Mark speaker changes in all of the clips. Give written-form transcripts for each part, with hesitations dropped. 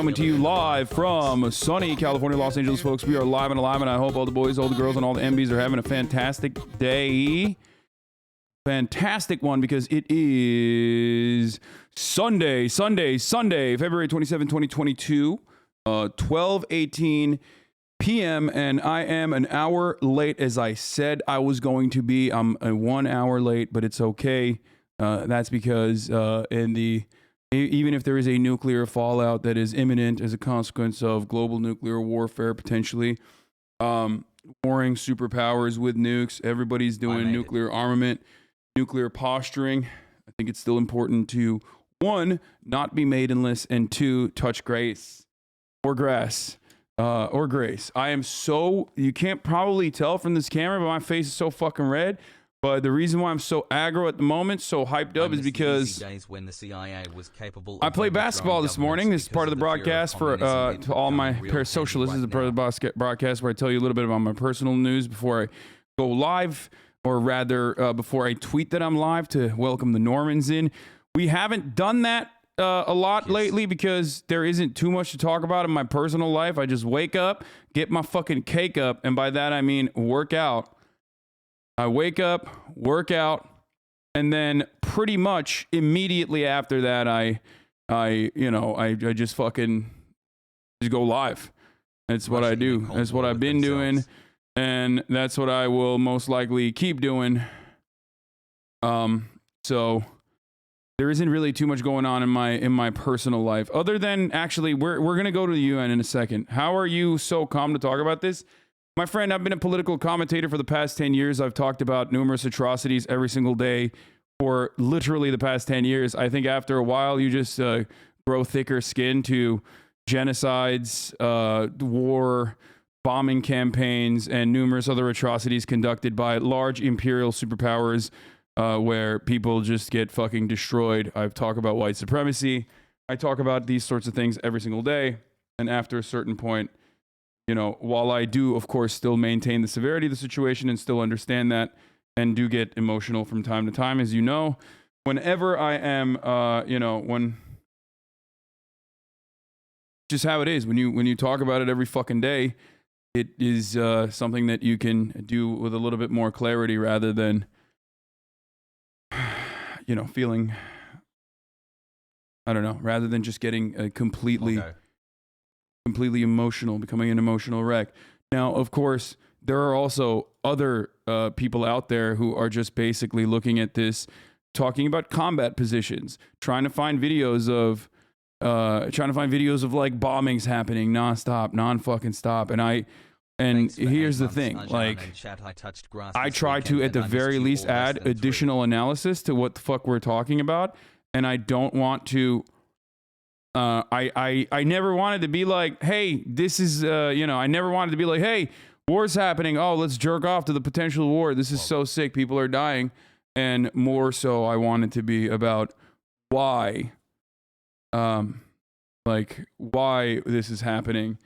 Speaker 1: Coming to you live from sunny California, Los Angeles, folks. We are live and alive, and I hope all the boys, all the girls, and all the MBs are having a fantastic day. Fantastic one, because it is Sunday, February 27, 2022, 12:18 p.m., and I am an hour late as I said I was going to be. I'm 1 hour late, but it's okay. That's because even if there is a nuclear fallout that is imminent as a consequence of global nuclear warfare, potentially, warring superpowers with nukes, everybody's doing nuclear armament, nuclear posturing. I think it's still important to, one, not be maidenless, and two, touch grace or grass or grace. I am so, you can't probably tell from this camera, but my face is so fucking red. But the reason why I'm so aggro at the moment, so hyped up, is because I played basketball this morning. This is part of the broadcast for to all my parasocialists. This is part of the broadcast where I tell you a little bit about my personal news before I go live, or rather before I tweet that I'm live to welcome the Normans in. We haven't done that a lot lately because there isn't too much to talk about in my personal life. I just wake up, get my fucking cake up, and by that I mean work out. I wake up, work out, and then pretty much immediately after that, I just fucking just go live. That's what I do. That's what I've been doing, and that's what I will most likely keep doing. So there isn't really too much going on in my personal life, other than actually we're gonna go to the UN in a second. How are you so calm to talk about this? My friend, I've been a political commentator for the past 10 years. I've talked about numerous atrocities every single day for literally the past 10 years. I think after a while, you just grow thicker skin to genocides, war, bombing campaigns, and numerous other atrocities conducted by large imperial superpowers where people just get fucking destroyed. I've talked about white supremacy. I talk about these sorts of things every single day. And after a certain point, you know, while I do, of course, still maintain the severity of the situation and still understand that and do get emotional from time to time, as you know, whenever I am, when just how it is, when you talk about it every fucking day, it is something that you can do with a little bit more clarity rather than, feeling, I don't know, rather than just getting completely emotional, becoming an emotional wreck. Now, of course, there are also other people out there who are just basically looking at this, talking about combat positions, trying to find videos of like bombings happening nonstop, non-fucking stop. And here's the thing, like, I try to, at the very least, add additional analysis to what the fuck we're talking about, and I don't want to. I never wanted to be like, hey, this is, I never wanted to be like, hey, war's happening. Oh, let's jerk off to the potential war. This is so sick. People are dying. And more so, I wanted to be about why, why this is happening,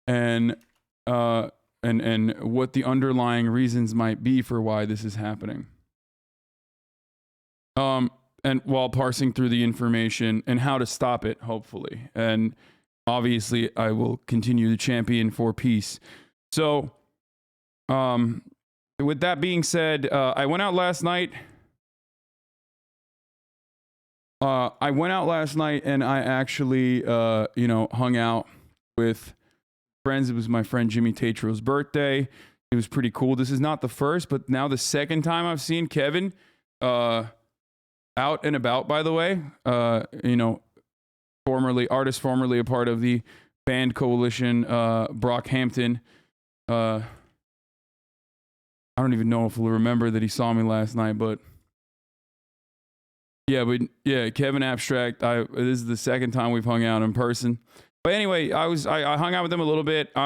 Speaker 1: and what the underlying reasons might be for why this is happening. And while parsing through the information and how to stop it, hopefully. And obviously, I will continue to champion for peace. So, with that being said, I went out last night. And I actually, hung out with friends. It was my friend Jimmy Tatro's birthday. It was pretty cool. This is not the first, but now the second time I've seen Kevin, out and about, by the way, formerly a part of the band coalition, Brockhampton. I don't even know if he'll remember that he saw me last night, but yeah, Kevin Abstract. This is the second time we've hung out in person. But anyway, I hung out with him a little bit. But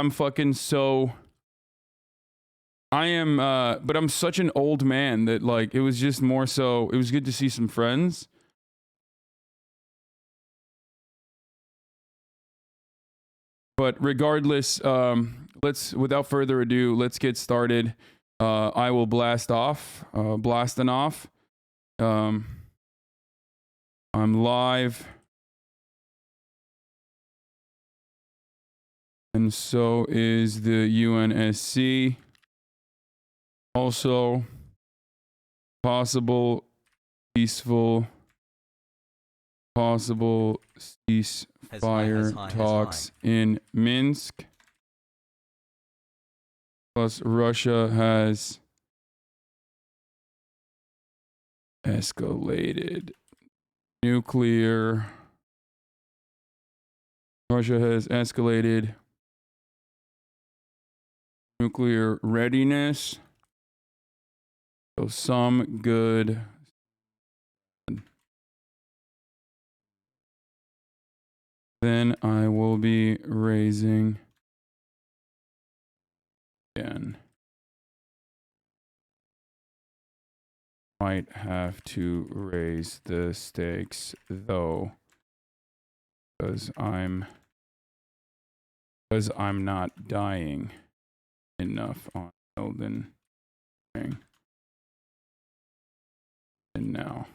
Speaker 1: I'm such an old man that, like, it was just more so, it was good to see some friends. But regardless, without further ado, let's get started. I will blasting off. I'm live. And so is the UNSC. Also, possible ceasefire talks in Minsk. Plus, Russia has escalated nuclear. Russia has escalated nuclear readiness. So some good. Then I will be raising again. Might have to raise the stakes though, because I'm not dying enough on Elden Ring. And now.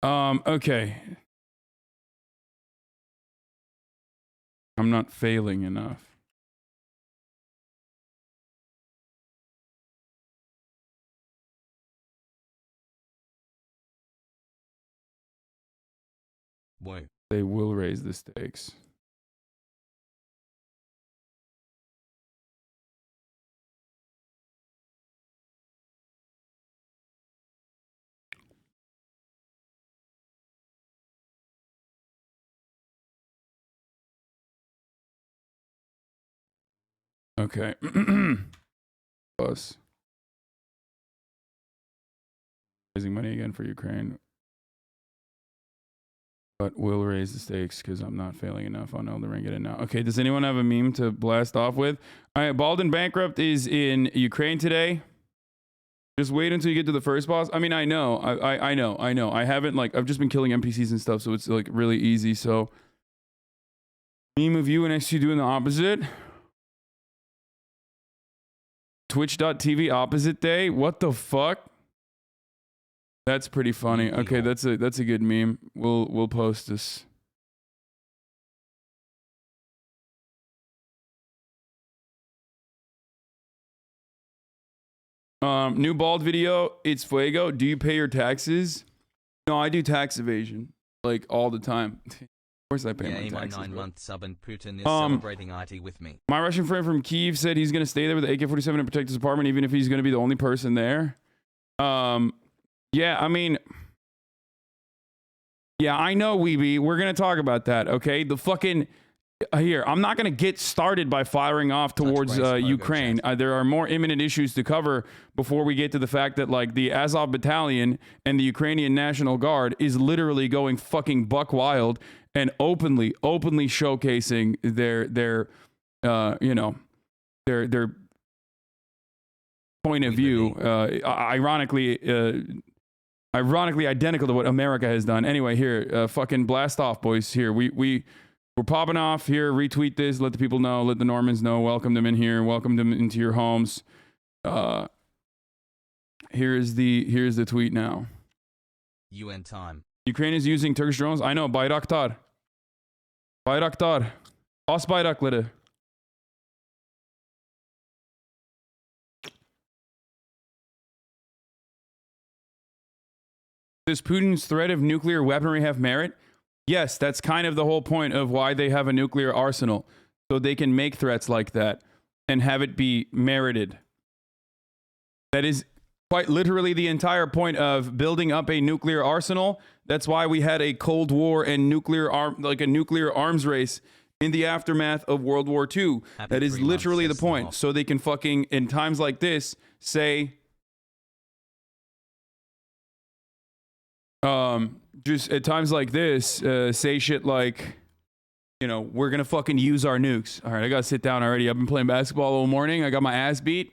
Speaker 1: Okay. I'm not failing enough.
Speaker 2: Boy.
Speaker 1: They will raise the stakes. Okay. Plus. Raising money again for Ukraine. But will raise the stakes because I'm not failing enough on Elden Ring. Get it now. Okay, does anyone have a meme to blast off with? All right, Baldwin Bankrupt is in Ukraine today. Just wait until you get to the first boss. I mean, I know. I know. I haven't, like, I've just been killing NPCs and stuff, so it's, like, really easy. So, meme of you and XG doing the opposite. Twitch.tv opposite day? What the fuck? That's pretty funny. Okay, that's a good meme. We'll post this. New bald video. It's Fuego. Do you pay your taxes? No, I do tax evasion like all the time. Of course I pay my taxes.
Speaker 2: My 9-month sub and Putin is celebrating IT with me.
Speaker 1: My Russian friend from Kyiv said he's gonna stay there with the AK-47 and protect his apartment, even if he's gonna be the only person there. Yeah, I mean, yeah, I know, Weeby. We're going to talk about that, okay? The fucking... Here, I'm not going to get started by firing off towards Ukraine. There are more imminent issues to cover before we get to the fact that, like, the Azov Battalion and the Ukrainian National Guard is literally going fucking buck wild and openly showcasing their point of view, ironically identical to what America has done. Anyway, here, fucking blast off, boys. Here, we're popping off here. Retweet this. Let the people know. Let the Normans know. Welcome them in here. Welcome them into your homes. Here's the tweet now.
Speaker 2: UN time.
Speaker 1: Ukraine is using Turkish drones. I know. Bayraktar. As bayrakları. Does Putin's threat of nuclear weaponry have merit? Yes, that's kind of the whole point of why they have a nuclear arsenal. So they can make threats like that and have it be merited. That is quite literally the entire point of building up a nuclear arsenal. That's why we had a Cold War and nuclear arms race in the aftermath of World War II. That is literally the point. So they can fucking, in times like this, say... just at times like this, say shit like, you know, we're gonna fucking use our nukes. All right, I gotta sit down already. I've been playing basketball all morning. I got my ass beat.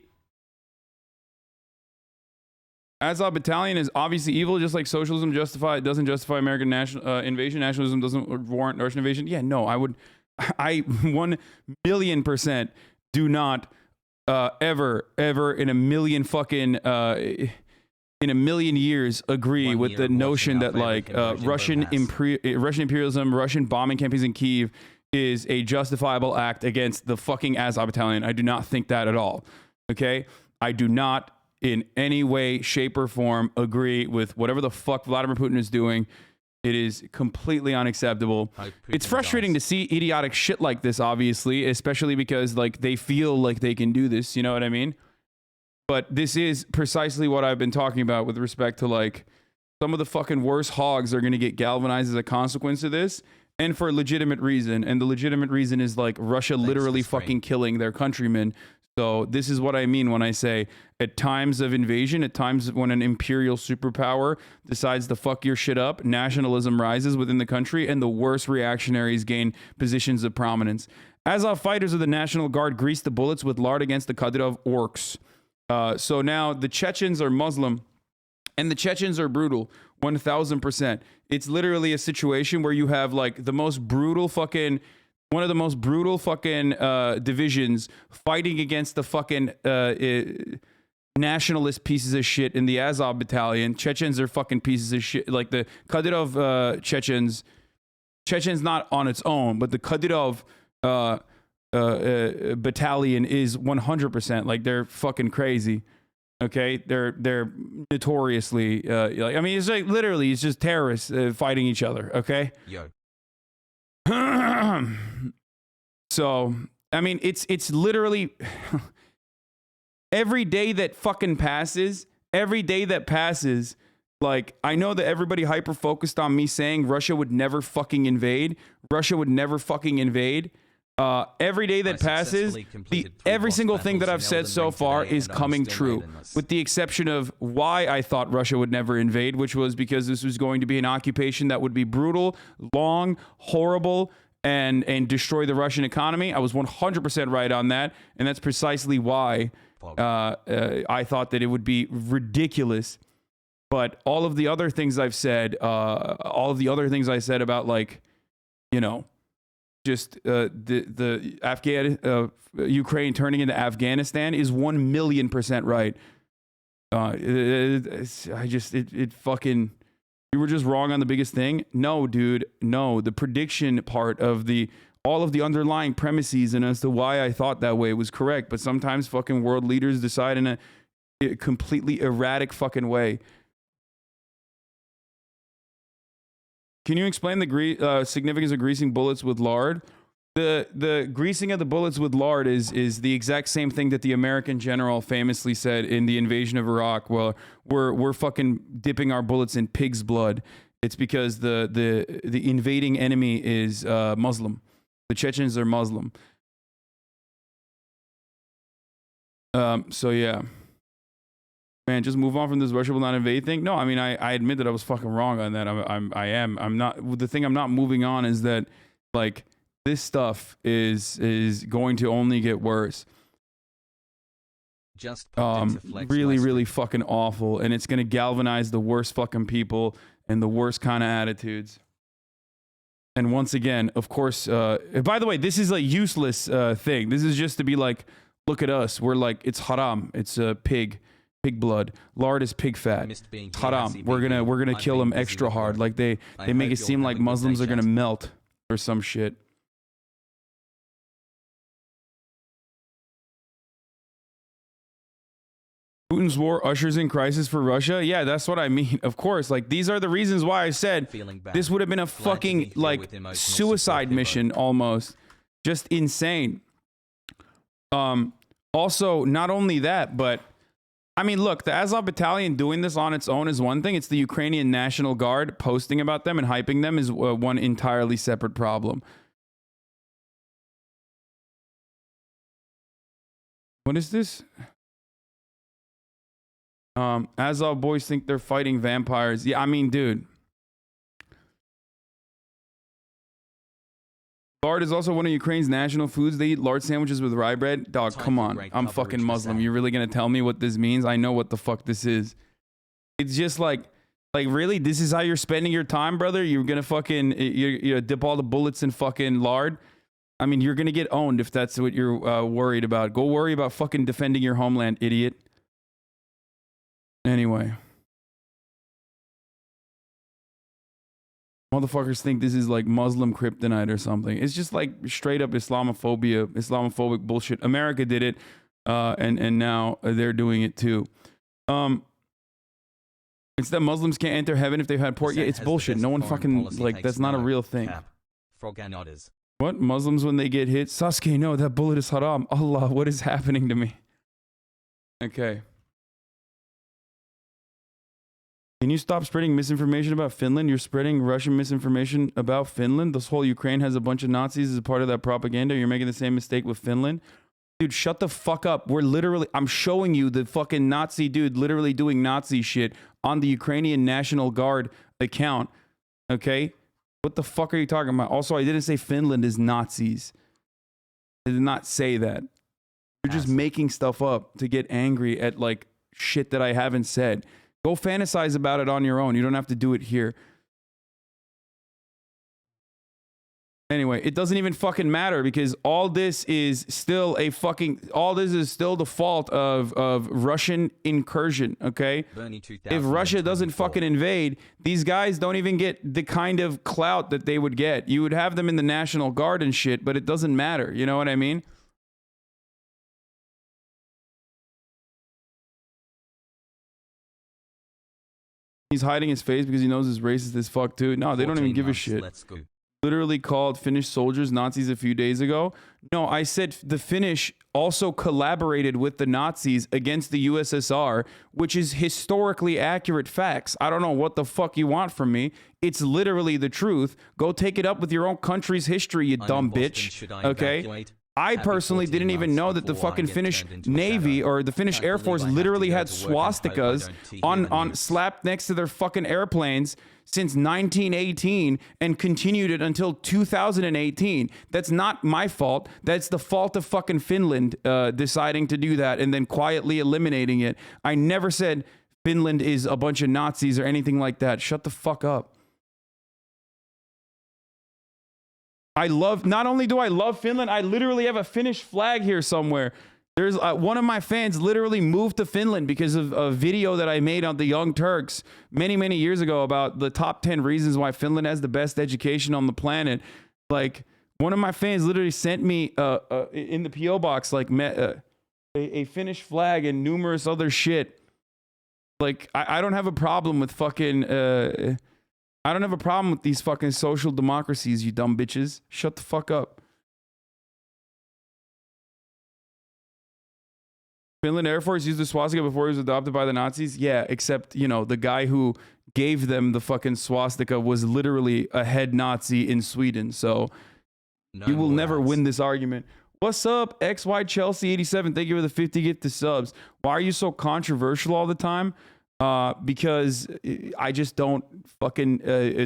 Speaker 1: Azov Battalion is obviously evil, just like socialism doesn't justify American invasion. Nationalism doesn't warrant Russian invasion. Yeah, no, I 1,000,000% do not ever in a million fucking in a million years agree with the notion that like Russian imperialism, Russian bombing campaigns in Kyiv is a justifiable act against the fucking Azov battalion. I do not think that at all. Okay? I do not in any way, shape, or form agree with whatever the fuck Vladimir Putin is doing. It is completely unacceptable. It's frustrating to see idiotic shit like this, obviously, especially because like they feel like they can do this, you know what I mean? But this is precisely what I've been talking about with respect to like some of the fucking worst hogs are going to get galvanized as a consequence of this, and for a legitimate reason. And the legitimate reason is like Russia literally fucking killing their countrymen. So this is what I mean when I say at times of invasion, at times when an imperial superpower decides to fuck your shit up, nationalism rises within the country and the worst reactionaries gain positions of prominence. Azov fighters of the National Guard greased the bullets with lard against the Kadyrov orcs. So now the Chechens are Muslim and the Chechens are brutal, 1000%. It's literally a situation where you have like the most brutal fucking... one of the most brutal fucking divisions fighting against the fucking nationalist pieces of shit in the Azov battalion. Chechens are fucking pieces of shit. Like the Kadyrov Chechens not on its own, but the Kadyrov battalion is 100%. Like they're fucking crazy. Okay, they're notoriously like, I mean, it's like literally it's just terrorists fighting each other. Okay.
Speaker 2: Yo.
Speaker 1: So, I mean, it's literally every day that fucking passes, like, I know that everybody hyper focused on me saying Russia would never fucking invade. Every day that passes, every single thing that I've said so far is coming true, with the exception of why I thought Russia would never invade, which was because this was going to be an occupation that would be brutal, long, horrible, and destroy the Russian economy. I was 100% right on that, and that's precisely why I thought that it would be ridiculous. But all of the other things I've said, about, like, you know, just the Ukraine turning into Afghanistan is 1,000,000% right. Fucking, you were just wrong on the biggest thing. No, dude, no. The prediction part of all of the underlying premises and as to why I thought that way was correct. But sometimes fucking world leaders decide in a completely erratic fucking way. Can you explain the significance of greasing bullets with lard? The greasing of the bullets with lard is the exact same thing that the American general famously said in the invasion of Iraq. Well, we're fucking dipping our bullets in pig's blood. It's because the invading enemy is Muslim. The Chechens are Muslim. So yeah. Man, just move on from this Russia will not invade thing. No, I mean, I admit that I was fucking wrong on that. I'm not. The thing I'm not moving on is that, like, this stuff is going to only get worse.
Speaker 2: Just
Speaker 1: really fucking awful, and it's gonna galvanize the worst fucking people and the worst kind of attitudes. And once again, of course, by the way, this is a useless thing. This is just to be like, look at us. We're like, it's haram. It's a pig blood. Lard is pig fat. Haram. We're gonna kill them extra hard. Like they make it seem like Muslims are gonna melt or some shit. Putin's war ushers in crisis for Russia. Yeah, that's what I mean. Of course, like these are the reasons why I said this would have been a fucking like suicide mission almost. Just insane. Also, not only that, but I mean, look, the Azov battalion doing this on its own is one thing. It's the Ukrainian National Guard posting about them and hyping them is one entirely separate problem. What is this? Azov boys think they're fighting vampires. Yeah, I mean, dude. Lard is also one of Ukraine's national foods. They eat lard sandwiches with rye bread. Dog, come on. I'm fucking Muslim. You're really going to tell me what this means? I know what the fuck this is. It's just like really? This is how you're spending your time, brother? You're going to fucking you dip all the bullets in fucking lard? I mean, you're going to get owned if that's what you're worried about. Go worry about fucking defending your homeland, idiot. Anyway. Motherfuckers think this is like Muslim kryptonite or something. It's just like straight up Islamophobia, Islamophobic bullshit. America did it, and now they're doing it too. It's that Muslims can't enter heaven if they've had pork. Yeah, it's bullshit. No one fucking, like, that's not a real thing.
Speaker 2: Frog and otters.
Speaker 1: What? Muslims when they get hit? Sasuke, no, that bullet is haram. Allah, what is happening to me? Okay. Can you stop spreading misinformation about Finland? You're spreading Russian misinformation about Finland. This whole Ukraine has a bunch of Nazis as a part of that propaganda. You're making the same mistake with Finland. Dude, shut the fuck up. We're literally, I'm showing you the fucking Nazi dude literally doing Nazi shit on the Ukrainian National Guard account. Okay? What the fuck are you talking about? Also, I didn't say Finland is Nazis. I did not say that. You're just making stuff up to get angry at like shit that I haven't said. Go fantasize about it on your own. You don't have to do it here. Anyway, it doesn't even fucking matter because all this is still the fault of Russian incursion, okay? If Russia doesn't fucking invade, these guys don't even get the kind of clout that they would get. You would have them in the National Guard and shit, but it doesn't matter. You know what I mean? He's hiding his face because he knows he's racist as fuck too. No, they don't even give a shit.
Speaker 2: Let's go.
Speaker 1: Literally called Finnish soldiers Nazis a few days ago. No, I said the Finnish also collaborated with the Nazis against the USSR, which is historically accurate facts. I don't know what the fuck you want from me. It's literally the truth. Go take it up with your own country's history, you dumb bitch. Okay? I personally didn't even know that the fucking Finnish Navy or the Finnish Air Force literally had swastikas on slapped next to their fucking airplanes since 1918 and continued it until 2018. That's not my fault. That's the fault of fucking Finland deciding to do that and then quietly eliminating it. I never said Finland is a bunch of Nazis or anything like that. Shut the fuck up. Not only do I love Finland, I literally have a Finnish flag here somewhere. There's one of my fans literally moved to Finland because of a video that I made on the Young Turks many, many years ago about the top 10 reasons why Finland has the best education on the planet. Like, one of my fans literally sent me in the P.O. box, like, a Finnish flag and numerous other shit. Like, I don't have a problem with fucking... I don't have a problem with these fucking social democracies, you dumb bitches. Shut the fuck up. Finland Air Force used the swastika before he was adopted by the Nazis? Yeah, except, you know, the guy who gave them the fucking swastika was literally a head Nazi in Sweden. So you will never win this argument. What's up, XY Chelsea 87? Thank you for the 50 gifted subs. Why are you so controversial all the time? Because I just don't fucking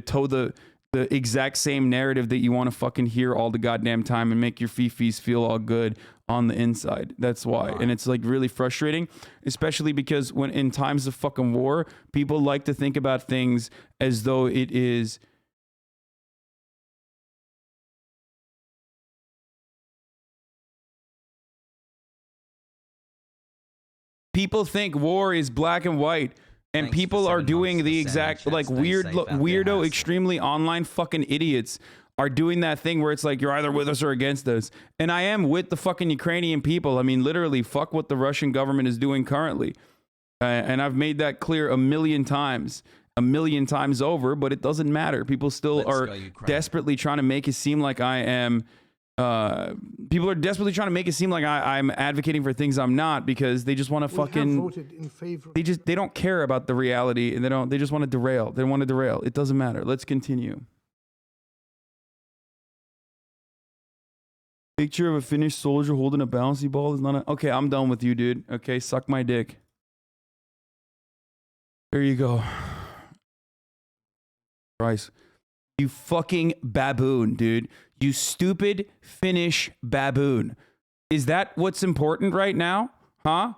Speaker 1: toe the exact same narrative that you want to fucking hear all the goddamn time and make your fifis feel all good on the inside. That's why. And it's like really frustrating, especially because when in times of fucking war, people like to think about things as though it is... People think war is black and white. And people are doing the exact, like, weirdo, extremely online fucking idiots are doing that thing where it's like, you're either with us or against us. And I am with the fucking Ukrainian people. I mean, literally, fuck what the Russian government is doing currently. And I've made that clear a million times over, but it doesn't matter. People still are desperately trying to make it seem like I am... people are desperately trying to make it seem like I'm advocating for things I'm not, because they just want to fucking they don't care about the reality, and they just want to derail. They want to derail. It doesn't matter. Let's continue. Picture of a Finnish soldier holding a bouncy ball is not a... Okay, I'm done with you, dude. Okay, suck my dick. There you go. Christ. You fucking baboon, dude. You stupid Finnish baboon. Is that what's important right now? Huh?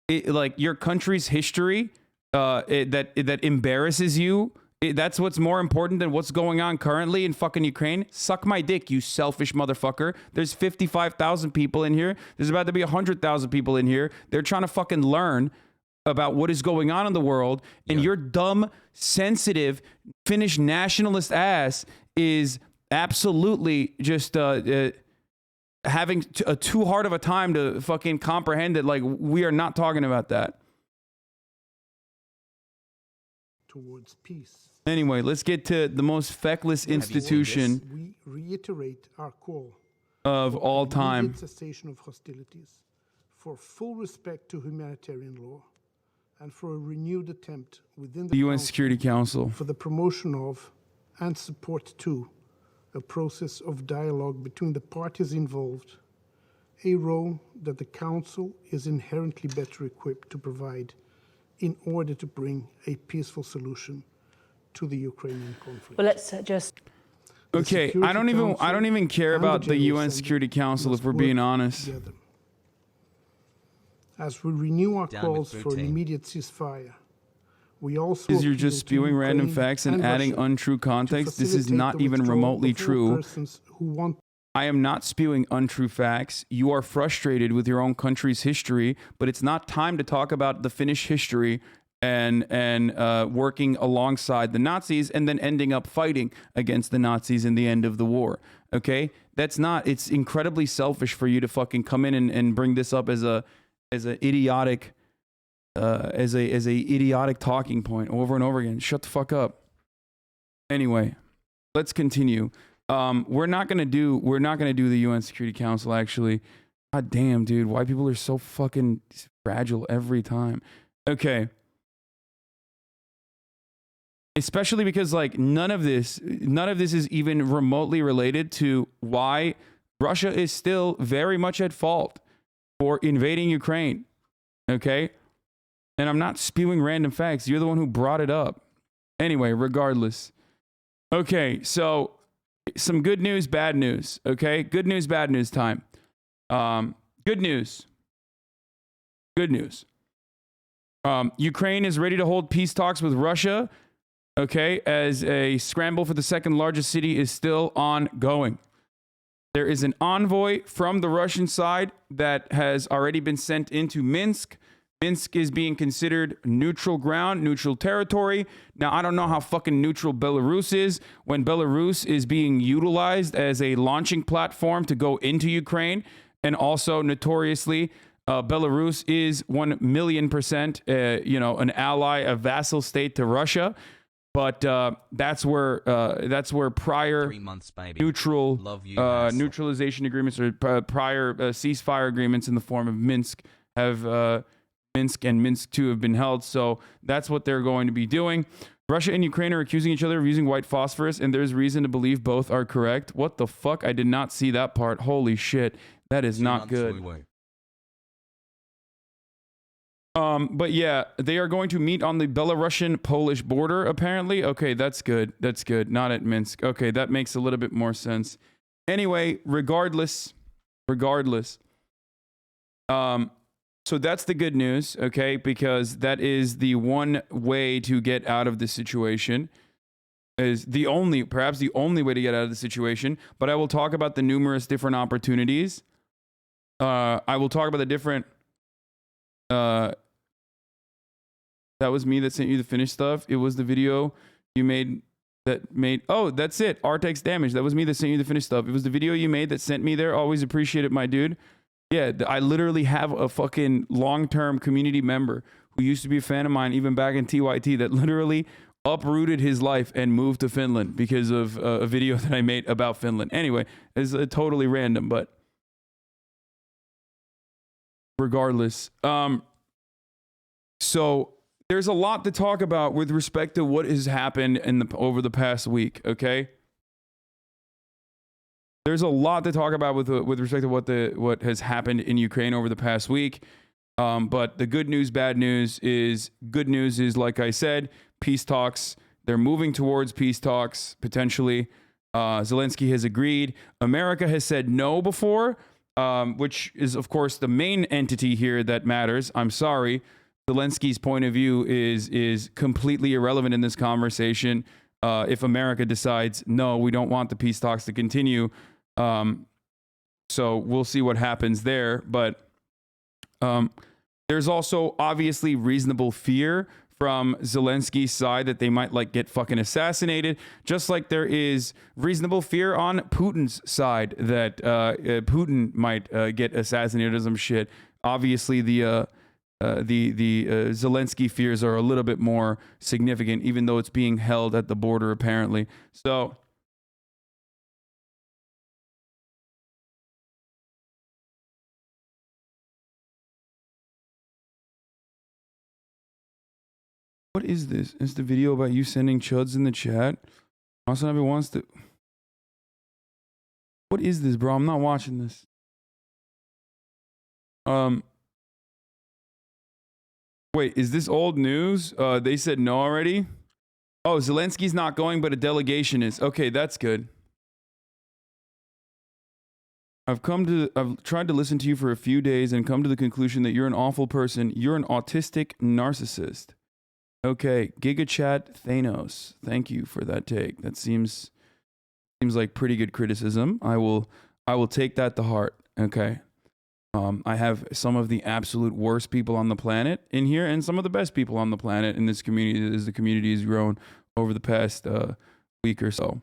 Speaker 1: Like your country's history that embarrasses you? That's what's more important than what's going on currently in fucking Ukraine? Suck my dick, you selfish motherfucker. There's 55,000 people in here. There's about to be 100,000 people in here. They're trying to fucking learn about what is going on in the world, and your dumb, sensitive, Finnish nationalist ass is absolutely just having a too hard of a time to fucking comprehend that, like, we are not talking about that.
Speaker 3: Towards peace.
Speaker 1: Anyway, let's get to the most feckless institution
Speaker 3: We reiterate our call
Speaker 1: of all
Speaker 3: for
Speaker 1: time.
Speaker 3: immediate cessation of hostilities, for full respect to humanitarian law, and for a renewed attempt within
Speaker 1: The UN Security Council.
Speaker 3: for the promotion of and support to a process of dialogue between the parties involved, a role that the Council is inherently better equipped to provide in order to bring a peaceful solution to the Ukrainian conflict.
Speaker 4: Well, let's just.
Speaker 1: Okay, I don't even care about the UN Security Council if we're being honest.
Speaker 3: Together. As we renew our
Speaker 2: Down with
Speaker 3: calls for an
Speaker 2: Putin.
Speaker 3: immediate ceasefire, we also
Speaker 1: Because you're
Speaker 3: appeal
Speaker 1: just
Speaker 3: to
Speaker 1: spewing random
Speaker 3: Ukraine
Speaker 1: facts and adding
Speaker 3: Russia
Speaker 1: untrue
Speaker 3: to
Speaker 1: context. This is
Speaker 3: facilitate
Speaker 1: not
Speaker 3: the
Speaker 1: even
Speaker 3: withdrawal
Speaker 1: remotely
Speaker 3: of all
Speaker 1: true.
Speaker 3: persons who want
Speaker 1: I am not spewing untrue facts. You are frustrated with your own country's history, but it's not time to talk about the Finnish history and working alongside the Nazis and then ending up fighting against the Nazis in the end of the war. Okay, it's incredibly selfish for you to fucking come in and bring this up as a idiotic idiotic talking point over and over again. Shut the fuck up. Anyway, let's continue. We're not gonna do the UN Security Council, actually. God damn, dude, why people are so fucking fragile every time. Okay. Especially because, like, none of this is even remotely related to why Russia is still very much at fault for invading Ukraine. Okay? And I'm not spewing random facts. You're the one who brought it up. Anyway, regardless. Okay, so some good news, bad news. Okay? Good news, bad news time. Good news. Good news. Ukraine is ready to hold peace talks with Russia. Okay, as a scramble for the second largest city is still ongoing. There is an envoy from the Russian side that has already been sent into Minsk. Minsk is being considered neutral ground, neutral territory. Now, I don't know how fucking neutral Belarus is when Belarus is being utilized as a launching platform to go into Ukraine. And also, notoriously, Belarus is 1,000,000%, an ally, a vassal state to Russia. But that's where prior
Speaker 2: 3 months, baby.
Speaker 1: neutral
Speaker 2: Love you, Hasan.
Speaker 1: neutralization agreements or prior ceasefire agreements in the form of Minsk have Minsk and Minsk II have been held. So that's what they're going to be doing. Russia and Ukraine are accusing each other of using white phosphorus, and there's reason to believe both are correct. What the fuck? I did not see that part. Holy shit. That is
Speaker 2: 2
Speaker 1: not
Speaker 2: months,
Speaker 1: good.
Speaker 2: woo-woo.
Speaker 1: But yeah, they are going to meet on the Belarusian-Polish border, apparently. Okay, that's good. That's good. Not at Minsk. Okay, that makes a little bit more sense. Anyway, regardless. So that's the good news, okay? Because that is the one way to get out of this situation. Is perhaps the only way to get out of the situation. But I will talk about the numerous different opportunities. I will talk about the different... that was me that sent you the finished stuff. It was the video you made that made... Oh, that's it. Artex damage. That was me that sent you the finished stuff. It was the video you made that sent me there. Always appreciate it, my dude. Yeah, I literally have a fucking long-term community member who used to be a fan of mine even back in TYT that literally uprooted his life and moved to Finland because of a video that I made about Finland. Anyway, it's totally random, but regardless. So there's a lot to talk about with respect to what has happened over the past week, okay? There's a lot to talk about with respect to what has happened in Ukraine over the past week. But the good news, bad news is, like I said, peace talks. They're moving towards peace talks, potentially. Zelensky has agreed. America has said no before, which is, of course, the main entity here that matters. I'm sorry. Zelensky's point of view is completely irrelevant in this conversation. If America decides, no, we don't want the peace talks to continue. So we'll see what happens there. But There's also obviously reasonable fear from Zelensky's side that they might like get fucking assassinated, just like there is reasonable fear on Putin's side that Putin might get assassinated or some shit. Obviously, the Zelensky fears are a little bit more significant, even though it's being held at the border apparently. So. What is this? Is the video about you sending chuds in the chat? Hasanabi wants to. What is this, bro? I'm not watching this. Wait, is this old news? They said no already. Oh, Zelensky's not going, but a delegation is. Okay, that's good. I've tried to listen to you for a few days and come to the conclusion that you're an awful person. You're an autistic narcissist. Okay, GigaChat Thanos. Thank you for that take. That seems like pretty good criticism. I will take that to heart. Okay. I have some of the absolute worst people on the planet in here and some of the best people on the planet in this community as the community has grown over the past week or so.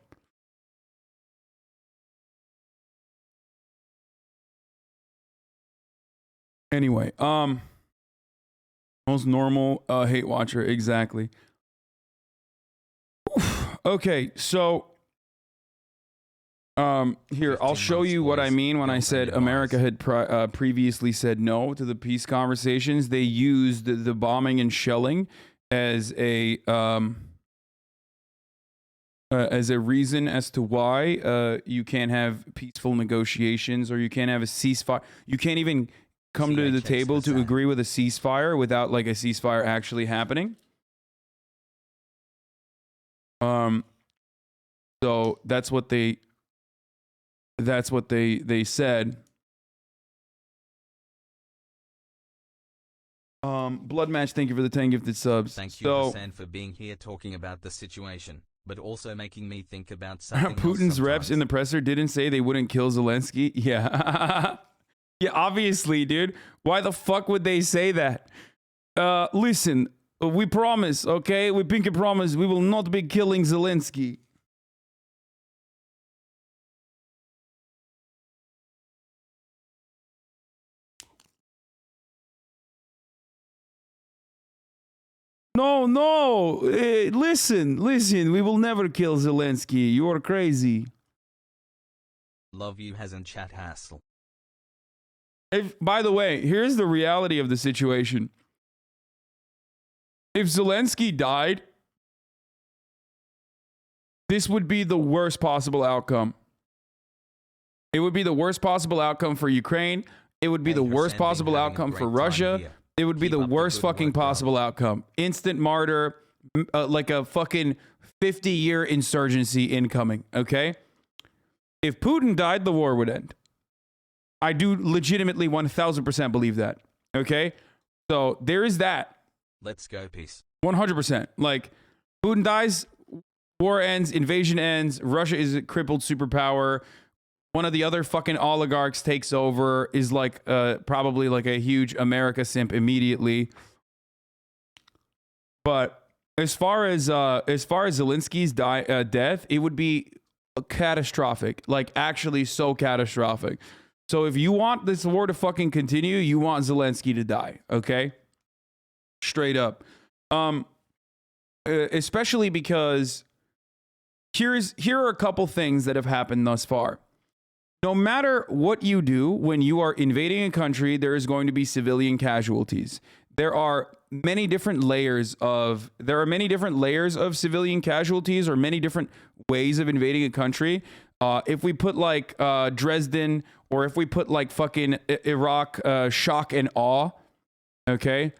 Speaker 1: Anyway, most normal hate watcher, exactly. Oof. Okay, so here, I'll show you what I mean when I said America had previously said no to the peace conversations. They used the bombing and shelling as a reason as to why you can't have peaceful negotiations or you can't have a ceasefire. You can't even come to the table to agree with a ceasefire without like a ceasefire actually happening. So that's what they said. Blood Match, thank you for the 10 gifted subs.
Speaker 2: Thank you, Hasan, for being here talking about the situation, but also making me think about something
Speaker 1: Putin's reps in the presser didn't say they wouldn't kill Zelensky. Yeah. Yeah, obviously, dude. Why the fuck would they say that? Listen, we promise, okay? We pinky promise we will not be killing Zelensky. No. Listen. We will never kill Zelensky. You are crazy.
Speaker 2: Love you, Hasan chat hassle.
Speaker 1: By the way, here's the reality of the situation. If Zelensky died, this would be the worst possible outcome. It would be the worst possible outcome for Ukraine. It would be the worst possible outcome for Russia. It would be the worst fucking possible outcome. Instant martyr, like a fucking 50-year insurgency incoming, okay? If Putin died, the war would end. I do legitimately 1000% believe that. Okay? So there is that.
Speaker 2: Let's go, peace.
Speaker 1: 100%. Like, Putin dies, war ends, invasion ends, Russia is a crippled superpower. One of the other fucking oligarchs takes over, is like probably like a huge America simp immediately. But as far as Zelensky's death, it would be catastrophic. Like, actually so catastrophic. So if you want this war to fucking continue, you want Zelensky to die, okay? Straight up. Especially because here are a couple things that have happened thus far. No matter what you do when you are invading a country, there is going to be civilian casualties. There are many different layers of civilian casualties or many different ways of invading a country. If we put like Dresden, or if we put like fucking Iraq, shock and awe, okay,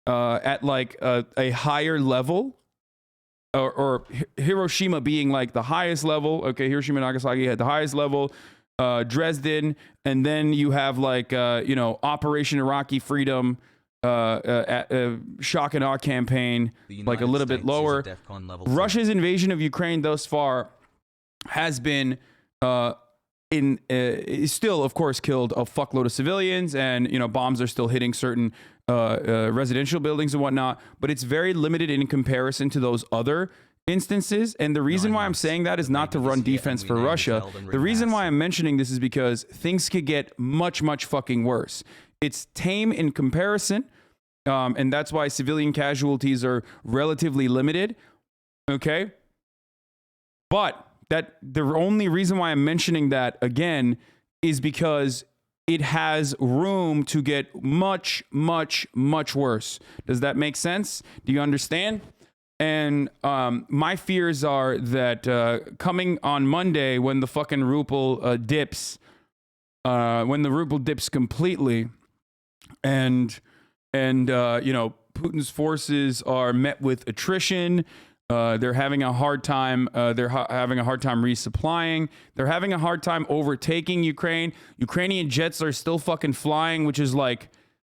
Speaker 1: at like a higher level, or Hiroshima being like the highest level, okay, Hiroshima and Nagasaki had the highest level, Dresden, and then you have like Operation Iraqi Freedom, shock and awe campaign, like a little bit lower. Russia's invasion of Ukraine thus far has been still, of course, killed a fuckload of civilians, and bombs are still hitting certain residential buildings and whatnot, but it's very limited in comparison to those other instances. And the reason
Speaker 2: 9
Speaker 1: why I'm
Speaker 2: months,
Speaker 1: saying that is
Speaker 2: but
Speaker 1: not to
Speaker 2: maybe
Speaker 1: run
Speaker 2: this year,
Speaker 1: defense
Speaker 2: and
Speaker 1: for
Speaker 2: we know
Speaker 1: Russia.
Speaker 2: his Elden
Speaker 1: The reason
Speaker 2: Ring
Speaker 1: why
Speaker 2: has.
Speaker 1: I'm mentioning this is because things could get much, much fucking worse. It's tame in comparison, and that's why civilian casualties are relatively limited. Okay? But that the only reason why I'm mentioning that again is because it has room to get much, much, much worse. Does that make sense? Do you understand? And my fears are that coming on Monday, when the fucking ruble dips, when the ruble dips completely, and Putin's forces are met with attrition. They're having a hard time. They're having a hard time resupplying. They're having a hard time overtaking Ukraine. Ukrainian jets are still fucking flying, which is like,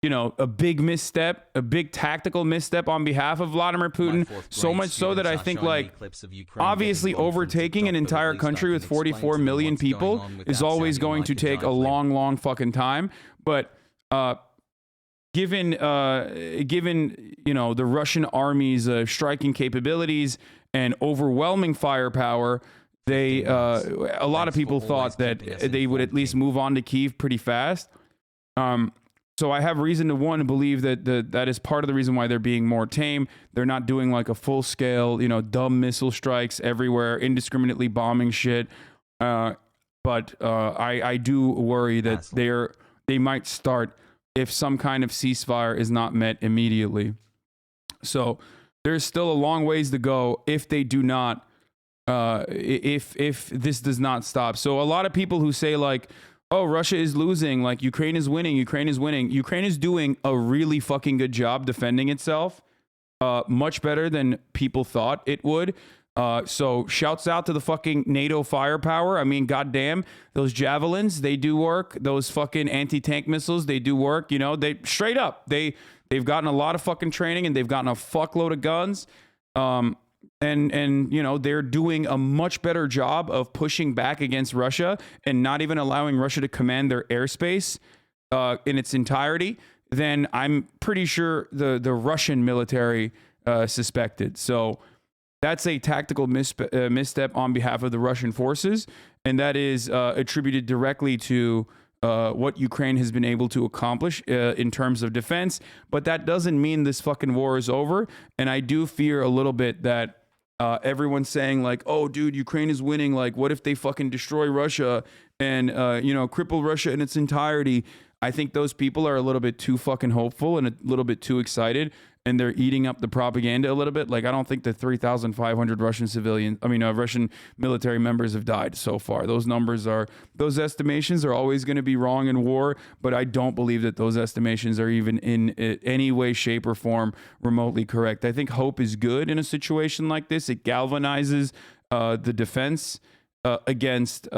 Speaker 1: a big misstep, a big tactical misstep on behalf of Vladimir Putin. So much so that I think, like, obviously overtaking an entire country with 44 million people is always going to take a long, long fucking time. But given the Russian army's striking capabilities and overwhelming firepower, they a lot of people thought that they would at least move on to Kyiv pretty fast. So I have reason to believe that that is part of the reason why they're being more tame. They're not doing like a full scale, dumb missile strikes everywhere, indiscriminately bombing shit. But I do worry that they might start if some kind of ceasefire is not met immediately. So there's still a long ways to go if they do not, if this does not stop. So a lot of people who say like, oh, Russia is losing, like Ukraine is winning, Ukraine is winning. Ukraine is doing a really fucking good job defending itself, much better than people thought it would. So shouts out to the fucking NATO firepower. I mean, goddamn, those javelins, they do work. Those fucking anti-tank missiles, they do work. They straight up, they've gotten a lot of fucking training and they've gotten a fuckload of guns. And they're doing a much better job of pushing back against Russia and not even allowing Russia to command their airspace in its entirety than I'm pretty sure the Russian military suspected. So that's a tactical misstep on behalf of the Russian forces, and that is attributed directly to what Ukraine has been able to accomplish in terms of defense. But that doesn't mean this fucking war is over, and I do fear a little bit that everyone's saying like, oh, dude, Ukraine is winning. Like, what if they fucking destroy Russia and, cripple Russia in its entirety? I think those people are a little bit too fucking hopeful and a little bit too excited, and they're eating up the propaganda a little bit. Like, I don't think the 3,500 Russian military members have died so far. Those estimations are always going to be wrong in war, but I don't believe that those estimations are even in any way, shape, or form remotely correct. I think hope is good in a situation like this. It galvanizes the defense against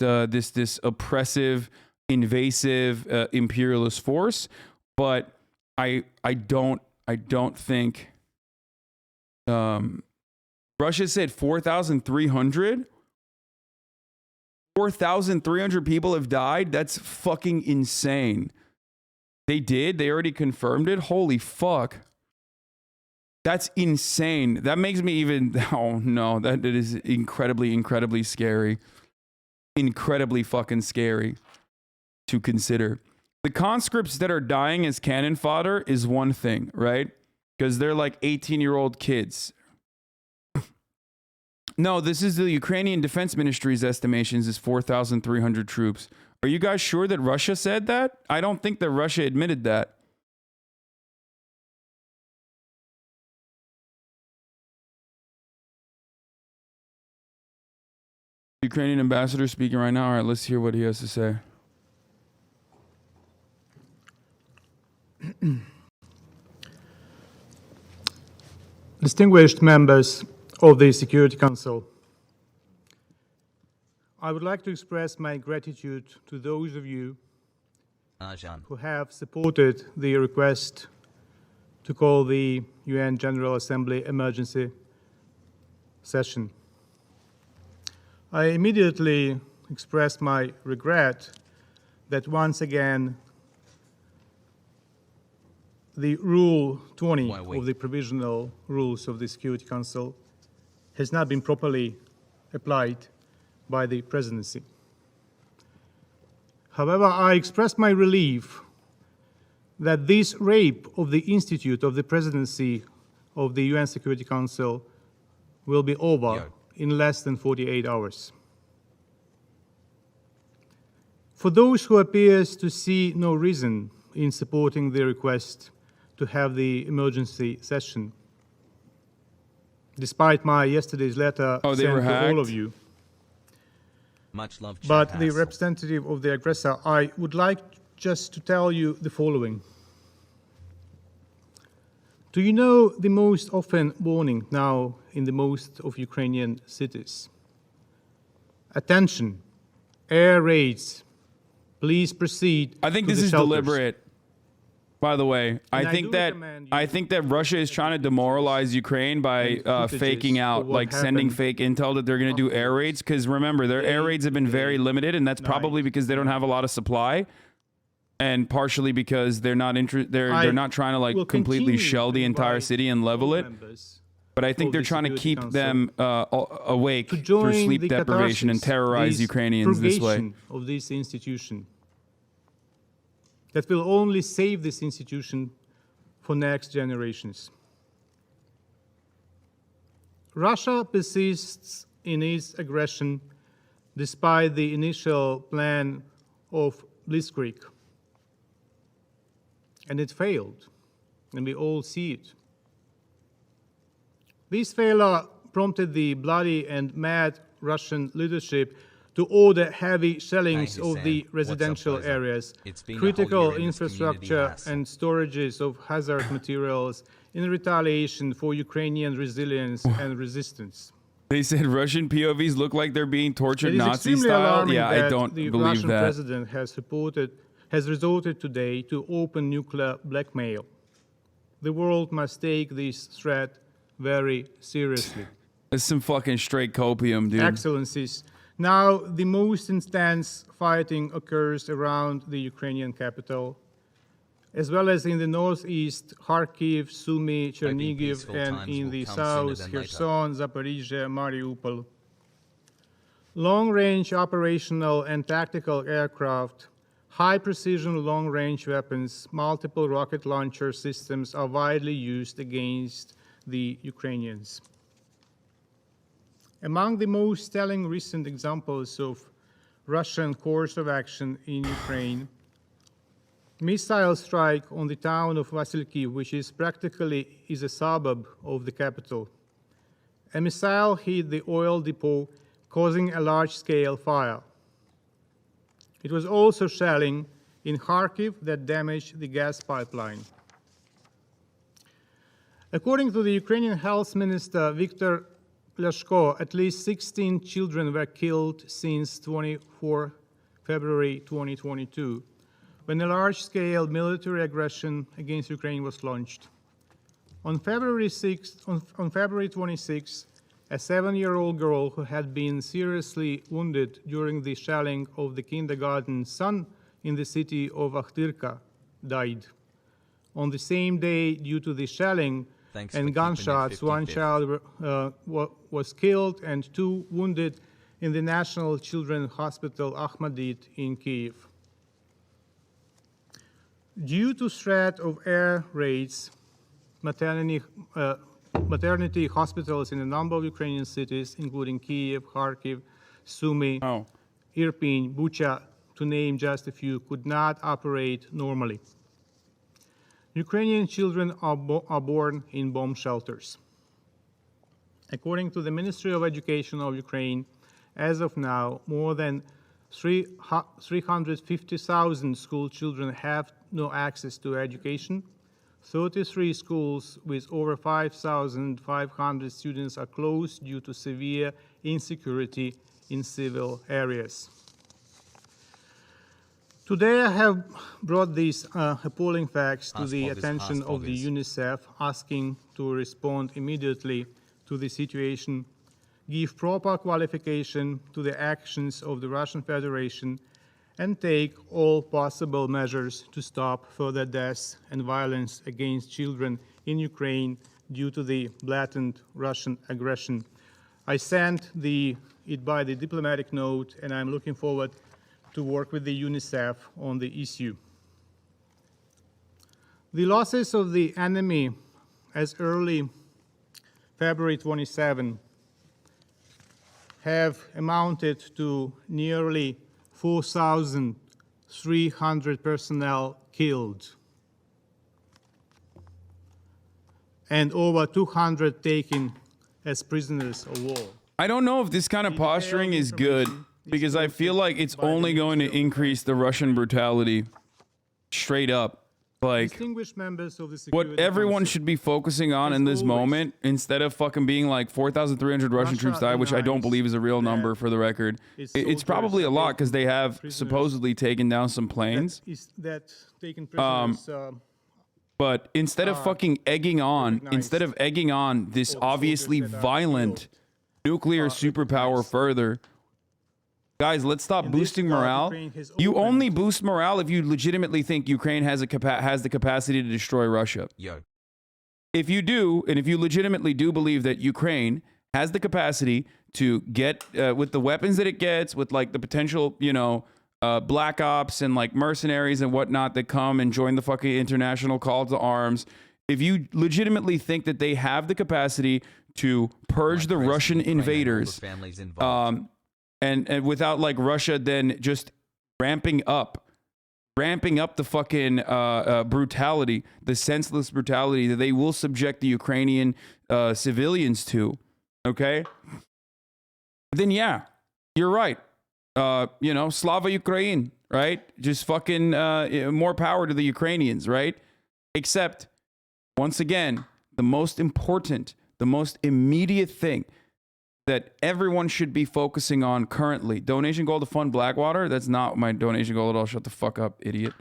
Speaker 1: this oppressive, invasive imperialist force. But I don't think Russia said 4,300 people have died. That's fucking insane. They already confirmed it. Holy fuck. That's insane. That makes me oh no, that is incredibly scary. Incredibly fucking scary to consider. The conscripts that are dying as cannon fodder is one thing, right? Because they're like 18-year-old kids. No, this is the Ukrainian Defense Ministry's estimations is 4,300 troops. Are you guys sure that Russia said that? I don't think that Russia admitted that. Ukrainian ambassador speaking right now. All right, let's hear what he has to say.
Speaker 4: Distinguished members of the Security Council, I would like to express my gratitude to those of you who have supported the request to call the UN General Assembly emergency session. I immediately expressed my regret that once again the Rule 20 of the Provisional Rules of the Security Council has not been properly applied by the presidency. However, I express my relief that this rape of the institute of the presidency of the UN Security Council will be over in less than 48 hours. For those who appears to see no reason in supporting the request to have the emergency session, despite my yesterday's letter sent to all of you,
Speaker 2: much love,
Speaker 4: but
Speaker 2: Chat
Speaker 4: the
Speaker 2: Hass.
Speaker 4: representative of the aggressor, I would like just to tell you the following. Do you know the most often warning now in the most of Ukrainian cities? Attention, air raids, please proceed.
Speaker 1: I think
Speaker 4: to
Speaker 1: this
Speaker 4: the
Speaker 1: is
Speaker 4: shelters.
Speaker 1: deliberate. By the way, I think that Russia is trying to demoralize Ukraine by faking out, like sending fake intel that they're going to do air raids. Because remember, their air raids have been very limited, and that's probably because they don't have a lot of supply, and partially because they're not they're not trying to like completely shell the entire city and level it. But I think they're trying to keep them awake through sleep deprivation and terrorize Ukrainians this way.
Speaker 4: Of this institution that will only save this institution for next generations. Russia persists in its aggression despite the initial plan of Blitzkrieg. And it failed, and we all see it. This failure prompted the bloody and mad Russian leadership to order heavy shellings of the residential areas, critical infrastructure and storages of hazard materials in retaliation for Ukrainian resilience and resistance.
Speaker 1: They said Russian POVs look like they're being tortured Nazi style. Yeah, I don't
Speaker 4: the
Speaker 1: believe
Speaker 4: Russian
Speaker 1: that.
Speaker 4: president has resorted today to open nuclear blackmail. The world must take this threat very seriously.
Speaker 1: It's some fucking straight copium, dude.
Speaker 4: Excellencies, now the most intense fighting occurs around the Ukrainian capital, as well as in the northeast, Kharkiv, Sumy, Chernigiv, and in the south, Kherson, Zaporizhia, Mariupol. Long-range operational and tactical aircraft, high-precision long-range weapons, multiple rocket launcher systems are widely used against the Ukrainians. Among the most telling recent examples of Russian course of action in Ukraine, missile strike on the town of Vasilkiv, which is practically a suburb of the capital. A missile hit the oil depot, causing a large-scale fire. It was also shelling in Kharkiv that damaged the gas pipeline. According to the Ukrainian Health Minister Viktor Lashko, at least 16 children were killed since 24 February 2022, when a large-scale military aggression against Ukraine was launched. On February 26, a 7-year-old girl who had been seriously wounded during the shelling of the kindergarten son in the city of Akhtirka died. On the same day, due to the shelling and gunshots, one child was killed and 2 wounded in the National Children's Hospital Ahmadit in Kyiv. Due to threat of air raids, maternity hospitals in a number of Ukrainian cities, including Kyiv, Kharkiv, Sumy, Irpin, Bucha, to name just a few, could not operate normally. Ukrainian children are born in bomb shelters. According to the Ministry of Education of Ukraine, as of now, more than 350,000 school children have no access to education. 33 schools with over 5,500 students are closed due to severe insecurity in civil areas. Today I have brought these appalling facts to the attention of the UNICEF, asking to respond immediately to the situation, give proper qualification to the actions of the Russian Federation, and take all possible measures to stop further deaths and violence against children in Ukraine due to the blatant Russian aggression. I sent it by the diplomatic note, and I'm looking forward to work with the UNICEF on the issue. The losses of the enemy as early February 27 have amounted to nearly 4,300 personnel killed and over 200 taken as prisoners of war.
Speaker 1: I don't know if this kind of posturing is good, because I feel like it's only going to increase the Russian brutality straight up. Like,
Speaker 4: Distinguished members of the
Speaker 1: what
Speaker 4: Security
Speaker 1: everyone
Speaker 4: Council,
Speaker 1: should be focusing on
Speaker 4: as
Speaker 1: in this
Speaker 4: always,
Speaker 1: moment, instead of fucking being like 4,300 Russian
Speaker 4: Russia
Speaker 1: troops died, which I don't
Speaker 4: denies
Speaker 1: believe is a real
Speaker 4: that
Speaker 1: number for the record.
Speaker 4: its
Speaker 1: It's
Speaker 4: soldiers
Speaker 1: probably a
Speaker 4: have
Speaker 1: lot
Speaker 4: taken
Speaker 1: because they have
Speaker 4: prisoners
Speaker 1: supposedly taken down some planes.
Speaker 4: that taken prisoners
Speaker 1: But instead of fucking egging on, this
Speaker 4: all the
Speaker 1: obviously
Speaker 4: soldiers that are
Speaker 1: violent
Speaker 4: killed,
Speaker 1: nuclear superpower
Speaker 4: recognized.
Speaker 1: further, guys, let's stop
Speaker 4: In this
Speaker 1: boosting
Speaker 4: regard,
Speaker 1: morale.
Speaker 4: Ukraine has
Speaker 1: You
Speaker 4: opened-
Speaker 1: only boost morale if you legitimately think Ukraine has the capacity to destroy Russia.
Speaker 2: Yo.
Speaker 1: If you do, and if you legitimately do believe that Ukraine has the capacity to get with the weapons that it gets, with like the potential, black ops and like mercenaries and whatnot that come and join the fucking international call to arms, if you legitimately think that they have the capacity to purge the Russian invaders, and without like Russia then just ramping up the fucking brutality, the senseless brutality that they will subject the Ukrainian civilians to, okay? Then yeah, you're right. Slava Ukraine, right? Just fucking more power to the Ukrainians, right? Except, once again, the most important, the most immediate thing that everyone should be focusing on currently. Donation goal to fund Blackwater. That's not my donation goal at all. Shut the fuck up, idiot.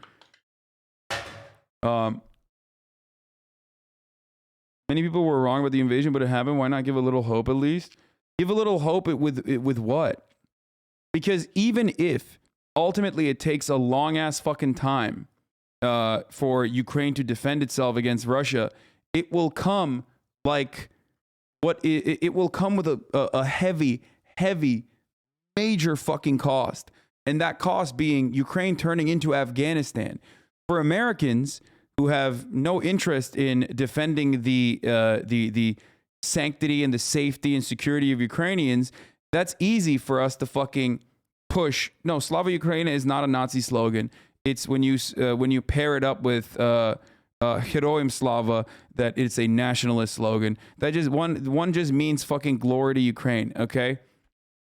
Speaker 1: Many people were wrong about the invasion, but it happened. Why not give a little hope at least? Give a little hope with what? Because even if ultimately it takes a long ass fucking time for Ukraine to defend itself against Russia, it will come like it will come with a heavy, major fucking cost. And that cost being Ukraine turning into Afghanistan. For Americans who have no interest in defending the sanctity and the safety and security of Ukrainians, that's easy for us to fucking push. No, Slava Ukraina is not a Nazi slogan. It's when you pair it up with Heroim Slava, that it's a nationalist slogan. That just one just means fucking glory to Ukraine, okay?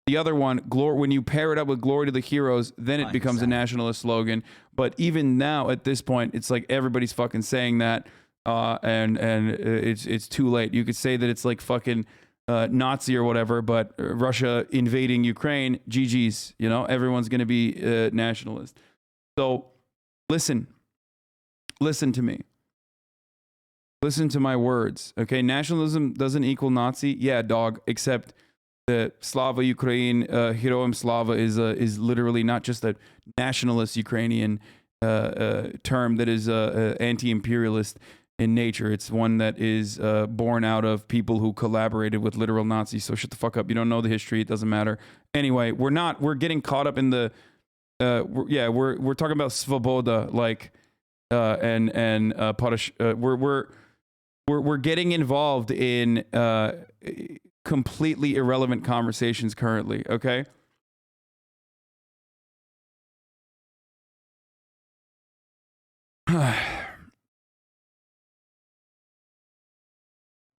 Speaker 1: The other one, when you pair it up with glory to the heroes, then it becomes a nationalist slogan. But even now, at this point, it's like everybody's fucking saying that, and it's too late. You could say that it's like fucking Nazi or whatever, but Russia invading Ukraine, GG's, everyone's going to be nationalist. So listen to me. Listen to my words, okay? Nationalism doesn't equal Nazi. Yeah, dog, except the Slava Ukraine, Heroim Slava is literally not just a nationalist Ukrainian term that is anti-imperialist in nature. It's one that is born out of people who collaborated with literal Nazis. So shut the fuck up. You don't know the history. It doesn't matter. Anyway, we're getting caught up in the, we're talking about Svoboda, like, and we're getting involved in completely irrelevant conversations currently, okay?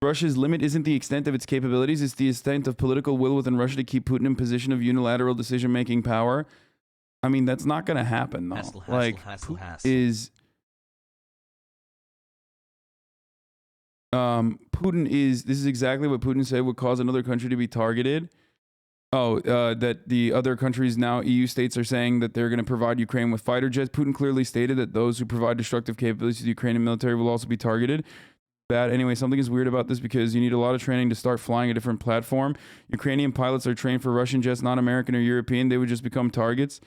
Speaker 1: Russia's limit isn't the extent of its capabilities, it's the extent of political will within Russia to keep Putin in position of unilateral decision-making power. I mean, that's not going to happen, though. Putin is, this is exactly what Putin said would cause another country to be targeted. That the other countries now, EU states, are saying that they're going to provide Ukraine with fighter jets. Putin clearly stated that those who provide destructive capabilities to the Ukrainian military will also be targeted. Bad. Anyway, something is weird about this because you need a lot of training to start flying a different platform. Ukrainian pilots are trained for Russian jets, not American or European. They would just become targets.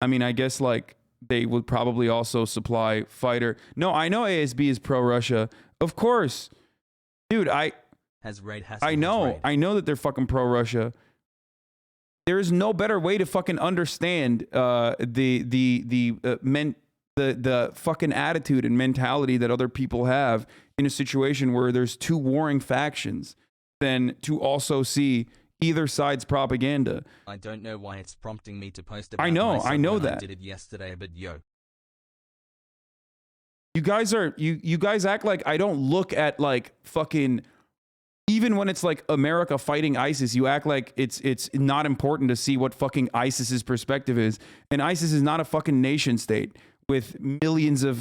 Speaker 1: I mean, I guess like they would probably also supply fighter. No, I know ASB is pro-Russia. Of course. Dude, I know that they're fucking pro-Russia. There is no better way to fucking understand the fucking attitude and mentality that other people have in a situation where there's two warring factions than to also see either side's propaganda.
Speaker 2: I don't know why it's prompting me to post about
Speaker 1: I know that.
Speaker 2: I did it yesterday, but yo.
Speaker 1: You guys act like I don't look at like fucking, even when it's like America fighting ISIS, you act like it's not important to see what fucking ISIS's perspective is. And ISIS is not a fucking nation state with millions of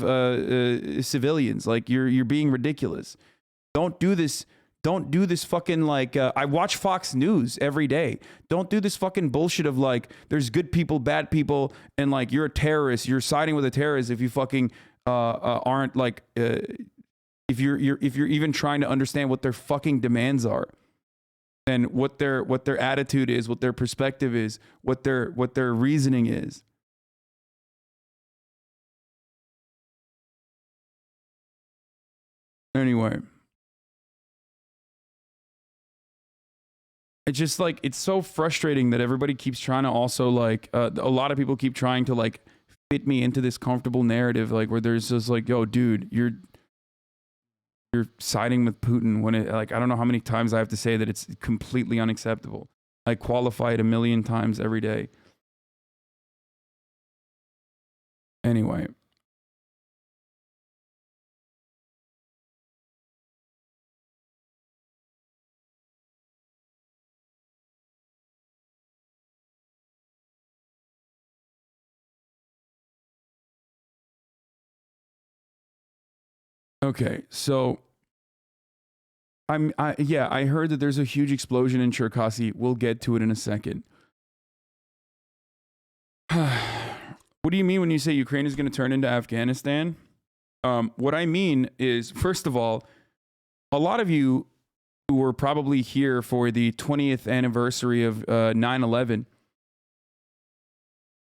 Speaker 1: civilians. Like you're being ridiculous. Don't do this fucking like I watch Fox News every day. Don't do this fucking bullshit of like there's good people, bad people, and like you're a terrorist. You're siding with a terrorist if you fucking aren't like if you're even trying to understand what their fucking demands are and what their attitude is, what their perspective is, what their reasoning is. Anyway, it's just like it's so frustrating that everybody keeps trying to also like a lot of people keep trying to like fit me into this comfortable narrative like where there's just like, yo dude, you're siding with Putin when it like I don't know how many times I have to say that it's completely unacceptable. I qualify it 1,000,000 times every day. Anyway, okay, so I heard that there's a huge explosion in Cherkasy. We'll get to it in a second. What do you mean when you say Ukraine is going to turn into Afghanistan? What I mean is, first of all, a lot of you who were probably here for the 20th anniversary of 9/11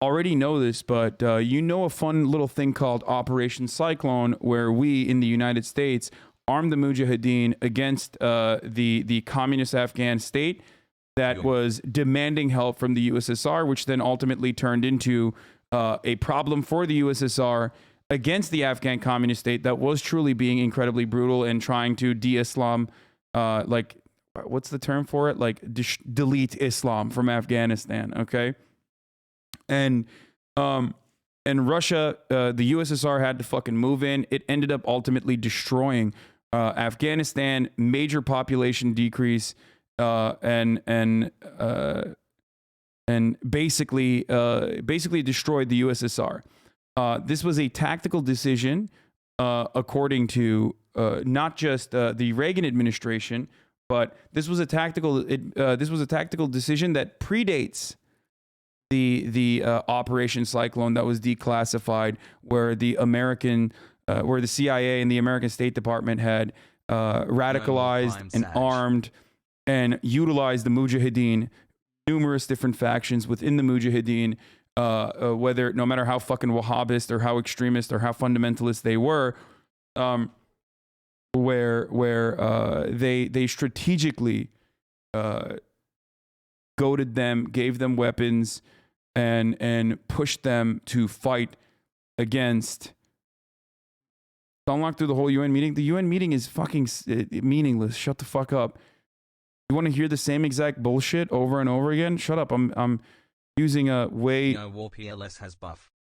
Speaker 1: already know this, but you know a fun little thing called Operation Cyclone, where we in the United States armed the Mujahideen against the communist Afghan state that was demanding help from the USSR, which then ultimately turned into a problem for the USSR against the Afghan communist state that was truly being incredibly brutal and trying to de-Islam, like, what's the term for it? Like, delete Islam from Afghanistan, okay? And Russia, the USSR had to fucking move in. It ended up ultimately destroying Afghanistan, major population decrease, and basically destroyed the USSR. This was a tactical decision, according to not just the Reagan administration, but this was a tactical decision that predates the Operation Cyclone that was declassified, where the CIA and the American State Department had radicalized and armed and utilized the Mujahideen, numerous different factions within the Mujahideen, whether no matter how fucking Wahhabist or how extremist or how fundamentalist they were, where they strategically goaded them, gave them weapons, and pushed them to fight against. Unlock through the whole UN meeting. The UN meeting is fucking meaningless. Shut the fuck up. You want to hear the same exact bullshit over and over again? Shut up. I'm using a way.
Speaker 2: No, War PLS has buff.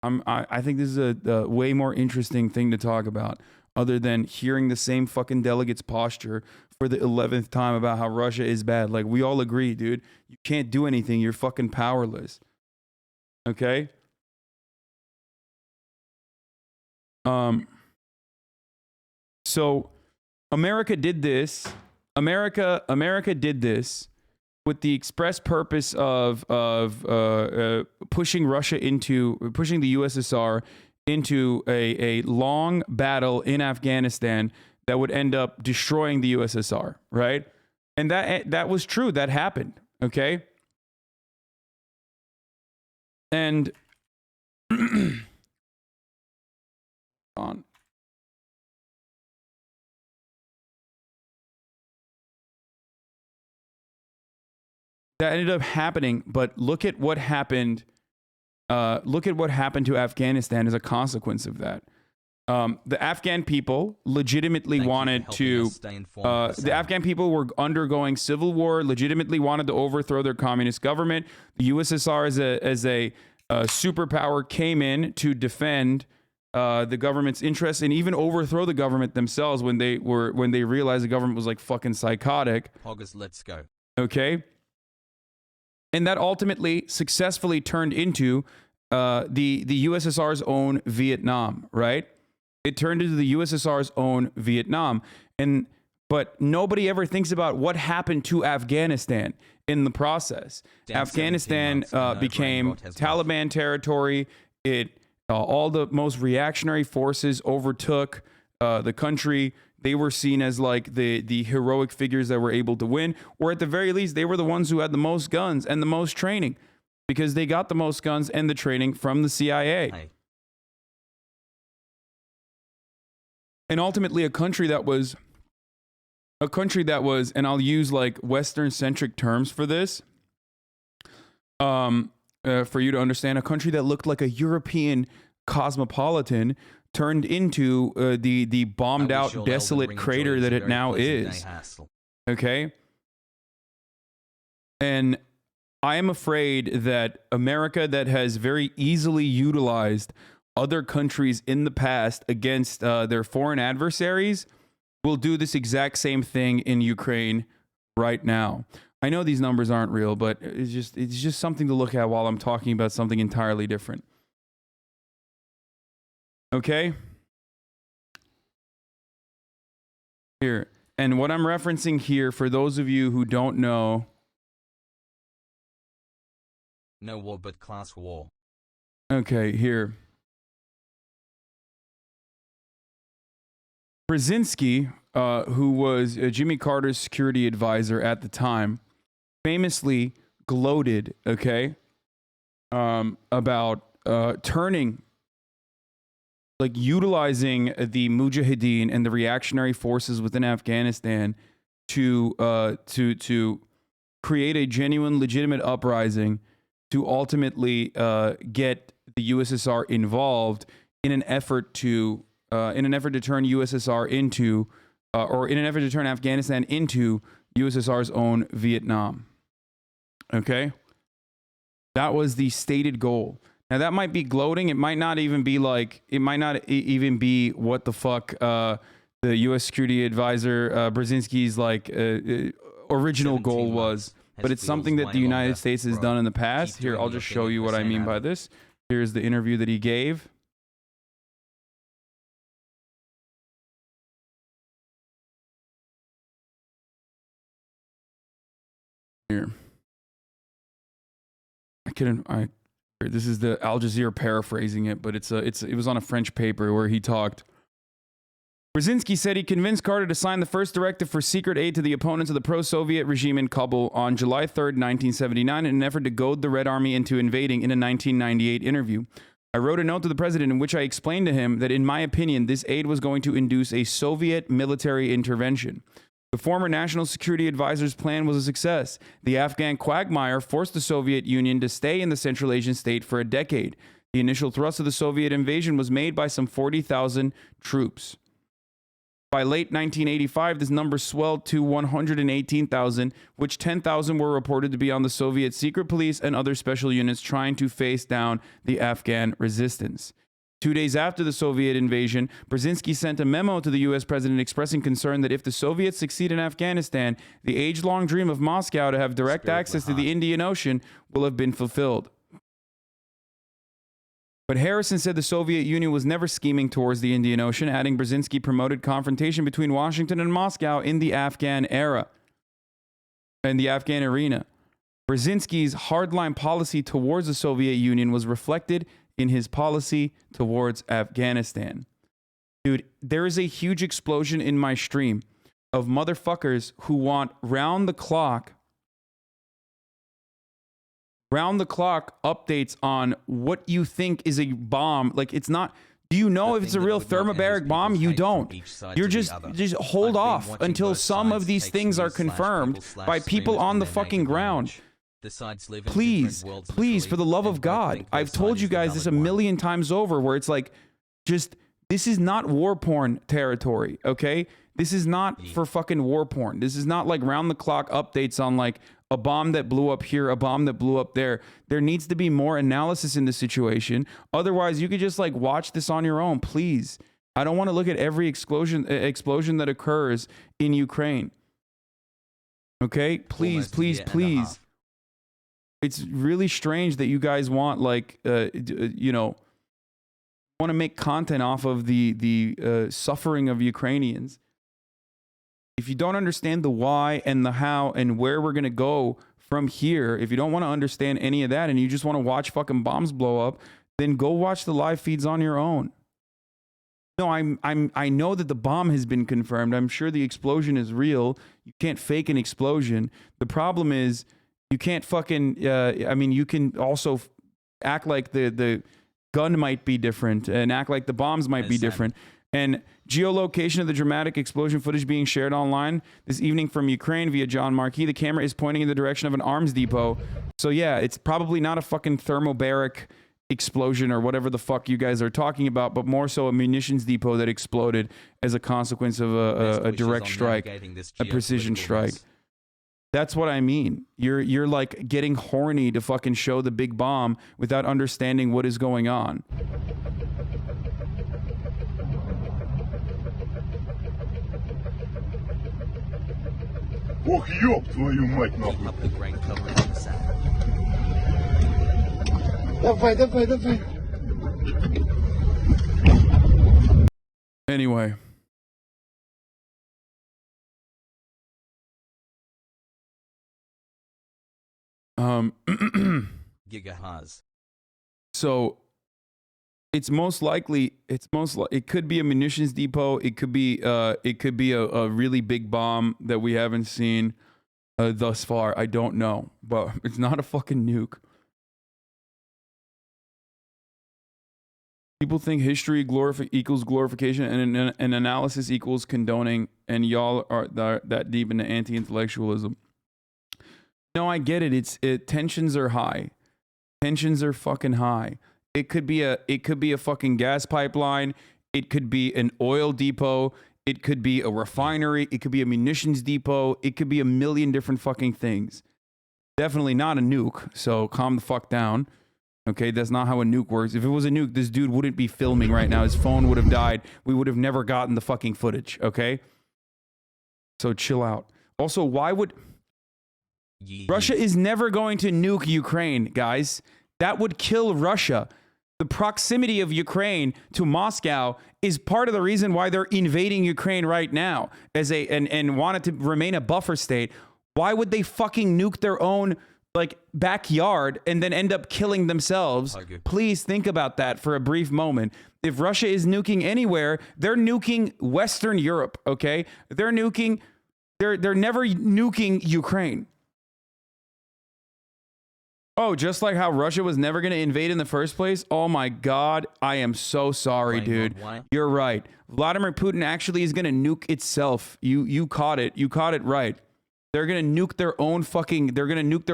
Speaker 1: I think this is a way more interesting thing to talk about, other than hearing the same fucking delegates posture for the 11th time about how Russia is bad. Like, we all agree, dude. You can't do anything. You're fucking powerless. Okay? So America did this. America did this with the express purpose of pushing the USSR into a long battle in Afghanistan that would end up destroying the USSR, right? And that was true. That happened, okay? And on. That ended up happening, but look at what happened. Look at what happened to Afghanistan as a consequence of that. The Afghan people legitimately wanted to. The Afghan people were undergoing civil war. Legitimately wanted to overthrow their communist government. The USSR, as a superpower, came in to defend the government's interests and even overthrow the government themselves when they realized the government was like fucking psychotic.
Speaker 2: Poggers, let's go.
Speaker 1: Okay. And that ultimately successfully turned into the USSR's own Vietnam, right? It turned into the USSR's own Vietnam. But nobody ever thinks about what happened to Afghanistan in the process. Afghanistan became Taliban territory. All the most reactionary forces overtook the country. They were seen as like the heroic figures that were able to win, or at the very least, they were the ones who had the most guns and the most training, because they got the most guns and the training from the CIA.
Speaker 2: Hey.
Speaker 1: And ultimately, a country that was, and I'll use like Western-centric terms for this, for you to understand, a country that looked like a European cosmopolitan turned into the bombed out, desolate crater that it now is. Okay? And I am afraid that America, that has very easily utilized other countries in the past against their foreign adversaries, will do this exact same thing in Ukraine right now. I know these numbers aren't real, but it's just something to look at while I'm talking about something entirely different. Okay? Here. And what I'm referencing here, for those of you who don't know.
Speaker 2: No war but class war.
Speaker 1: Okay, here. Brzezinski, who was Jimmy Carter's security advisor at the time, famously gloated, okay, about turning, like utilizing the Mujahideen and the reactionary forces within Afghanistan to create a genuine, legitimate uprising to ultimately get the USSR involved in an effort to turn USSR into, or in an effort to turn Afghanistan into USSR's own Vietnam. Okay, that was the stated goal. Now that might be gloating. It might not even be like, it might not even be what the fuck the U.S. security advisor Brzezinski's like original goal was, but it's something that the United States has done in the past. Here, I'll just show you what I mean by this. Here's the interview that he gave. Here. This is the Al Jazeera paraphrasing it, but it was on a French paper where he talked. Brzezinski said he convinced Carter to sign the first directive for secret aid to the opponents of the pro-Soviet regime in Kabul on July 3rd, 1979, in an effort to goad the Red Army into invading. In a 1998 interview, I wrote a note to the president in which I explained to him that, in my opinion, this aid was going to induce a Soviet military intervention. The former national security advisor's plan was a success. The Afghan quagmire forced the Soviet Union to stay in the Central Asian state for a decade. The initial thrust of the Soviet invasion was made by some 40,000 troops. By late 1985, this number swelled to 118,000, which 10,000 were reported to be on the Soviet secret police and other special units trying to face down the Afghan resistance. 2 days after the Soviet invasion, Brzezinski sent a memo to the U.S. president expressing concern that if the Soviets succeed in Afghanistan, the age-long dream of Moscow to have direct access to the Indian Ocean will have been fulfilled. But Harrison said the Soviet Union was never scheming towards the Indian Ocean, adding Brzezinski promoted confrontation between Washington and Moscow in the Afghan era, in the Afghan arena. Brzezinski's hardline policy towards the Soviet Union was reflected in his policy towards Afghanistan. Dude, there is a huge explosion in my stream of motherfuckers who want round the clock updates on what you think is a bomb. Like, it's not. Do you know if it's a real thermobaric bomb? You don't. You're just hold off until some of these things are confirmed by people on the fucking ground. Please, please, for the love of God. I've told you guys this a million times over, where it's like, just, this is not war porn territory, okay? This is not for fucking war porn. This is not like round the clock updates on like a bomb that blew up here, a bomb that blew up there. There needs to be more analysis in the situation. Otherwise, you could just like watch this on your own, please. I don't want to look at every explosion that occurs in Ukraine. Okay? Please, please, please. It's really strange that you guys want like, you know, want to make content off of the suffering of Ukrainians. If you don't understand the why and the how and where we're going to go from here, if you don't want to understand any of that and you just want to watch fucking bombs blow up, then go watch the live feeds on your own. No, I know that the bomb has been confirmed. I'm sure the explosion is real. You can't fake an explosion. The problem is you can't fucking, I mean, you can also act like the gun might be different and act like the bombs might be different. And geolocation of the dramatic explosion footage being shared online this evening from Ukraine via John Marquis. The camera is pointing in the direction of an arms depot. So yeah, it's probably not a fucking thermobaric explosion or whatever the fuck you guys are talking about, but more so a munitions depot that exploded as a consequence of a direct strike, a precision strike. That's what I mean. You're like getting horny to fucking show the big bomb without understanding what is going on.
Speaker 5: Ох, ёб твою мать, нахуй. Давай, давай, давай.
Speaker 1: Anyway.
Speaker 2: Gigahaz.
Speaker 1: So it's most likely it could be a munitions depot. It could be a really big bomb that we haven't seen thus far. I don't know, but it's not a fucking nuke. People think history equals glorification and analysis equals condoning, and y'all are that deep into anti-intellectualism. No, I get it. Tensions are high. Tensions are fucking high. It could be a fucking gas pipeline. It could be an oil depot. It could be a refinery. It could be a munitions depot. It could be a million different fucking things. Definitely not a nuke. So calm the fuck down. Okay, that's not how a nuke works. If it was a nuke, this dude wouldn't be filming right now. His phone would have died. We would have never gotten the fucking footage. Okay? So chill out. Also, why would Russia is never going to nuke Ukraine, guys. That would kill Russia. The proximity of Ukraine to Moscow is part of the reason why they're invading Ukraine right now and want it to remain a buffer state. Why would they fucking nuke their own like backyard and then end up killing themselves? Please think about that for a brief moment. If Russia is nuking anywhere, they're nuking Western Europe, okay? They're never nuking Ukraine. Oh, just like how Russia was never going to invade in the first place? Oh my God, I am so sorry, dude. You're right. Vladimir Putin actually is going to nuke itself. You caught it. You caught it right. They're going to nuke their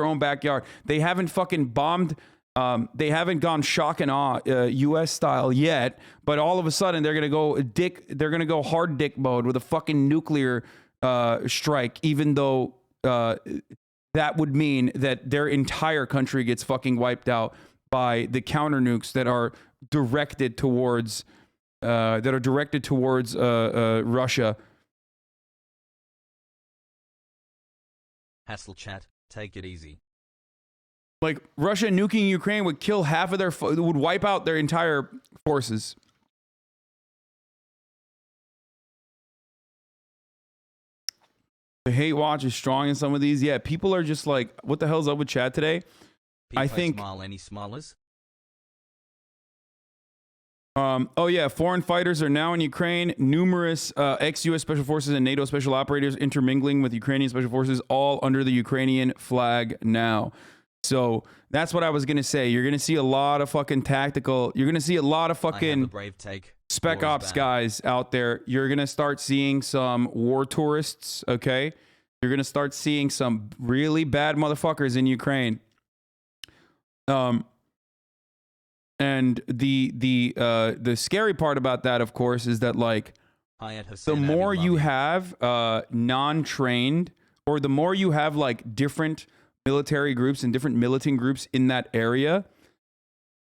Speaker 1: own backyard. They haven't fucking bombed. They haven't gone shock and awe US style yet, but all of a sudden they're going to go hard dick mode with a fucking nuclear strike, even though that would mean that their entire country gets fucking wiped out by the counter nukes that are directed towards Russia.
Speaker 2: Hassle chat, take it easy.
Speaker 1: Like Russia nuking Ukraine would kill half of would wipe out their entire forces. The hate watch is strong in some of these. Yeah, people are just like, what the hell's up with chat today? I think
Speaker 2: smile any smilers?
Speaker 1: Oh yeah, foreign fighters are now in Ukraine. Numerous ex-US special forces and NATO special operators intermingling with Ukrainian special forces, all under the Ukrainian flag now. So that's what I was gonna say. You're gonna see a lot of fucking tactical. You're gonna see a lot of
Speaker 2: I have a
Speaker 1: fucking
Speaker 2: brave take.
Speaker 1: spec
Speaker 2: War is
Speaker 1: ops
Speaker 2: bad.
Speaker 1: guys out there. You're gonna start seeing some war tourists. Okay, you're gonna start seeing some really bad motherfuckers in Ukraine. And the scary part about that, of course, is that like
Speaker 2: I at
Speaker 1: the
Speaker 2: Hasanabi
Speaker 1: more
Speaker 2: love
Speaker 1: you have non-trained, or the more you have like different military groups and different militant groups in that area,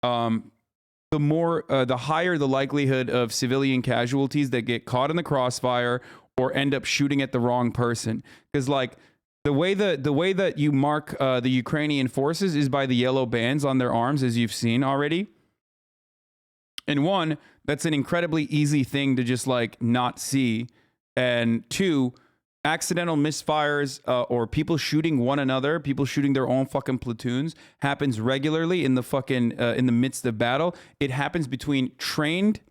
Speaker 1: the more the higher the likelihood of civilian casualties that get caught in the crossfire or end up shooting at the wrong person. Because like the way that you mark the Ukrainian forces is by the yellow bands on their arms, as you've seen already. And one, that's an incredibly easy thing to just like not see. And two, accidental misfires or people shooting one another, people shooting their own fucking platoons happens regularly in the fucking in the midst of battle. It happens between trained,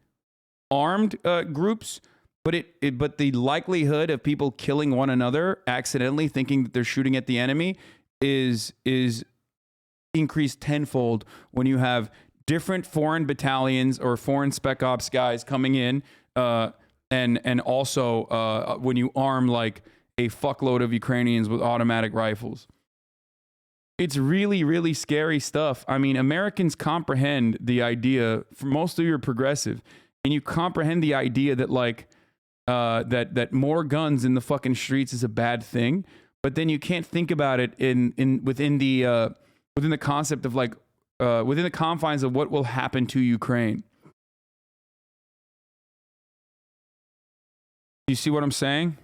Speaker 1: armed groups, but the likelihood of people killing one another accidentally, thinking that they're shooting at the enemy, is increased tenfold when you have different foreign battalions or foreign spec ops guys coming in, and also when you arm like a fuckload of Ukrainians with automatic rifles. It's really, really scary stuff. I mean, Americans comprehend the idea, for most of you are progressive, and you comprehend the idea that like that more guns in the fucking streets is a bad thing, but then you can't think about it within the concept of like within the confines of what will happen to Ukraine. Do you see what I'm saying?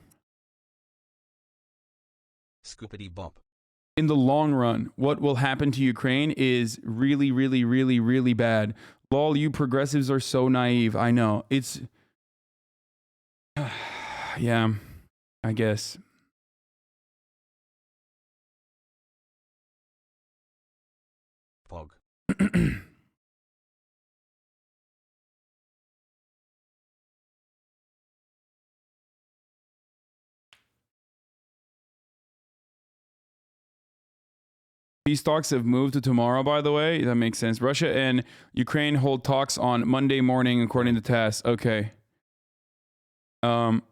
Speaker 2: Scoopity bop.
Speaker 1: In the long run, what will happen to Ukraine is really, really, really, really bad. Lol, you progressives are so naive. I know. It's... yeah, I guess.
Speaker 2: Pog.
Speaker 1: Peace talks have moved to tomorrow, by the way. That makes sense. Russia and Ukraine hold talks on Monday morning, according to TASS. Okay. How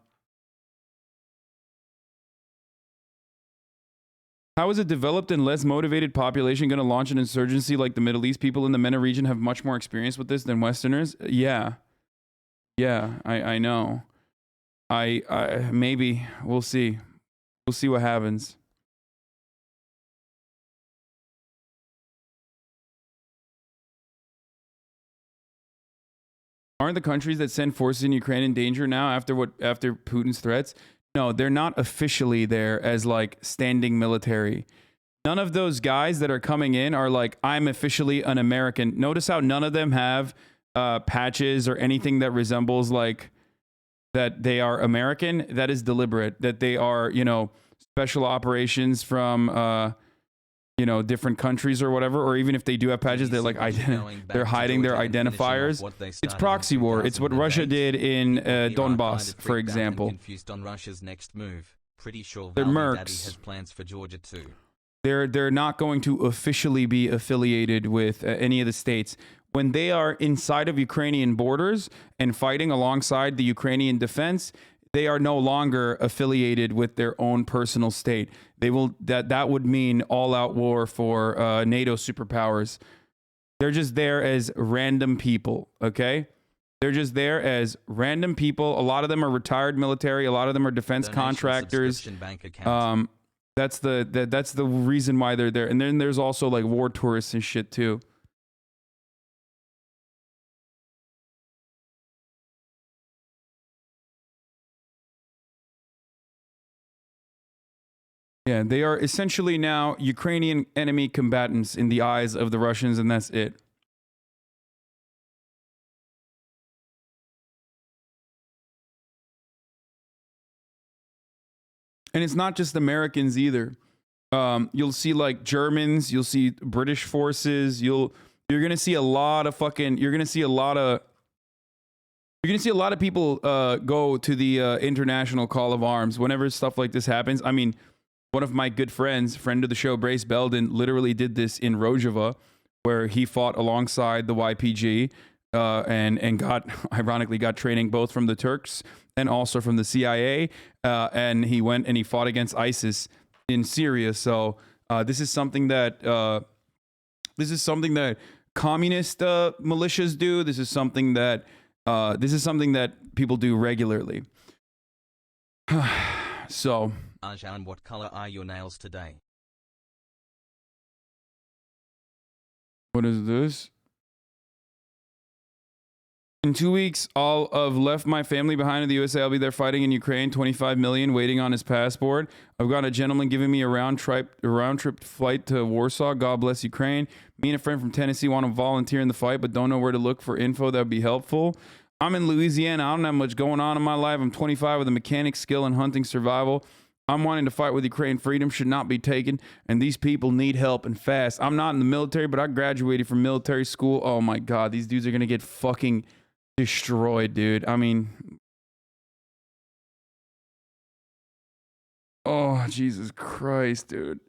Speaker 1: is a developed and less motivated population going to launch an insurgency like the Middle East? People in the MENA region have much more experience with this than Westerners. Yeah. Yeah, I know. I maybe we'll see. We'll see what happens. Aren't the countries that send forces in Ukraine in danger now after Putin's threats? No, they're not officially there as like standing military. None of those guys that are coming in are like, I'm officially an American. Notice how none of them have patches or anything that resembles like that they are American. That is deliberate. That they are, you know, special operations from you know, different countries or whatever, or even if they do have patches, they're like they're hiding their identifiers. It's proxy war. It's what Russia did in Donbass, for example.
Speaker 2: Confused on Russia's next move. Pretty sure
Speaker 1: They're
Speaker 2: Valdez
Speaker 1: mercs.
Speaker 2: has plans for Georgia too.
Speaker 1: They're not going to officially be affiliated with any of the states. When they are inside of Ukrainian borders and fighting alongside the Ukrainian defense, they are no longer affiliated with their own personal state. They will that would mean all-out war for NATO superpowers. They're just there as random people, okay? They're just there as random people. A lot of them are retired military. A lot of them are defense
Speaker 2: Donation,
Speaker 1: contractors.
Speaker 2: subscription, bank account.
Speaker 1: That's the reason why they're there. And then there's also like war tourists and shit too. Yeah, they are essentially now Ukrainian enemy combatants in the eyes of the Russians, and that's it. And it's not just Americans either. You'll see like Germans, you'll see British forces, you're gonna see a lot of You're going to see a lot of people go to the International Call of Arms whenever stuff like this happens. I mean, one of my good friends, friend of the show, Brace Belden, literally did this in Rojava, where he fought alongside the YPG and got, ironically, got training both from the Turks and also from the CIA. And he went and he fought against ISIS in Syria. So this is something that communist militias do. This is something that people do regularly. So,
Speaker 2: Arjan, what color are your nails today?
Speaker 1: what is this? In 2 weeks, I'll have left my family behind in the USA. I'll be there fighting in Ukraine. 25 million waiting on his passport. I've got a gentleman giving me a round trip flight to Warsaw. God bless Ukraine. Me and a friend from Tennessee want to volunteer in the fight, but don't know where to look for info that would be helpful. I'm in Louisiana. I don't have much going on in my life. I'm 25 with a mechanic skill in hunting survival. I'm wanting to fight with Ukraine. Freedom should not be taken, and these people need help and fast. I'm not in the military, but I graduated from military school. Oh my God, these dudes are going to get fucking destroyed, dude. I mean, oh, Jesus Christ, dude.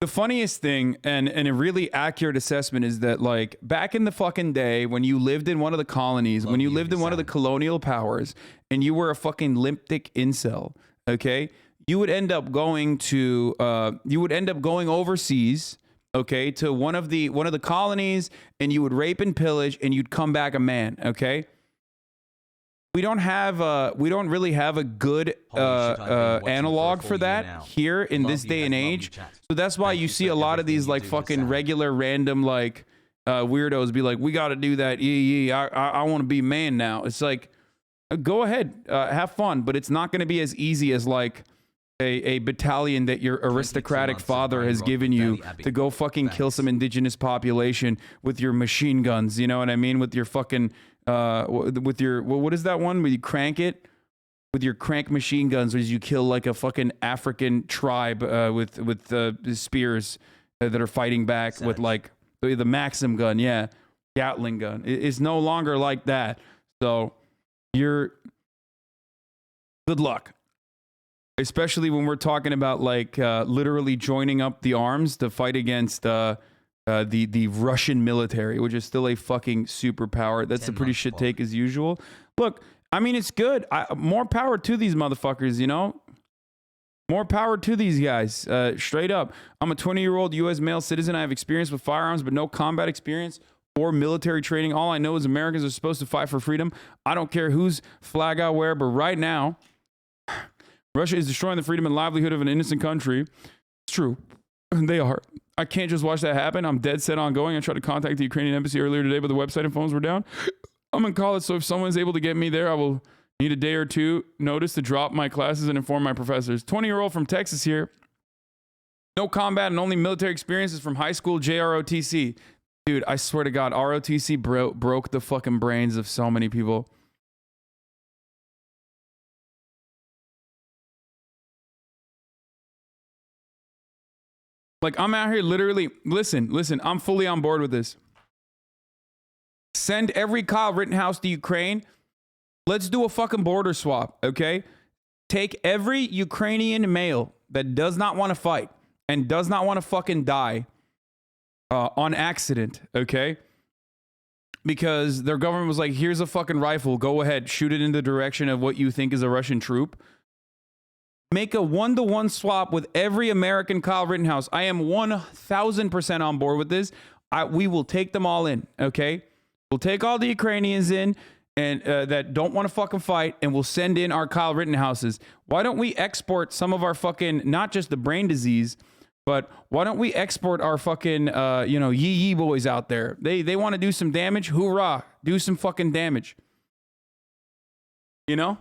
Speaker 1: The funniest thing and a really accurate assessment is that, like, back in the fucking day when you lived in one of the colonies, when you lived in one of the colonial powers and you were a fucking limptic incel, okay, you would end up going overseas, okay, to one of the colonies, and you would rape and pillage and you'd come back a man, okay? We don't really have a good analog for that here in this day and age. So that's why you see a lot of these like fucking regular random like weirdos be like, we got to do that. I want to be man now. It's like, go ahead, have fun, but it's not going to be as easy as like a battalion that your aristocratic father has given you to go fucking kill some indigenous population with your machine guns. You know what I mean? With your fucking with your what is that one where you crank it with your crank machine guns, as you kill like a fucking African tribe with spears that are fighting back with like the Maxim gun, yeah, Gatling gun. It's no longer like that. So you're good luck, especially when we're talking about like literally joining up the arms to fight against the Russian military, which is still a fucking superpower. That's a pretty shit take as usual. Look, I mean, it's good. More power to these motherfuckers, you know? More power to these guys. Straight up. I'm a 20-year-old U.S. male citizen. I have experience with firearms, but no combat experience or military training. All I know is Americans are supposed to fight for freedom. I don't care whose flag I wear, but right now, Russia is destroying the freedom and livelihood of an innocent country. It's true. They are. I can't just watch that happen. I'm dead set on going. I tried to contact the Ukrainian embassy earlier today, but the website and phones were down. I'm in college, so if someone's able to get me there, I will need a day or two notice to drop my classes and inform my professors. 20-year-old from Texas here. No combat and only military experiences from high school JROTC. Dude, I swear to God, ROTC broke the fucking brains of so many people. Like, I'm out here literally, listen, I'm fully on board with this. Send every Kyle Rittenhouse to Ukraine. Let's do a fucking border swap, okay? Take every Ukrainian male that does not want to fight and does not want to fucking die on accident, okay? Because their government was like, here's a fucking rifle. Go ahead, shoot it in the direction of what you think is a Russian troop. Make a 1-to-1 swap with every American Kyle Rittenhouse. I am 1,000% on board with this. We will take them all in, okay? We'll take all the Ukrainians in and that don't want to fucking fight, and we'll send in our Kyle Rittenhouses. Why don't we export some of our fucking, not just the brain disease, but why don't we export our fucking, yee boys out there? They want to do some damage. Hoorah. Do some fucking damage. You know?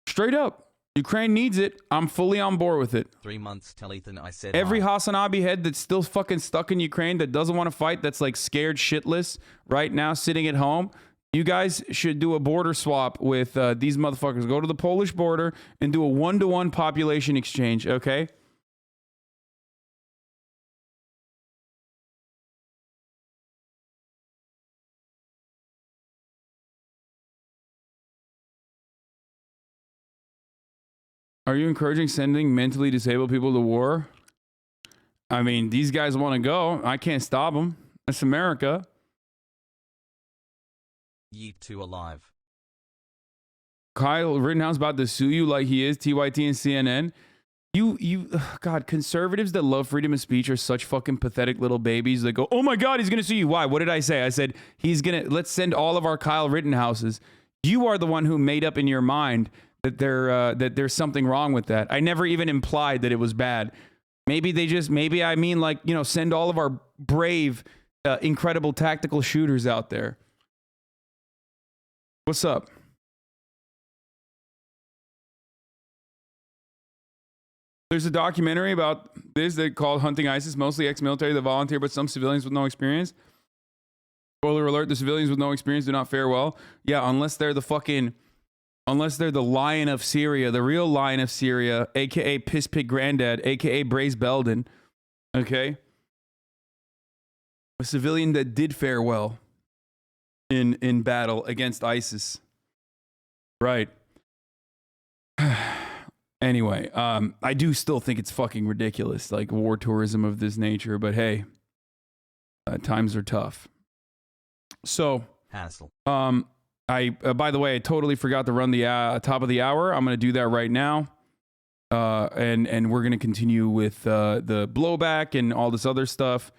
Speaker 1: Straight up. Ukraine needs it. I'm fully on board with it.
Speaker 2: 3 months, tell Ethan I said
Speaker 1: every Hasanabi head that's still fucking stuck in Ukraine, that doesn't want to fight, that's like scared shitless right now sitting at home, you guys should do a border swap with these motherfuckers. Go to the Polish border and do a 1-to-1 population exchange, okay? Are you encouraging sending mentally disabled people to war? I mean, these guys want to go. I can't stop them. It's America.
Speaker 2: Yeet 2 alive.
Speaker 1: Kyle Rittenhouse about to sue you like he is, TYT and CNN. God, conservatives that love freedom of speech are such fucking pathetic little babies that go, oh my God, he's going to sue you. Why? What did I say? I said, let's send all of our Kyle Rittenhouses. You are the one who made up in your mind that there's something wrong with that. I never even implied that it was bad. Maybe I mean, like, you know, send all of our brave, incredible tactical shooters out there. What's up? There's a documentary about this that called Hunting ISIS, mostly ex-military that volunteer, but some civilians with no experience. Spoiler alert, the civilians with no experience do not fare well. Yeah, unless they're the lion of Syria, the real lion of Syria, aka Piss Pig Granddad, aka Braze Belden. Okay? A civilian that did fare well in battle against ISIS. Right. Anyway, I do still think it's fucking ridiculous, like war tourism of this nature, but hey, times are tough. So,
Speaker 2: Hassle.
Speaker 1: by the way, I totally forgot to run the top of the hour. I'm going to do that right now. And we're going to continue with the blowback and all this other stuff.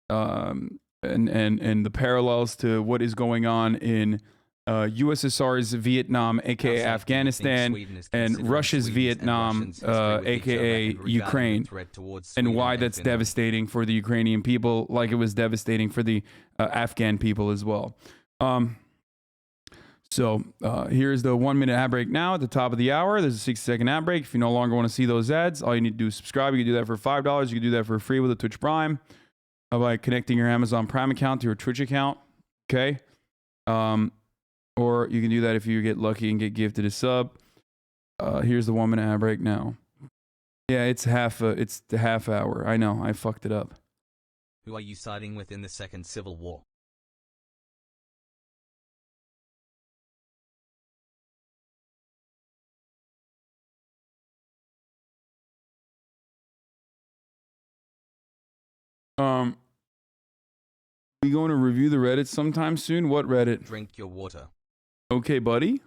Speaker 1: And the parallels to what is going on in USSR's Vietnam, aka Afghanistan, and Russia's Vietnam, aka Ukraine, and why that's devastating for the Ukrainian people, like it was devastating for the Afghan people as well. So here's the 1 minute ad break now at the top of the hour. There's a 60-second ad break. If you no longer want to see those ads, all you need to do is subscribe. You can do that for $5. You can do that for free with a Twitch Prime by connecting your Amazon Prime account to your Twitch account. Okay. Or you can do that if you get lucky and get gifted a sub. Here's the 1 minute ad break now. Yeah, it's the half hour. I know, I fucked it up.
Speaker 2: Who are you siding with in the Second Civil War?
Speaker 1: We going to review the Reddit sometime soon? What Reddit?
Speaker 2: Drink your water.
Speaker 1: Okay, buddy.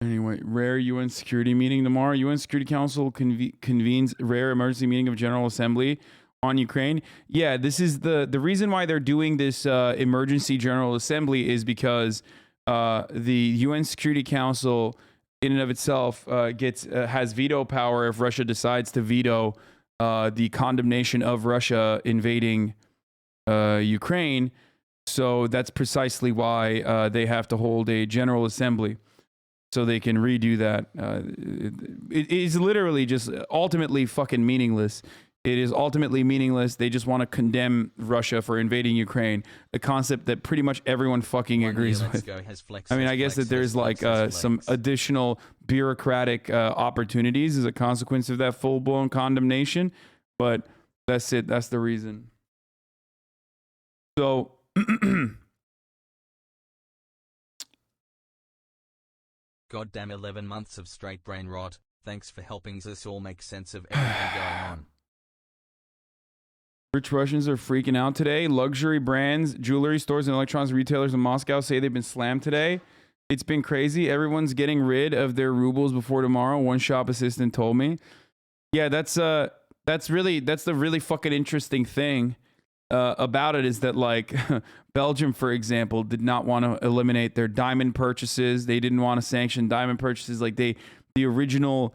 Speaker 1: Anyway, rare UN security meeting tomorrow. UN Security Council convenes rare emergency meeting of General Assembly on Ukraine. Yeah, this is the reason why they're doing this emergency General Assembly is because the UN Security Council in and of itself has veto power if Russia decides to veto the condemnation of Russia invading Ukraine. So that's precisely why they have to hold a General Assembly so they can redo that. It is literally just ultimately fucking meaningless. It is ultimately meaningless. They just want to condemn Russia for invading Ukraine, a concept that pretty much everyone fucking agrees with. I mean, I guess that there's like some additional bureaucratic opportunities as a consequence of that full-blown condemnation, but that's it. That's the reason. So,
Speaker 2: Goddamn 11 months of straight brain rot. Thanks for helping us all make sense of everything going on.
Speaker 1: Rich Russians are freaking out today. Luxury brands, jewelry stores, and electronics retailers in Moscow say they've been slammed today. It's been crazy. Everyone's getting rid of their rubles before tomorrow. One shop assistant told me. Yeah, that's the really fucking interesting thing about it is that like Belgium, for example, did not want to eliminate their diamond purchases. They didn't want to sanction diamond purchases. Like the original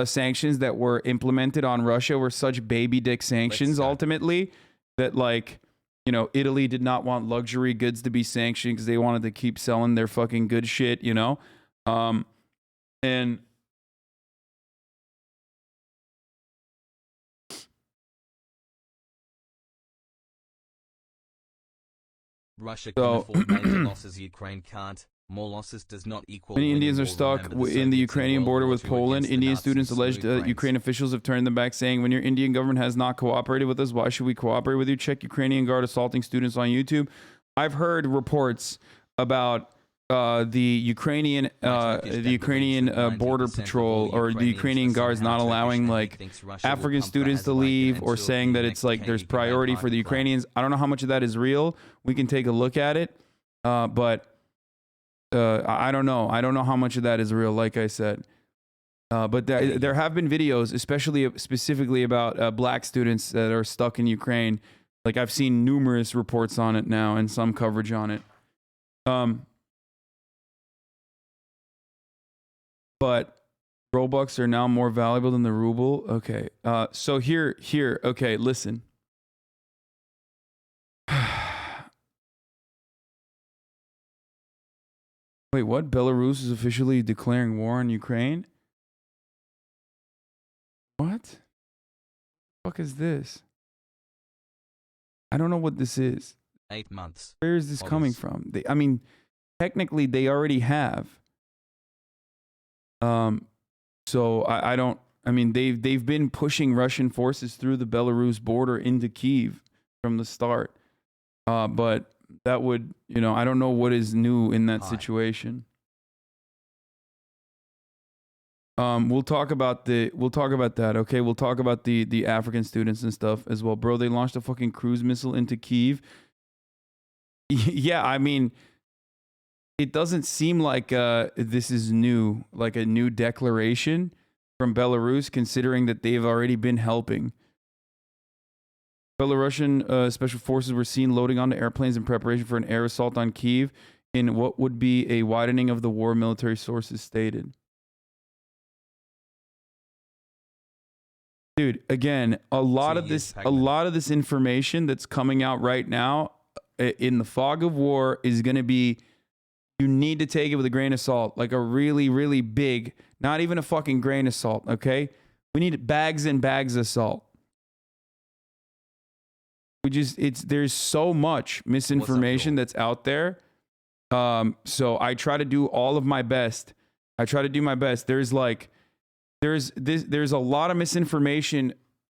Speaker 1: sanctions that were implemented on Russia were such baby dick sanctions ultimately that like, you know, Italy did not want luxury goods to be sanctioned because they wanted to keep selling their fucking good shit, you know? And
Speaker 2: Russia can afford major losses, Ukraine can't. More losses does not equal.
Speaker 1: Many Indians are
Speaker 2: winning.
Speaker 1: stuck
Speaker 2: Remember the
Speaker 1: in the
Speaker 2: Soviets in
Speaker 1: Ukrainian
Speaker 2: World
Speaker 1: border
Speaker 2: War
Speaker 1: with
Speaker 2: II
Speaker 1: Poland.
Speaker 2: against the
Speaker 1: Indian
Speaker 2: Nazis,
Speaker 1: students alleged
Speaker 2: smooth brains.
Speaker 1: Ukrainian officials have turned them back, saying, when your Indian government has not cooperated with us, why should we cooperate with you? Check Ukrainian guard assaulting students on YouTube. I've heard reports about the Ukrainian border patrol or the Ukrainian guards not allowing like African students to leave, or saying that it's like there's priority for the Ukrainians. I don't know how much of that is real. We can take a look at it, but I don't know. I don't know how much of that is real, like I said. But there have been videos, specifically about black students that are stuck in Ukraine. Like I've seen numerous reports on it now and some coverage on it. But Robux are now more valuable than the ruble. Okay. So here. Okay, listen. Wait, what? Belarus is officially declaring war on Ukraine? What? The fuck is this? I don't know what this is.
Speaker 2: 8 months.
Speaker 1: Where is this coming from? I mean, technically they already have. So I don't. I mean, they've been pushing Russian forces through the Belarus border into Kyiv from the start. But that would, I don't know what is new in that situation. We'll talk about that. Okay, we'll talk about the African students and stuff as well, bro. They launched a fucking cruise missile into Kyiv. Yeah, I mean, it doesn't seem like this is new, like a new declaration from Belarus, considering that they've already been helping. Belarusian special forces were seen loading onto airplanes in preparation for an air assault on Kyiv in what would be a widening of the war, military sources stated. Dude, again, a lot of this information that's coming out right now in the fog of war is going to be, you need to take it with a grain of salt, like a really, really big, not even a fucking grain of salt, okay? We need bags and bags of salt. There's so much misinformation that's out there. So I try to do all of my best. There's a lot of misinformation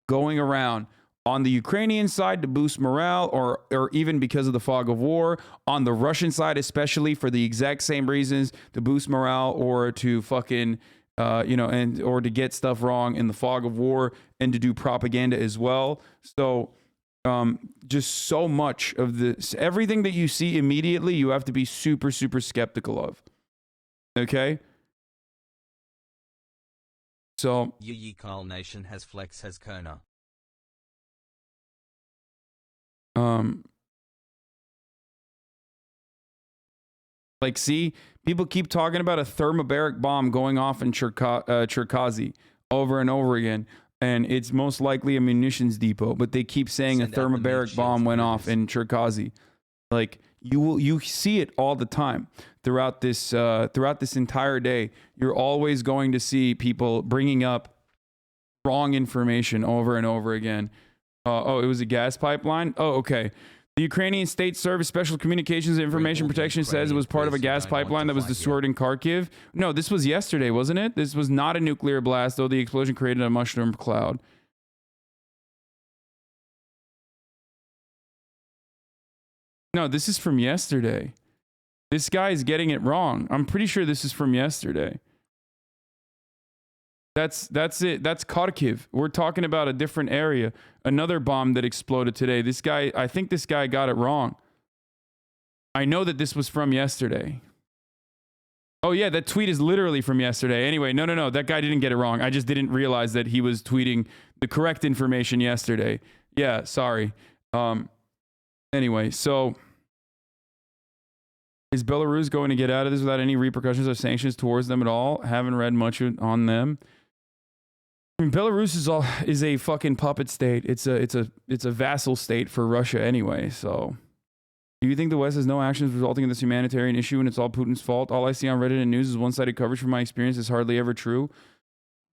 Speaker 1: going around on the Ukrainian side to boost morale, or even because of the fog of war, on the Russian side especially for the exact same reasons, to boost morale or to fucking or to get stuff wrong in the fog of war, and to do propaganda as well. So just so much of this, everything that you see immediately, you have to be super, super skeptical of. Okay? So
Speaker 2: Yi Kyle Nation has Flex has Kona.
Speaker 1: Like, see, people keep talking about a thermobaric bomb going off in Cherkazy over and over again, and it's most likely a munitions depot, but they keep saying a thermobaric bomb went off in Cherkazy. Like, you see it all the time throughout this entire day. You're always going to see people bringing up wrong information over and over again. It was a gas pipeline. Oh, okay. The Ukrainian State Service Special Communications and Information Protection says it was part of a gas pipeline that was destroyed in Kharkiv. No, this was yesterday, wasn't it? This was not a nuclear blast, though the explosion created a mushroom cloud. No, this is from yesterday. This guy is getting it wrong. I'm pretty sure this is from yesterday. That's it. That's Kharkiv. We're talking about a different area. Another bomb that exploded today. I think this guy got it wrong. I know that this was from yesterday. Oh yeah, that tweet is literally from yesterday. Anyway, no. That guy didn't get it wrong. I just didn't realize that he was tweeting the correct information yesterday. Yeah, sorry. Anyway, so is Belarus going to get out of this without any repercussions or sanctions towards them at all? Haven't read much on them. I mean, Belarus is a fucking puppet state. It's a vassal state for Russia anyway. So, do you think the West has no actions resulting in this humanitarian issue and it's all Putin's fault? All I see on Reddit and news is one-sided coverage. From my experience, is hardly ever true.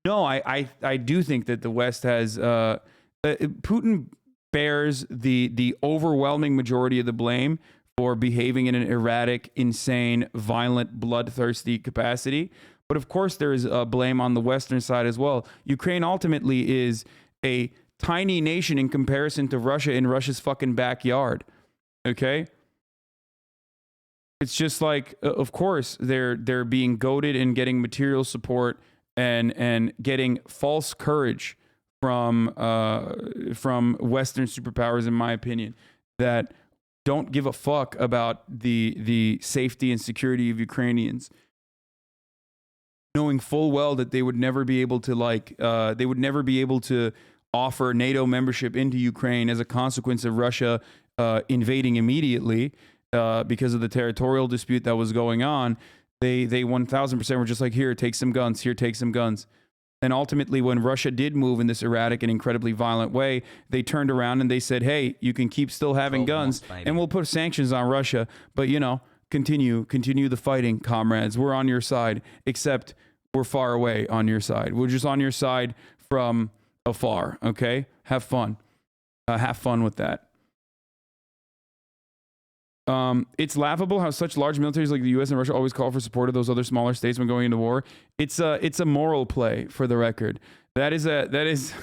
Speaker 1: No, I do think that the West has Putin bears the overwhelming majority of the blame for behaving in an erratic, insane, violent, bloodthirsty capacity. But of course, there is blame on the Western side as well. Ukraine ultimately is a tiny nation in comparison to Russia in Russia's fucking backyard. Okay? It's just like, of course, they're being goaded and getting material support and getting false courage from Western superpowers, in my opinion, that don't give a fuck about the safety and security of Ukrainians, knowing full well that they would never be able to offer NATO membership into Ukraine as a consequence of Russia invading immediately because of the territorial dispute that was going on. They 1000% were just like, here, take some guns, here, take some guns. And ultimately, when Russia did move in this erratic and incredibly violent way, they turned around and they said, hey, you can keep still having guns and we'll put sanctions on Russia. But, you know, continue the fighting, comrades. We're on your side, except we're far away on your side. We're just on your side from afar, okay? Have fun. Have fun with that. It's laughable how such large militaries like the U.S. and Russia always call for support of those other smaller states when going into war. It's a moral play, for the record. That is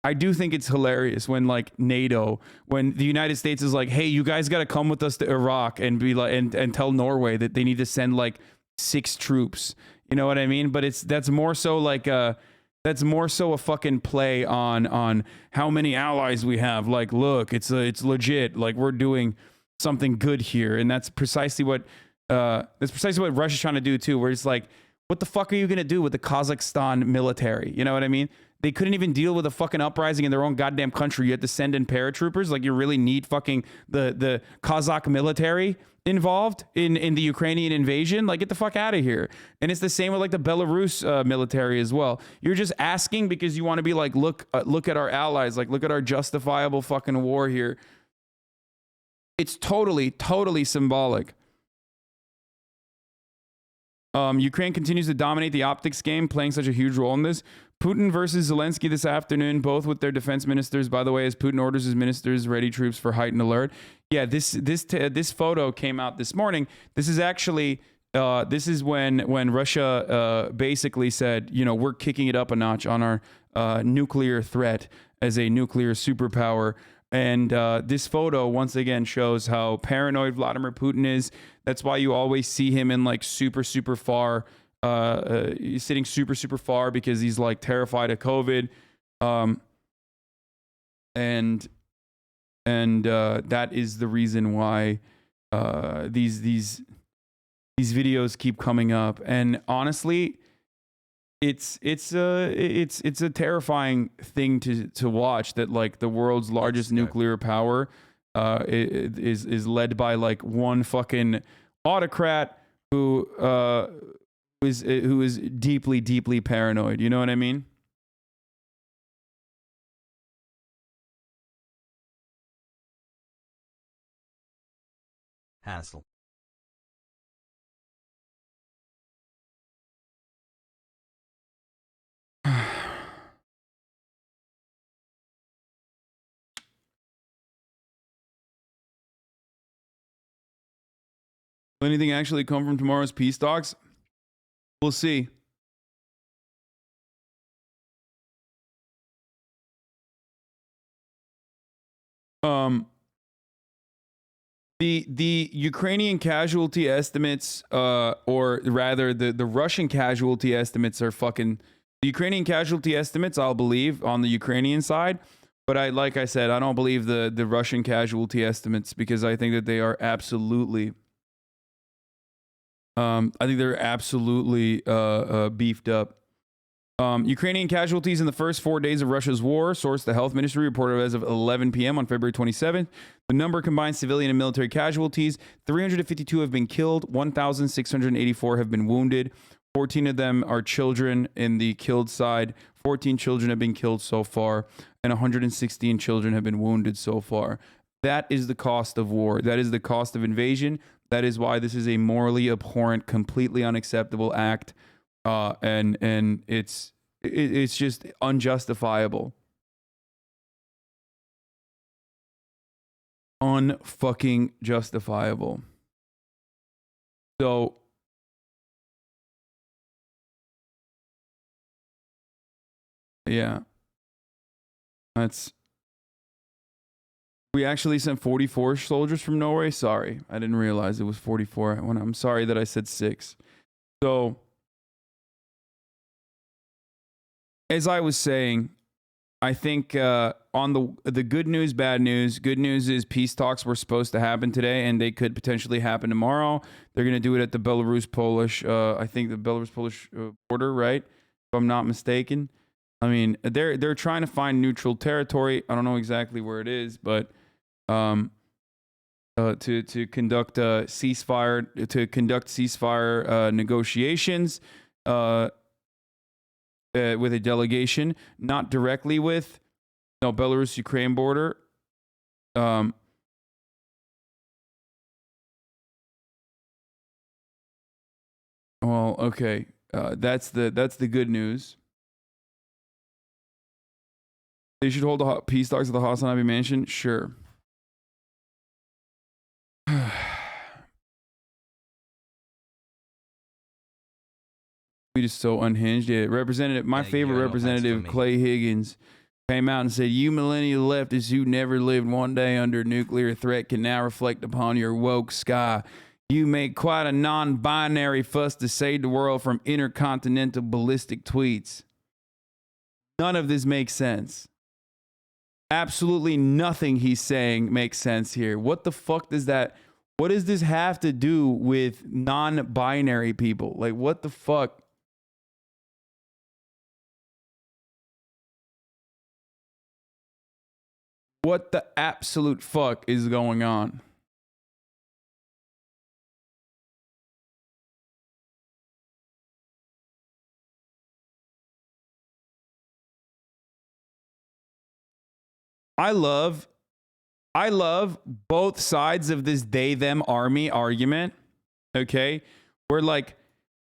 Speaker 1: I do think it's hilarious when like NATO, when the United States is like, hey, you guys got to come with us to Iraq and be like, and tell Norway that they need to send like 6 troops. You know what I mean? But that's more so a fucking play on how many allies we have. Like, look, it's legit. Like, we're doing something good here, and that's precisely what Russia's trying to do too, where it's like, what the fuck are you gonna do with the Kazakhstan military? You know what I mean? They couldn't even deal with a fucking uprising in their own goddamn country. You had to send in paratroopers. Like, you really need fucking the Kazakh military involved in the Ukrainian invasion? Like, get the fuck out of here. And it's the same with like the Belarus military as well. You're just asking because you want to be like, look at our allies, like, look at our justifiable fucking war here. It's totally symbolic. Ukraine continues to dominate the optics game, playing such a huge role in this. Putin versus Zelensky this afternoon, both with their defense ministers, by the way, as Putin orders his ministers ready troops for heightened alert. Yeah, this photo came out this morning. This is actually this is when Russia basically said, you know, we're kicking it up a notch on our nuclear threat as a nuclear superpower. And this photo once again shows how paranoid Vladimir Putin is. That's why you always see him in like super far, he's sitting super far because he's like terrified of COVID. And that is the reason why these videos keep coming up. And honestly, it's a terrifying thing to watch, that like the world's largest nuclear power is led by like one fucking autocrat who is deeply paranoid. You know what I mean?
Speaker 2: Hassle.
Speaker 1: Will anything actually come from tomorrow's peace talks? We'll see. The Ukrainian casualty estimates, or rather the Russian casualty estimates are fucking... The Ukrainian casualty estimates, I'll believe, on the Ukrainian side. But like I said, I don't believe the Russian casualty estimates, because I think that they are absolutely... beefed up. Ukrainian casualties in the first 4 days of Russia's war, source the health ministry, reported as of 11 p.m. on February 27th. The number combined civilian and military casualties: 352 have been killed, 1,684 have been wounded. 14 of them are children in the killed side. 14 children have been killed so far, and 116 children have been wounded so far. That is the cost of war. That is the cost of invasion. That is why this is a morally abhorrent, completely unacceptable act, and it's just unjustifiable. Unfucking justifiable. So yeah. We actually sent 44 soldiers from Norway. Sorry, I didn't realize it was 44. I'm sorry that I said 6. So, as I was saying, I think on the good news, bad news. Good news is peace talks were supposed to happen today, and they could potentially happen tomorrow. They're going to do it at the Belarus-Polish, I think the Belarus-Polish border, right? If I'm not mistaken. I mean, they're trying to find neutral territory. I don't know exactly where it is, but to conduct ceasefire negotiations with a delegation, not directly with Belarus-Ukraine border. Well, okay, that's the good news. They should hold the peace talks at the Hasanabi mansion. Sure. We just so unhinged. Yeah, my favorite representative, Clay Higgins, came out and said, "You millennial leftists who never lived one day under nuclear threat can now reflect upon your woke sky. You make quite a non-binary fuss to save the world from intercontinental ballistic tweets." None of this makes sense. Absolutely nothing he's saying makes sense here. What the fuck does what does this have to do with non-binary people? Like, what the fuck? What the absolute fuck is going on? I love both sides of this they them army argument. Okay? Where like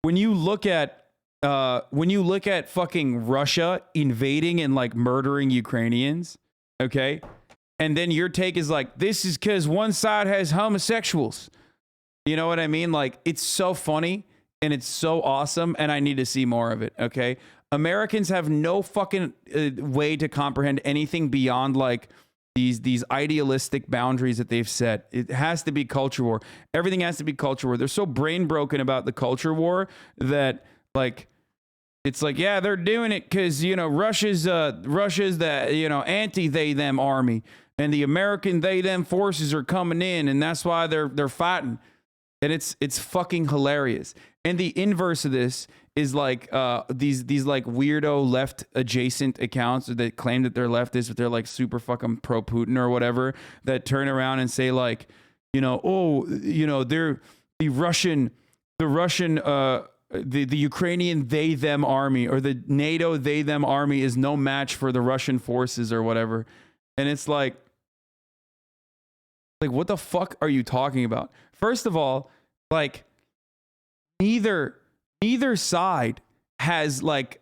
Speaker 1: when you look at fucking Russia invading and like murdering Ukrainians, okay? And then your take is like, this is because one side has homosexuals. You know what I mean? Like, it's so funny and it's so awesome, and I need to see more of it, okay? Americans have no fucking way to comprehend anything beyond like these idealistic boundaries that they've set. It has to be culture war. Everything has to be culture war. They're so brain broken about the culture war that like it's like, yeah, they're doing it because Russia's the anti they them army, and the American they them forces are coming in, and that's why they're fighting. And it's fucking hilarious. And the inverse of this is like these like weirdo left adjacent accounts that claim that they're leftist, but they're like super fucking pro Putin or whatever, that turn around and say like, they're the Ukrainian they them army, or the NATO they them army is no match for the Russian forces or whatever. And it's like what the fuck are you talking about? First of all, like neither side has like,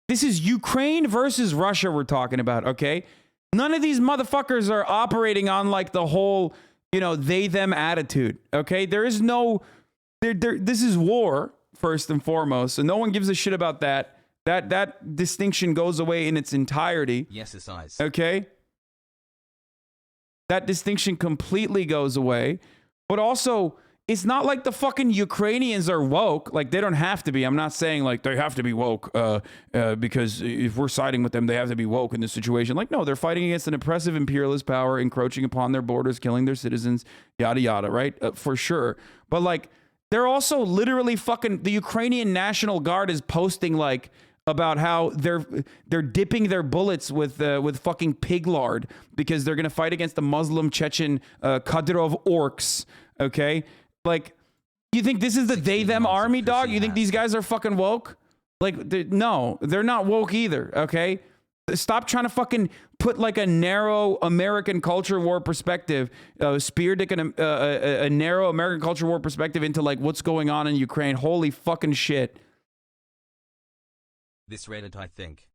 Speaker 1: this is Ukraine versus Russia we're talking about, okay? None of these motherfuckers are operating on like the whole, they them attitude, okay? There is no this is war first and foremost, so no one gives a shit about that. That distinction goes away in its entirety.
Speaker 2: Yes, it's eyes.
Speaker 1: Okay? That distinction completely goes away. But also, it's not like the fucking Ukrainians are woke. Like, they don't have to be. I'm not saying like they have to be woke because if we're siding with them, they have to be woke in this situation. Like, no, they're fighting against an oppressive imperialist power, encroaching upon their borders, killing their citizens, yada, yada, right? For sure. But like, they're also literally fucking, the Ukrainian National Guard is posting like about how they're dipping their bullets with fucking pig lard because they're gonna fight against the Muslim Chechen Kadyrov orcs. Okay, like, you think this is the they them army, dog? You think these guys are fucking woke? Like, no, they're not woke either. Okay, stop trying to fucking put like a narrow American culture war perspective, spear dicking a narrow American culture war perspective into like what's going on in Ukraine. Holy fucking shit.
Speaker 2: This Reddit, I think.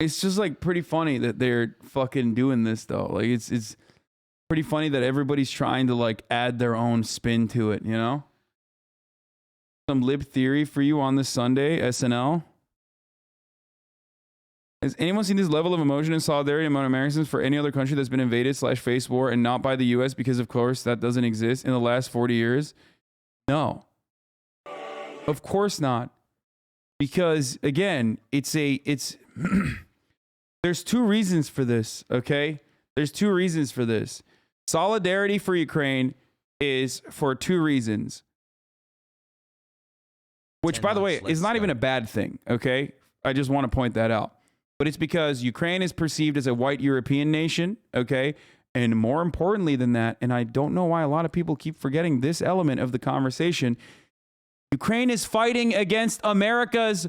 Speaker 1: It's just like pretty funny that they're fucking doing this though. Like it's pretty funny that everybody's trying to like add their own spin to it, you know? Some lib theory for you on this Sunday, SNL. Has anyone seen this level of emotion and solidarity among Americans for any other country that's been invaded / faced war and not by the US because of course that doesn't exist in the last 40 years? No. Of course not. Because again, it's there's two reasons for this, okay? There's two reasons for this. Solidarity for Ukraine is for two reasons. Which, by the way, is not even a bad thing, okay? I just want to point that out. But it's because Ukraine is perceived as a white European nation, okay? And more importantly than that, and I don't know why a lot of people keep forgetting this element of the conversation, Ukraine is fighting against America's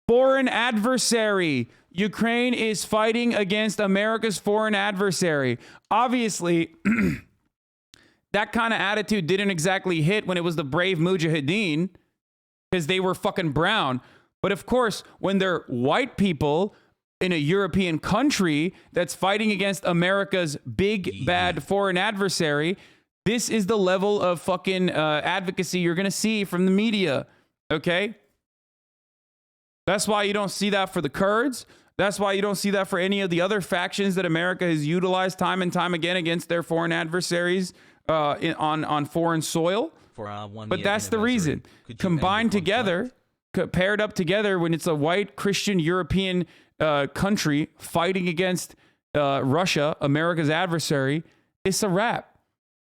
Speaker 1: foreign adversary. Ukraine is fighting against America's foreign adversary. Obviously, that kind of attitude didn't exactly hit when it was the brave Mujahideen because they were fucking brown. But of course, when they're white people in a European country that's fighting against America's big, bad foreign adversary, this is the level of fucking advocacy you're going to see from the media, okay? That's why you don't see that for the Kurds. That's why you don't see that for any of the other factions that America has utilized time and time again against their foreign adversaries on foreign soil. But that's the reason. Combined together, paired up together, when it's a white Christian European country fighting against Russia, America's adversary, it's a wrap.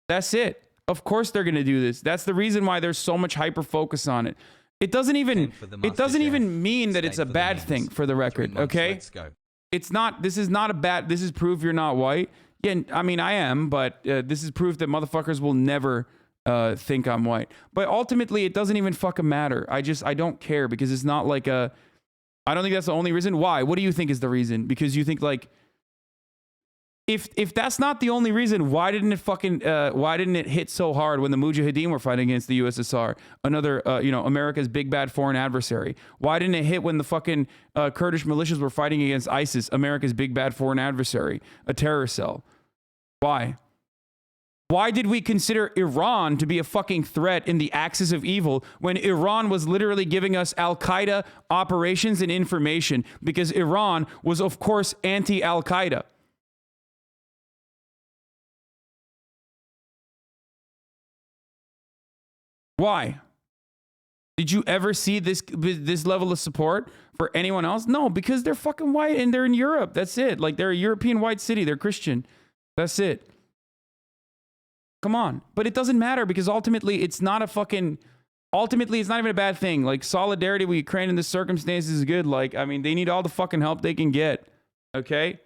Speaker 1: That's it. Of course they're going to do this. That's the reason why there's so much hyper focus on it. It doesn't even mean that it's a bad thing, for the record, okay? It's not, this is proof you're not white. Yeah, I mean, I am, but this is proof that motherfuckers will never think I'm white. But ultimately, it doesn't even fucking matter. I don't care, because it's not like I don't think that's the only reason. Why? What do you think is the reason? Because you think like, if that's not the only reason, why didn't it hit so hard when the Mujahideen were fighting against the USSR, another America's big bad foreign adversary? Why didn't it hit when the fucking Kurdish militias were fighting against ISIS, America's big bad foreign adversary, a terror cell? Why? Why did we consider Iran to be a fucking threat in the axis of evil when Iran was literally giving us Al-Qaeda operations and information? Because Iran was, of course, anti-Al-Qaeda. Why? Did you ever see this level of support for anyone else? No, because they're fucking white and they're in Europe. That's it. Like, they're a European white city. They're Christian. That's it. Come on. But it doesn't matter, because ultimately it's not even a bad thing. Like, solidarity with Ukraine in this circumstance is good. Like, I mean, they need all the fucking help they can get. Okay?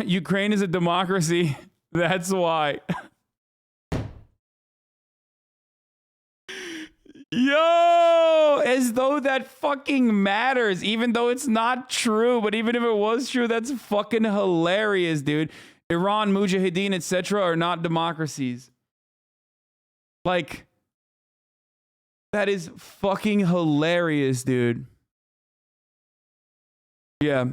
Speaker 1: Ukraine is a democracy. That's why. Yo, as though that fucking matters, even though it's not true. But even if it was true, that's fucking hilarious, dude. Iran, Mujahideen, etc. are not democracies. Like, that is fucking hilarious, dude. Yeah.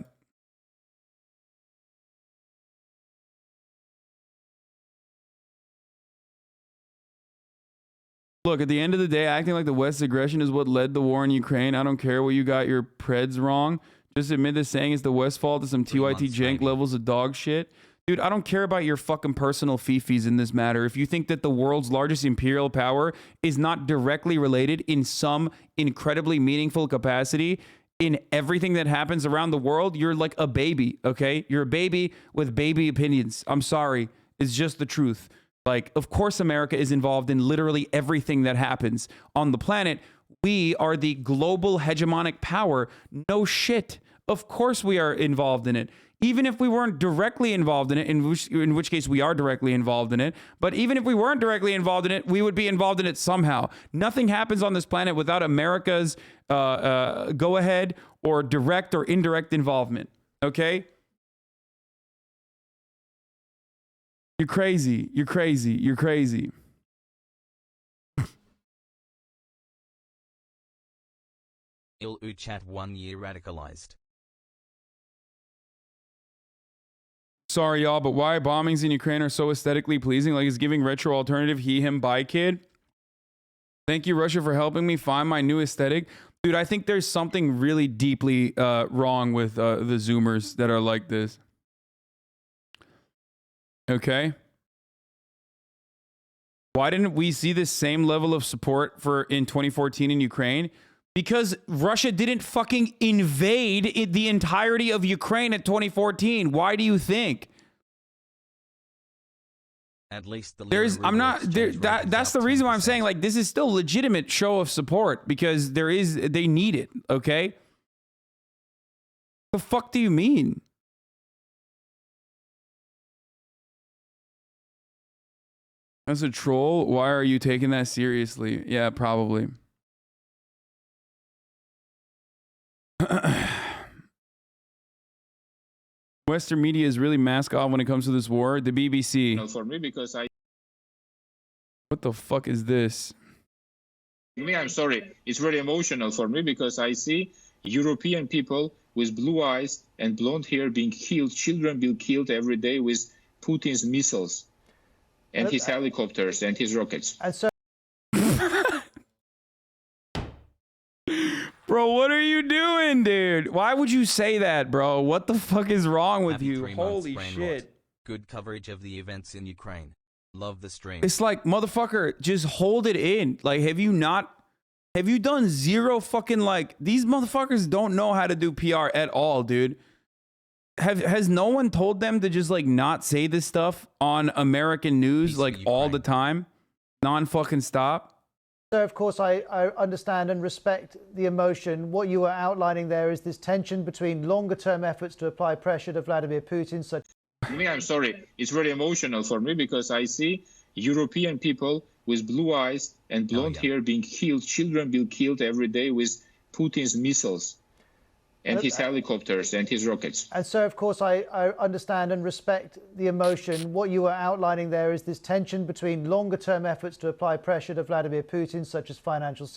Speaker 1: Look, at the end of the day, acting like the West's aggression is what led the war in Ukraine. I don't care what you got your Preds wrong. Just admit that saying it's the West's fault to some TYT jank levels of dog shit. Dude, I don't care about your fucking personal fifis in this matter. If you think that the world's largest imperial power is not directly related in some incredibly meaningful capacity in everything that happens around the world, you're like a baby, okay? You're a baby with baby opinions. I'm sorry. It's just the truth. Like, of course, America is involved in literally everything that happens on the planet. We are the global hegemonic power. No shit. Of course we are involved in it. Even if we weren't directly involved in it, in which case we are directly involved in it. But even if we weren't directly involved in it, we would be involved in it somehow. Nothing happens on this planet without America's go-ahead or direct or indirect involvement. Okay? You're crazy. You're crazy. You're crazy.
Speaker 2: ILU chat 1 year radicalized.
Speaker 1: Sorry, y'all, but why bombings in Ukraine are so aesthetically pleasing? Like it's giving retro alternative he, him, bye kid. Thank you, Russia, for helping me find my new aesthetic. Dude, I think there's something really deeply wrong with the Zoomers that are like this. Okay? Why didn't we see this same level of support for in 2014 in Ukraine? Because Russia didn't fucking invade the entirety of Ukraine at 2014. Why do you think?
Speaker 2: At least the
Speaker 1: that's the reason why I'm saying like this is still legitimate show of support because they need it, okay? The fuck do you mean? As a troll, why are you taking that seriously? Yeah, probably. Western media is really mask off when it comes to this war. The BBC.
Speaker 6: No, for me, because
Speaker 1: What the fuck is this?
Speaker 6: I'm sorry. It's very emotional for me because I see European people with blue eyes and blonde hair being killed, children being killed every day with Putin's missiles and his helicopters and his rockets.
Speaker 7: And so
Speaker 1: Bro, what are you doing, dude? Why would you say that, bro? What the fuck is wrong with
Speaker 2: Happy
Speaker 1: you?
Speaker 2: 3 months,
Speaker 1: Holy
Speaker 2: brain
Speaker 1: shit.
Speaker 2: rot. Good coverage of the events in Ukraine. Love the stream.
Speaker 1: It's like, motherfucker, just hold it in. Like, have you done zero fucking, like, these motherfuckers don't know how to do PR at all, dude. Has no one told them to just, like, not say this stuff on American news, like, all the time? Non-fucking stop?
Speaker 7: So, of course, I understand and respect the emotion. What you are outlining there is this tension between longer-term efforts to apply pressure to Vladimir Putin. So,
Speaker 6: I'm sorry. It's very emotional for me because I see European people with blue eyes and blonde hair being killed, children being killed every day with Putin's missiles and his helicopters and his rockets.
Speaker 7: And so, of course, I understand and respect the emotion. What you are outlining there is this tension between longer-term efforts to apply pressure to Vladimir Putin, such as financial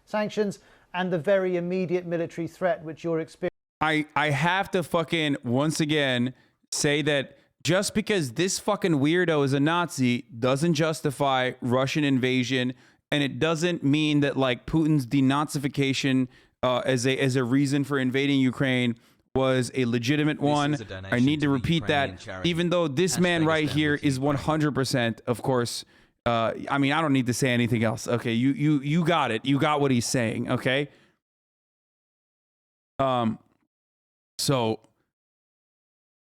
Speaker 7: sanctions, and the very immediate military threat which you're experiencing.
Speaker 1: I have to fucking, once again, say that just because this fucking weirdo is a Nazi doesn't justify Russian invasion, and it doesn't mean that, like, Putin's denazification as a reason for invading Ukraine was a legitimate one. I need to repeat that, even though this man right here is 100%, of course. I mean, I don't need to say anything else. Okay, you got it. You got what he's saying. Okay. So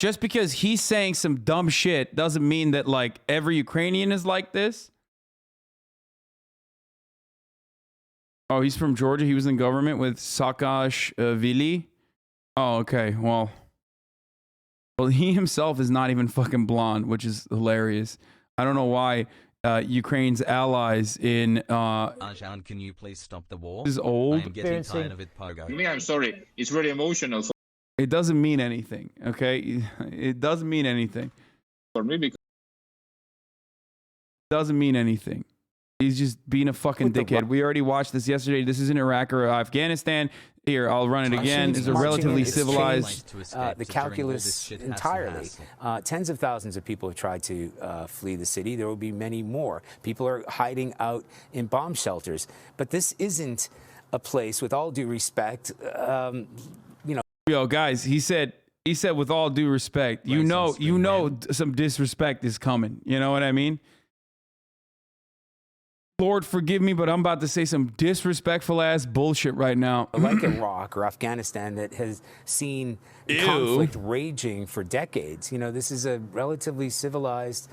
Speaker 1: just because he's saying some dumb shit doesn't mean that like every Ukrainian is like this. Oh, he's from Georgia. He was in government with Saakashvili. Oh, okay. Well, he himself is not even fucking blonde, which is hilarious. I don't know why Ukraine's allies in
Speaker 2: Arjan, can you please stop the war?
Speaker 1: is old.
Speaker 2: I'm getting tired of it, Pogo.
Speaker 6: I'm sorry. It's very emotional
Speaker 1: It doesn't mean anything. Okay, it doesn't mean anything.
Speaker 6: for me because
Speaker 1: It doesn't mean anything. He's just being a fucking dickhead. We already watched this yesterday. This is in Iraq or Afghanistan. Here, I'll run it again. It's a relatively civilized.
Speaker 8: The calculus entirely. Tens of thousands of people have tried to flee the city. There will be many more. People are hiding out in bomb shelters. But this isn't a place, with all due respect,
Speaker 1: Yo, guys, he said with all due respect, you know some disrespect is coming. You know what I mean? Lord, forgive me, but I'm about to say some disrespectful ass bullshit right now.
Speaker 8: like Iraq or Afghanistan, that has seen conflict raging for decades. You know, this is a relatively civilized,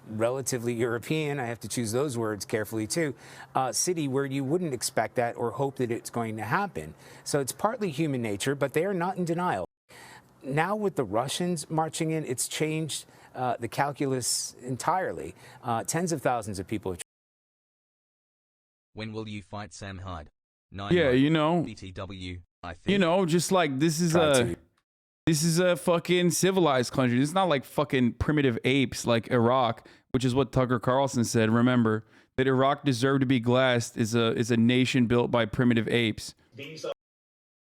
Speaker 8: relatively European, I have to choose those words carefully too, city where you wouldn't expect that or hope that it's going to happen. So it's partly human nature, but they are not in denial. Now with the Russians marching in, it's changed the calculus entirely. Tens of thousands of people have.
Speaker 2: When will you fight Sam Hyde?
Speaker 1: Yeah, you know,
Speaker 2: BTW, I think.
Speaker 1: you know, just like this is a fucking civilized country. It's not like fucking primitive apes like Iraq, which is what Tucker Carlson said. Remember that Iraq deserved to be glassed is a nation built by primitive apes.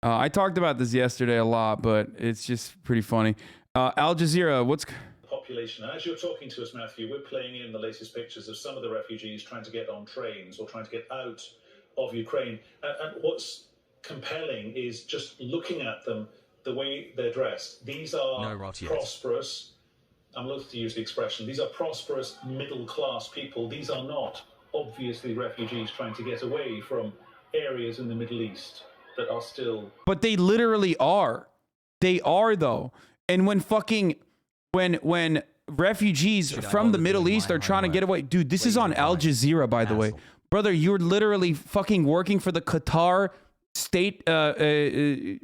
Speaker 1: I talked about this yesterday a lot, but it's just pretty funny. Al Jazeera, what's
Speaker 9: population? And as you're talking to us, Matthew, we're playing in the latest pictures of some of the refugees trying to get on trains or trying to get out of Ukraine. And what's compelling is just looking at them, the way they're dressed. These are prosperous, I'm loath to use the expression, these are prosperous middle-class people. These are not obviously refugees trying to get away from areas in the Middle East that are still...
Speaker 1: But they literally are. They are, though. And when refugees from the Middle East are trying to get away... Dude, this is on Al Jazeera, by the way. Brother, you're literally fucking working for the Qatar state... the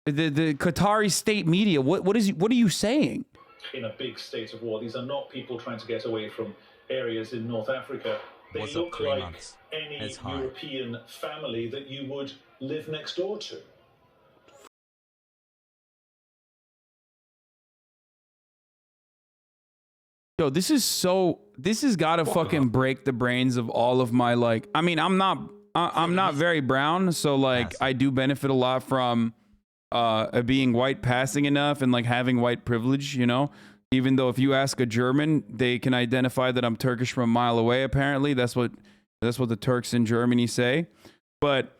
Speaker 1: Qatari state media. What are you saying?
Speaker 9: In a big state of war. These are not people trying to get away from areas in North Africa. They look like any European family that you would live next door to.
Speaker 1: Yo, this has got to fucking break the brains of all of my, like, I mean, I'm not very brown, so like I do benefit a lot from being white passing enough and like having white privilege, you know. Even though if you ask a German, they can identify that I'm Turkish from a mile away. Apparently, that's what the Turks in Germany say. But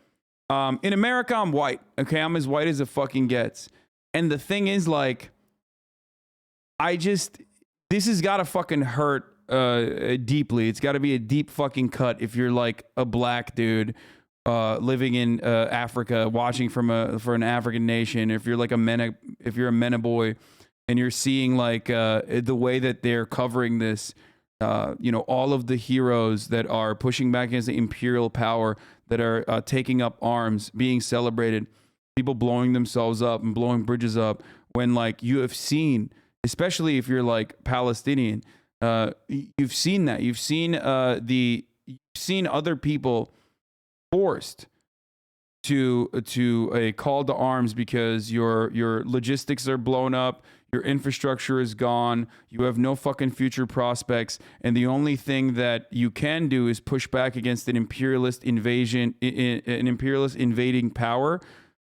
Speaker 1: in America, I'm white. Okay, I'm as white as it fucking gets. And the thing is, like, this has got to fucking hurt deeply. It's got to be a deep fucking cut if you're like a black dude living in Africa, watching for an African nation. If you're like if you're a MENA boy. And you're seeing like the way that they're covering this, you know, all of the heroes that are pushing back against the imperial power, that are taking up arms, being celebrated, people blowing themselves up and blowing bridges up. When like you have seen, especially if you're like Palestinian, you've seen that. You've seen other people forced to a call to arms because your logistics are blown up. Your infrastructure is gone. You have no fucking future prospects. And the only thing that you can do is push back against an imperialist invasion, an imperialist invading power.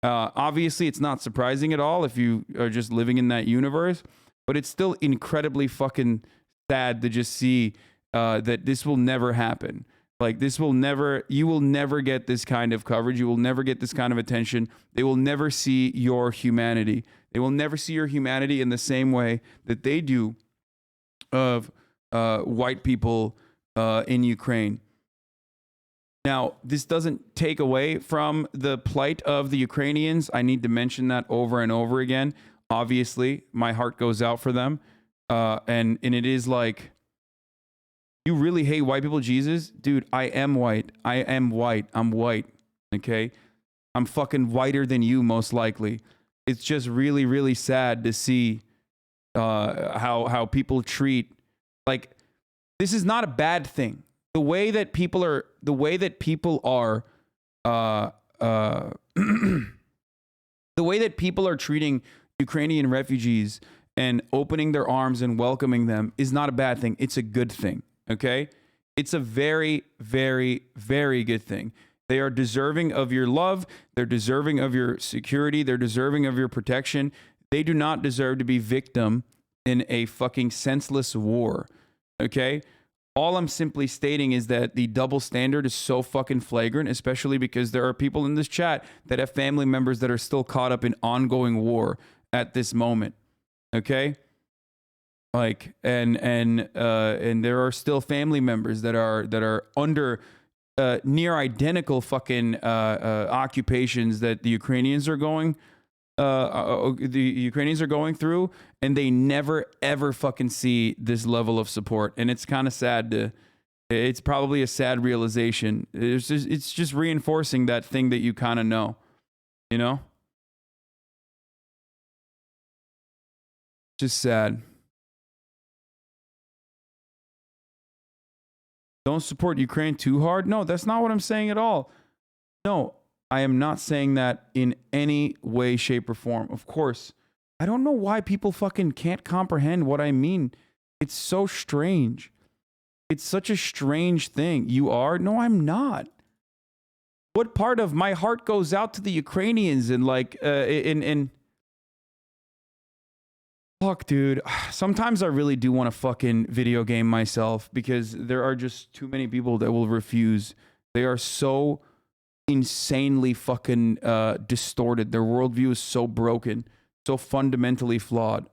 Speaker 1: Obviously, it's not surprising at all if you are just living in that universe. But it's still incredibly fucking sad to just see that this will never happen. Like you will never get this kind of coverage. You will never get this kind of attention. They will never see your humanity. They will never see your humanity in the same way that they do of white people in Ukraine. Now, this doesn't take away from the plight of the Ukrainians. I need to mention that over and over again. Obviously, my heart goes out for them. And it is like, you really hate white people, Jesus? Dude, I am white. I am white. I'm white. Okay? I'm fucking whiter than you, most likely. It's just really, really sad to see how people treat, like, this is not a bad thing. The way that people are treating Ukrainian refugees and opening their arms and welcoming them is not a bad thing. It's a good thing. Okay? It's a very, very, very good thing. They are deserving of your love. They're deserving of your security. They're deserving of your protection. They do not deserve to be victim in a fucking senseless war. Okay? All I'm simply stating is that the double standard is so fucking flagrant, especially because there are people in this chat that have family members that are still caught up in ongoing war at this moment. Okay? Like, and there are still family members that are under near identical fucking occupations that the Ukrainians are going through, and they never ever fucking see this level of support. And it's kind of sad it's probably a sad realization. It's just reinforcing that thing that you kind of know, you know? Just sad. Don't support Ukraine too hard. No, that's not what I'm saying at all. No, I am not saying that in any way, shape, or form. Of course, I don't know why people fucking can't comprehend what I mean. It's so strange. It's such a strange thing. You are? No, I'm not. what part of my heart goes out to the Ukrainians and like in fuck, dude. Sometimes I really do want to fucking video game myself because there are just too many people that will refuse. They are so insanely fucking distorted. Their worldview is so broken, so fundamentally flawed.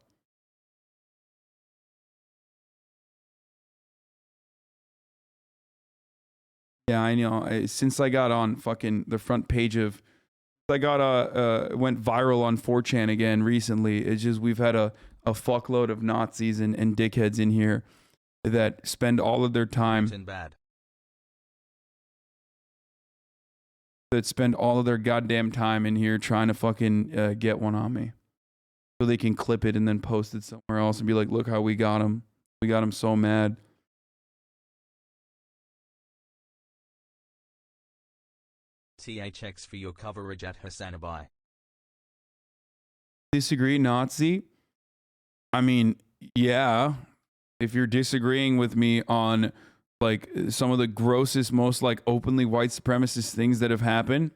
Speaker 1: Yeah, I know. Since I got on fucking the front page of, I got went viral on 4chan again recently. It's just we've had a fuckload of Nazis and dickheads in here that spend all of their time. That spend all of their goddamn time in here trying to fucking get one on me, so they can clip it and then post it somewhere else and be like, "Look how we got him. We got him so mad."
Speaker 2: THX for your coverage at Hasanabi.
Speaker 1: Disagree, Nazi? I mean, yeah. If you're disagreeing with me on like some of the grossest, most like openly white supremacist things that have happened,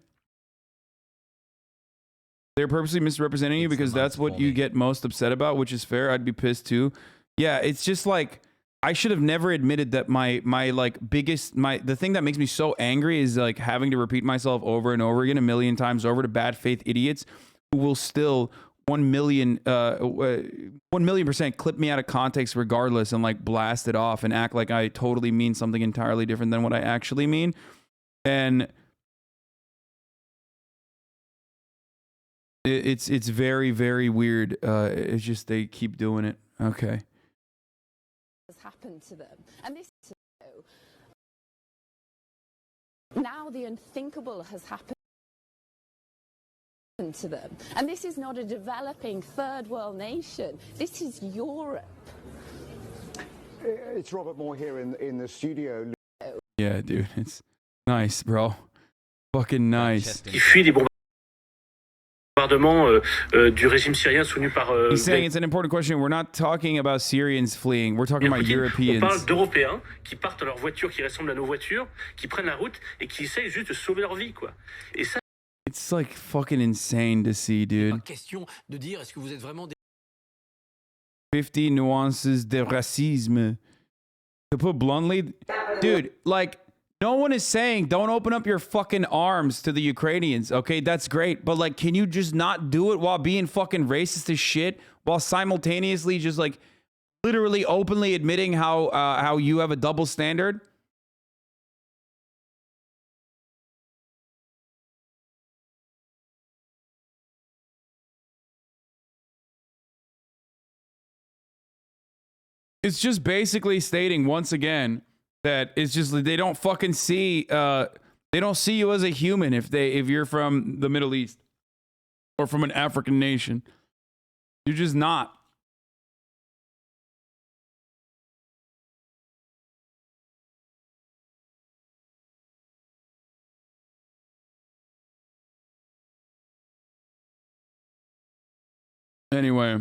Speaker 1: they're purposely misrepresenting you because that's what you get most upset about, which is fair. I'd be pissed too. Yeah, it's just like I should have never admitted that my like the thing that makes me so angry is like having to repeat myself over and over again a million times over to bad faith idiots who will still 1 million% clip me out of context regardless and like blast it off and act like I totally mean something entirely different than what I actually mean. And it's very, very weird. It's just they keep doing it. Okay.
Speaker 10: Has happened to them, and this now the unthinkable has happened to them, and this is not a developing third world nation. This is Europe.
Speaker 11: It's Robert Moore here in the studio.
Speaker 1: Yeah, dude, it's nice, bro. Fucking nice.
Speaker 12: Du régime syrien soutenu par.
Speaker 1: He's saying it's an important question. We're not talking about Syrians fleeing. We're talking about Europeans.
Speaker 12: On parle d'Européens qui partent dans leur voiture, qui ressemblent à nos voitures, qui prennent la route et qui essayent juste de sauver leur vie, quoi. Et ça.
Speaker 1: It's like fucking insane to see, dude.
Speaker 13: Question de dire est-ce que vous êtes vraiment
Speaker 1: 50 nuances de racisme. To put bluntly, dude, like. No one is saying don't open up your fucking arms to the Ukrainians, okay? That's great. But, like, can you just not do it while being fucking racist as shit? While simultaneously just, like, literally openly admitting how you have a double standard? It's just basically stating once again that it's just they don't fucking see they don't see you as a human if you're from the Middle East or from an African nation. You're just not. Anyway,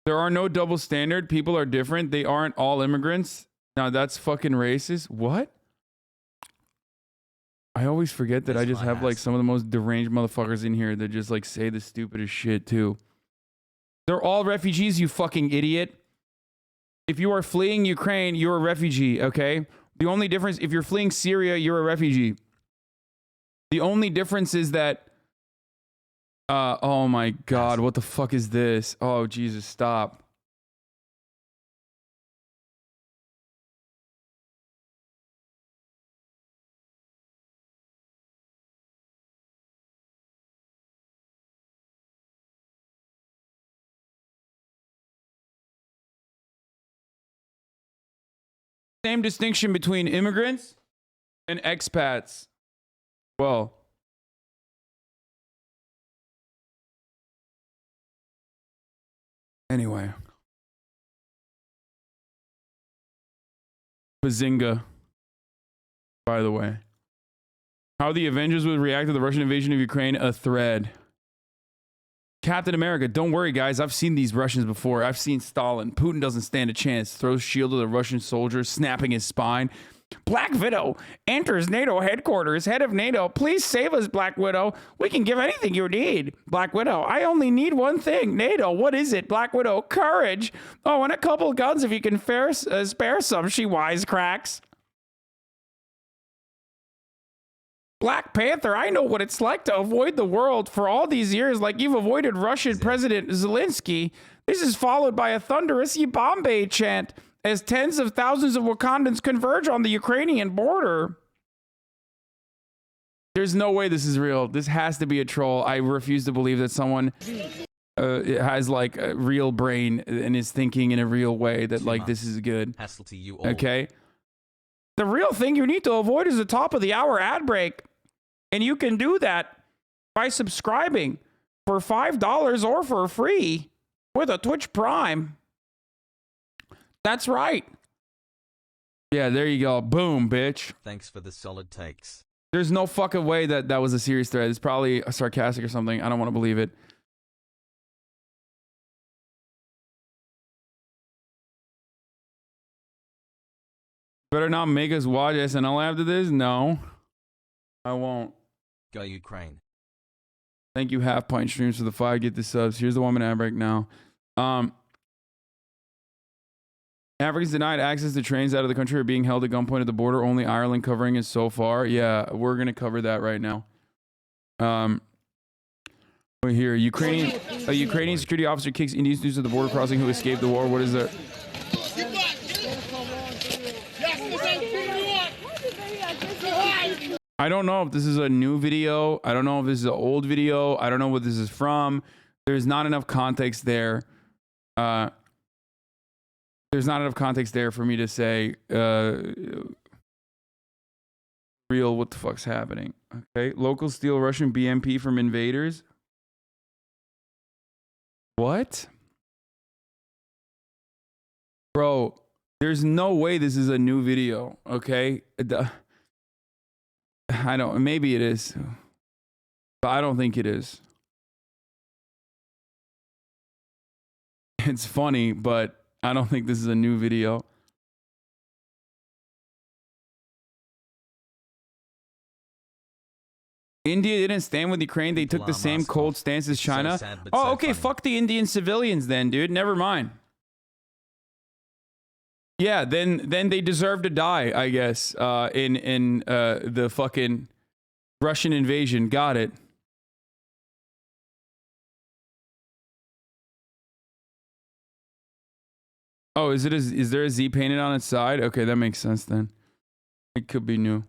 Speaker 1: there are no double standard. People are different. They aren't all immigrants. Now that's fucking racist. What? I always forget that I just have like some of the most deranged motherfuckers in here that just like say the stupidest shit too. They're all refugees, you fucking idiot. If you are fleeing Ukraine, you're a refugee, okay? The only difference, if you're fleeing Syria, you're a refugee. The only difference is that oh my God, what the fuck is this? Oh, Jesus, stop. Same distinction between immigrants and expats. Well, anyway. Bazinga. By the way. How the Avengers would react to the Russian invasion of Ukraine, a thread. Captain America, don't worry, guys. I've seen these Russians before. I've seen Stalin. Putin doesn't stand a chance. Throws shield at a Russian soldier, snapping his spine. Black Widow enters NATO headquarters. Head of NATO, please save us, Black Widow. We can give anything you need. Black Widow, I only need one thing. NATO, what is it? Black Widow, courage. Oh, and a couple guns if you can spare some, she wisecracks. Black Panther, I know what it's like to avoid the world for all these years like you've avoided Russian President Zelensky. This is followed by a thunderous Yibambe chant as tens of thousands of Wakandans converge on the Ukrainian border. There's no way this is real. This has to be a troll. I refuse to believe that someone has like a real brain and is thinking in a real way that like this is good.
Speaker 2: Hassle to you all.
Speaker 1: Okay? The real thing you need to avoid is the top of the hour ad break. And you can do that by subscribing for $5 or for free with a Twitch Prime. That's right. Yeah, there you go. Boom, bitch.
Speaker 2: Thanks for the solid takes.
Speaker 1: There's no fucking way that that was a serious threat. It's probably sarcastic or something. I don't want to believe it. Better not make us watch SNL after this? No, I won't.
Speaker 2: Go Ukraine.
Speaker 1: Thank you, Half Pint Streams, for the 5. Get the subs. Here's the 1 minute ad break now. Africans denied access to trains out of the country are being held at gunpoint at the border. Only Ireland covering it so far. Yeah, we're going to cover that right now. Here, a Ukrainian security officer kicks Indian students at the border crossing who escaped the war. What is that? I don't know if this is a new video. I don't know if this is an old video. I don't know what this is from. There's not enough context there. There's not enough context there for me to say real what the fuck's happening. Okay. Locals steal Russian BMP from invaders. What? Bro, there's no way this is a new video. Okay. I don't, maybe it is, but I don't think it is. It's funny, but I don't think this is a new video. India didn't stand with Ukraine. They took the same cold stance as China.
Speaker 2: So sad, but
Speaker 1: Oh,
Speaker 2: so
Speaker 1: okay.
Speaker 2: funny.
Speaker 1: Fuck the Indian civilians then, dude. Never mind. Yeah, then they deserve to die, I guess, in the fucking Russian invasion. Got it. Oh, is there a Z painted on its side? Okay, that makes sense then. It could be new.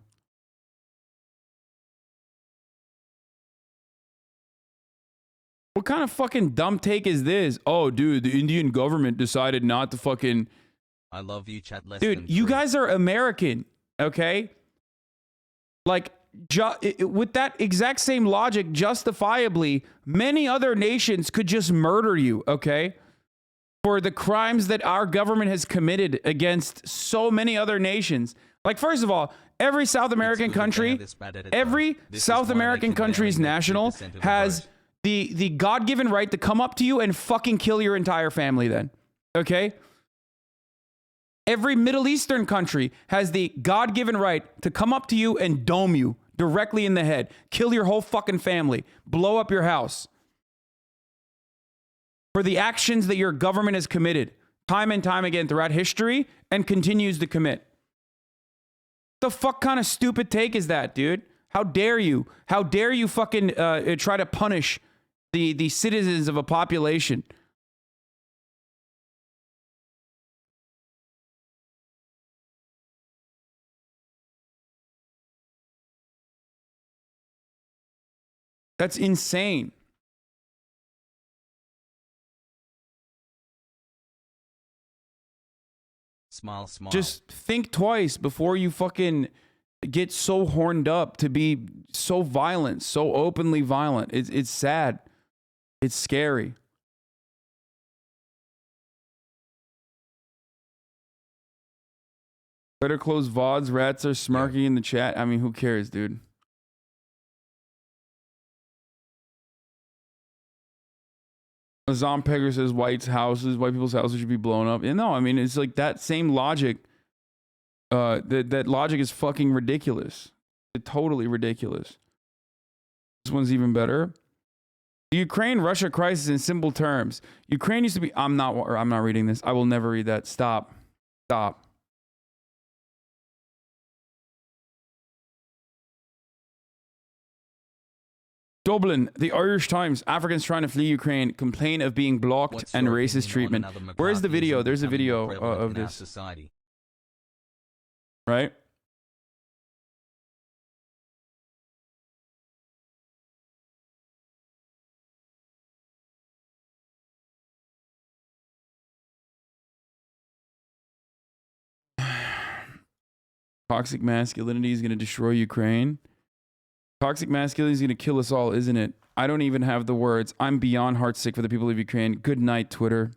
Speaker 1: What kind of fucking dumb take is this? Oh, dude, the Indian government decided not to fucking...
Speaker 2: I love you, chat less
Speaker 1: Dude,
Speaker 2: than
Speaker 1: you
Speaker 2: 3.
Speaker 1: guys are American, okay? Like, with that exact same logic, justifiably, many other nations could just murder you, okay? For the crimes that our government has committed against so many other nations. Like, first of all, every South American country, national has the God-given right to come up to you and fucking kill your entire family then, okay? Every Middle Eastern country has the God-given right to come up to you and dome you directly in the head, kill your whole fucking family, blow up your house for the actions that your government has committed time and time again throughout history and continues to commit. The fuck kind of stupid take is that, dude? How dare you? How dare you fucking try to punish the citizens of a population? That's insane.
Speaker 2: Smile, smile.
Speaker 1: Just think twice before you fucking get so horned up to be so violent, so openly violent. It's sad. It's scary. Better close VODs. Rats are smirking in the chat. I mean, who cares, dude? Zompegger says white people's houses should be blown up. And no, I mean, it's like that same logic That logic is fucking ridiculous. It's totally ridiculous. This one's even better. The Ukraine-Russia crisis in simple terms. Ukraine used to be... I'm not reading this. I will never read that. Stop. Stop. Dublin, the Irish Times. Africans trying to flee Ukraine complain of being blocked and racist treatment. Where's the video? There's a video of this.
Speaker 2: Society.
Speaker 1: Right? Toxic masculinity is going to destroy Ukraine. Toxic masculinity is going to kill us all, isn't it? I don't even have the words. I'm beyond heartsick for the people of Ukraine. Good night, Twitter.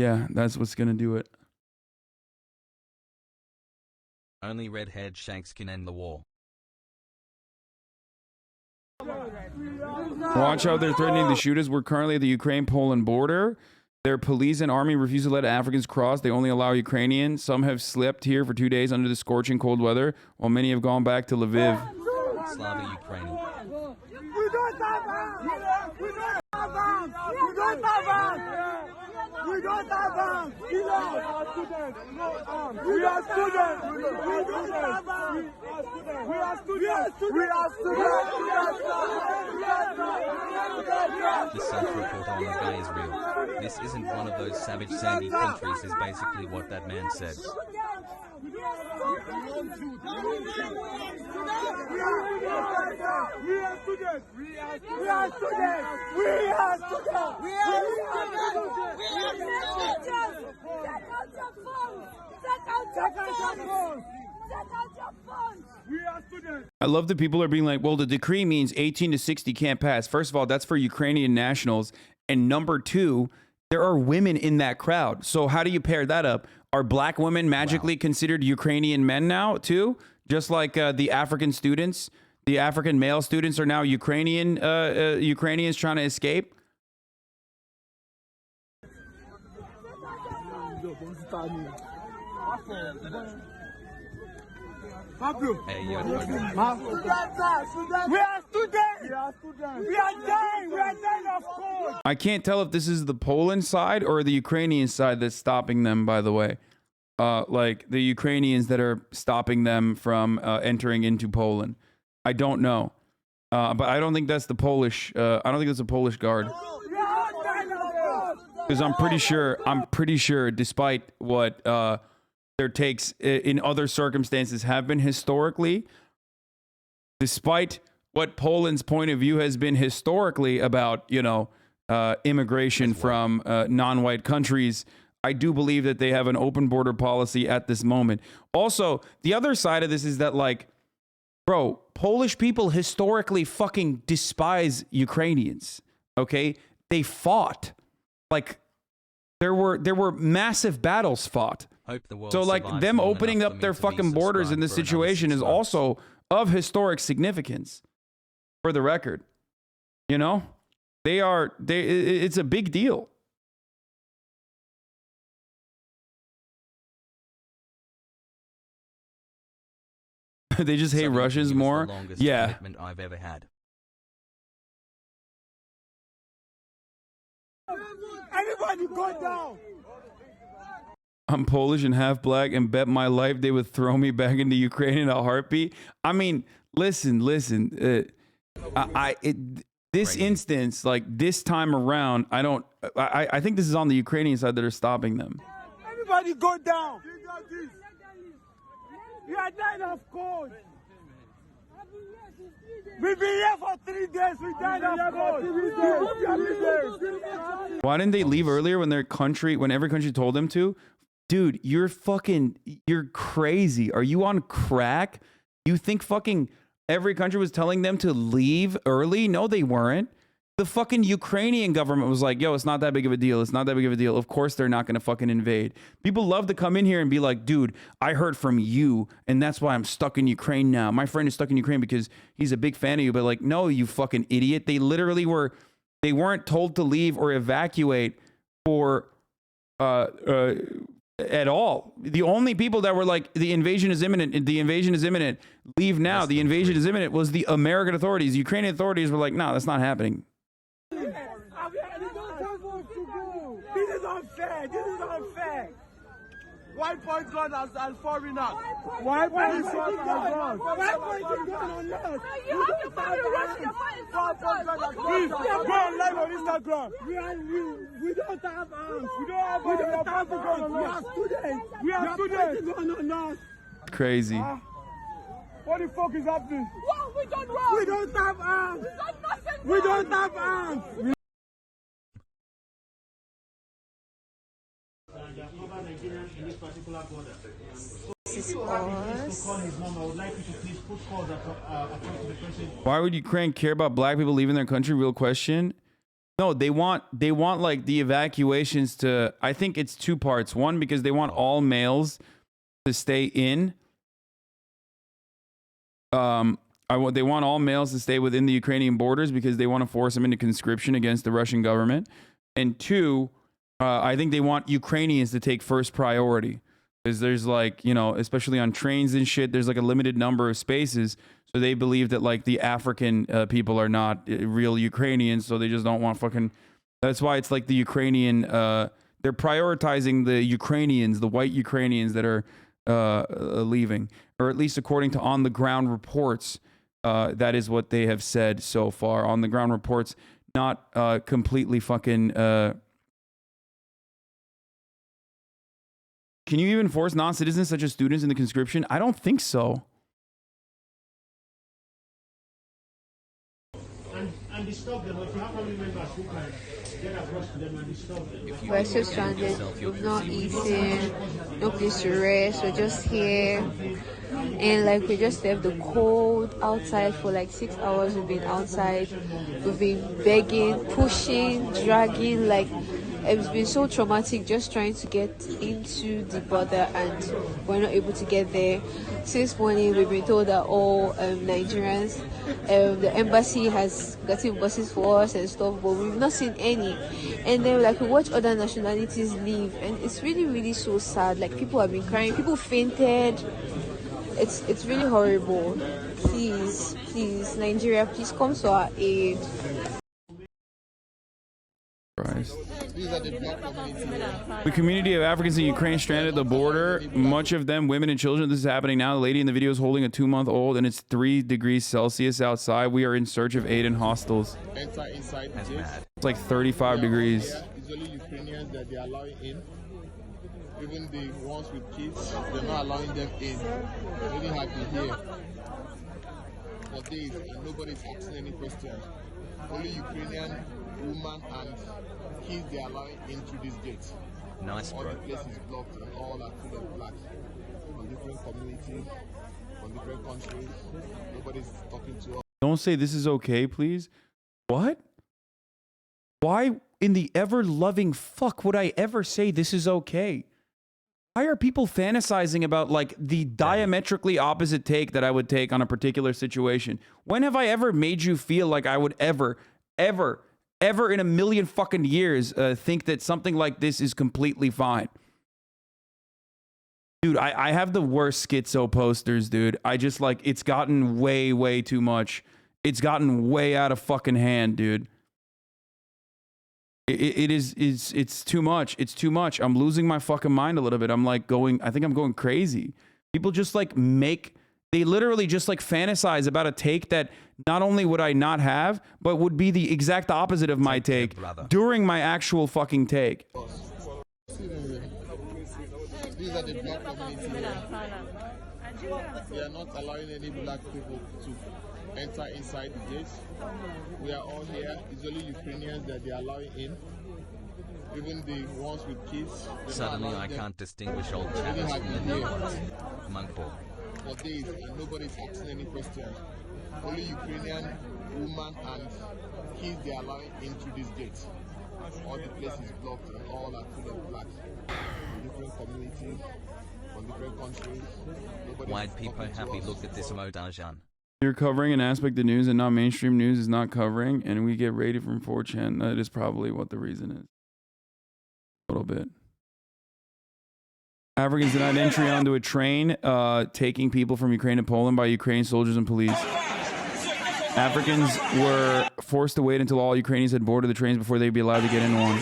Speaker 1: Yeah, that's what's going to do it.
Speaker 2: Only redhead shanks can end the war.
Speaker 1: Watch out, they're threatening to shoot us. We're currently at the Ukraine-Poland border. Their police and army refuse to let Africans cross. They only allow Ukrainians. Some have slept here for 2 days under the scorching cold weather, while many have gone back to Lviv.
Speaker 2: Slava Ukraine.
Speaker 14: We don't have arms! We don't have arms! We don't have arms! We don't have arms! We are students! We are students! We don't have arms! We are students! We are students!
Speaker 2: The self-report on the guy is real. This isn't one of those savage sandy countries is basically what that man said.
Speaker 14: We are students! We are students! We are students! We are students!
Speaker 1: I love that people are being like, well, the decree means 18 to 60 can't pass. First of all, that's for Ukrainian nationals. And number two, there are women in that crowd. So how do you pair that up? Are black women magically considered Ukrainian men now, too? Just like the African students, the African male students are now Ukrainians trying to escape?
Speaker 2: Hey, yo,
Speaker 14: We are students! We are students! We are dying! We are dying of cold!
Speaker 1: I can't tell if this is the Poland side or the Ukrainian side that's stopping them, by the way. Like the Ukrainians that are stopping them from entering into Poland. I don't know. But I don't think that's the Polish, I don't think that's a Polish guard. Because I'm pretty sure, despite what their takes in other circumstances have been historically, despite what Poland's point of view has been historically about, you know, immigration from non-white countries, I do believe that they have an open border policy at this moment. Also, the other side of this is that, like, bro, Polish people historically fucking despise Ukrainians, okay? They fought. Like, there were massive battles fought. So, like, them opening up their fucking borders in this situation is also of historic significance, for the record. You know? It's a big deal. They just hate Russians more. Yeah.
Speaker 2: I've ever had.
Speaker 14: Everybody go down!
Speaker 1: I'm Polish and half black and bet my life they would throw me back into Ukraine in a heartbeat. I mean, listen. This instance, like this time around, I think this is on the Ukrainian side that are stopping them.
Speaker 14: Everybody go down! We are dying of cold! We've been here for 3 days. We died of cold. 3 days.
Speaker 1: Why didn't they leave earlier when every country told them to? Dude, you're crazy. Are you on crack? You think fucking every country was telling them to leave early? No, they weren't. The fucking Ukrainian government was like, yo, it's not that big of a deal. It's not that big of a deal. Of course they're not going to fucking invade. People love to come in here and be like, dude, I heard from you, and that's why I'm stuck in Ukraine now. My friend is stuck in Ukraine because he's a big fan of you. But like, no, you fucking idiot. They literally they weren't told to leave or evacuate for at all. The only people that were like, the invasion is imminent, leave now, the invasion is imminent, was the American authorities. The Ukrainian authorities were like, no, that's not happening.
Speaker 14: This is unfair. This is unfair. Why point gun as foreigners? Why point gun as us? Why point gun on us? You have to find your right. Please go on live on Instagram. We don't have arms. We don't have guns. We are students. We are students. Gun on us.
Speaker 1: Crazy.
Speaker 14: What the fuck is happening? What? We don't run. We don't have arms. We don't have arms.
Speaker 15: This is us.
Speaker 1: Why would Ukraine care about black people leaving their country? Real question. No, they want like the evacuations to, I think it's two parts. One, because they want all males to stay in. They want all males to stay within the Ukrainian borders because they want to force them into conscription against the Russian government. And two, I think they want Ukrainians to take first priority. Because there's like, you know, especially on trains and shit, there's like a limited number of spaces. So they believe that like the African people are not real Ukrainians. So they just don't want fucking, that's why it's like the Ukrainian, they're prioritizing the Ukrainians, the white Ukrainians that are leaving. Or at least according to on the ground reports, that is what they have said so far. On the ground reports, not completely fucking... Can you even force non-citizens such as students into conscription? I don't think so.
Speaker 14: And disturb them. If you have family members who can get across to them and disturb them.
Speaker 15: We're so stranded. We've not eaten, no place to rest. We're just here. And like we just left the cold outside for like 6 hours. We've been outside. We've been begging, pushing, dragging, like it's been so traumatic just trying to get into the border and we're not able to get there. Since morning we've been told that all Nigerians, the embassy has gotten buses for us and stuff, but we've not seen any. And then like we watch other nationalities leave and it's really, really so sad. Like people have been crying, people fainted. It's really horrible. Please, Nigeria, please come to our aid.
Speaker 1: Christ. The community of Africans in Ukraine stranded at the border, much of them women and children. This is happening now. The lady in the video is holding a 2-month-old and it's 3 degrees Celsius outside. We are in search of aid in hostels.
Speaker 16: Enter inside the gate.
Speaker 1: It's like 35 degrees.
Speaker 16: It's only Ukrainians that they are allowing in. Even the ones with kids, they're not allowing them in. They only have been here for days and nobody's asking any questions. Only Ukrainian women and kids they are allowing in through this gate.
Speaker 2: Nice,
Speaker 16: all
Speaker 2: bro.
Speaker 16: the places blocked and all are full of blacks from different communities, from different countries. Nobody's talking to us.
Speaker 1: Don't say this is okay, please. What? Why in the ever-loving fuck would I ever say this is okay? Why are people fantasizing about like the diametrically opposite take that I would take on a particular situation? When have I ever made you feel like I would ever in a million fucking years think that something like this is completely fine? Dude, I have the worst schizo posters, dude. I just like, it's gotten way too much. It's gotten way out of fucking hand, dude. It's too much. It's too much. I'm losing my fucking mind a little bit. I'm like I think I'm going crazy. People just like they literally just like fantasize about a take that not only would I not have, but would be the exact opposite of my take during my actual fucking take.
Speaker 16: These are the black community here. They are not allowing any black people to enter inside the gates. We are all here. It's only Ukrainians that they are allowing in. Even the ones with kids.
Speaker 2: Suddenly I can't distinguish old chatters from the new ones. Monkball.
Speaker 16: For days and nobody's asking any questions. Only Ukrainian women and kids they are allowing in through these gates. All the places blocked and all are full of blacks. From different communities, from different countries.
Speaker 2: White people happy look at this Modajan.
Speaker 1: You're covering an aspect of news and not mainstream news is not covering, and we get rated from 4chan. That is probably what the reason is. A little bit. Africans denied entry onto a train taking people from Ukraine to Poland by Ukrainian soldiers and police. Africans were forced to wait until all Ukrainians had boarded the trains before they'd be allowed to get into one.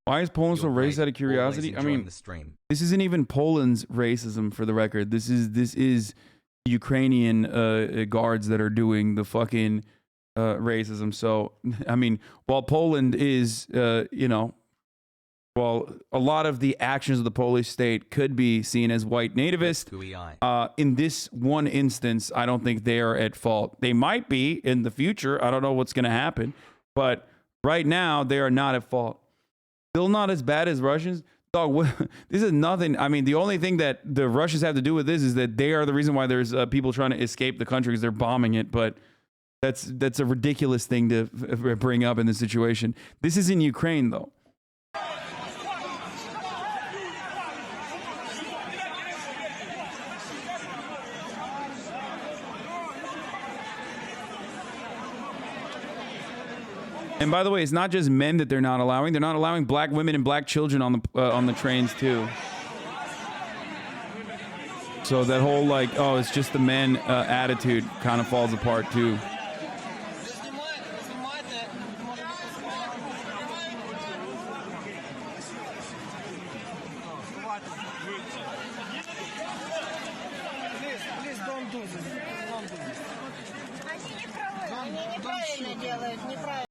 Speaker 1: Why is Poland so racist out of curiosity? I mean, this isn't even Poland's racism, for the record. This is Ukrainian guards that are doing the fucking racism. So, I mean, while Poland is, you know, while a lot of the actions of the Polish state could be seen as white nativist, in this one instance, I don't think they are at fault. They might be in the future. I don't know what's going to happen. But right now, they are not at fault. Still not as bad as Russians. Dog, this is nothing. I mean, the only thing that the Russians have to do with this is that they are the reason why there's people trying to escape the country because they're bombing it. But that's a ridiculous thing to bring up in this situation. This is in Ukraine, though. And by the way, it's not just men that they're not allowing. They're not allowing black women and black children on the trains too. So that whole like, oh, it's just the men attitude kind of falls apart too.
Speaker 14: Please don't do this. Don't do this. Они неправильно делают, неправильно.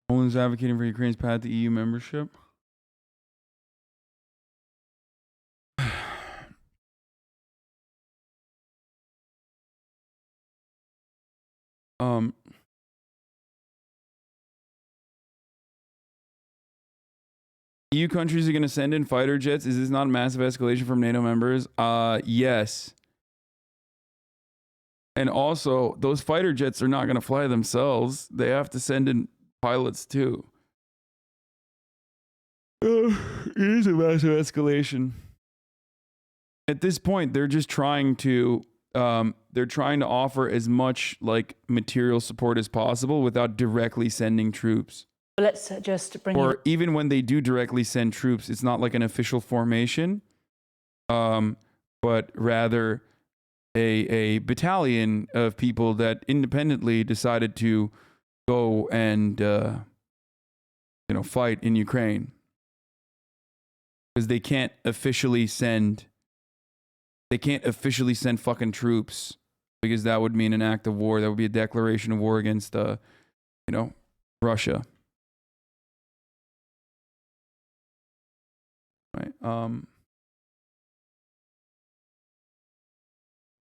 Speaker 1: Poland's advocating for Ukraine's path to EU membership. EU countries are going to send in fighter jets. Is this not a massive escalation from NATO members? Yes. And also, those fighter jets are not going to fly themselves. They have to send in pilots too. It is a massive escalation. At this point, they're just trying to offer as much like material support as possible without directly sending troops.
Speaker 17: Let's just bring
Speaker 1: or even when they do directly send troops, it's not like an official formation, but rather a battalion of people that independently decided to go and fight in Ukraine, because they can't officially send fucking troops, because that would mean an act of war. That would be a declaration of war against Russia. Right.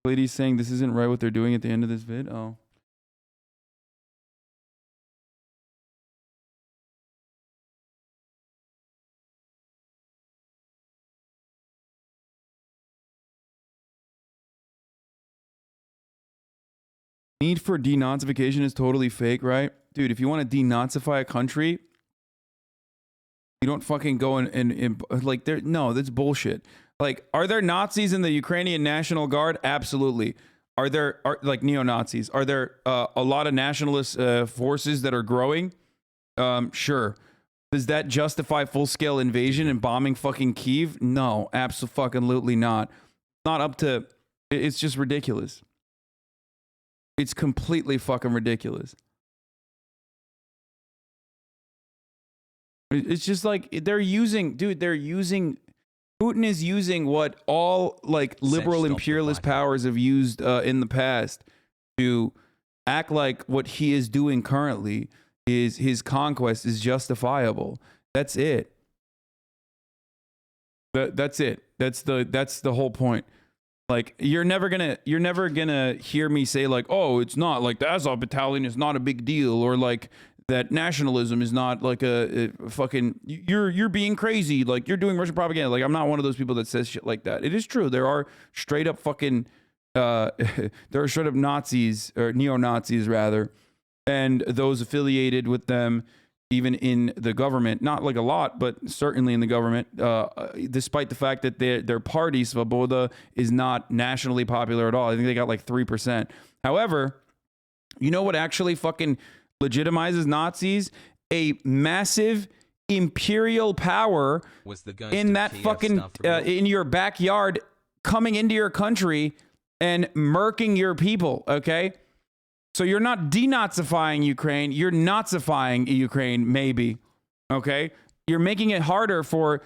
Speaker 1: Lady's saying this isn't right what they're doing at the end of this vid. Oh. Need for denazification is totally fake, right? Dude, if you want to denazify a country, you don't fucking go and like, no, that's bullshit. Like, are there Nazis in the Ukrainian National Guard? Absolutely. Are there like neo-Nazis? Are there a lot of nationalist forces that are growing? Sure. Does that justify full-scale invasion and bombing fucking Kyiv? No, absolutely not. Not up to, it's just ridiculous. It's completely fucking ridiculous. It's just like Putin is using what all like liberal imperialist powers have used in the past to act like what he is doing currently his conquest is justifiable. That's it. That's it. That's the whole point. Like, you're never gonna hear me say like, oh, it's not like the Azov battalion is not a big deal, or like that nationalism is not like a fucking, you're being crazy, like you're doing Russian propaganda. Like, I'm not one of those people that says shit like that. It is true. There are straight up fucking there are straight up Nazis, or neo-Nazis rather, and those affiliated with them, even in the government, not like a lot, but certainly in the government, despite the fact that their party, Svoboda, is not nationally popular at all. I think they got like 3%. However, you know what actually fucking legitimizes Nazis? A massive imperial power in that fucking, in your backyard, coming into your country and murking your people, okay? So you're not denazifying Ukraine, you're Nazifying Ukraine, maybe, okay? You're making it harder for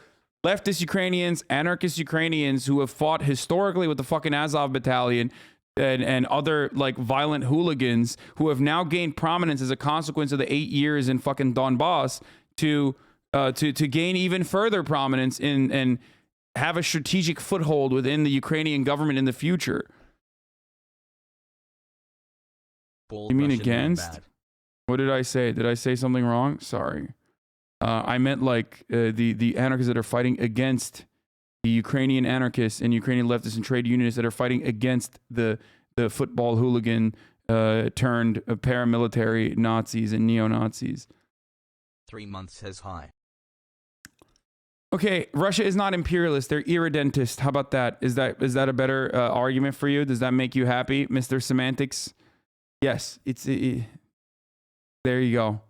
Speaker 1: leftist Ukrainians, anarchist Ukrainians who have fought historically with the fucking Azov battalion and other like violent hooligans who have now gained prominence as a consequence of the 8 years in fucking Donbass to gain even further prominence and have a strategic foothold within the Ukrainian government in the future. You mean against? What did I say? Did I say something wrong? Sorry. I meant like the anarchists that are fighting against the Ukrainian anarchists and Ukrainian leftists and trade unionists that are fighting against the football hooligan turned paramilitary Nazis and neo-Nazis.
Speaker 2: 3 months says hi.
Speaker 1: Okay, Russia is not imperialist. They're irredentist. How about that? Is that a better argument for you? Does that make you happy, Mr. Semantics? Yes, there you go.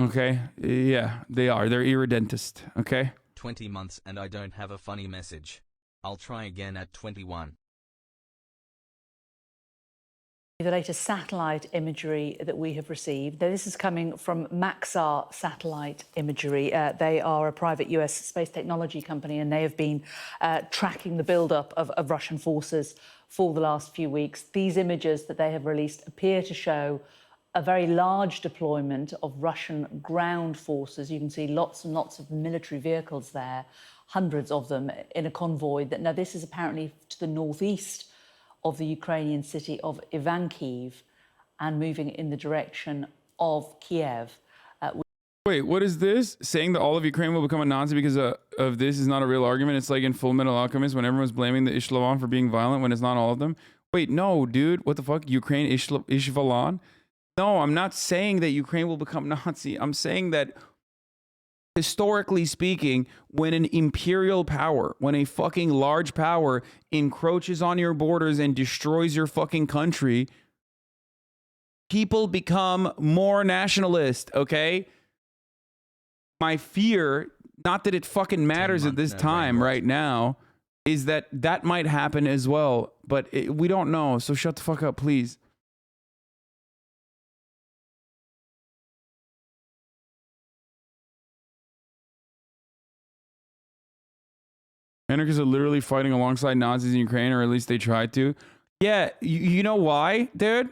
Speaker 1: Okay, yeah, they are. They're irredentist, okay?
Speaker 2: 20 months and I don't have a funny message. I'll try again at 21.
Speaker 17: The latest satellite imagery that we have received. This is coming from Maxar Satellite Imagery. They are a private US space technology company, and they have been tracking the buildup of Russian forces for the last few weeks. These images that they have released appear to show a very large deployment of Russian ground forces. You can see lots and lots of military vehicles there, hundreds of them in a convoy. Now, this is apparently to the northeast of the Ukrainian city of Ivankiv and moving in the direction of Kiev.
Speaker 1: Wait, what is this? Saying that all of Ukraine will become a Nazi because of this is not a real argument. It's like in Full Metal Alchemist when everyone's blaming the Ishvalan for being violent when it's not all of them. Wait, no, dude. What the fuck? Ukraine Ishvalan? No, I'm not saying that Ukraine will become Nazi. I'm saying that historically speaking, when an imperial power, when a fucking large power encroaches on your borders and destroys your fucking country, people become more nationalist, okay? My fear, not that it fucking matters at this time right now, is that that might happen as well, but we don't know, so shut the fuck up, please. Anarchists are literally fighting alongside Nazis in Ukraine, or at least they tried to. Yeah, you know why, dude?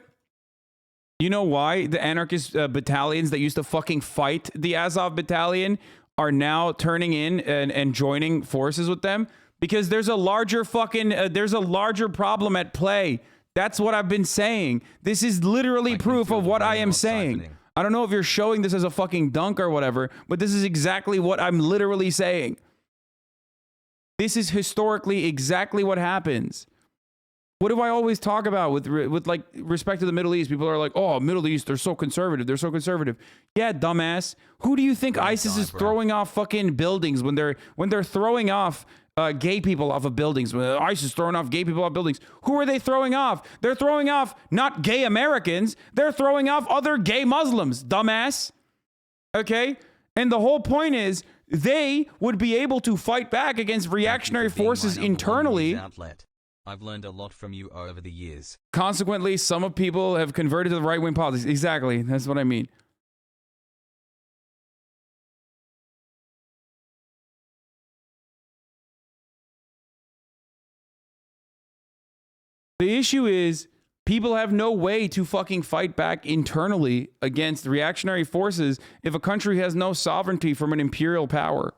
Speaker 1: You know why the anarchist battalions that used to fucking fight the Azov battalion are now turning in and joining forces with them? Because there's a larger fucking, there's a larger problem at play. That's what I've been saying. This is literally proof of what I am saying. I don't know if you're showing this as a fucking dunk or whatever, but this is exactly what I'm literally saying. This is historically exactly what happens. What do I always talk about with like respect to the Middle East? People are like, "Oh, Middle East, they're so conservative. They're so conservative." Yeah, dumbass. Who do you think ISIS is throwing off fucking buildings when they're throwing off gay people off of buildings? When ISIS is throwing off gay people off buildings. Who are they throwing off? They're throwing off not gay Americans. They're throwing off other gay Muslims, dumbass. Okay? And the whole point is they would be able to fight back against reactionary forces internally.
Speaker 2: I've learned a lot from you over the years.
Speaker 1: Consequently, some of people have converted to the right-wing politics. Exactly. That's what I mean. The issue is People have no way to fucking fight back internally against reactionary forces if a country has no sovereignty from an imperial power.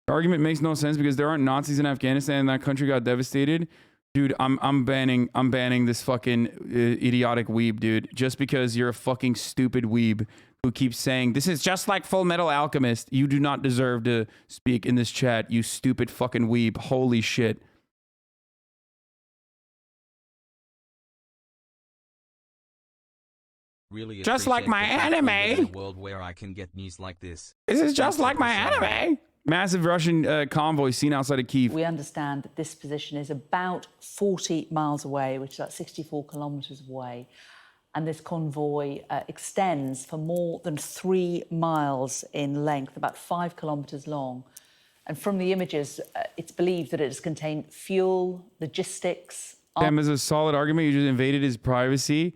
Speaker 1: The argument makes no sense because there aren't Nazis in Afghanistan and that country got devastated. Dude, I'm banning this fucking idiotic weeb, dude. Just because you're a fucking stupid weeb who keeps saying this is just like Full Metal Alchemist. You do not deserve to speak in this chat, you stupid fucking weeb. Holy shit.
Speaker 2: Really
Speaker 1: just like my anime.
Speaker 2: In a world where I can get news like this.
Speaker 1: This is just like my anime. Massive Russian convoy seen outside of Kyiv.
Speaker 17: We understand that this position is about 40 miles away, which is about 64 kilometres away. And this convoy extends for more than 3 miles in length, about 5 kilometres long. And from the images, it's believed that it has contained fuel, logistics.
Speaker 1: Damn, is a solid argument. You just invaded his privacy.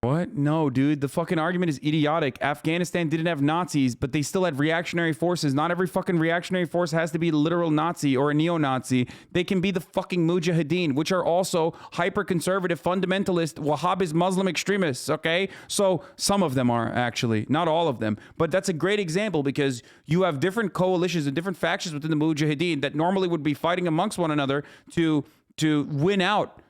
Speaker 1: What? No, dude. The fucking argument is idiotic. Afghanistan didn't have Nazis, but they still had reactionary forces. Not every fucking reactionary force has to be a literal Nazi or a neo-Nazi. They can be the fucking Mujahideen, which are also hyper-conservative, fundamentalist, Wahhabist Muslim extremists, okay? So some of them are, actually. Not all of them. But that's a great example because you have different coalitions and different factions within the Mujahideen that normally would be fighting amongst one another to win out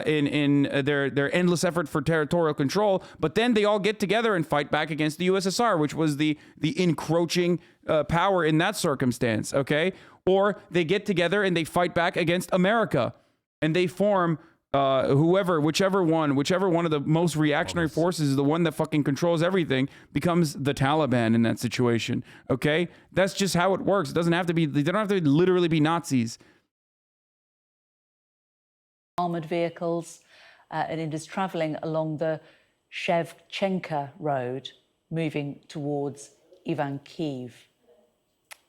Speaker 1: in their endless effort for territorial control, but then they all get together and fight back against the USSR, which was the encroaching power in that circumstance, okay? Or they get together and they fight back against America, and they form whichever one of the most reactionary forces is the one that fucking controls everything, becomes the Taliban in that situation, okay? That's just how it works. It doesn't have to be, they don't have to literally be Nazis.
Speaker 17: Armoured vehicles, and it is travelling along the Shevchenka road, moving towards Ivankiv.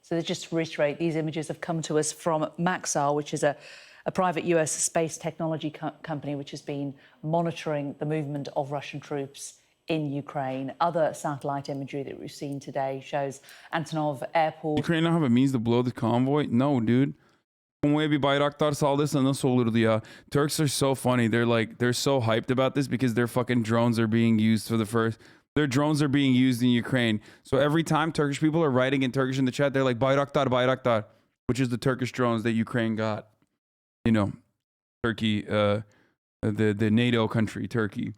Speaker 17: So just to reiterate, these images have come to us from Maxar, which is a private US space technology company which has been monitoring the movement of Russian troops in Ukraine. Other satellite imagery that we've seen today shows Antonov Airport.
Speaker 1: Ukraine don't have a means to blow the convoy? No, dude. Bir Bayraktar saldırısı nasıl olurdu ya? Turks are so funny. They're so hyped about this because their fucking drones are being used for the first. Their drones are being used in Ukraine. So every time Turkish people are writing in Turkish in the chat, they're like Bayraktar, Bayraktar, which is the Turkish drones that Ukraine got. You know, Turkey, the NATO country, Turkey.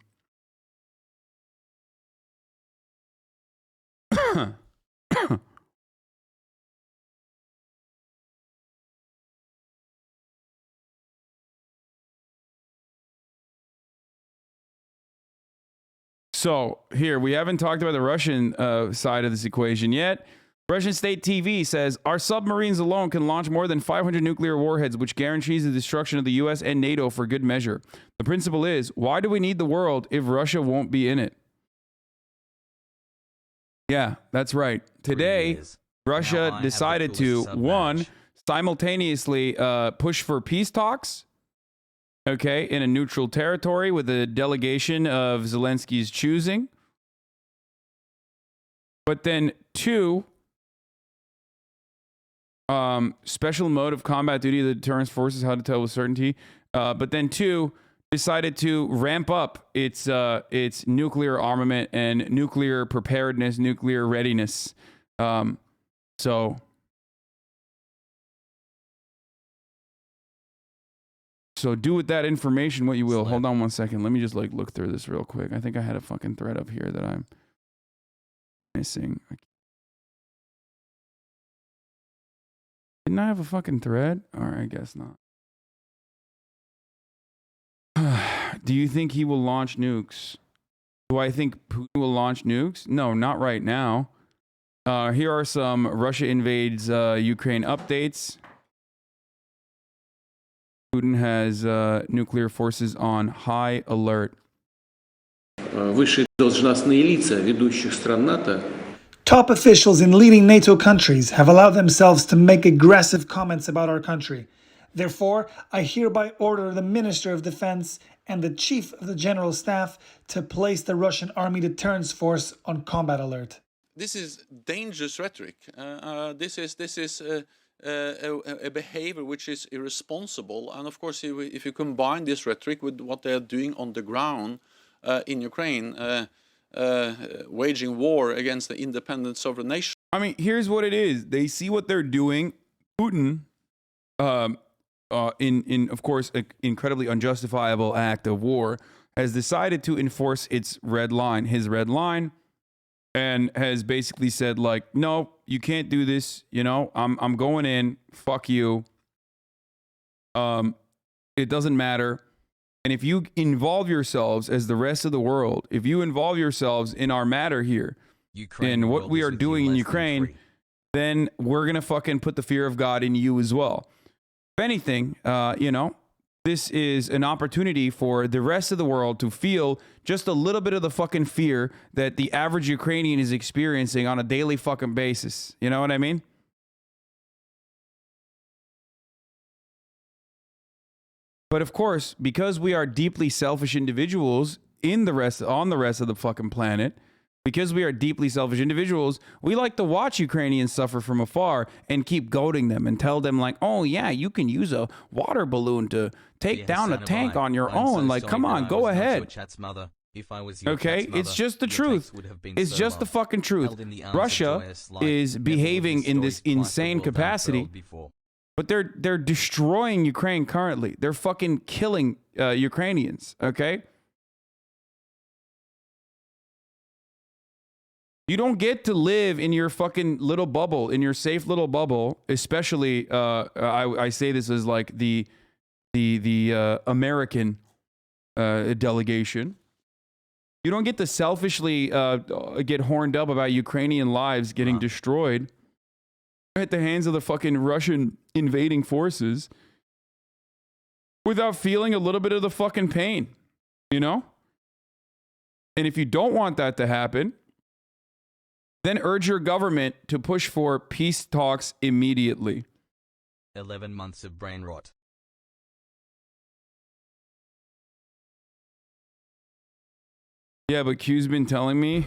Speaker 1: So here, we haven't talked about the Russian side of this equation yet. Russian state TV says, our submarines alone can launch more than 500 nuclear warheads, which guarantees the destruction of the US and NATO for good measure. The principle is, why do we need the world if Russia won't be in it? Yeah, that's right. Today, Russia decided to, one, simultaneously push for peace talks, okay, in a neutral territory with a delegation of Zelensky's choosing. But then two, special mode of combat duty of the deterrence forces, how to tell with certainty. But then two, decided to ramp up its nuclear armament and nuclear preparedness, nuclear readiness. So do with that information what you will. Hold on one second. Let me just look through this real quick. I think I had a fucking thread up here that I'm missing. Didn't I have a fucking thread? Or I guess not. Do you think he will launch nukes? Do I think Putin will launch nukes? No, not right now. Here are some Russia invades Ukraine updates. Putin has nuclear forces on high alert.
Speaker 18: Top officials in leading NATO countries have allowed themselves to make aggressive comments about our country. Therefore, I hereby order the Minister of Defense and the Chief of the General Staff to place the Russian Army Deterrence Force on combat alert.
Speaker 19: This is dangerous rhetoric. This is a behavior which is irresponsible. And of course, if you combine this rhetoric with what they are doing on the ground in Ukraine, waging war against the independent sovereign nation.
Speaker 1: I mean, here's what it is. They see what they're doing. Putin, in of course, an incredibly unjustifiable act of war, has decided to enforce its red line, his red line, and has basically said, like, no, you can't do this. You know, I'm going in. Fuck you. It doesn't matter. And if you involve yourselves as the rest of the world, if you involve yourselves in our matter here, in what we are doing in Ukraine, then we're going to fucking put the fear of God in you as well. If anything, you know, this is an opportunity for the rest of the world to feel just a little bit of the fucking fear that the average Ukrainian is experiencing on a daily fucking basis. You know what I mean? But of course, because we are deeply selfish individuals on the rest of the fucking planet, because we are deeply selfish individuals, we like to watch Ukrainians suffer from afar and keep goading them and tell them, like, oh yeah, you can use a water balloon to take down a tank on your own. Like, come on, go ahead. Okay, it's just the truth. It's just the fucking truth. Russia is behaving in this insane capacity. But they're destroying Ukraine currently. They're fucking killing Ukrainians, okay? You don't get to live in your fucking little bubble, in your safe little bubble, especially, I say this as like the American delegation. You don't get to selfishly get horned up about Ukrainian lives getting destroyed at the hands of the fucking Russian invading forces without feeling a little bit of the fucking pain, you know? And if you don't want that to happen, then urge your government to push for peace talks immediately.
Speaker 2: 11 months of brain rot.
Speaker 1: Yeah, but Q's been telling me.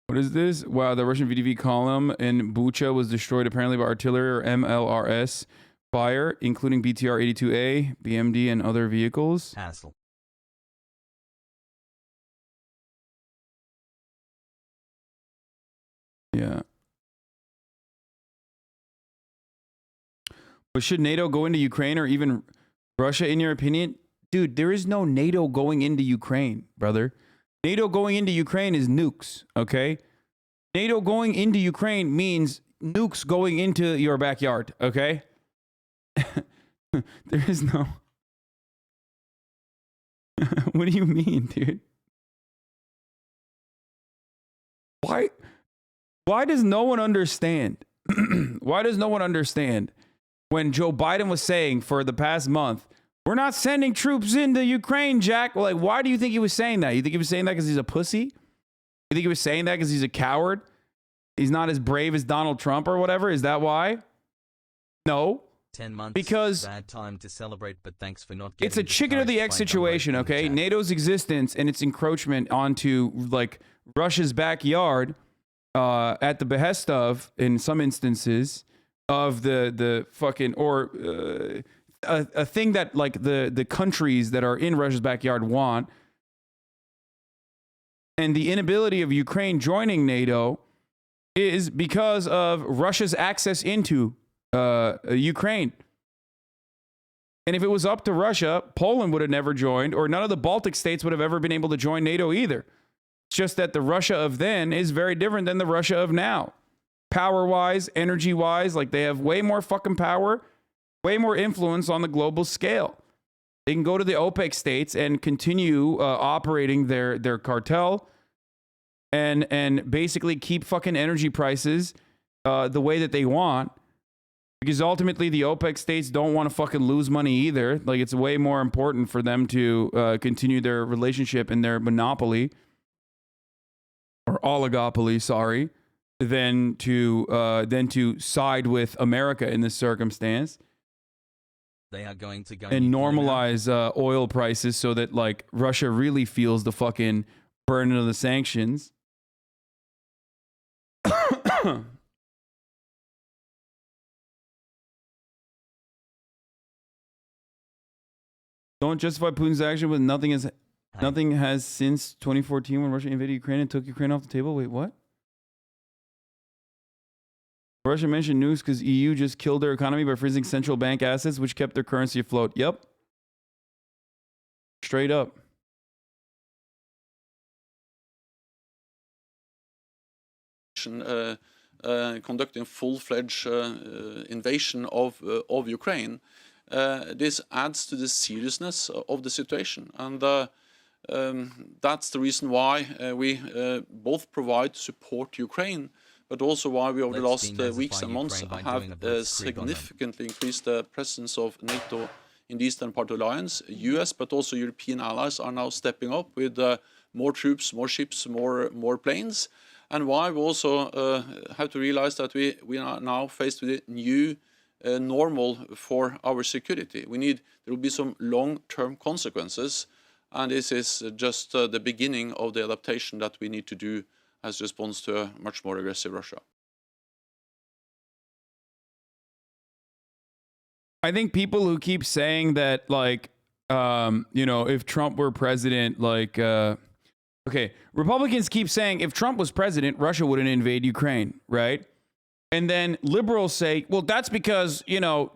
Speaker 1: What is this? Wow, the Russian VDV column in Bucha was destroyed apparently by artillery or MLRS fire, including BTR-82A, BMD, and other vehicles.
Speaker 2: Hassle.
Speaker 1: Yeah. But should NATO go into Ukraine or even Russia, in your opinion? Dude, there is no NATO going into Ukraine, brother. NATO going into Ukraine is nukes, okay? NATO going into Ukraine means nukes going into your backyard, okay? There is no... What do you mean, dude? Why does no one understand? Why does no one understand when Joe Biden was saying for the past month, we're not sending troops into Ukraine, Jack? Well, like, why do you think he was saying that? You think he was saying that because he's a pussy? You think he was saying that because he's a coward? He's not as brave as Donald Trump or whatever? Is that why? No.
Speaker 2: 10 months.
Speaker 1: Because
Speaker 2: bad time to celebrate, but thanks for not getting
Speaker 1: it's a chicken or the egg situation, okay? NATO's existence and its encroachment onto, like, Russia's backyard at the behest of, in some instances, of the fucking, or a thing that, like, the countries that are in Russia's backyard want, and the inability of Ukraine joining NATO is because of Russia's access into Ukraine. And if it was up to Russia, Poland would have never joined, or none of the Baltic states would have ever been able to join NATO either. It's just that the Russia of then is very different than the Russia of now. Power-wise, energy-wise, like, they have way more fucking power, way more influence on the global scale. They can go to the OPEC states and continue operating their cartel and basically keep fucking energy prices the way that they want. Because ultimately, the OPEC states don't want to fucking lose money either. Like, it's way more important for them to continue their relationship and their monopoly, or oligopoly, sorry, than to side with America in this circumstance.
Speaker 2: They are going to go
Speaker 1: and normalize oil prices so that, like, Russia really feels the fucking burden of the sanctions. Don't justify Putin's action with nothing has since 2014 when Russia invaded Ukraine and took Ukraine off the table. Wait, what? Russia mentioned nukes because EU just killed their economy by freezing central bank assets, which kept their currency afloat. Yep. Straight up.
Speaker 19: Conducting full-fledged invasion of Ukraine, this adds to the seriousness of the situation, and that's the reason why we both provide support to Ukraine, but also why we over the last weeks and months have significantly increased the presence of NATO in the eastern part of the alliance. US, but also European allies are now stepping up with more troops, more ships, more planes. And why we also have to realize that we are now faced with a new normal for our security. There will be some long-term consequences, and this is just the beginning of the adaptation that we need to do as response to a much more aggressive Russia.
Speaker 1: I think people who keep saying that, like, if Trump were president, like, okay, Republicans keep saying if Trump was president, Russia wouldn't invade Ukraine, right? And then liberals say, well, that's because,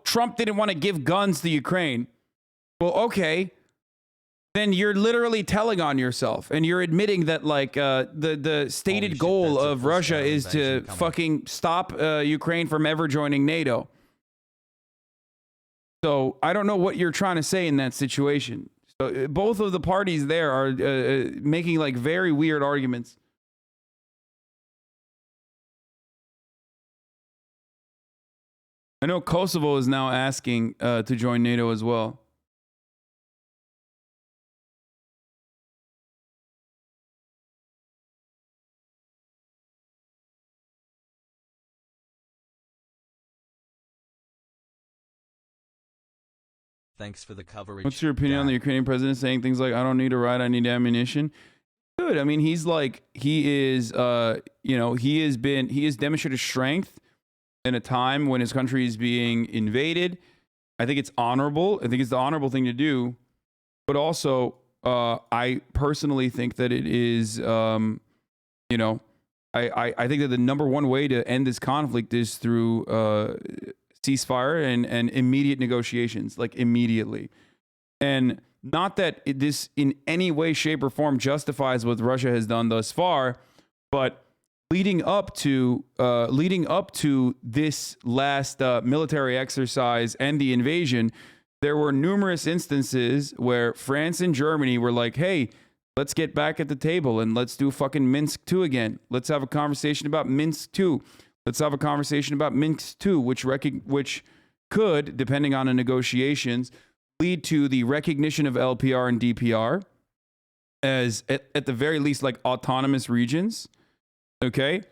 Speaker 1: Trump didn't want to give guns to Ukraine. Well, okay. Then you're literally telling on yourself, and you're admitting that, like, the stated goal of Russia is to fucking stop Ukraine from ever joining NATO. So I don't know what you're trying to say in that situation. So both of the parties there are making, like, very weird arguments. I know Kosovo is now asking to join NATO as well.
Speaker 2: Thanks for the coverage.
Speaker 1: What's your opinion on the Ukrainian president saying things like, I don't need a ride, I need ammunition? Good. I mean, he has demonstrated strength in a time when his country is being invaded. I think it's honorable. I think it's the honorable thing to do. But also, I personally think that it is, I think that the number one way to end this conflict is through ceasefire and immediate negotiations, like immediately. And not that this in any way, shape, or form justifies what Russia has done thus far, but leading up to this last military exercise and the invasion, there were numerous instances where France and Germany were like, hey, let's get back at the table and let's do fucking Minsk 2 again. Let's have a conversation about Minsk 2. Let's have a conversation about Minsk 2, which could, depending on the negotiations, lead to the recognition of LPR and DPR as, at the very least, like autonomous regions. Okay?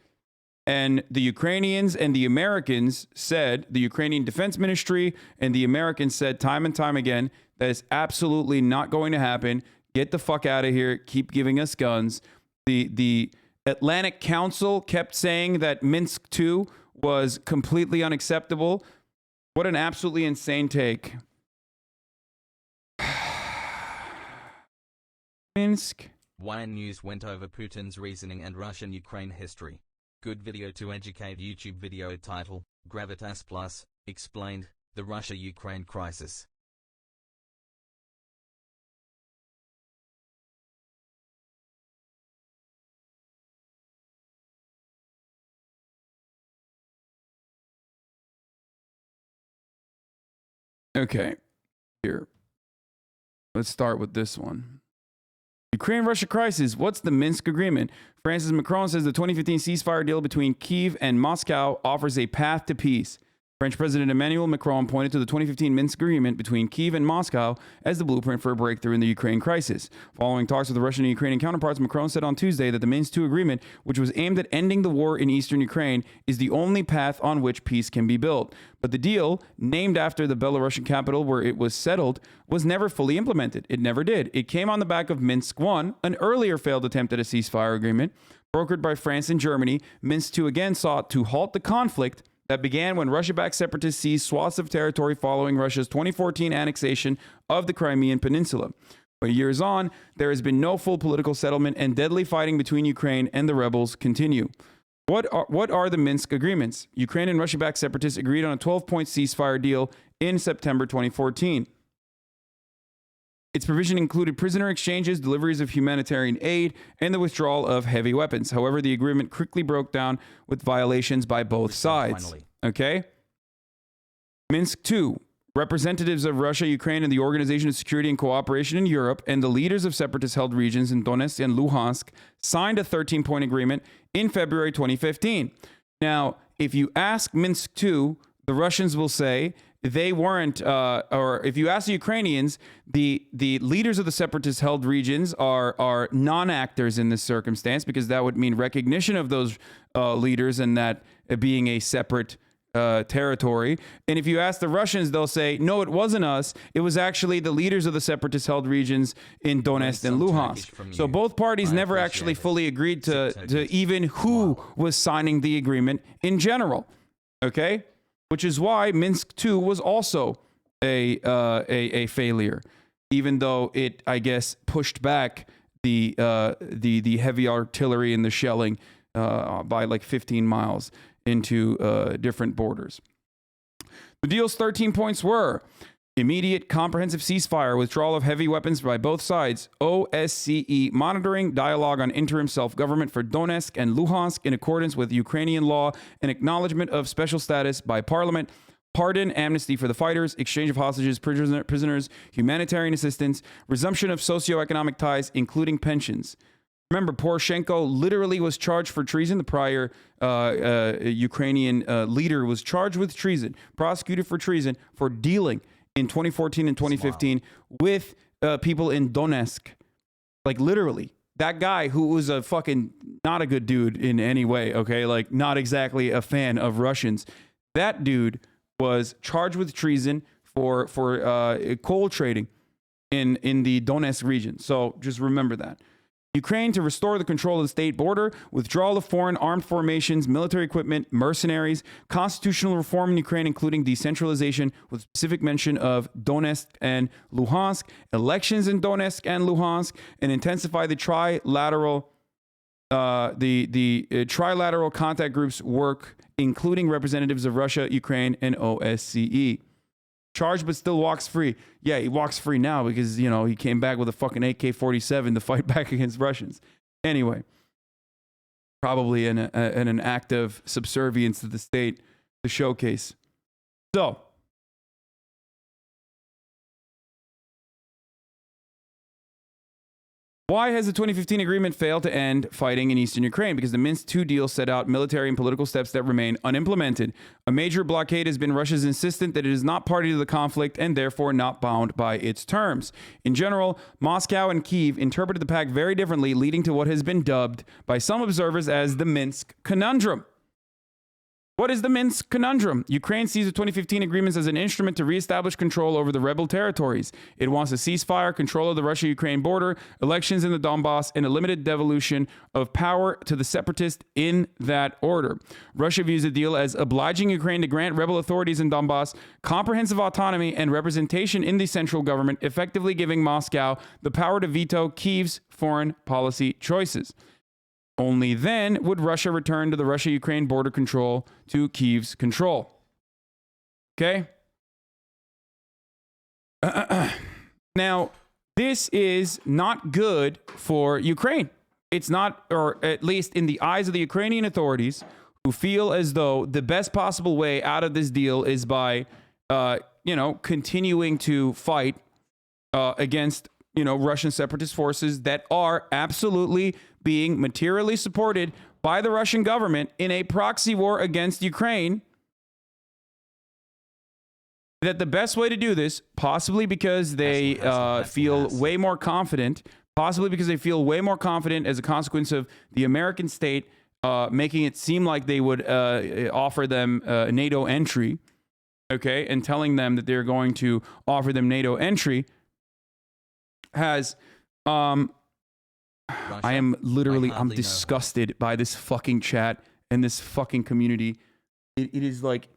Speaker 1: And the Ukrainians and the Americans said, the Ukrainian Defense Ministry and the Americans said time and time again, that is absolutely not going to happen. Get the fuck out of here. Keep giving us guns. The Atlantic Council kept saying that Minsk 2 was completely unacceptable. What an absolutely insane take. Minsk.
Speaker 2: YN News went over Putin's reasoning and Russian-Ukraine history. Good video to educate. YouTube video title, Gravitas Plus, explained, the Russia-Ukraine crisis.
Speaker 1: Okay, here. Let's start with this one. Ukraine-Russia crisis. What's the Minsk agreement? Francis Macron says the 2015 ceasefire deal between Kyiv and Moscow offers a path to peace. French President Emmanuel Macron pointed to the 2015 Minsk agreement between Kyiv and Moscow as the blueprint for a breakthrough in the Ukraine crisis. Following talks with the Russian and Ukrainian counterparts, Macron said on Tuesday that the Minsk II agreement, which was aimed at ending the war in eastern Ukraine, is the only path on which peace can be built. But the deal, named after the Belarusian capital where it was settled, was never fully implemented. It never did. It came on the back of Minsk I, an earlier failed attempt at a ceasefire agreement. Brokered by France and Germany, Minsk II again sought to halt the conflict that began when Russia-backed separatists seized swaths of territory following Russia's 2014 annexation of the Crimean Peninsula. But years on, there has been no full political settlement, and deadly fighting between Ukraine and the rebels continue. What are the Minsk agreements? Ukraine and Russia-backed separatists agreed on a 12-point ceasefire deal in September 2014. Its provision included prisoner exchanges, deliveries of humanitarian aid, and the withdrawal of heavy weapons. However, the agreement quickly broke down with violations by both sides.
Speaker 2: Finally.
Speaker 1: Okay? Minsk 2. Representatives of Russia, Ukraine, and the Organization of Security and Cooperation in Europe, and the leaders of separatist-held regions in Donetsk and Luhansk signed a 13-point agreement in February 2015. Now, if you ask Minsk 2, the Russians will say they weren't, or if you ask the Ukrainians, the leaders of the separatist-held regions are non-actors in this circumstance, because that would mean recognition of those leaders and that being a separate territory. And if you ask the Russians, they'll say, no, it wasn't us. It was actually the leaders of the separatist-held regions in Donetsk and Luhansk. So both parties never actually fully agreed to even who was signing the agreement in general. Okay? Which is why Minsk 2 was also a failure, even though it, I guess, pushed back the heavy artillery and the shelling by like 15 miles into different borders. The deal's 13 points were immediate comprehensive ceasefire, withdrawal of heavy weapons by both sides, OSCE monitoring, dialogue on interim self-government for Donetsk and Luhansk in accordance with Ukrainian law, and acknowledgement of special status by parliament, pardon, amnesty for the fighters, exchange of hostages, prisoners, humanitarian assistance, resumption of socioeconomic ties, including pensions. Remember, Poroshenko literally was charged for treason. The prior Ukrainian leader was charged with treason, prosecuted for treason for dealing in 2014 and 2015 with people in Donetsk. Like, literally. That guy who was a fucking not a good dude in any way, okay? Like, not exactly a fan of Russians. That dude was charged with treason for coal trading in the Donetsk region. So just remember that. Ukraine to restore the control of the state border, withdrawal of foreign armed formations, military equipment, mercenaries, constitutional reform in Ukraine, including decentralization with specific mention of Donetsk and Luhansk, elections in Donetsk and Luhansk, and intensify the trilateral trilateral contact groups work, including representatives of Russia, Ukraine, and OSCE. Charged but still walks free. Yeah, he walks free now because, you know, he came back with a fucking AK-47 to fight back against Russians. Anyway, probably in an act of subservience to the state to showcase. So, why has the 2015 agreement failed to end fighting in eastern Ukraine? Because the Minsk 2 deal set out military and political steps that remain unimplemented. A major blockade has been Russia's insistence that it is not party to the conflict and therefore not bound by its terms. In general, Moscow and Kyiv interpreted the pact very differently, leading to what has been dubbed by some observers as the Minsk conundrum. What is the Minsk conundrum? Ukraine sees the 2015 agreements as an instrument to reestablish control over the rebel territories. It wants a ceasefire, control of the Russia-Ukraine border, elections in the Donbass, and a limited devolution of power to the separatists in that order. Russia views the deal as obliging Ukraine to grant rebel authorities in Donbass comprehensive autonomy and representation in the central government, effectively giving Moscow the power to veto Kyiv's foreign policy choices. Only then would Russia return to the Russia-Ukraine border control to Kyiv's control. Okay? Now, this is not good for Ukraine. It's not, or at least in the eyes of the Ukrainian authorities, who feel as though the best possible way out of this deal is by, continuing to fight against, Russian separatist forces that are absolutely being materially supported by the Russian government in a proxy war against Ukraine. That the best way to do this, possibly because they feel way more confident, as a consequence of the American state making it seem like they would offer them NATO entry, okay, and telling them that they're going to offer them NATO entry, has I'm disgusted by this fucking chat and this fucking community. It is like,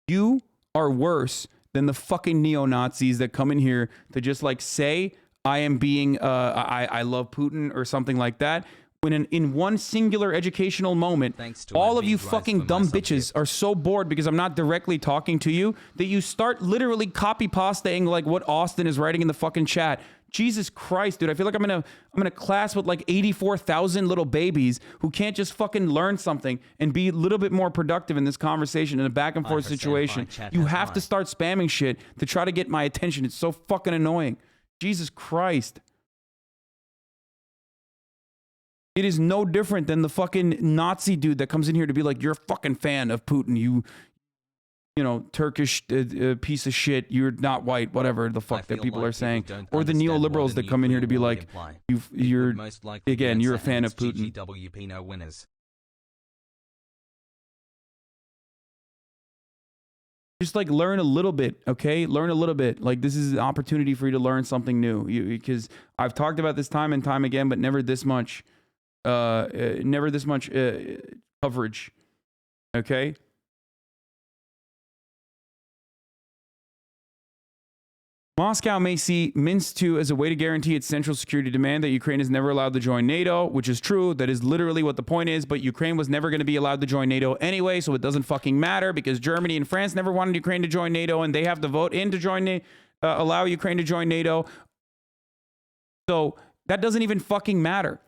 Speaker 1: you are worse than the fucking neo-Nazis that come in here to just like say, I am being, I love Putin or something like that. When in one singular educational moment, all of you fucking dumb bitches are so bored because I'm not directly talking to you that you start literally copy-pasting like what Austin is writing in the fucking chat. Jesus Christ, dude, I feel like I'm in a class with like 84,000 little babies who can't just fucking learn something and be a little bit more productive in this conversation in a back and forth situation. You have to start spamming shit to try to get my attention. It's so fucking annoying. Jesus Christ. It is no different than the fucking Nazi dude that comes in here to be like, you're a fucking fan of Putin, you know, Turkish piece of shit, you're not white, whatever the fuck that people are saying. Or the neoliberals that come in here to be like, you're again, you're a fan of Putin.
Speaker 2: GGWP no winners.
Speaker 1: Just like learn a little bit, okay? Learn a little bit. Like this is an opportunity for you to learn something new. Because I've talked about this time and time again, but never this much. Never this much coverage. Okay? Moscow may see Minsk II as a way to guarantee its central security demand that Ukraine is never allowed to join NATO, which is true. That is literally what the point is, but Ukraine was never going to be allowed to join NATO anyway, so it doesn't fucking matter because Germany and France never wanted Ukraine to join NATO, and they have to vote in to join allow Ukraine to join NATO. So that doesn't even fucking matter.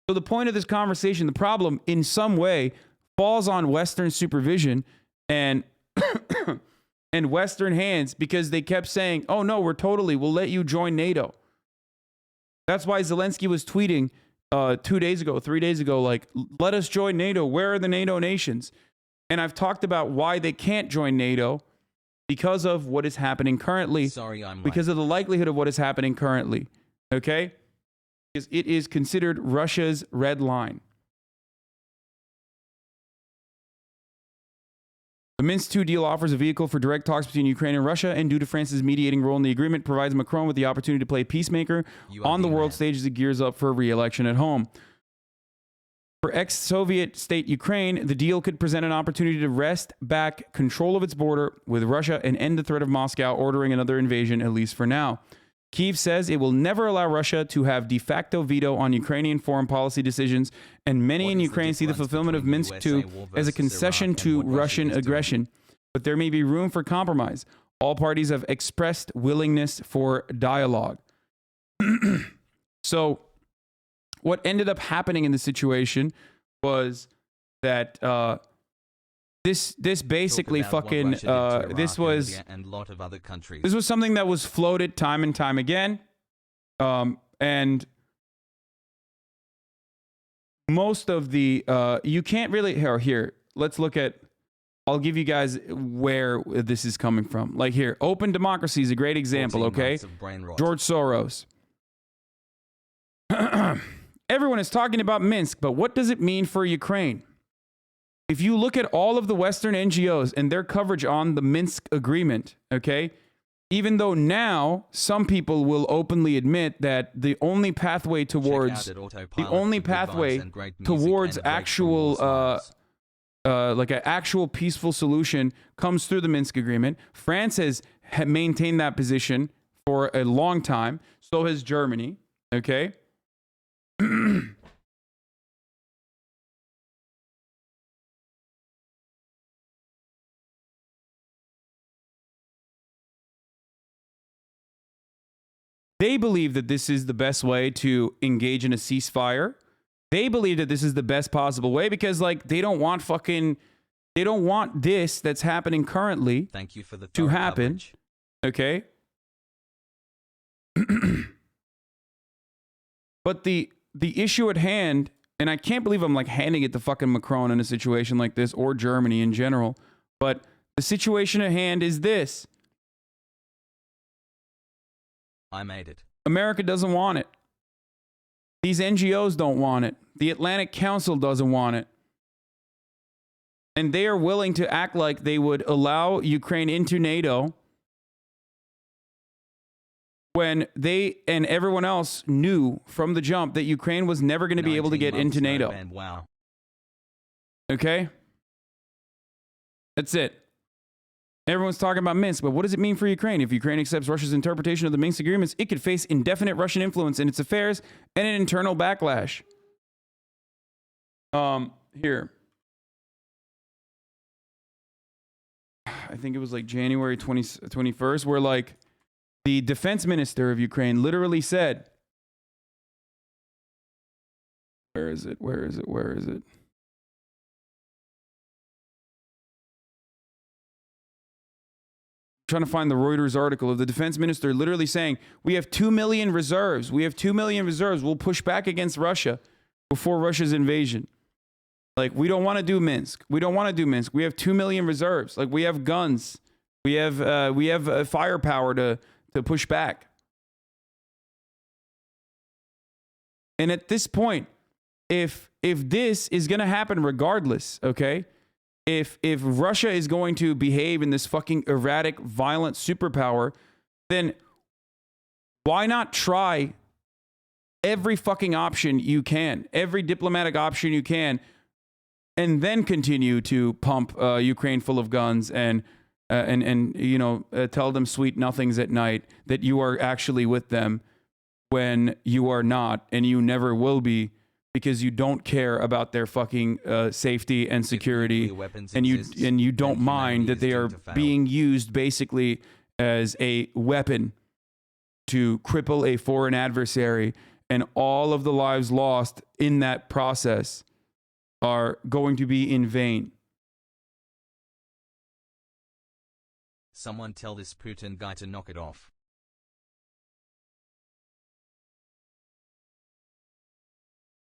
Speaker 1: So the point of this conversation, the problem in some way falls on Western supervision and and Western hands because they kept saying, oh no, we'll let you join NATO. That's why Zelensky was tweeting 3 days ago, like, let us join NATO. Where are the NATO nations? And I've talked about why they can't join NATO because of what is happening currently. Because of the likelihood of what is happening currently. Okay? Because it is considered Russia's red line. The Minsk II deal offers a vehicle for direct talks between Ukraine and Russia, and due to France's mediating role in the agreement, provides Macron with the opportunity to play peacemaker on the world stage as he gears up for re-election at home. For ex-Soviet state Ukraine, the deal could present an opportunity to wrest back control of its border with Russia and end the threat of Moscow ordering another invasion, at least for now. Kyiv says it will never allow Russia to have de facto veto on Ukrainian foreign policy decisions, and many in Ukraine see the fulfillment of Minsk II as a concession to Russian aggression. But there may be room for compromise. All parties have expressed willingness for dialogue. So what ended up happening in the situation was that this basically fucking this was something that was floated time and time again, and most of the you can't really here let's look at, I'll give you guys where this is coming from. Like here, open democracy is a great example. Okay, George Soros. Everyone is talking about Minsk, but what does it mean for Ukraine? If you look at all of the Western NGOs and their coverage on the Minsk agreement, okay, even though now some people will openly admit that the only pathway towards actual like an actual peaceful solution comes through the Minsk agreement. France has maintained that position for a long time. So has Germany, okay? They believe that this is the best way to engage in a ceasefire. They believe that this is the best possible way because, like, they don't want this that's happening currently to happen. Okay? But the issue at hand, and I can't believe I'm like handing it to fucking Macron in a situation like this, or Germany in general, but the situation at hand is this.
Speaker 2: I made it.
Speaker 1: America doesn't want it. These NGOs don't want it. The Atlantic Council doesn't want it. And they are willing to act like they would allow Ukraine into NATO when they and everyone else knew from the jump that Ukraine was never going to be able to get into NATO.
Speaker 2: Wow.
Speaker 1: Okay? That's it. Everyone's talking about Minsk, but what does it mean for Ukraine? If Ukraine accepts Russia's interpretation of the Minsk agreements, it could face indefinite Russian influence in its affairs and an internal backlash. Here. I think it was like January 21st, where like the defense minister of Ukraine literally said, where is it? Trying to find the Reuters article of the defense minister literally saying, we have 2 million reserves. We have 2 million reserves. We'll push back against Russia before Russia's invasion. Like, we don't want to do Minsk. We don't want to do Minsk. We have 2 million reserves. Like, we have guns. We have firepower to push back. And at this point, if this is going to happen regardless, okay? If Russia is going to behave in this fucking erratic, violent superpower, then why not try every fucking option you can, every diplomatic option you can, and then continue to pump Ukraine full of guns and you know, tell them sweet nothings at night that you are actually with them when you are not, and you never will be, because you don't care about their fucking safety and security, and you don't mind that they are being used basically as a weapon to cripple a foreign adversary, and all of the lives lost in that process are going to be in vain.
Speaker 2: Someone tell this Putin guy to knock it off.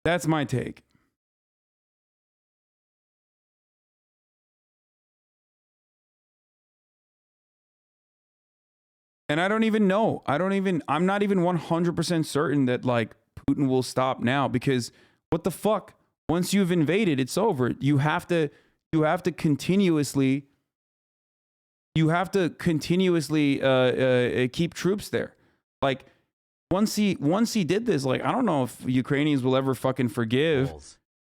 Speaker 1: That's my take. And I don't even know. I'm not even 100% certain that like Putin will stop now, because what the fuck? Once you've invaded, it's over. You have to continuously keep troops there. Like, once he did this, like, I don't know if Ukrainians will ever fucking forgive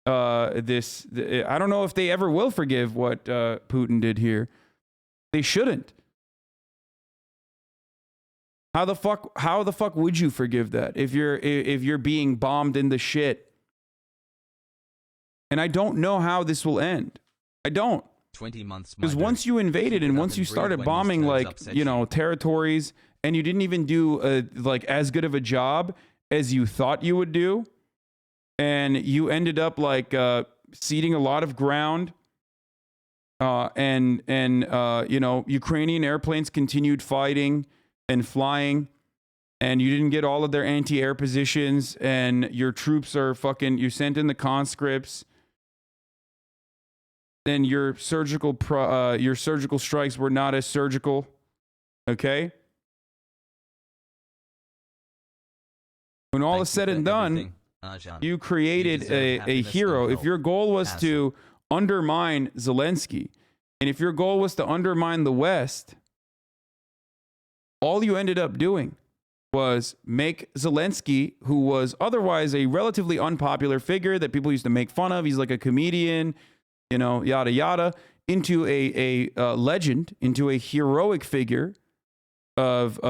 Speaker 1: this. I don't know if they ever will forgive what Putin did here. They shouldn't. How the fuck would you forgive that if you're being bombed in the shit? And I don't know how this will end. I don't.
Speaker 2: 20 months.
Speaker 1: Because once you invaded and once you started bombing, like, you know, territories, and you didn't even do like as good of a job as you thought you would do, and you ended up like ceding a lot of ground, and you know, Ukrainian airplanes continued fighting and flying, and you didn't get all of their anti-air positions, and your troops are fucking, you sent in the conscripts, then your surgical strikes were not as surgical, okay? When all is said and done, you created a hero. If your goal was to undermine Zelensky, and if your goal was to undermine the West, all you ended up doing was make Zelensky, who was otherwise a relatively unpopular figure that people used to make fun of, he's like a comedian, you know, yada yada, into a legend, into a heroic figure of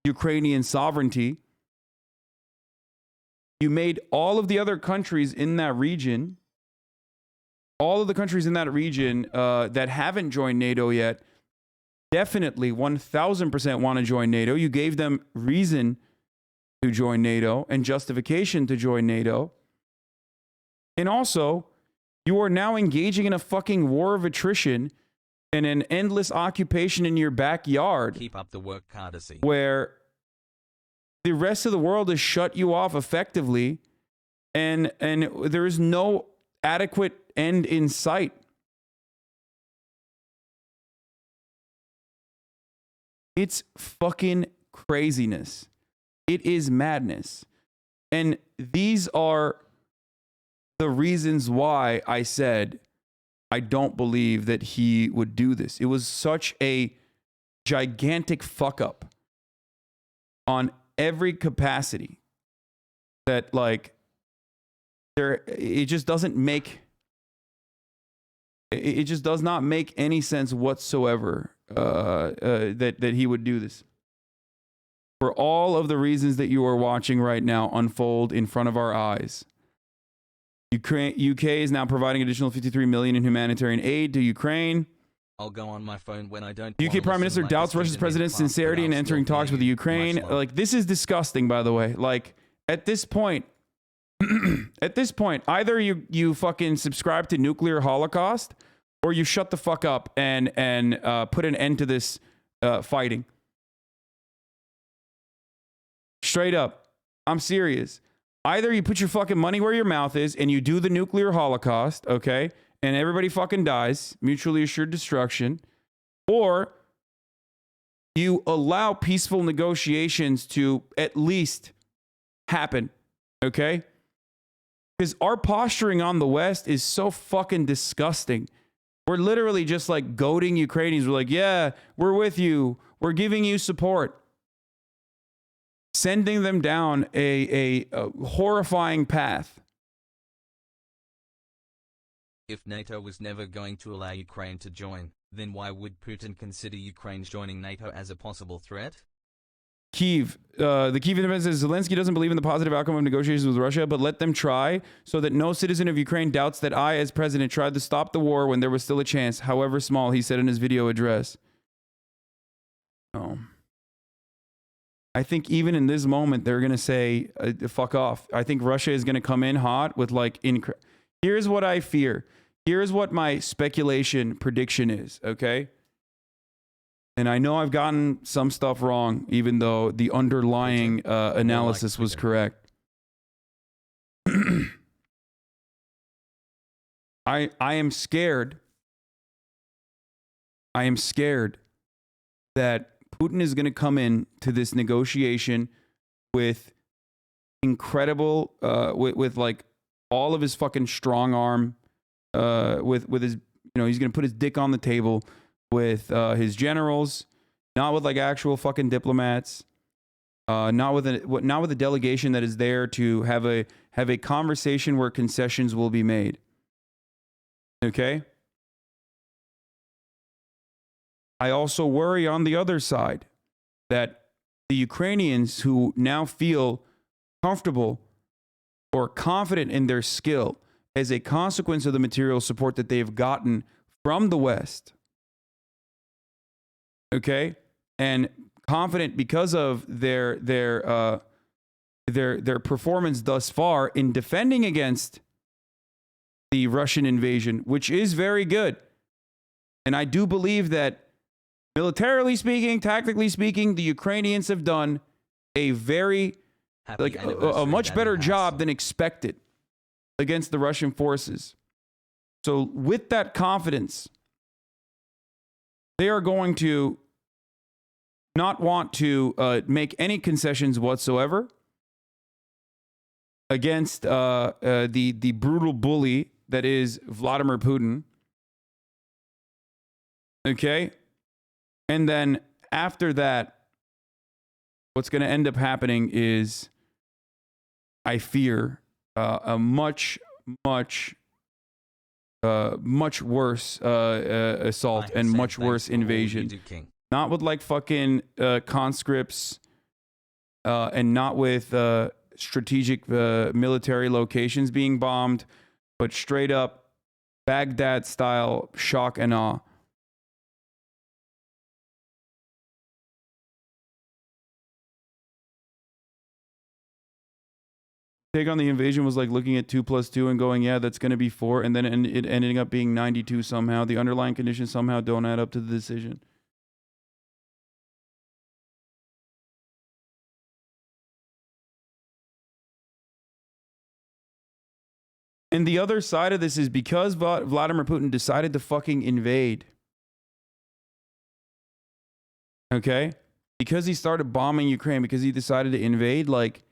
Speaker 1: Ukrainian sovereignty. You made all of the other countries in that region, that haven't joined NATO yet, definitely 1000% want to join NATO. You gave them reason to join NATO and justification to join NATO. And also, you are now engaging in a fucking war of attrition and an endless occupation in your backyard.
Speaker 2: Keep up the work, courtesy.
Speaker 1: Where the rest of the world has shut you off effectively, and there is no adequate end in sight. It's fucking craziness. It is madness. And these are the reasons why I said I don't believe that he would do this. It was such a gigantic fuck up on every capacity that, like, it just doesn't make It just does not make any sense whatsoever that he would do this. For all of the reasons that you are watching right now unfold in front of our eyes. UK is now providing additional $53 million in humanitarian aid to Ukraine.
Speaker 2: I'll go on my phone when I don't.
Speaker 1: UK Prime Minister doubts Russia's president's sincerity in entering talks with the Ukraine. Like, this is disgusting, by the way. Like, at this point, either you fucking subscribe to nuclear holocaust, or you shut the fuck up and put an end to this fighting. Straight up, I'm serious. Either you put your fucking money where your mouth is and you do the nuclear holocaust, okay, and everybody fucking dies, mutually assured destruction, or you allow peaceful negotiations to at least happen, okay? Because our posturing on the West is so fucking disgusting. We're literally just like goading Ukrainians. We're like, yeah, we're with you. We're giving you support. Sending them down a horrifying path.
Speaker 2: If NATO was never going to allow Ukraine to join, then why would Putin consider Ukraine joining NATO as a possible threat?
Speaker 1: Kyiv. The Kyiv defense says Zelensky doesn't believe in the positive outcome of negotiations with Russia, but let them try so that no citizen of Ukraine doubts that I, as president, tried to stop the war when there was still a chance, however small, he said in his video address. Oh. I think even in this moment, they're going to say, fuck off. I think Russia is going to come in hot with like, here's what I fear. Here's what my speculation prediction is, okay? And I know I've gotten some stuff wrong, even though the underlying analysis was correct. I am scared. I am scared that Putin is going to come in to this negotiation with incredible, with like all of his fucking strong arm, with his, he's going to put his dick on the table with his generals, not with like actual fucking diplomats, not with a delegation that is there to have a conversation where concessions will be made. Okay? I also worry on the other side that the Ukrainians who now feel comfortable or confident in their skill as a consequence of the material support that they've gotten from the West, okay, and confident because of their performance thus far in defending against the Russian invasion, which is very good, and I do believe that militarily speaking, tactically speaking, the Ukrainians have done a very, a much better job than expected against the Russian forces. So with that confidence, they are going to not want to make any concessions whatsoever against the brutal bully that is Vladimir Putin. Okay? And then after that, what's going to end up happening is, I fear, a much worse assault and much worse invasion. Not with like fucking conscripts and not with strategic military locations being bombed, but straight up Baghdad style shock and awe. Take on the invasion was like looking at 2 + 2 and going, yeah, that's going to be 4, and then it ending up being 92 somehow. The underlying conditions somehow don't add up to the decision. And the other side of this is because Vladimir Putin decided to fucking invade. Okay? Because he started bombing Ukraine, because he decided to invade, like,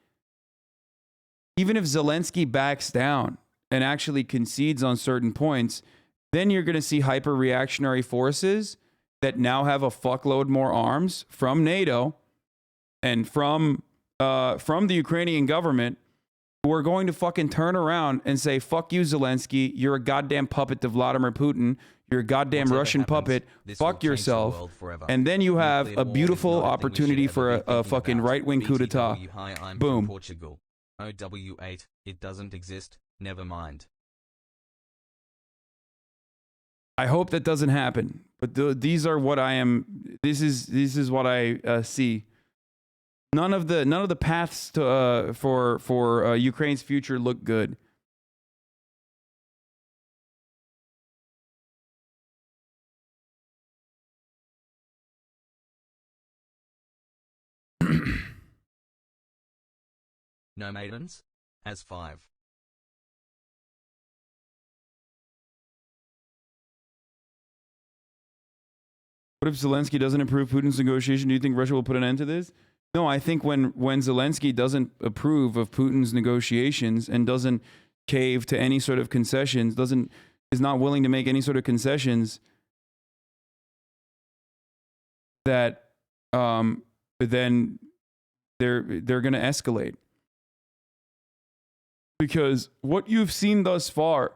Speaker 1: even if Zelensky backs down and actually concedes on certain points, then you're going to see hyper-reactionary forces that now have a fuckload more arms from NATO and from the Ukrainian government who are going to fucking turn around and say, fuck you, Zelensky. You're a goddamn puppet to Vladimir Putin. You're a goddamn
Speaker 2: Whatever
Speaker 1: Russian
Speaker 2: happens,
Speaker 1: puppet.
Speaker 2: this will
Speaker 1: Fuck
Speaker 2: change the
Speaker 1: yourself.
Speaker 2: world forever.
Speaker 1: And then you have
Speaker 2: Nuclear
Speaker 1: a
Speaker 2: war is
Speaker 1: beautiful
Speaker 2: not a thing we should
Speaker 1: opportunity
Speaker 2: ever
Speaker 1: for
Speaker 2: be
Speaker 1: a
Speaker 2: thinking
Speaker 1: fucking
Speaker 2: about.
Speaker 1: right-wing coup d'etat.
Speaker 2: BTW, hi, I'm
Speaker 1: Boom.
Speaker 2: from Portugal. OW8, it doesn't exist, never mind.
Speaker 1: I hope that doesn't happen. But these are what I am. This is what I see. None of the paths to for Ukraine's future look good.
Speaker 2: No maidens? As 5.
Speaker 1: What if Zelensky doesn't approve Putin's negotiation? Do you think Russia will put an end to this? No, I think when Zelensky doesn't approve of Putin's negotiations and doesn't cave to any sort of concessions, is not willing to make any sort of concessions, that then they're going to escalate. Because what you've seen thus far,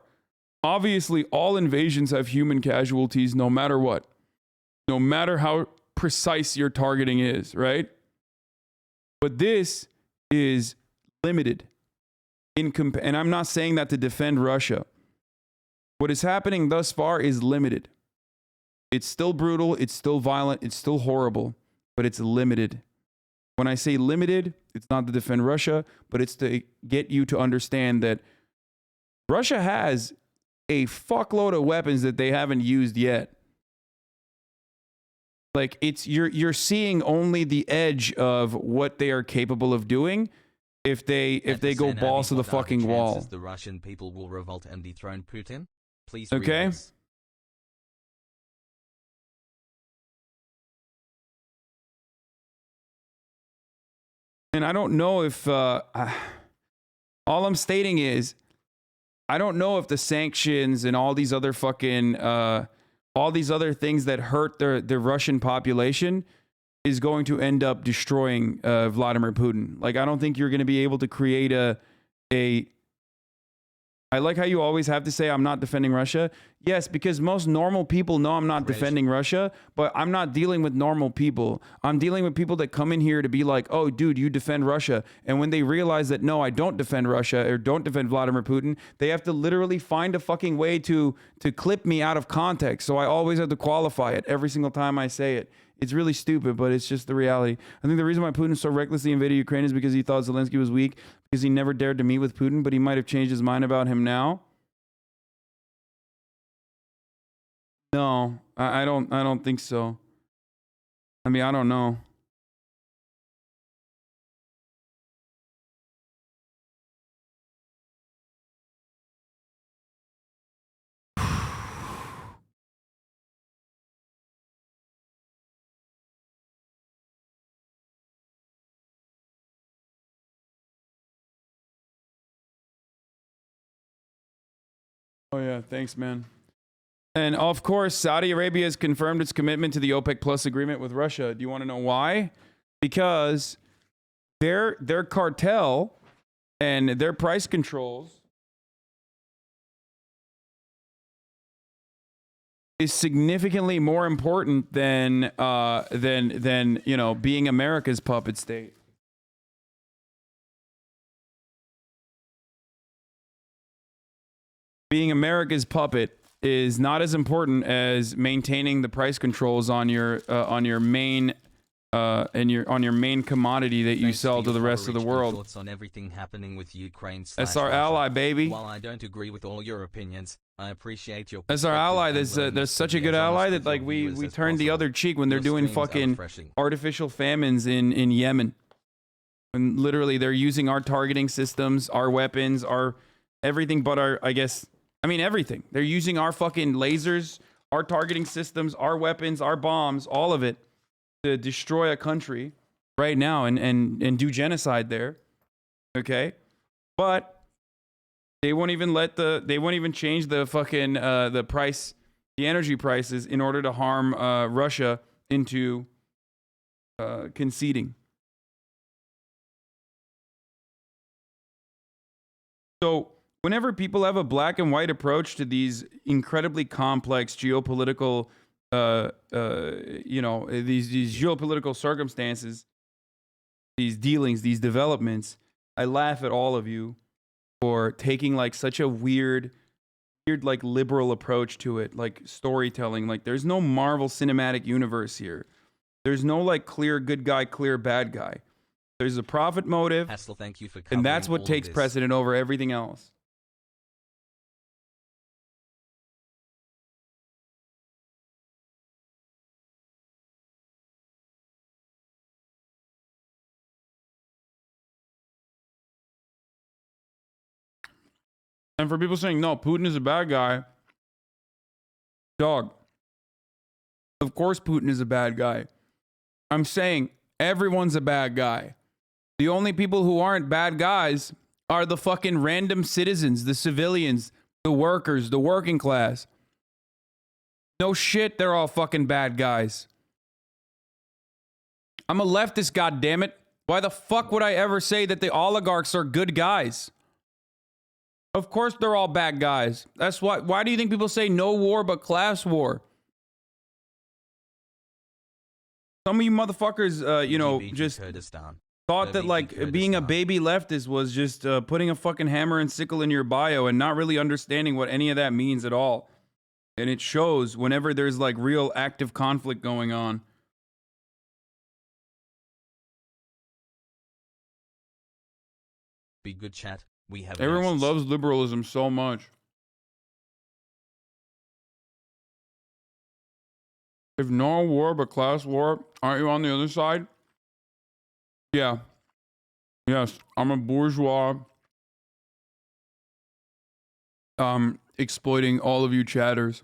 Speaker 1: obviously all invasions have human casualties no matter what. No matter how precise your targeting is, right? But this is limited. And I'm not saying that to defend Russia. What is happening thus far is limited. It's still brutal, it's still violent, it's still horrible, but it's limited. When I say limited, it's not to defend Russia, but it's to get you to understand that Russia has a fuckload of weapons that they haven't used yet. Like you're seeing only the edge of what they are capable of doing if they go balls to the fucking wall.
Speaker 2: The Russian people will revolt and dethrone Putin. Please.
Speaker 1: Okay. And I don't know if all I'm stating is I don't know if the sanctions and all these other fucking all these other things that hurt the Russian population is going to end up destroying Vladimir Putin. Like, I don't think you're going to be able to create a I like how you always have to say I'm not defending Russia. Yes, because most normal people know I'm not defending Russia, but I'm not dealing with normal people. I'm dealing with people that come in here to be like, oh, dude, you defend Russia. And when they realize that, no, I don't defend Russia or don't defend Vladimir Putin, they have to literally find a fucking way to clip me out of context. So I always have to qualify it every single time I say it. It's really stupid, but it's just the reality. I think the reason why Putin so recklessly invaded Ukraine is because he thought Zelensky was weak, because he never dared to meet with Putin, but he might have changed his mind about him now. No, I don't think so. I mean, I don't know. Oh yeah, thanks, man. And of course, Saudi Arabia has confirmed its commitment to the OPEC Plus agreement with Russia. Do you want to know why? Because their cartel and their price controls is significantly more important than you know, being America's puppet state. Being America's puppet is not as important as maintaining the price controls on your main main commodity that you sell to the rest of the world.
Speaker 2: Thoughts on everything happening with Ukraine.
Speaker 1: That's our ally, baby.
Speaker 2: While I don't agree with all your opinions, I appreciate your.
Speaker 1: That's our ally. There's such a good ally that like we turned the other cheek when they're doing fucking artificial famines in Yemen. And literally they're using our targeting systems, our weapons, our everything but our, I guess, I mean, everything. They're using our fucking lasers, our targeting systems, our weapons, our bombs, all of it to destroy a country right now and do genocide there. Okay? But they won't even change the fucking the energy prices in order to harm Russia into conceding. So whenever people have a black and white approach to these incredibly complex geopolitical, you know, these geopolitical circumstances, these dealings, these developments, I laugh at all of you for taking like such a weird like liberal approach to it, like storytelling. Like there's no Marvel Cinematic Universe here. There's no like clear good guy, clear bad guy. There's a profit motive,
Speaker 2: Hassel, thank you for
Speaker 1: and that's
Speaker 2: covering
Speaker 1: what
Speaker 2: all
Speaker 1: takes
Speaker 2: this.
Speaker 1: precedent over everything else. And for people saying, no, Putin is a bad guy, dog, of course Putin is a bad guy. I'm saying everyone's a bad guy. The only people who aren't bad guys are the fucking random citizens, the civilians, the workers, the working class. No shit, they're all fucking bad guys. I'm a leftist, goddammit. Why the fuck would I ever say that the oligarchs are good guys? Of course they're all bad guys. That's why do you think people say no war but class war? Some of you motherfuckers, you know, just thought that like being a baby leftist was just putting a fucking hammer and sickle in your bio and not really understanding what any of that means at all. And it shows whenever there's like real active conflict going on.
Speaker 2: Be good, chat. We have
Speaker 1: Everyone loves liberalism so much. If no war but class war, aren't you on the other side? Yeah. Yes, I'm a bourgeois. Exploiting all of you chatters.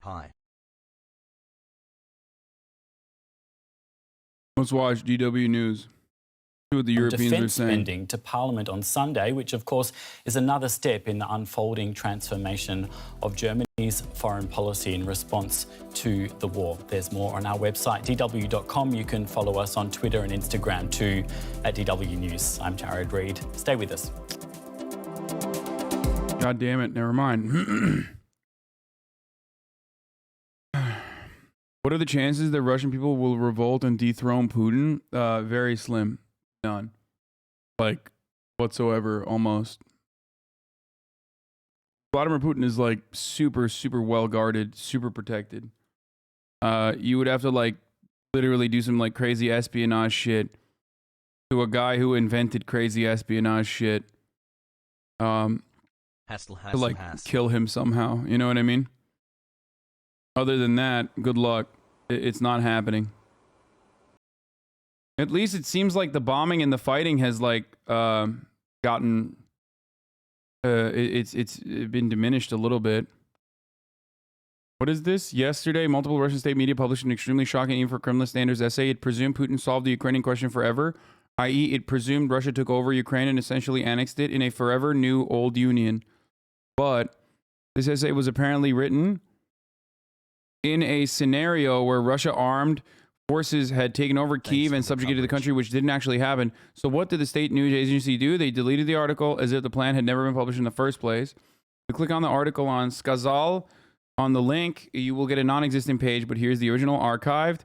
Speaker 2: Hi.
Speaker 1: Let's watch DW News. See what the Europeans are
Speaker 20: defence
Speaker 1: saying.
Speaker 20: spending to Parliament on Sunday, which of course is another step in the unfolding transformation of Germany's foreign policy in response to the war. There's more on our website, dw.com. You can follow us on Twitter and Instagram too at DW News. I'm Jared Reid. Stay with us.
Speaker 1: God damn it, never mind. What are the chances that Russian people will revolt and dethrone Putin? Very slim. None. Like, whatsoever, almost. Vladimir Putin is like super, super well guarded, super protected. You would have to like literally do some like crazy espionage shit to a guy who invented crazy espionage shit. To like kill him somehow. You know what I mean? Other than that, good luck. It's not happening. At least it seems like the bombing and the fighting has like gotten it's been diminished a little bit. What is this? Yesterday, multiple Russian state media published an extremely shocking, even for criminal standards, essay. It presumed Putin solved the Ukrainian question forever, i.e. it presumed Russia took over Ukraine and essentially annexed it in a forever new old union. But this essay was apparently written in a scenario where Russia armed forces had taken over Kyiv and subjugated the country, which didn't actually happen. So what did the state news agency do? They deleted the article as if the plan had never been published in the first place. You click on the article on Skazal. On the link, you will get a non-existent page, but here's the original archived.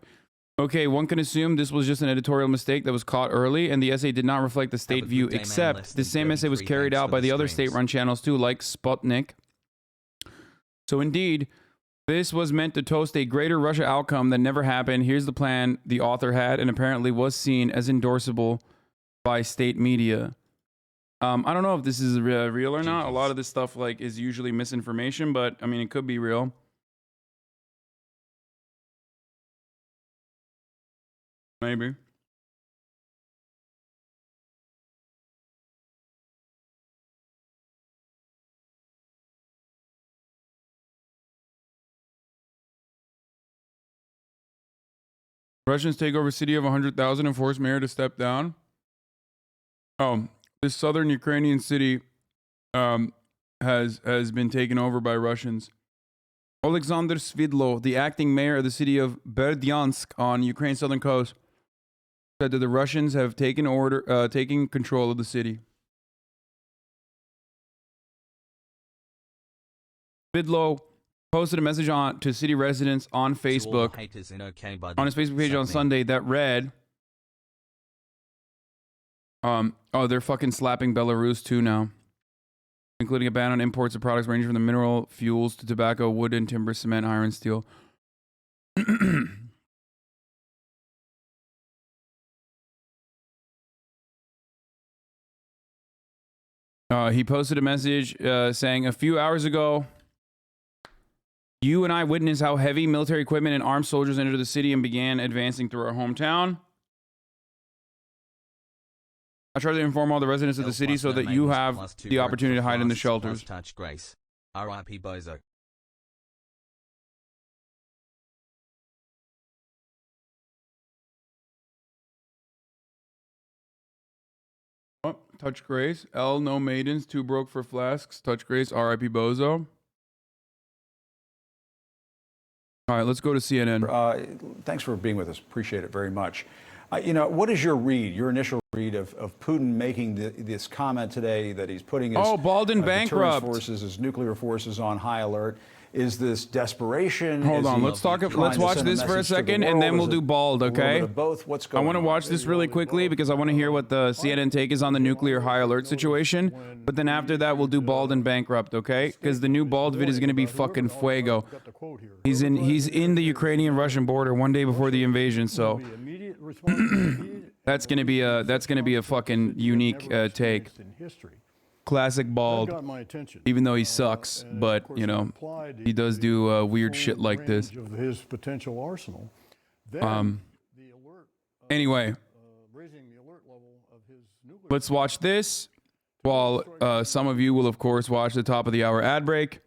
Speaker 1: Okay, one can assume this was just an editorial mistake that was caught early, and the essay did not reflect the state view, except the same essay was carried out by the other state-run channels too, like Sputnik. So indeed, this was meant to toast a greater Russia outcome that never happened. Here's the plan the author had and apparently was seen as endorsable by state media. I don't know if this is real or not. A lot of this stuff like is usually misinformation, but I mean, it could be real. Maybe. Russians take over city of 100,000 and force mayor to step down. Oh, This southern Ukrainian city has been taken over by Russians. Alexander Svidlo, the acting mayor of the city of Berdyansk on Ukraine's southern coast, said that the Russians have taken control of the city. Svidlo posted a message to city residents on Facebook, on his Facebook page on Sunday, that read, oh, they're fucking slapping Belarus too now, including a ban on imports of products ranging from the mineral fuels to tobacco, wood and timber, cement, iron, steel. He posted a message saying, a few hours ago, you and I witnessed how heavy military equipment and armed soldiers entered the city and began advancing through our hometown. I try to inform all the residents of the city so that you have the opportunity to hide in the shelters.
Speaker 2: Touch Grace. R.I.P. Bozo.
Speaker 1: Oh, Touch Grace. L, no maidens. 2 broke for flasks. Touch Grace. R.I.P. Bozo. All right, let's go to CNN.
Speaker 21: Thanks for being with us. Appreciate it very much. You know, what is your initial read of Putin making this comment today that he's putting his
Speaker 1: bald and bankrupt
Speaker 21: forces, his nuclear forces on high alert? Is this desperation?
Speaker 1: Hold on, let's watch this for a second, and then we'll do bald, okay?
Speaker 21: Both. What's going on?
Speaker 1: I want to watch this really quickly because I want to hear what the CNN take is on the nuclear high alert situation. But then after that, we'll do bald and bankrupt, okay? Because the new bald vid is going to be fucking fuego. He's in the Ukrainian-Russian border one day before the invasion, so that's going to be a fucking unique take. Classic bald, even though he sucks, but you know he does do weird shit like this.
Speaker 22: Of his potential arsenal.
Speaker 1: Anyway, let's watch this. While some of you will of course watch the top of the hour ad break,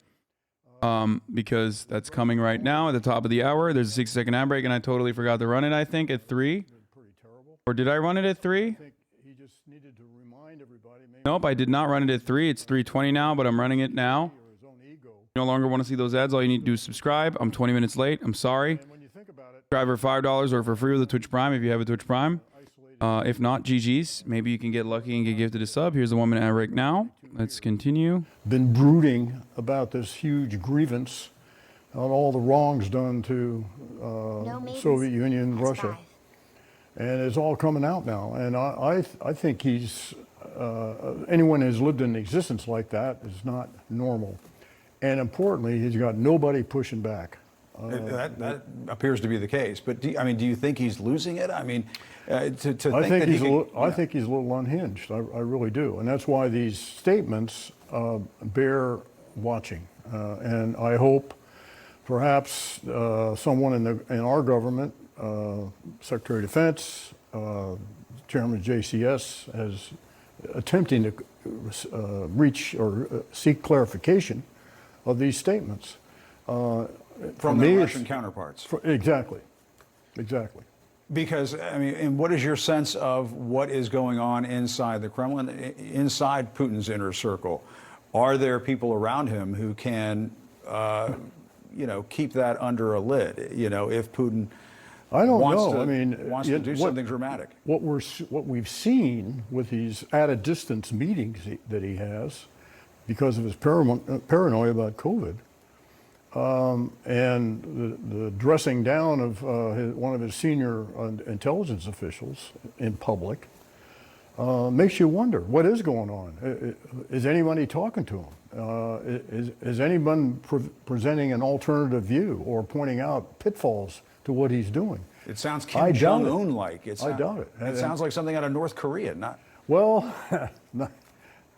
Speaker 1: because that's coming right now at the top of the hour. There's a 60-second ad break, and I totally forgot to run it. I think at 3, or did I run it at 3? Nope, I did not run it at 3. It's 3:20 now, but I'm running it now. No longer want to see those ads. All you need to do is subscribe. I'm 20 minutes late. I'm sorry. Subscribe for $5 or for free with a Twitch Prime if you have a Twitch Prime. If not, GG's. Maybe you can get lucky and get gifted a sub. Here's the 1-minute ad break now. Let's continue.
Speaker 22: Been brooding about this huge grievance on all the wrongs done to Soviet Union, Russia. And it's all coming out now. And I think he's... anyone who's lived in existence like that is not normal. And importantly, he's got nobody pushing back.
Speaker 21: That appears to be the case. But do you think he's losing it? I mean, I think
Speaker 22: he's a little unhinged. I really do. And that's why these statements bear watching. And I hope perhaps someone in our government, Secretary of Defense, Chairman of JCS, has attempting to reach or seek clarification of these statements.
Speaker 21: From the Russian counterparts.
Speaker 22: Exactly.
Speaker 21: Because, I mean, and what is your sense of what is going on inside the Kremlin, inside Putin's inner circle? Are there people around him who can, keep that under a lid? If Putin wants to do something dramatic.
Speaker 22: What we've seen with these at-a-distance meetings that he has, because of his paranoia about COVID, and the dressing down of one of his senior intelligence officials in public, makes you wonder what is going on. Is anybody talking to him? Is anyone presenting an alternative view or pointing out pitfalls to what he's doing?
Speaker 21: It sounds Kim Jong-un-like.
Speaker 22: I doubt it.
Speaker 21: It sounds like something out of North Korea.
Speaker 22: Well,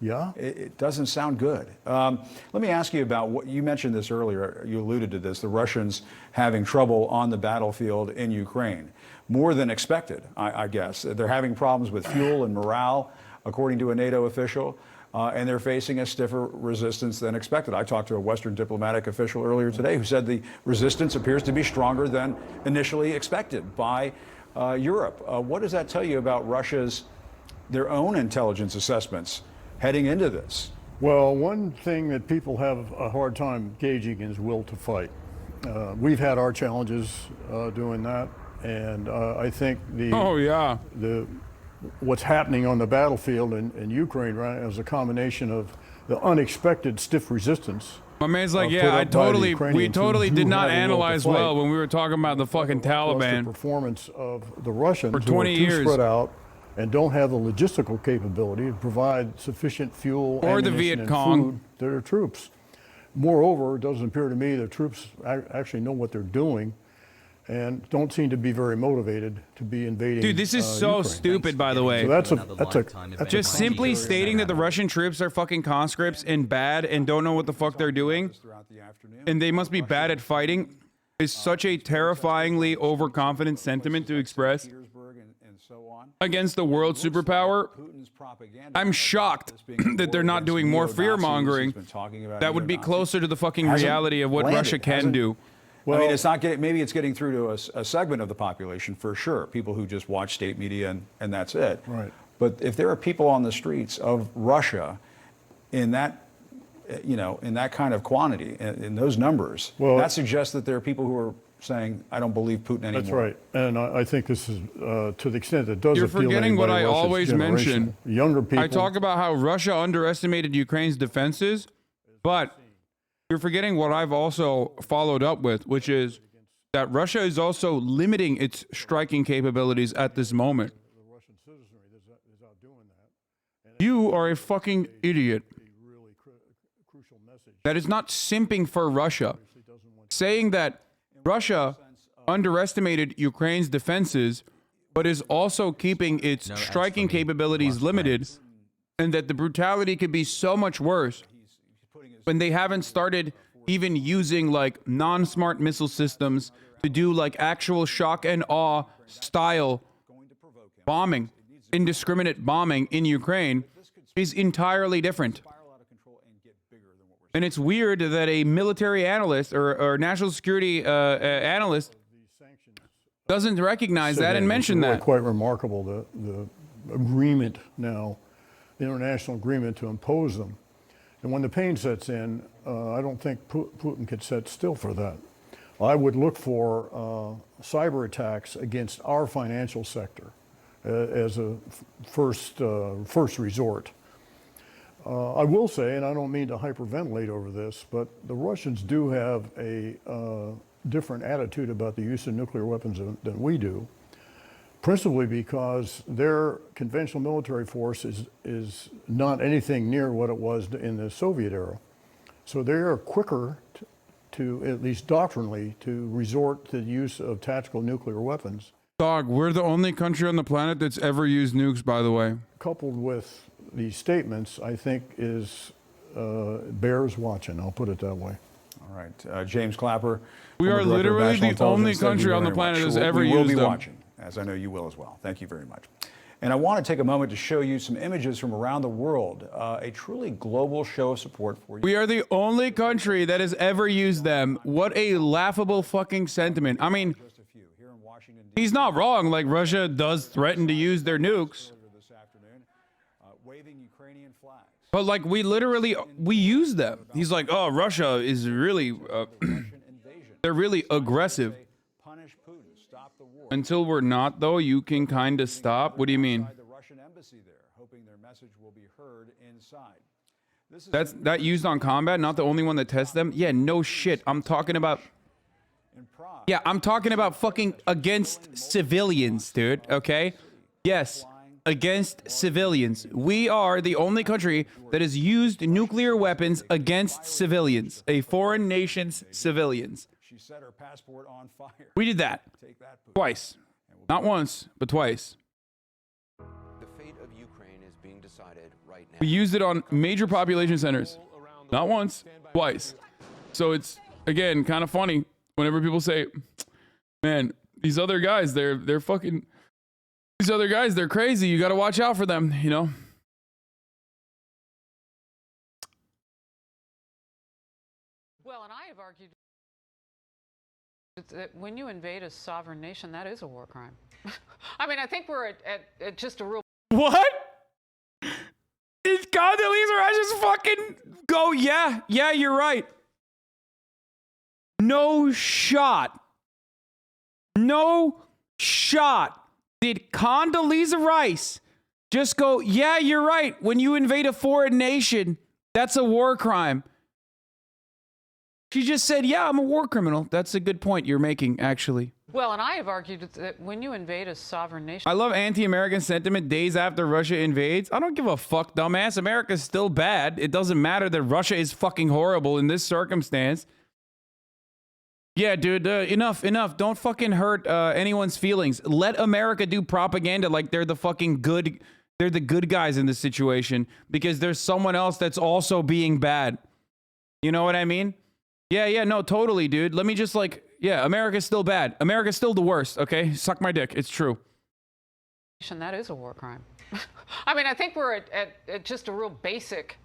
Speaker 22: yeah.
Speaker 21: It doesn't sound good. Let me ask you about what you mentioned this earlier. You alluded to this, the Russians having trouble on the battlefield in Ukraine. More than expected, I guess. They're having problems with fuel and morale, according to a NATO official. And they're facing a stiffer resistance than expected. I talked to a Western diplomatic official earlier today who said the resistance appears to be stronger than initially expected by Europe. What does that tell you about Russia's their own intelligence assessments heading into this?
Speaker 22: Well, one thing that people have a hard time gauging is will to fight. We've had our challenges doing that, and I think what's happening on the battlefield in Ukraine right is a combination of the unexpected stiff resistance.
Speaker 1: My man's like, yeah, we totally did not analyze well when we were talking about the fucking Taliban.
Speaker 22: The performance of the Russians
Speaker 1: for 20
Speaker 22: who are too
Speaker 1: years
Speaker 22: spread out and don't have the logistical capability to provide sufficient fuel
Speaker 1: or the
Speaker 22: ammunition,
Speaker 1: Viet
Speaker 22: and
Speaker 1: Cong
Speaker 22: food to their troops. Moreover, it doesn't appear to me the troops actually know what they're doing and don't seem to be very motivated to be invading.
Speaker 1: Dude, this is so
Speaker 22: Ukraine.
Speaker 1: stupid, by the way.
Speaker 22: So that's
Speaker 1: just simply stating that the Russian troops are fucking conscripts and bad and don't know what the fuck they're doing, and they must be bad at fighting, is such a terrifyingly overconfident sentiment to express against the world superpower. I'm shocked that they're not doing more fear-mongering that would be closer to the fucking reality of what Russia can do.
Speaker 21: Well, I mean, it's not getting, maybe it's getting through to a segment of the population for sure, people who just watch state media and that's it.
Speaker 22: Right.
Speaker 21: But if there are people on the streets of Russia in that, in that kind of quantity, in those numbers, that suggests that there are people who are saying, I don't believe Putin anymore.
Speaker 22: That's right. And I think this is, to the extent it does
Speaker 1: You're
Speaker 22: appeal to
Speaker 1: forgetting what I
Speaker 22: anybody else, it's
Speaker 1: always mention.
Speaker 22: Younger people.
Speaker 1: I talk about how Russia underestimated Ukraine's defenses, but you're forgetting what I've also followed up with, which is that Russia is also limiting its striking capabilities at this moment. You are a fucking idiot. That is not simping for Russia. Saying that Russia underestimated Ukraine's defenses, but is also keeping its striking capabilities limited, and that the brutality could be so much worse when they haven't started even using like non-smart missile systems to do like actual shock and awe style bombing, indiscriminate bombing in Ukraine is entirely different. And it's weird that a military analyst or national security analyst doesn't recognize that and mention that.
Speaker 22: It's quite remarkable, the agreement now, the international agreement to impose them. And when the pain sets in, I don't think Putin could sit still for that. I would look for cyber attacks against our financial sector as a first resort. I will say, and I don't mean to hyperventilate over this, but the Russians do have a different attitude about the use of nuclear weapons than we do, principally because their conventional military force is not anything near what it was in the Soviet era. So they are quicker to, at least doctrinally, to resort to the use of tactical nuclear weapons.
Speaker 1: Dog, we're the only country on the planet that's ever used nukes, by the way.
Speaker 22: Coupled with these statements, I think bears watching, I'll put it that way.
Speaker 21: All right, James Clapper.
Speaker 1: We are literally the only country on the planet that's ever used them.
Speaker 21: We will be watching, as I know you will as well. Thank you very much. And I want to take a moment to show you some images from around the world, a truly global show of support for you.
Speaker 1: We are the only country that has ever used them. What a laughable fucking sentiment. I mean, he's not wrong. Like, Russia does threaten to use their nukes. But like, we use them. He's like, oh, Russia is really, they're really aggressive. Until we're not, though, you can kind of stop. What do you mean? That's that used on combat, not the only one that tests them? Yeah, no shit. I'm talking about fucking against civilians, dude, okay? Yes, against civilians. We are the only country that has used nuclear weapons against civilians, a foreign nation's civilians.
Speaker 21: Set her passport on fire.
Speaker 1: We did that twice. Not once, but twice.
Speaker 13: The fate of Ukraine is being decided right now.
Speaker 1: We used it on major population centers. Not once, twice. So it's, again, kind of funny whenever people say, man, these other guys, they're fucking, these other guys, they're crazy. You got to watch out for them, you know?
Speaker 3: Well, and I have argued that when you invade a sovereign nation, that is a war crime. I mean, I think we're at just a real...
Speaker 1: What? Condoleezza Rice just fucking go, yeah, you're right. No shot. No shot. Did Condoleezza Rice just go, yeah, you're right. When you invade a foreign nation, that's a war crime. She just said, yeah, I'm a war criminal. That's a good point you're making, actually.
Speaker 3: Well, and I have argued that when you invade a sovereign nation...
Speaker 1: I love anti-American sentiment days after Russia invades. I don't give a fuck, dumbass. America's still bad. It doesn't matter that Russia is fucking horrible in this circumstance. Yeah, dude, enough. Don't fucking hurt anyone's feelings. Let America do propaganda like they're the fucking good... They're the good guys in this situation because there's someone else that's also being bad. You know what I mean? Yeah, no, totally, dude. Let me just like... Yeah, America's still bad. America's still the worst, okay? Suck my dick. It's true.
Speaker 3: That is a war crime. I mean, I think we're at just a real basic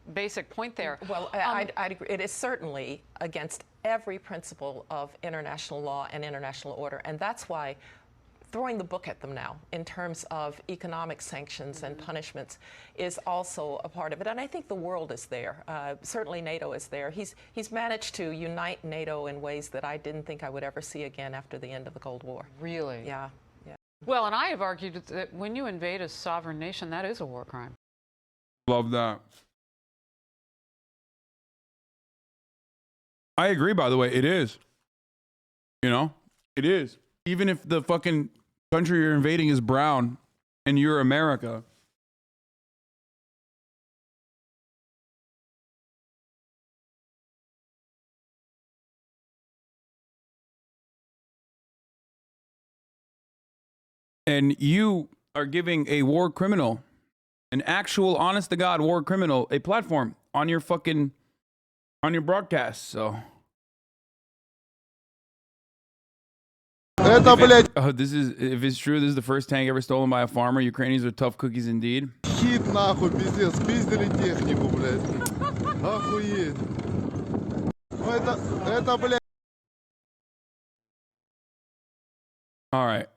Speaker 3: point there.
Speaker 4: Well, I'd agree. It is certainly against every principle of international law and international order, and that's why throwing the book at them now in terms of economic sanctions and punishments is also a part of it. And I think the world is there. Certainly NATO is there. He's managed to unite NATO in ways that I didn't think I would ever see again after the end of the Cold War.
Speaker 3: Really?
Speaker 4: Yeah.
Speaker 3: Well, and I have argued that when you invade a sovereign nation, that is a war crime.
Speaker 1: Love that. I agree, by the way. It is. You know? It is. Even if the fucking country you're invading is brown and you're America. And you are giving a war criminal, an actual honest to God war criminal, a platform on your fucking, on your broadcast, so. Oh, this is, if it's true, this is the first tank ever stolen by a farmer. Ukrainians are tough cookies indeed.
Speaker 14: Хит нахуй, пиздец, спиздили технику, блядь. Охуеть. Ну это, блядь.
Speaker 1: All right.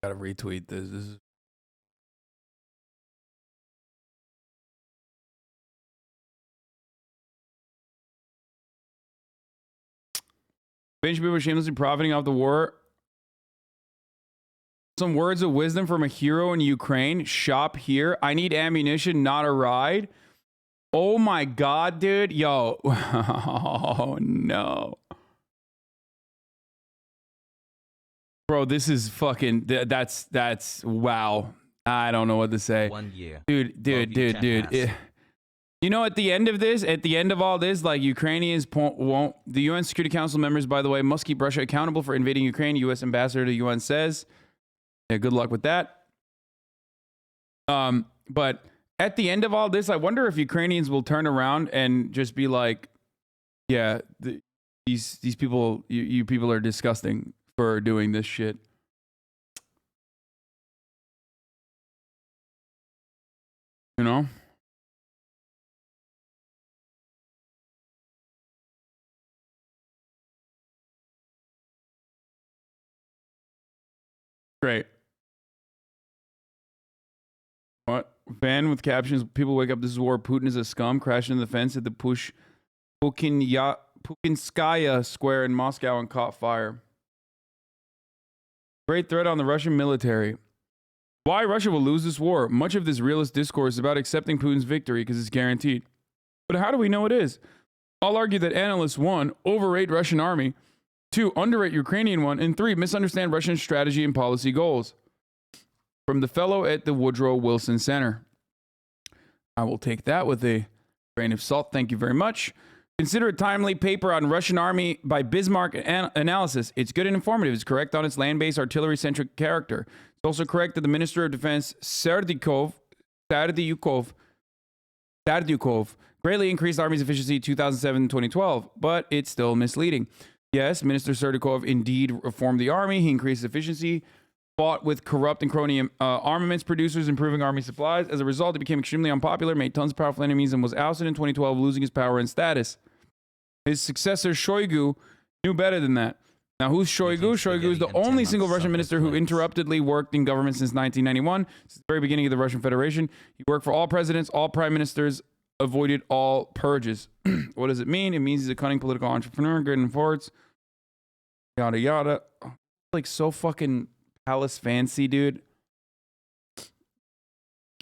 Speaker 1: Gotta retweet this. This is. Bench people are shamelessly profiting off the war. Some words of wisdom from a hero in Ukraine. Shop here. I need ammunition, not a ride. Oh my God, dude. Yo. Oh no. Bro, this is fucking, that's, wow. I don't know what to say.
Speaker 2: 1 year.
Speaker 1: Dude. You know, at the end of this, at the end of all this, like Ukrainians won't, the UN Security Council members, by the way, must keep Russia accountable for invading Ukraine. U.S. ambassador to the UN says, yeah, good luck with that. But at the end of all this, I wonder if Ukrainians will turn around and just be like, yeah, these people, you people are disgusting for doing this shit. You know? Great. What? Ban with captions. People wake up. This is war. Putin is a scum. Crashed into the fence at the Pukinskaya Square in Moscow and caught fire. Great threat on the Russian military. Why Russia will lose this war? Much of this realist discourse is about accepting Putin's victory because it's guaranteed. But how do we know it is? I'll argue that analysts, 1, overrate Russian army, 2, underrate Ukrainian one, and 3, misunderstand Russian strategy and policy goals. From the fellow at the Woodrow Wilson Center. I will take that with a grain of salt. Thank you very much. Consider a timely paper on Russian army by Bismarck analysis. It's good and informative. It's correct on its land-based artillery-centric character. It's also correct that the Minister of Defense, Serdyukov, greatly increased Army's efficiency in 2007-2012, but it's still misleading. Yes, Minister Serdyukov indeed reformed the Army. He increased efficiency, fought with corrupt and crony armaments producers, improving Army supplies. As a result, he became extremely unpopular, made tons of powerful enemies, and was ousted in 2012, losing his power and status. His successor, Shoigu, knew better than that. Now, who's Shoigu? Shoigu is the only single Russian minister who interruptedly worked in government since 1991, since the very beginning of the Russian Federation. He worked for all presidents, all prime ministers, avoided all purges. What does it mean? It means he's a cunning political entrepreneur, good in forts, yada yada. Like so fucking palace fancy, dude.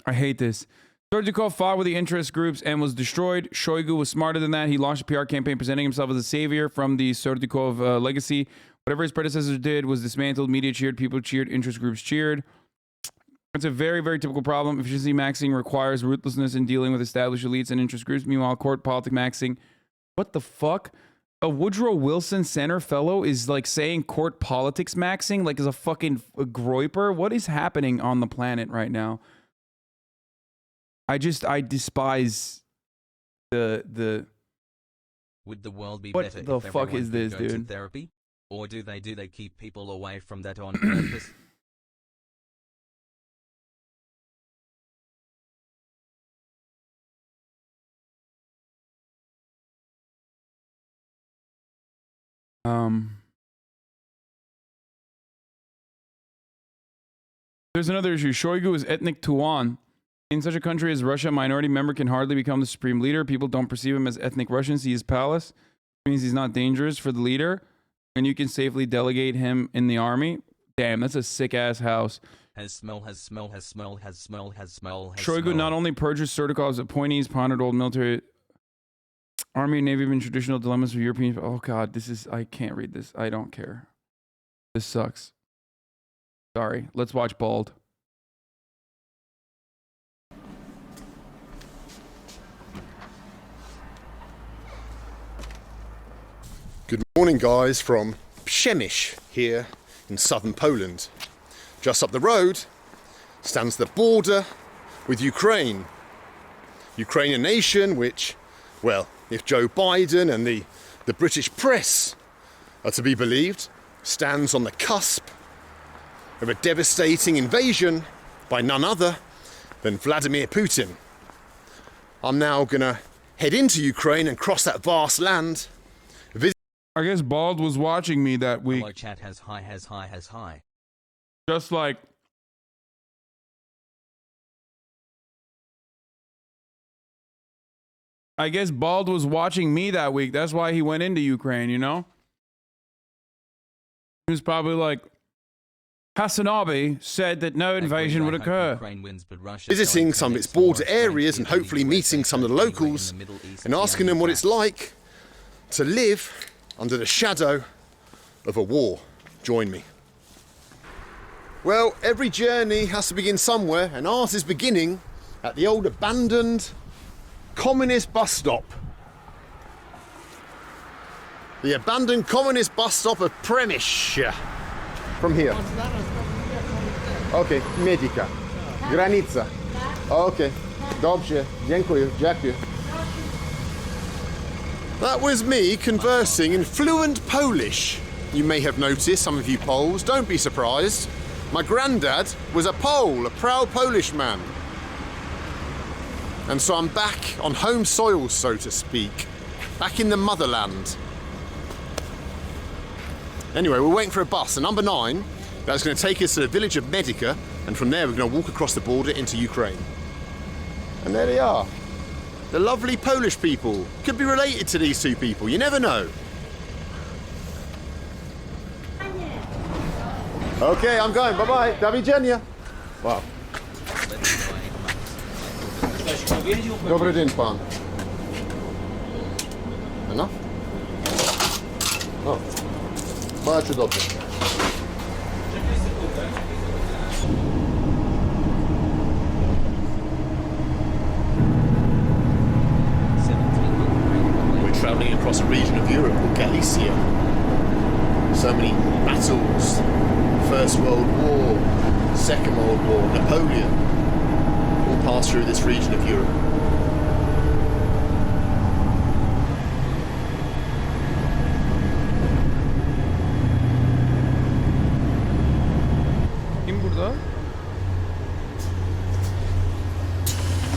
Speaker 1: I hate this. Serdukov fought with the interest groups and was destroyed. Shoigu was smarter than that. He launched a PR campaign presenting himself as a savior from the Serdukov legacy. Whatever his predecessors did was dismantled. Media cheered, people cheered, interest groups cheered. It's a very, very typical problem. Efficiency maxing requires ruthlessness in dealing with established elites and interest groups. Meanwhile, court politic maxing. What the fuck? A Woodrow Wilson Center fellow is like saying court politics maxing like is a fucking groiper. What is happening on the planet right now? I despise the.
Speaker 2: Would the world be
Speaker 1: what
Speaker 2: better
Speaker 1: the
Speaker 2: if
Speaker 1: fuck
Speaker 2: everyone
Speaker 1: is this,
Speaker 2: could go to
Speaker 1: dude?
Speaker 2: therapy? Or do they keep people away from that on purpose?
Speaker 1: There's another issue. Shoigu is ethnic Tuan. In such a country as Russia, a minority member can hardly become the supreme leader. People don't perceive him as ethnic Russians. He is palace. It means he's not dangerous for the leader. And you can safely delegate him in the army. Damn, that's a sick-ass house. Shoigu not only purges Serdukov's appointees, pondered old military... Army and Navy have been traditional dilemmas for European... Oh, God, this is... I can't read this. I don't care. This sucks. Sorry. Let's watch Bald.
Speaker 5: Good morning, guys, from Przemyśl here in southern Poland. Just up the road stands the border with Ukraine. Ukraine, a nation which, well, if Joe Biden and the British press are to be believed, stands on the cusp of a devastating invasion by none other than Vladimir Putin. I'm now gonna head into Ukraine and cross that vast land.
Speaker 1: I guess Bald was watching me that week.
Speaker 2: Hello, chat has high.
Speaker 1: Just like... I guess Bald was watching me that week. That's why he went into Ukraine, you know? He was probably like, Hasanabi said that no invasion would occur.
Speaker 5: Visiting some of its border areas and hopefully meeting some of the locals and asking them what it's like to live under the shadow of a war. Join me. Well, every journey has to begin somewhere, and ours is beginning at the old abandoned communist bus stop. The abandoned communist bus stop of Przemyśl. From here. Okay, Medica. Granica. Okay, dobrze, dziękuję. That was me conversing in fluent Polish. You may have noticed, some of you Poles, don't be surprised. My granddad was a Pole, a proud Polish man. And so I'm back on home soil, so to speak. Back in the motherland. Anyway, we're waiting for a bus, a number 9, that's going to take us to the village of Medica, and from there we're going to walk across the border into Ukraine. And there they are. The lovely Polish people. Could be related to these two people, you never know. Okay, I'm going, bye-bye. Do widzenia. Wow. Dobry dzień, pan. Enough? O, bardzo dobrze. We're travelling across a region of Europe called Galicia. So many battles, First World War, Second World War, Napoleon, all passed through this region of Europe.
Speaker 1: Kim burada?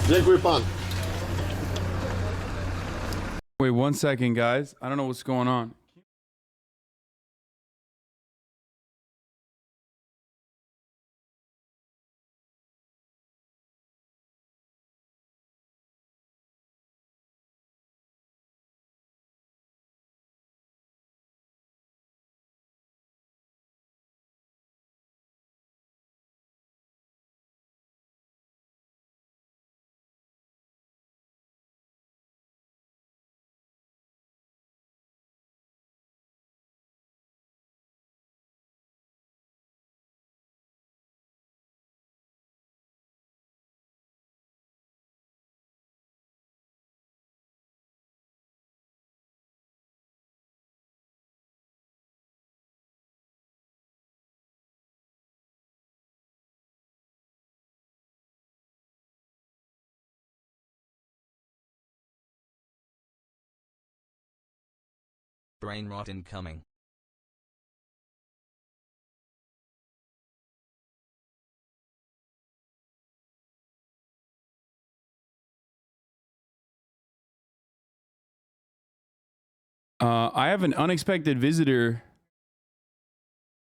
Speaker 5: Dziękuję pan.
Speaker 1: Wait 1 second, guys. I don't know what's going on.
Speaker 2: Brain rot incoming.
Speaker 1: I have an unexpected visitor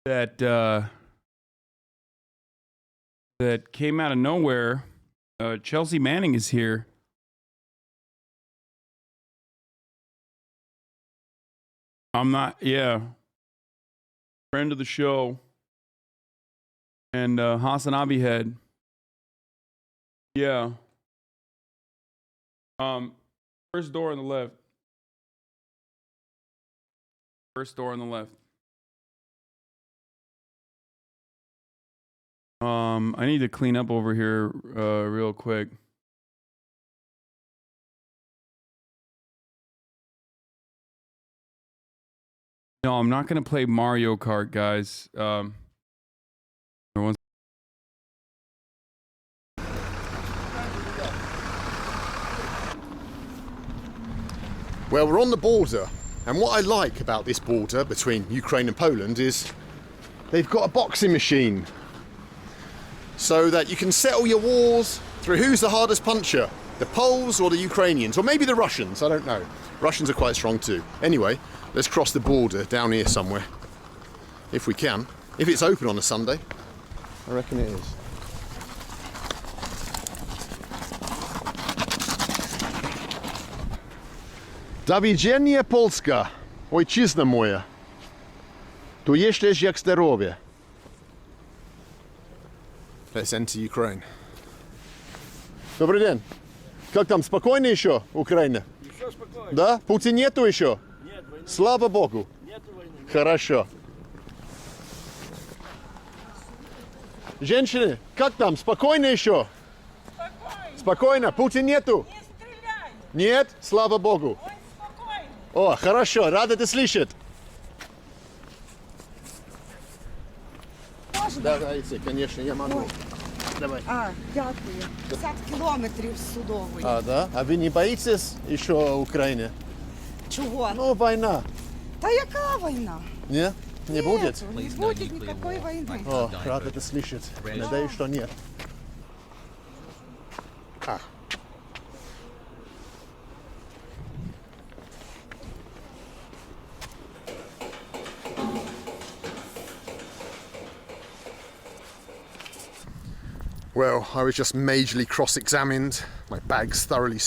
Speaker 1: that that came out of nowhere. Chelsea Manning is here. I'm not, yeah. Friend of the show. And Hasanabi head. Yeah. First door on the left. First door on the left. I need to clean up over here real quick. No, I'm not gonna play Mario Kart, guys. Everyone's
Speaker 5: Well, we're on the border, and what I like about this border between Ukraine and Poland is they've got a boxing machine so that you can settle your wars through who's the hardest puncher, the Poles or the Ukrainians, or maybe the Russians, I don't know. Russians are quite strong too. Anyway, let's cross the border down here somewhere, if we can. If it's open on a Sunday, I reckon it is. Do widzenia Polska, ojczyzna moja. Tu jesteś jak zdrowie. Let's enter Ukraine. Добрый день. Как там, спокойно еще, Украина?
Speaker 14: Еще спокойно.
Speaker 5: Да? Пути нету еще?
Speaker 14: Нет войны.
Speaker 5: Слава Богу.
Speaker 14: Нету войны.
Speaker 5: Хорошо. Женщины, как там, спокойно еще?
Speaker 14: Спокойно.
Speaker 5: Спокойно, пути нету?
Speaker 14: Не стреляй.
Speaker 5: Нет? Слава Богу.
Speaker 14: Он спокойно.
Speaker 5: О, хорошо, рад это слышать.
Speaker 6: Можна?
Speaker 5: Давайте, конечно, я могу.
Speaker 6: Ой.
Speaker 5: Давай.
Speaker 6: Дякую. 50 кілометрів судової.
Speaker 5: Да? А вы не боитесь еще Украины?
Speaker 6: Чого?
Speaker 5: Ну, война.
Speaker 6: Та яка війна?
Speaker 5: Не? Не будет?
Speaker 6: Не будет никакой войны.
Speaker 5: О, рад это слышать. Надеюсь, что нет. А. Well, I was just majorly cross-examined. My bag's thoroughly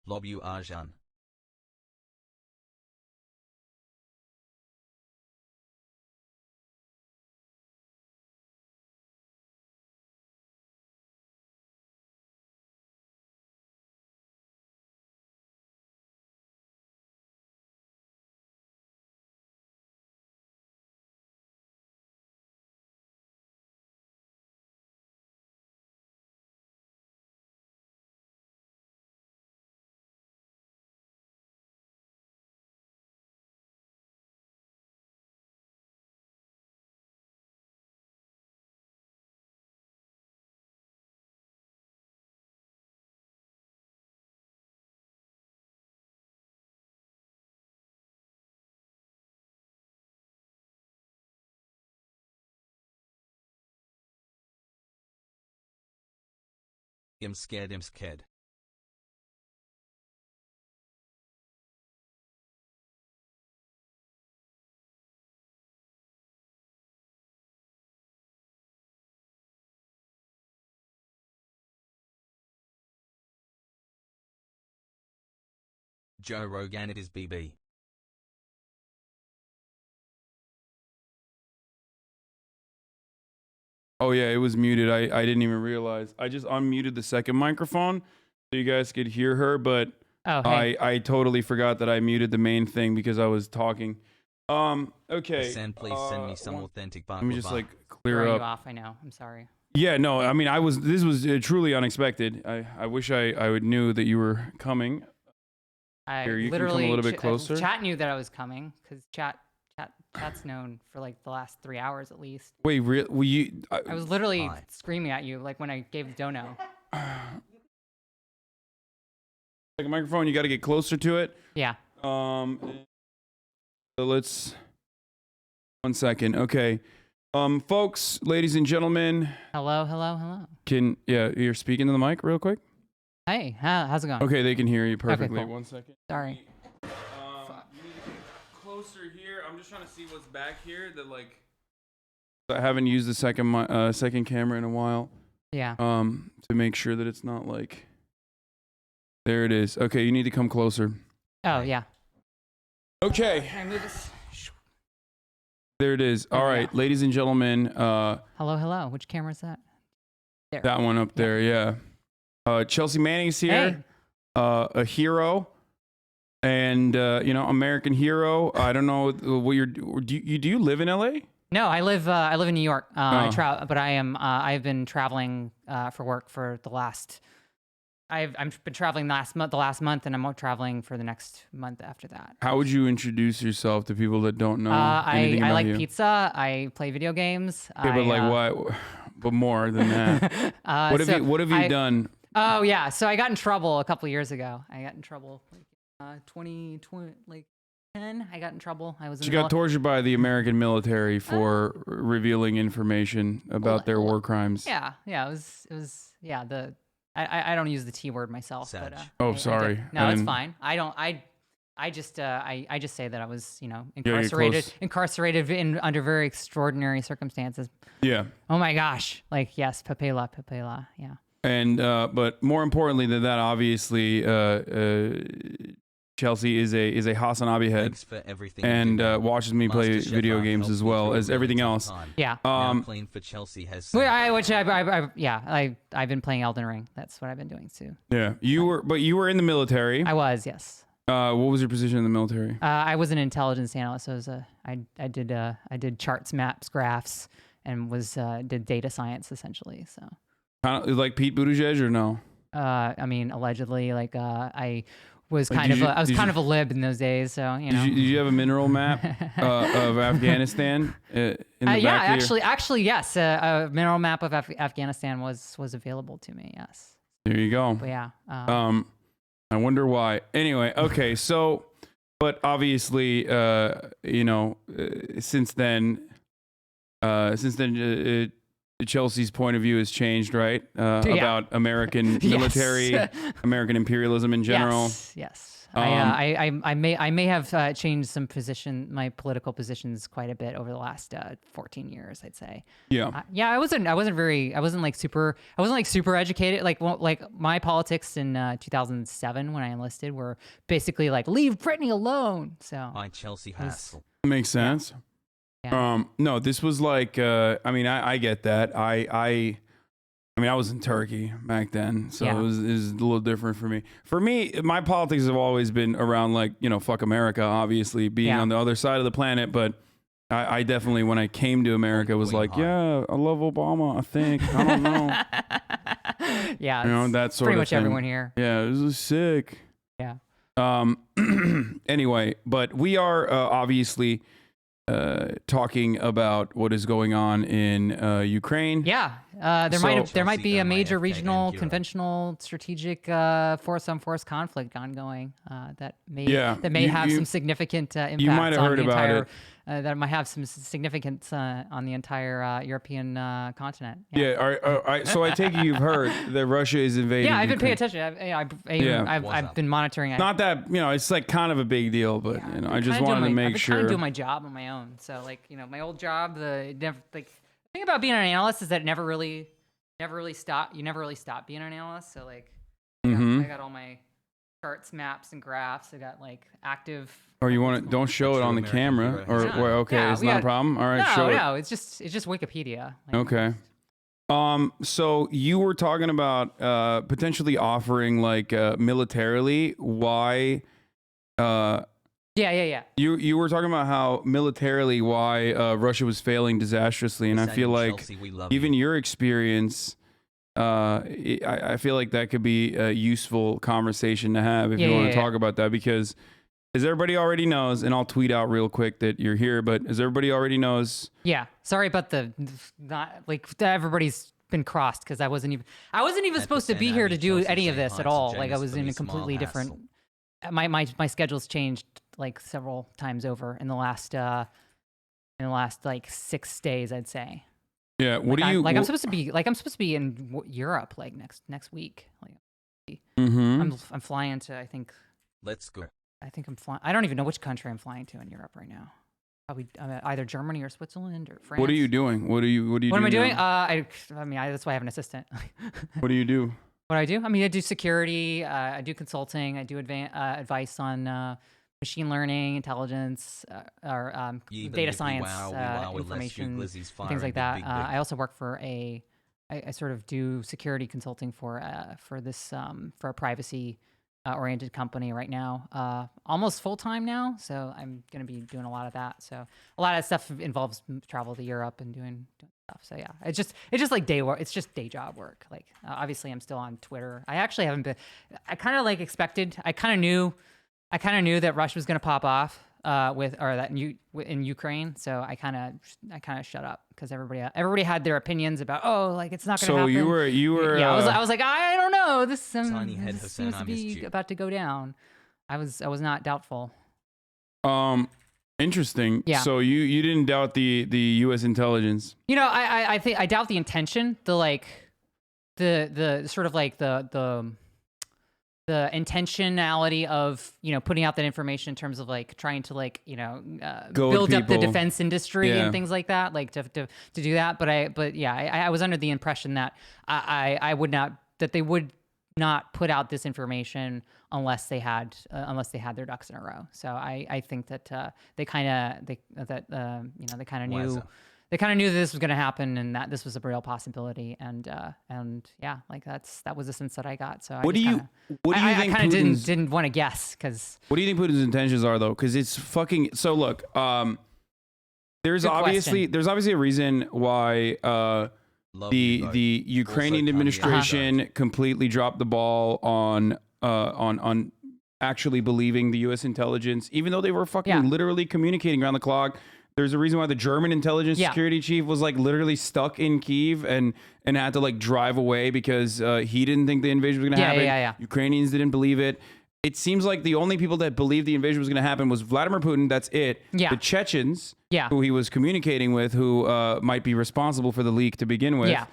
Speaker 2: Lobu Arjan. I'm scared. Joe Rogan, it is BB.
Speaker 1: Oh yeah, it was muted. I didn't even realize. I just unmuted the second microphone so you guys could hear her, but I totally forgot that I muted the main thing because I was talking. Okay.
Speaker 2: Hassan, please send me some authentic baklava.
Speaker 1: Let me just like clear
Speaker 7: Throwing
Speaker 1: up.
Speaker 7: you off, I know. I'm sorry.
Speaker 1: Yeah, no, I mean, this was truly unexpected. I wish I would knew that you were coming.
Speaker 7: I
Speaker 1: Here, you can
Speaker 7: literally
Speaker 1: come a little bit closer.
Speaker 7: Chat knew that I was coming because chat Chat's known for like the last 3 hours at least.
Speaker 1: Wait, were you?
Speaker 7: I was literally screaming at you like when I gave the dono.
Speaker 1: Like a microphone, you got to get closer to it.
Speaker 7: Yeah.
Speaker 1: So let's. 1 second. Okay. Folks, ladies and gentlemen.
Speaker 7: Hello.
Speaker 1: You're speaking to the mic real quick?
Speaker 7: Hey, how's it going?
Speaker 1: Okay, they can hear you perfectly.
Speaker 7: Okay, cool.
Speaker 1: 1 second.
Speaker 7: Sorry.
Speaker 1: You need to get closer here. I'm just trying to see what's back here. That like, I haven't used the second camera in a while.
Speaker 7: Yeah.
Speaker 1: To make sure that it's not like. There it is. Okay, you need to come closer.
Speaker 7: Oh yeah.
Speaker 1: Okay.
Speaker 7: Can I move this?
Speaker 1: There it is. All right, ladies and gentlemen.
Speaker 7: Hello. Which camera is that? There.
Speaker 1: That one up there, yeah. Chelsea Manning's here.
Speaker 7: Hey.
Speaker 1: A hero. And American hero. I don't know what do you live in LA?
Speaker 7: No, I live in New York. But I've been traveling for work for the last. I've been traveling the last month, and I'm traveling for the next month after that.
Speaker 1: How would you introduce yourself to people that don't know anything about
Speaker 7: I like
Speaker 1: you?
Speaker 7: pizza. I play video games.
Speaker 1: Okay, but like what? But more than that. What have you done?
Speaker 7: Oh yeah, so I got in trouble a couple years ago. I got in trouble like 2020, like 10. I got in trouble. I was.
Speaker 1: She got tortured by the American military for revealing information about their war crimes.
Speaker 7: Yeah. It was I don't use the T word myself.
Speaker 1: Sad.
Speaker 7: But,
Speaker 1: sorry.
Speaker 7: No, it's fine. I don't. I just say that I was, incarcerated under very extraordinary circumstances.
Speaker 1: Yeah.
Speaker 7: Oh my gosh. Like yes, papela. Yeah.
Speaker 1: And but more importantly than that, obviously, Chelsea is a Hasanabi head.
Speaker 2: Thanks for everything.
Speaker 1: And watches me play video games as well as everything else.
Speaker 7: Yeah.
Speaker 2: Playing for Chelsea has.
Speaker 7: I've been playing Elden Ring. That's what I've been doing too.
Speaker 1: Yeah. You were in the military.
Speaker 7: I was, yes.
Speaker 1: What was your position in the military?
Speaker 7: I was an intelligence analyst. So I did charts, maps, graphs, and did data science essentially. So.
Speaker 1: Kind of like Pete Buttigieg or no?
Speaker 7: I mean, allegedly, like I was kind of a lib in those days. So
Speaker 1: Did you have a mineral map of Afghanistan in the back?
Speaker 7: Actually, yes. A mineral map of Afghanistan was available to me. Yes.
Speaker 1: There you go.
Speaker 7: But yeah.
Speaker 1: I wonder why. Anyway, okay. So, but obviously, since then, Chelsea's point of view has changed, right? About American military, American imperialism in general.
Speaker 7: Yes. I may have changed my political positions quite a bit over the last 14 years, I'd say.
Speaker 1: Yeah.
Speaker 7: I wasn't like super educated. Like my politics in 2007 when I enlisted were basically like leave Brittany alone. So.
Speaker 2: By Chelsea Hassel.
Speaker 1: Makes sense.
Speaker 7: Yeah.
Speaker 1: No, this was like, I get that. I was in Turkey back then, so it was a little different for me. For me, my politics have always been around like, fuck America, obviously being on the other side of the planet. But I definitely, when I came to America, was like, yeah, I love Obama, I think. I don't know.
Speaker 7: Yeah.
Speaker 1: That sort
Speaker 7: pretty
Speaker 1: of
Speaker 7: much
Speaker 1: thing.
Speaker 7: Everyone here.
Speaker 1: Yeah, this is sick.
Speaker 7: Yeah.
Speaker 1: Anyway, but we are obviously talking about what is going on in Ukraine.
Speaker 7: Yeah, there might be a major regional, conventional, strategic force-on-force conflict ongoing that may have some significant impact.
Speaker 1: You might have heard about it.
Speaker 7: That might have some significance on the entire European continent.
Speaker 1: So I take it you've heard that Russia is invading.
Speaker 7: Yeah, I've been
Speaker 1: Ukraine.
Speaker 7: paying attention. I've been monitoring it.
Speaker 1: Not that it's like kind of a big deal, but I just wanted to make sure.
Speaker 7: I've been doing my job on my own. So my old job, the thing about being an analyst is that it never really stop. You never really stop being an analyst. So I got all my charts, maps, and graphs. I got active.
Speaker 1: Or you want to don't show it on the camera, or it's not a problem. All right, show it.
Speaker 7: No, it's just Wikipedia.
Speaker 1: Okay. So you were talking about potentially offering militarily why.
Speaker 7: Yeah.
Speaker 1: You were talking about how militarily why Russia was failing disastrously, and I feel like even your experience. I feel like that could be a useful conversation to have if you want to talk about that, because as everybody already knows, and I'll tweet out real quick that you're here, but as everybody already knows.
Speaker 7: Yeah. Sorry about everybody's been crossed because I wasn't even supposed to be here to do any of this at all. Like I was in a completely different. My schedule's changed like several times over in the last like 6 days, I'd say.
Speaker 1: Yeah. What do you
Speaker 7: I'm supposed to be in Europe like next week. Like,
Speaker 1: mm-hmm.
Speaker 7: I'm flying to, I think.
Speaker 2: Let's go.
Speaker 7: I think I'm flying. I don't even know which country I'm flying to in Europe right now. Probably either Germany or Switzerland or France.
Speaker 1: What are you doing? What am
Speaker 7: I doing? That's why I have an assistant.
Speaker 1: What do you do?
Speaker 7: What I do? I mean, I do security. I do consulting. I do advice on machine learning, intelligence, or data science information, things like that. I also work for I sort of do security consulting for a privacy oriented company right now, almost full time now. So I'm going to be doing a lot of that. So a lot of that stuff involves travel to Europe and doing stuff. So yeah, it's just like day work. It's just day job work. Like obviously I'm still on Twitter. I actually haven't been, I kind of like expected, I kind of knew that Russia was going to pop off in Ukraine. So I kind of shut up because everybody had their opinions about, like it's not going to happen.
Speaker 1: So you were
Speaker 7: yeah. I was like, I don't know. This seems to be about to go down. I was not doubtful.
Speaker 1: Interesting.
Speaker 7: Yeah.
Speaker 1: So you didn't doubt the U.S. intelligence.
Speaker 7: I think I doubt the intention. The sort of like the intentionality of putting out that information in terms of like trying to like build up the defense industry and things like that, like to do that. But I was under the impression that they would not put out this information unless they had their ducks in a row. So I think that they kind of knew. They kind of knew that this was going to happen and that this was a real possibility, and yeah, like that was the sense that I got. So
Speaker 1: what do you think?
Speaker 7: I kind of didn't want to guess because.
Speaker 1: What do you think Putin's intentions are though? Because it's fucking. So look, there's obviously a reason why the Ukrainian administration completely dropped the ball on actually believing the U.S. intelligence, even though they were fucking literally communicating around the clock. There's a reason why the German intelligence security chief was like literally stuck in Kyiv and had to like drive away because he didn't think the invasion was going to happen.
Speaker 7: Yeah.
Speaker 1: Ukrainians didn't believe it. It seems like the only people that believed the invasion was going to happen was Vladimir Putin. That's it.
Speaker 7: Yeah.
Speaker 1: The Chechens, who he was communicating with, who might be responsible for the leak to begin with. Yeah.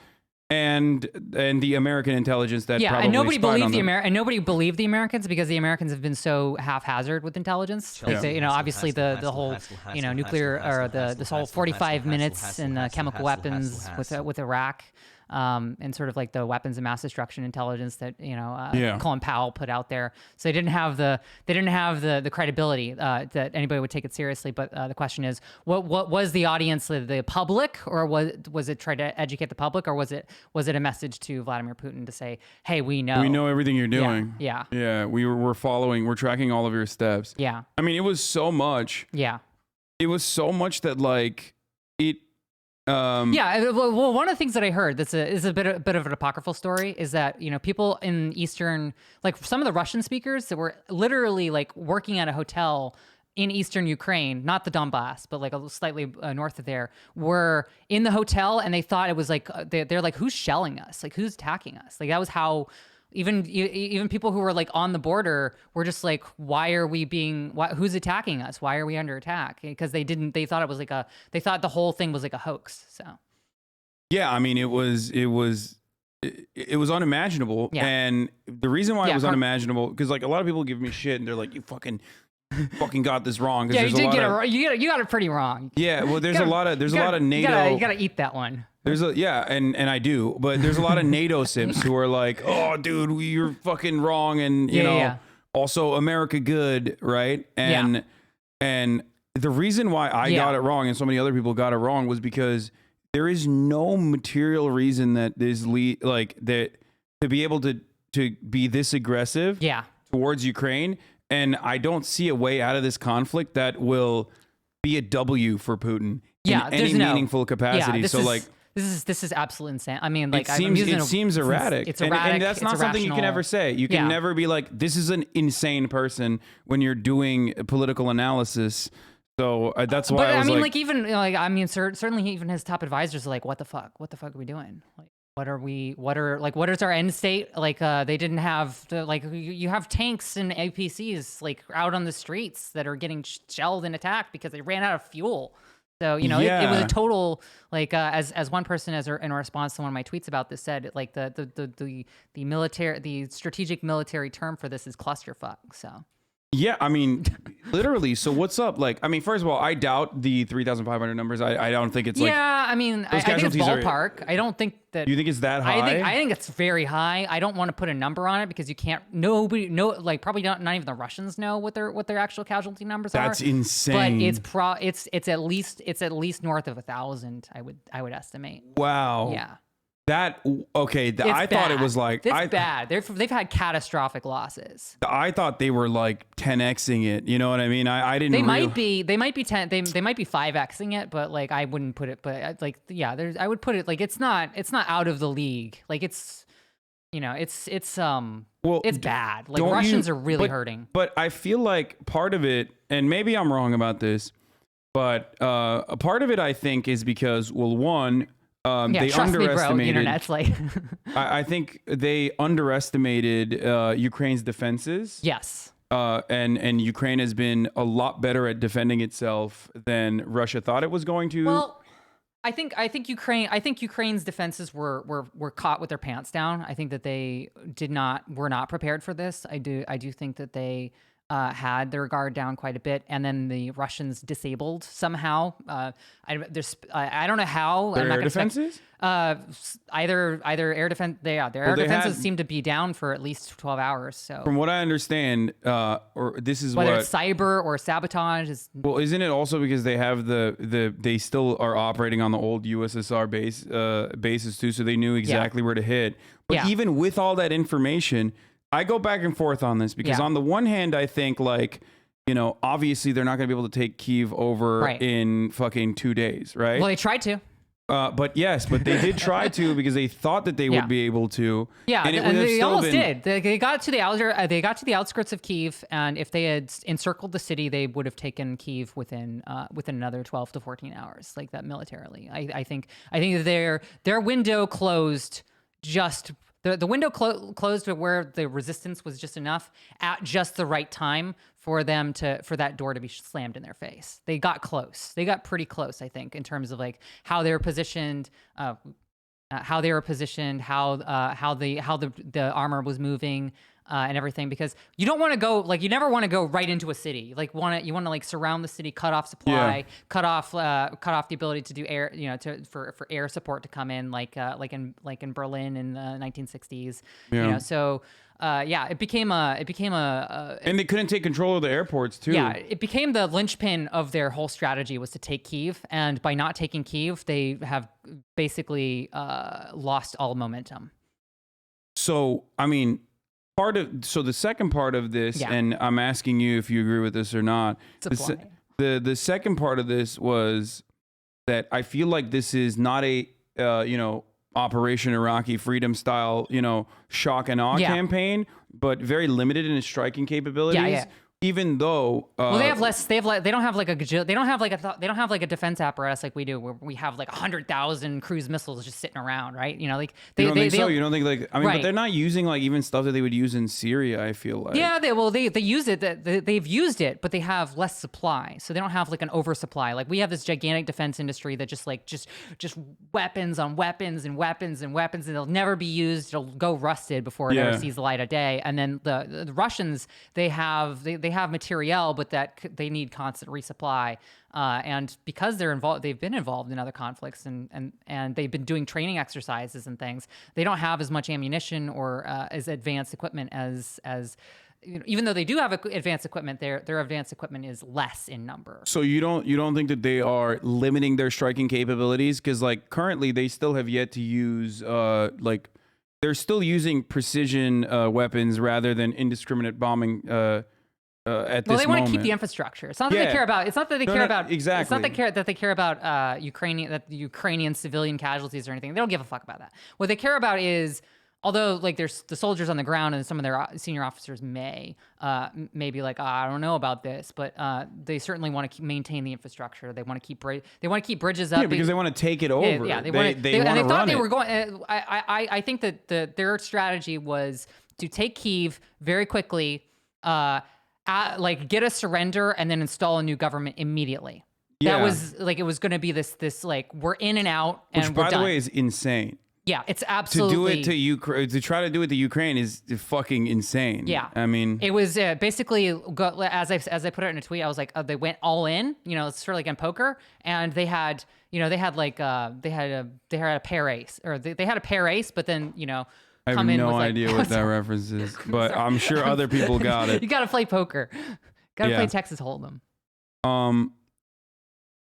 Speaker 1: And the American intelligence that probably
Speaker 7: and nobody believed
Speaker 1: and
Speaker 7: nobody believed the Americans because the Americans have been so haphazard with intelligence. Like they, obviously the whole nuclear or this whole 45 minutes and the chemical weapons with Iraq. And sort of like the weapons of mass destruction intelligence that Colin Powell put out there. So they didn't have the credibility that anybody would take it seriously. But the question is, what was the audience, the public, or was it try to educate the public, or was it a message to Vladimir Putin to say, hey, we know
Speaker 1: everything you're doing.
Speaker 7: Yeah.
Speaker 1: We're following, we're tracking all of your steps.
Speaker 7: Yeah.
Speaker 1: I mean, it was so much.
Speaker 7: Yeah.
Speaker 1: It was so much that like it.
Speaker 7: Well, one of the things that I heard is a bit of an apocryphal story is that people in Eastern, like some of the Russian speakers that were literally like working at a hotel in Eastern Ukraine, not the Donbass, but like slightly north of there, were in the hotel and they thought it was like they're like, who's shelling us? Like who's attacking us? Like that was how. Even people who were like on the border were just like, who's attacking us? Why are we under attack? Because they thought it was like they thought the whole thing was like a hoax. So.
Speaker 1: Yeah. I mean, it was unimaginable. Yeah. And the reason why it was unimaginable, because like a lot of people give me shit and they're like, you fucking got this wrong.
Speaker 7: Yeah, you did get it wrong. You got it pretty wrong.
Speaker 1: Yeah. Well, there's a lot of NATO.
Speaker 7: You got to eat that one.
Speaker 1: And I do, but there's a lot of NATO simps who are like, oh, dude, you're fucking wrong, and you know, also America good, right? And the reason why I got it wrong and so many other people got it wrong was because there is no material reason that that to be able to be this aggressive towards Ukraine, and I don't see a way out of this conflict that will be a W for Putin in any meaningful capacity.
Speaker 7: this is absolutely insane. I mean, like,
Speaker 1: it seems erratic.
Speaker 7: It's erratic.
Speaker 1: And that's not something you can ever say. You can never be like, this is an insane person when you're doing political analysis. So that's why.
Speaker 7: But I mean, like even like I mean, certainly even his top advisors are like, what the fuck are we doing? Like, what is our end state? Like, they didn't have like you have tanks and APCs like out on the streets that are getting shelled and attacked because they ran out of fuel. So, you know, it was a total, like, as one person in response to one of my tweets about this said, like, the strategic military term for this is clusterfuck. So.
Speaker 1: Yeah, I mean, literally. So what's up? Like, I mean, first of all, I doubt the 3,500 numbers. I don't think it's like.
Speaker 7: Yeah, I mean, I think it's ballpark. I don't think that.
Speaker 1: You think it's that high?
Speaker 7: I think it's very high. I don't want to put a number on it because you can't. Like probably not even the Russians know what their actual casualty numbers are.
Speaker 1: That's insane.
Speaker 7: But it's at least north of 1,000. I would estimate.
Speaker 1: Wow.
Speaker 7: Yeah.
Speaker 1: I thought it was like
Speaker 7: it's bad. They've had catastrophic losses.
Speaker 1: I thought they were like 10xing it. You know what I mean? I didn't.
Speaker 7: They might be 5xing it, but like I wouldn't put it. But like I would put it like it's not out of the league. Like it's it's bad. Like Russians are really hurting.
Speaker 1: But I feel like part of it, and maybe I'm wrong about this, but a part of it I think is because one. They
Speaker 7: trust me, bro.
Speaker 1: underestimated.
Speaker 7: The internet's like.
Speaker 1: I think they underestimated Ukraine's defenses.
Speaker 7: Yes.
Speaker 1: And Ukraine has been a lot better at defending itself than Russia thought it was going to.
Speaker 7: Well, I think Ukraine's defenses were caught with their pants down. I think that they were not prepared for this. I do think that they had their guard down quite a bit, and then the Russians disabled somehow. I don't know how.
Speaker 1: Their air defenses?
Speaker 7: Either air defense. Their air defenses seem to be down for at least 12 hours. So
Speaker 1: from what I understand, or this is
Speaker 7: whether it's cyber or sabotage is.
Speaker 1: Well, isn't it also because they have they still are operating on the old USSR bases too, so they knew exactly where to hit. But even with all that information. I go back and forth on this because on the one hand, I think like, you know, obviously they're not going to be able to take Kyiv over in fucking 2 days, right?
Speaker 7: Well, they tried to.
Speaker 1: But they did try to because they thought that they would be able to.
Speaker 7: Yeah, and they almost did. They got to the outskirts of Kyiv, and if they had encircled the city, they would have taken Kyiv within another 12 to 14 hours, like that militarily. I think that their window closed just. The window closed to where the resistance was just enough at just the right time for that door to be slammed in their face. They got close. They got pretty close, I think, in terms of like how they were positioned, how the armor was moving. And everything, because you don't want to go you never want to go right into a city. Like you want to like surround the city, cut off supply, cut off the ability to do air, for air support to come in, like in Berlin in the 1960s.
Speaker 1: Yeah.
Speaker 7: You know, so it became a
Speaker 1: and they couldn't take control of the airports too.
Speaker 7: Yeah, it became the linchpin of their whole strategy was to take Kyiv, and by not taking Kyiv, they have basically lost all momentum.
Speaker 1: So I mean. The second part of this, and I'm asking you if you agree with this or not. The second part of this was that I feel like this is not a Operation Iraqi Freedom style shock and awe campaign, but very limited in its striking capabilities.
Speaker 7: Yeah.
Speaker 1: Even though
Speaker 7: they don't have like a defense apparatus like we do, where we have like 100,000 cruise missiles just sitting around, right? You know, like
Speaker 1: you don't think like but they're not using like even stuff that they would use in Syria. I feel like
Speaker 7: they use it. They've used it, but they have less supply, so they don't have like an oversupply. Like we have this gigantic defense industry that just weapons on weapons and weapons and weapons, and they'll never be used. It'll go rusted before it ever sees the light of day. And then the Russians, they have materiel, but that they need constant resupply. And because they've been involved in other conflicts and they've been doing training exercises and things, they don't have as much ammunition or as advanced equipment as even though they do have advanced equipment, their advanced equipment is less in number.
Speaker 1: So you don't think that they are limiting their striking capabilities? Because like currently they still have yet to use they're still using precision weapons rather than indiscriminate bombing at
Speaker 7: Well,
Speaker 1: this
Speaker 7: they want
Speaker 1: moment.
Speaker 7: to keep the infrastructure. It's not that they care about. It's not that they care about.
Speaker 1: Exactly.
Speaker 7: It's not that they care about Ukrainian civilian casualties or anything. They don't give a fuck about that. What they care about is, although like there's the soldiers on the ground and some of their senior officers may be like, I don't know about this, but they certainly want to maintain the infrastructure. They want to keep bridges up.
Speaker 1: Yeah, because they want to take it over.
Speaker 7: Yeah,
Speaker 1: they want to
Speaker 7: and they thought
Speaker 1: run
Speaker 7: they
Speaker 1: it.
Speaker 7: were going. I think that their strategy was to take Kyiv very quickly. Like get a surrender and then install a new government immediately.
Speaker 1: Yeah.
Speaker 7: That was like, it was going to be this like, we're in and out and
Speaker 1: Which,
Speaker 7: we're
Speaker 1: by
Speaker 7: done.
Speaker 1: the way, is insane.
Speaker 7: Yeah, it's absolutely.
Speaker 1: To do it to Ukraine, to try to do it to Ukraine is fucking insane.
Speaker 7: Yeah.
Speaker 1: I mean,
Speaker 7: it was basically, as I put it in a tweet, I was like, they went all in, it's sort of like in poker, and they had a pair ace, or they had a pair ace, but then,
Speaker 1: I have no idea what that reference is, but I'm sure other people got it.
Speaker 7: You got to play poker. Got to play Texas Hold'em.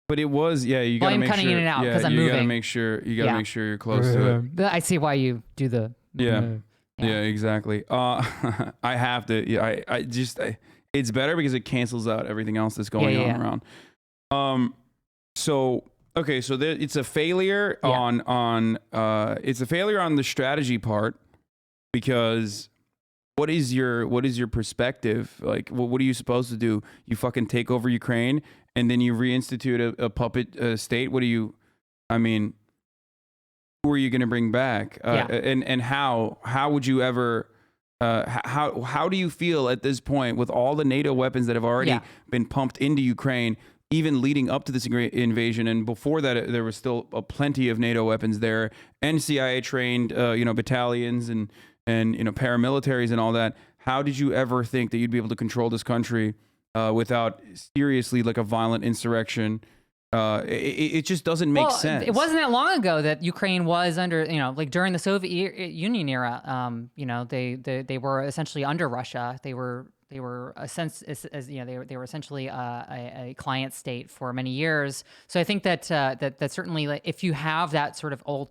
Speaker 1: But it was, you got to make sure.
Speaker 7: Cutting in and out because I'm
Speaker 1: you
Speaker 7: moving.
Speaker 1: Got to make sure. You got to make sure you're close to it.
Speaker 7: I see why you do the.
Speaker 1: Yeah, exactly. I have to. Yeah, it's better because it cancels out everything else that's going on around. So it's a failure on it's a failure on the strategy part, because what is your perspective? Like, what are you supposed to do? You fucking take over Ukraine and then you reinstitute a puppet state? What do you, I mean, who are you going to bring back? And how would you ever, how do you feel at this point with all the NATO weapons that have already been pumped into Ukraine, even leading up to this invasion? And before that, there was still plenty of NATO weapons there, and CIA trained, battalions and paramilitaries and all that. How did you ever think that you'd be able to control this country without seriously like a violent insurrection? It just doesn't make sense.
Speaker 7: It wasn't that long ago that Ukraine was under, like during the Soviet Union era, they were essentially under Russia. They were they were essentially a client state for many years. So I think that that certainly, like, if you have that sort of old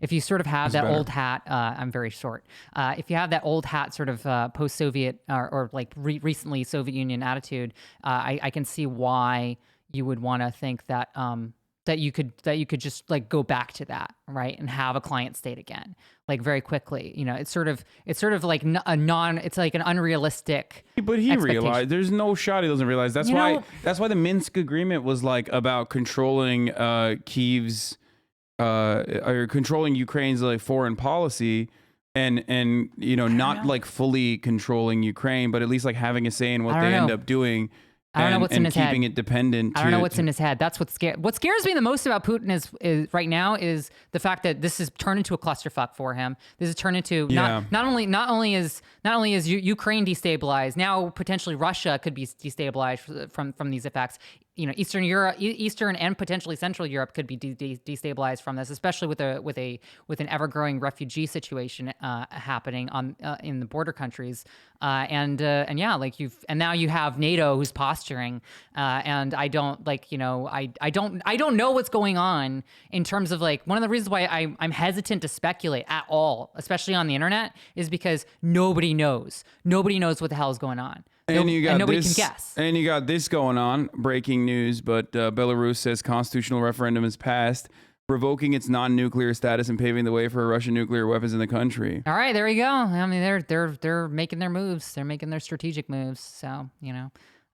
Speaker 7: if you sort of have that old hat, I'm very short. If you have that old hat sort of post-Soviet or like recently Soviet Union attitude, I can see why you would want to think that that you could just like go back to that, right, and have a client state again, like very quickly. You know, it's sort of like it's like an unrealistic.
Speaker 1: But he realized there's no shot he doesn't realize. That's why the Minsk agreement was like about controlling Kyiv's or controlling Ukraine's like foreign policy, and not like fully controlling Ukraine, but at least like having a say in what they end up doing.
Speaker 7: I don't know what's in his head.
Speaker 1: Keeping it dependent.
Speaker 7: I don't know what's in his head. That's what scares me the most about Putin is right now is the fact that this has turned into a clusterfuck for him. This has turned into not only is Ukraine destabilized, now potentially Russia could be destabilized from these effects. You know, Eastern and potentially Central Europe could be destabilized from this, especially with an ever-growing refugee situation happening in the border countries, and now you have NATO who's posturing, and I don't know what's going on in terms of, like, one of the reasons why I'm hesitant to speculate at all, especially on the internet, is because nobody knows what the hell is going on.
Speaker 1: And
Speaker 7: nobody can guess.
Speaker 1: And you got this going on, breaking news, but Belarus says constitutional referendum is passed, revoking its non-nuclear status and paving the way for Russian nuclear weapons in the country.
Speaker 7: All right, there you go. I mean, they're making their moves. They're making their strategic moves. So,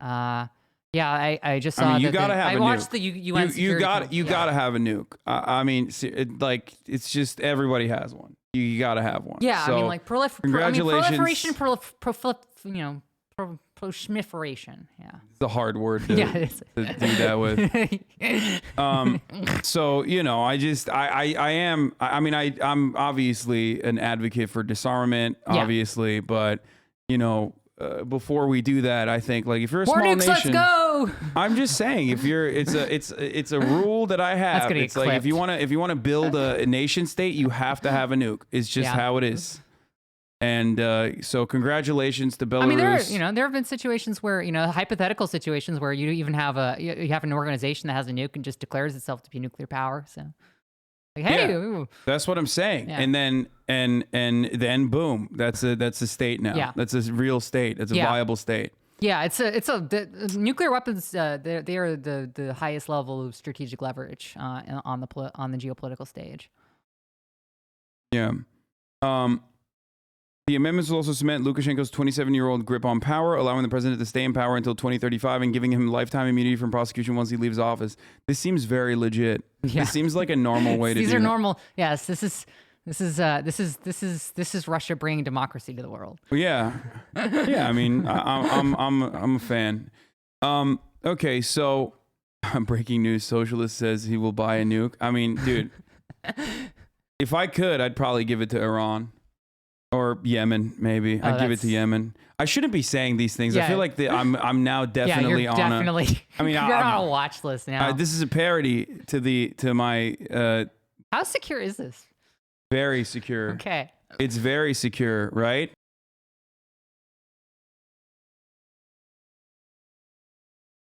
Speaker 7: I just saw
Speaker 1: you gotta have
Speaker 7: I
Speaker 1: a
Speaker 7: watched
Speaker 1: nuke.
Speaker 7: the UN
Speaker 1: You gotta have a nuke. I mean, it's just everybody has one. You gotta have one.
Speaker 7: Yeah,
Speaker 1: so,
Speaker 7: I mean, like
Speaker 1: congratulations.
Speaker 7: Proliferation. Yeah,
Speaker 1: it's a hard word to,
Speaker 7: it is.
Speaker 1: to do that with. So I'm obviously an advocate for disarmament, obviously, but before we do that, I think, like, if you're a small nation,
Speaker 7: let's go.
Speaker 1: I'm just saying, if you're, it's a rule that I have. It's like, if you want to build a nation state, you have to have a nuke. It's just how it is. And so congratulations to Belarus.
Speaker 7: I mean, there have been situations where, hypothetical situations where you even have you have an organization that has a nuke and just declares itself to be nuclear power. So Like, hey,
Speaker 1: Yeah,
Speaker 7: ooh.
Speaker 1: that's what I'm saying.
Speaker 7: Yeah.
Speaker 1: And then boom, that's a state now.
Speaker 7: Yeah.
Speaker 1: That's a real state. That's a
Speaker 7: Yeah.
Speaker 1: viable state.
Speaker 7: Yeah, the nuclear weapons. They are the highest level of strategic leverage on the geopolitical stage.
Speaker 1: Yeah. The amendments will also cement Lukashenko's 27-year-old grip on power, allowing the president to stay in power until 2035 and giving him lifetime immunity from prosecution once he leaves office. This seems very legit.
Speaker 7: Yeah.
Speaker 1: This seems like a normal way to do it.
Speaker 7: These are normal. Yes, this is Russia bringing democracy to the world.
Speaker 1: Yeah. Yeah, I mean, I'm a fan. Okay, so breaking news, Socialist says he will buy a nuke. I mean, dude, if I could, I'd probably give it to Iran. Or Yemen, maybe. I'd give it to Yemen. I shouldn't be saying these things. I feel like I'm now definitely
Speaker 7: you're definitely.
Speaker 1: I mean,
Speaker 7: you're on a watch list now.
Speaker 1: this is a parody to my.
Speaker 7: How secure is this?
Speaker 1: Very secure.
Speaker 7: Okay.
Speaker 1: It's very secure, right?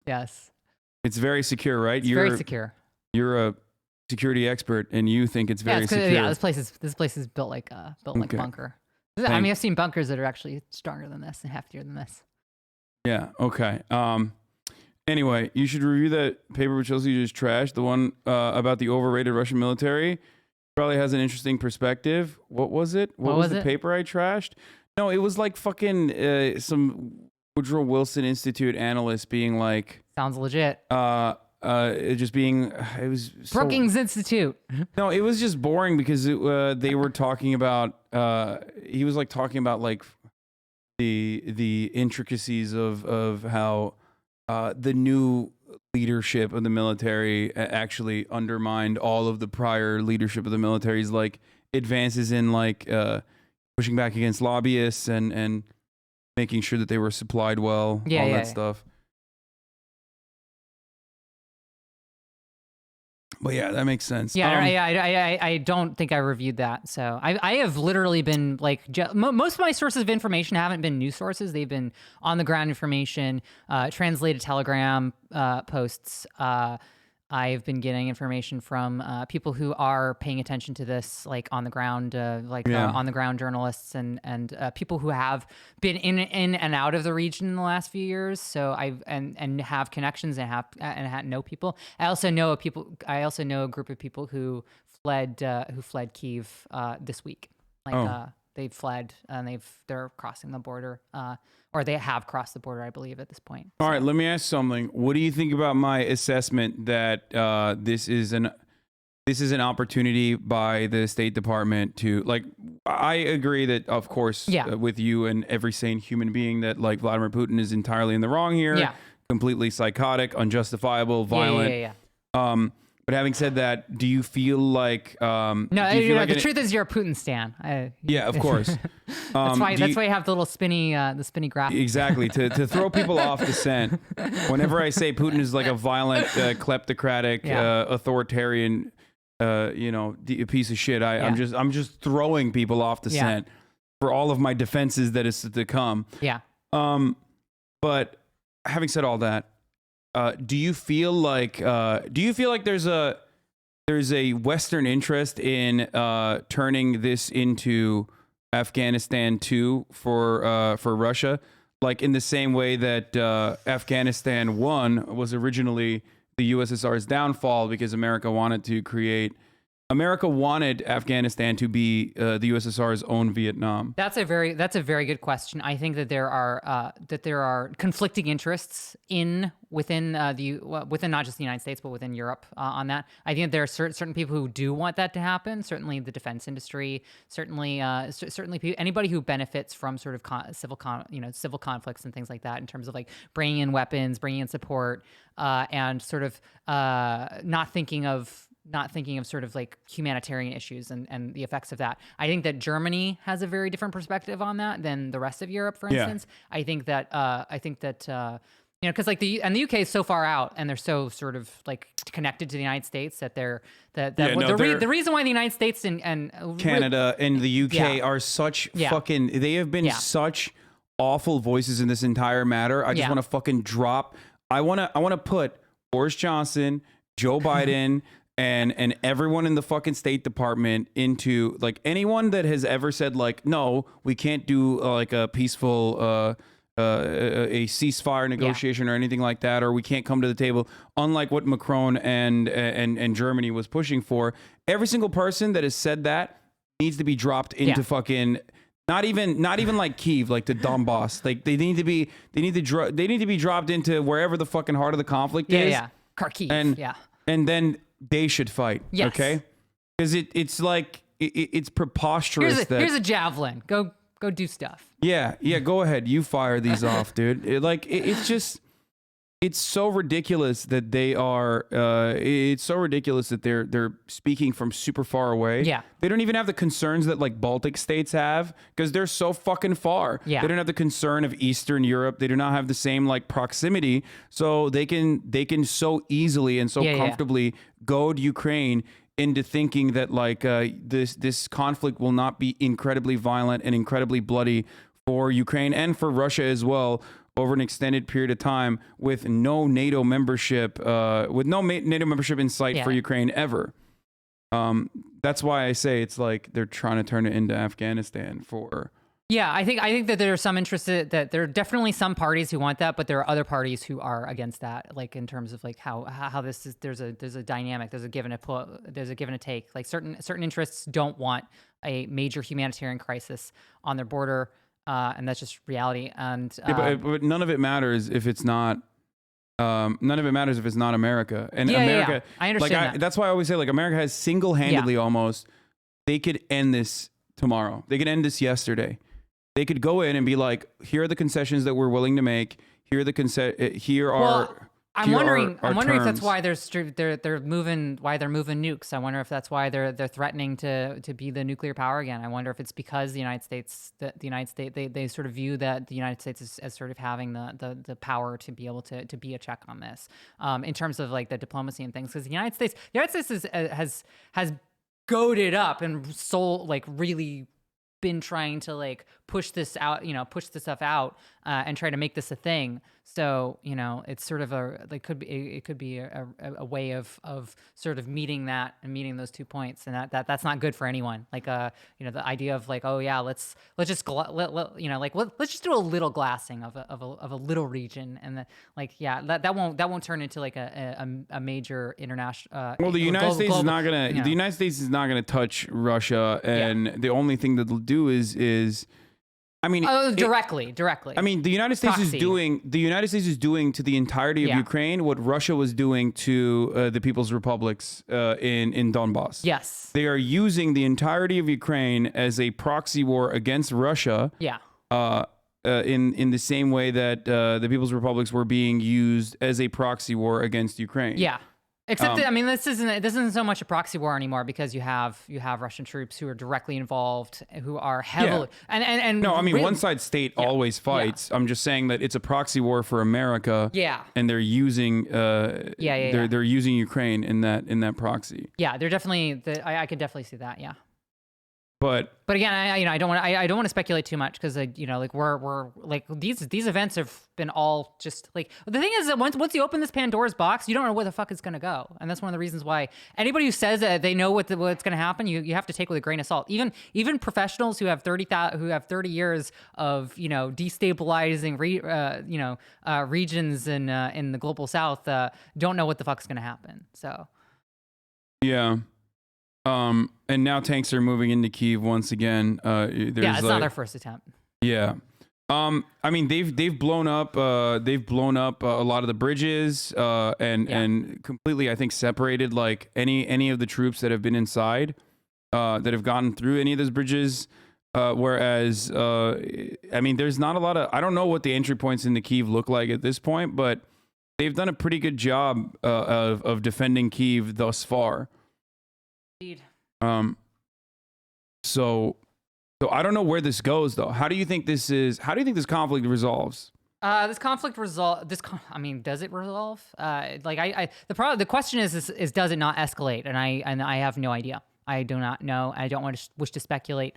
Speaker 7: Yes.
Speaker 1: It's very secure, right?
Speaker 7: It's very secure.
Speaker 1: You're a security expert, and you think it's very secure.
Speaker 7: Yeah, this place is built like a bunker. I mean, I've seen bunkers that are actually stronger than this and heftier than this.
Speaker 1: Yeah. Okay. Anyway, you should review that paper which Chelsea just trashed. The one about the overrated Russian military. Probably has an interesting perspective. What was it? What was the paper I trashed? No, it was like fucking some Woodrow Wilson Institute analyst being like.
Speaker 7: Sounds legit.
Speaker 1: It just being. It was
Speaker 7: Brookings Institute.
Speaker 1: No, it was just boring because they were talking about. He was like talking about like the intricacies of how the new leadership of the military actually undermined all of the prior leadership of the military's like advances in like pushing back against lobbyists and making sure that they were supplied well, all that stuff. But yeah, that makes sense.
Speaker 7: Yeah, I don't think I reviewed that. So I have literally been like, most of my sources of information haven't been news sources. They've been on the ground information, translated Telegram posts. I've been getting information from people who are paying attention to this, like on the ground, on the ground journalists and people who have been in and out of the region in the last few years. So and have connections and know people. I also know a group of people who fled Kyiv this week. They fled and they're crossing the border. Or they have crossed the border, I believe, at this point.
Speaker 1: All right, let me ask something. What do you think about my assessment that this is an opportunity by the State Department to like? I agree that, of course, with you and every sane human being, that like Vladimir Putin is entirely in the wrong here.
Speaker 7: Yeah. Completely
Speaker 1: psychotic, unjustifiable, violent. But having said that, do you feel like
Speaker 7: the truth is you're a Putin stan.
Speaker 1: Yeah, of course.
Speaker 7: That's why you have the little spinny graphic.
Speaker 1: Exactly, to throw people off the scent. Whenever I say Putin is like a violent, kleptocratic, authoritarian, piece of shit, I'm just throwing people off the scent for all of my defenses that is to come.
Speaker 7: Yeah.
Speaker 1: But having said all that, do you feel like there's a Western interest in turning this into Afghanistan 2 for Russia, like in the same way that Afghanistan 1 was originally the USSR's downfall because America wanted Afghanistan to be the USSR's own Vietnam? That's a very
Speaker 7: good question. I think that there are conflicting interests within not just the United States but within Europe on that. I think there are certain people who do want that to happen. Certainly the defense industry. Certainly anybody who benefits from sort of civil conflicts and things like that in terms of like bringing in weapons, bringing in support, and sort of not thinking of sort of like humanitarian issues and the effects of that. I think that Germany has a very different perspective on that than the rest of Europe, for instance. I think that because like the UK is so far out and they're so sort of like connected to the United States that the reason why the United States and
Speaker 1: Canada and the UK are such fucking, they have been such awful voices in this entire matter. I just want to fucking drop. I want to put Boris Johnson, Joe Biden, and everyone in the fucking State Department into like anyone that has ever said like, no, we can't do like a peaceful a ceasefire negotiation or anything like that, or we can't come to the table, unlike what Macron and Germany was pushing for. Every single person that has said that needs to be dropped into fucking not even like Kyiv, like the Donbass. Like they need to be dropped into wherever the fucking heart of the conflict is.
Speaker 7: Yeah. Kharkiv.
Speaker 1: And then they should fight.
Speaker 7: Yes.
Speaker 1: Okay. Because it's like it's preposterous.
Speaker 7: Here's a javelin. Go do stuff.
Speaker 1: Yeah, go ahead. You fire these off, dude. It's so ridiculous that they are. It's so ridiculous that they're speaking from super far away.
Speaker 7: Yeah,
Speaker 1: they don't even have the concerns that like Baltic states have because they're so fucking far.
Speaker 7: Yeah,
Speaker 1: they don't have the concern of Eastern Europe. They do not have the same like proximity, so they can so easily and so comfortably goad Ukraine into thinking that like this conflict will not be incredibly violent and incredibly bloody for Ukraine and for Russia as well over an extended period of time with no NATO membership in sight for Ukraine ever. That's why I say it's like they're trying to turn it into Afghanistan for.
Speaker 7: Yeah, I think that there are some interests that there are definitely some parties who want that, but there are other parties who are against that. Like in terms of like how this is, there's a dynamic, there's a give and a take. Like certain interests don't want a major humanitarian crisis on their border, and that's just reality. And
Speaker 1: but none of it matters if it's not. None of it matters if it's not America. And America,
Speaker 7: I understand that.
Speaker 1: That's why I always say like America has single-handedly almost. They could end this tomorrow. They could end this yesterday. They could go in and be like, here are the concessions that we're willing to make. Here are the
Speaker 7: I'm wondering
Speaker 1: terms.
Speaker 7: if that's why they're moving nukes. I wonder if that's why they're threatening to be the nuclear power again. I wonder if it's because the United States they sort of view that the United States as sort of having the power to be able to be a check on this in terms of like the diplomacy and things. Because the United States has goaded up and really been trying to like push this stuff out and try to make this a thing. So it's sort of it could be a way of sort of meeting those 2 points, and that's not good for anyone. Like the idea of like, oh yeah, let's just let's just do a little glassing of a little region, and that won't turn into like a major international.
Speaker 1: Well, the United States is not gonna. The United States is not gonna touch Russia, and the only thing that they'll do is. I mean,
Speaker 7: directly.
Speaker 1: I mean, the United States is doing to the entirety of Ukraine what Russia was doing to the People's Republics in Donbass.
Speaker 7: Yes,
Speaker 1: they are using the entirety of Ukraine as a proxy war against Russia.
Speaker 7: Yeah.
Speaker 1: In the same way that the People's Republics were being used as a proxy war against Ukraine.
Speaker 7: Yeah. Except that, I mean, this isn't so much a proxy war anymore because you have Russian troops who are directly involved, who are heavily and
Speaker 1: no, I mean,
Speaker 7: really,
Speaker 1: one side state always fights. I'm just saying that it's a proxy war for America.
Speaker 7: Yeah,
Speaker 1: and they're using they're using Ukraine in that proxy.
Speaker 7: Yeah, they're definitely. I could definitely see that. Yeah.
Speaker 1: But
Speaker 7: again, I don't want to speculate too much because we're like these events have been all just like the thing is that once you open this Pandora's box, you don't know where the fuck it's gonna go, and that's one of the reasons why anybody who says that they know what's gonna happen, you have to take with a grain of salt. Even professionals who have 30 years of destabilizing regions in the global south don't know what the fuck's gonna happen. So
Speaker 1: yeah. And now tanks are moving into Kyiv once again.
Speaker 7: It's not their first attempt.
Speaker 1: Yeah. I mean, they've blown up a lot of the bridges and completely, I think, separated like any of the troops that have been inside that have gotten through any of those bridges. Whereas, I mean, there's not a lot of. I don't know what the entry points into Kyiv look like at this point, but they've done a pretty good job of defending Kyiv thus far.
Speaker 7: Indeed.
Speaker 1: So I don't know where this goes though. How do you think this conflict resolves?
Speaker 7: This conflict I mean, does it resolve? The question is does it not escalate? And I have no idea. I do not know. I don't wish to speculate.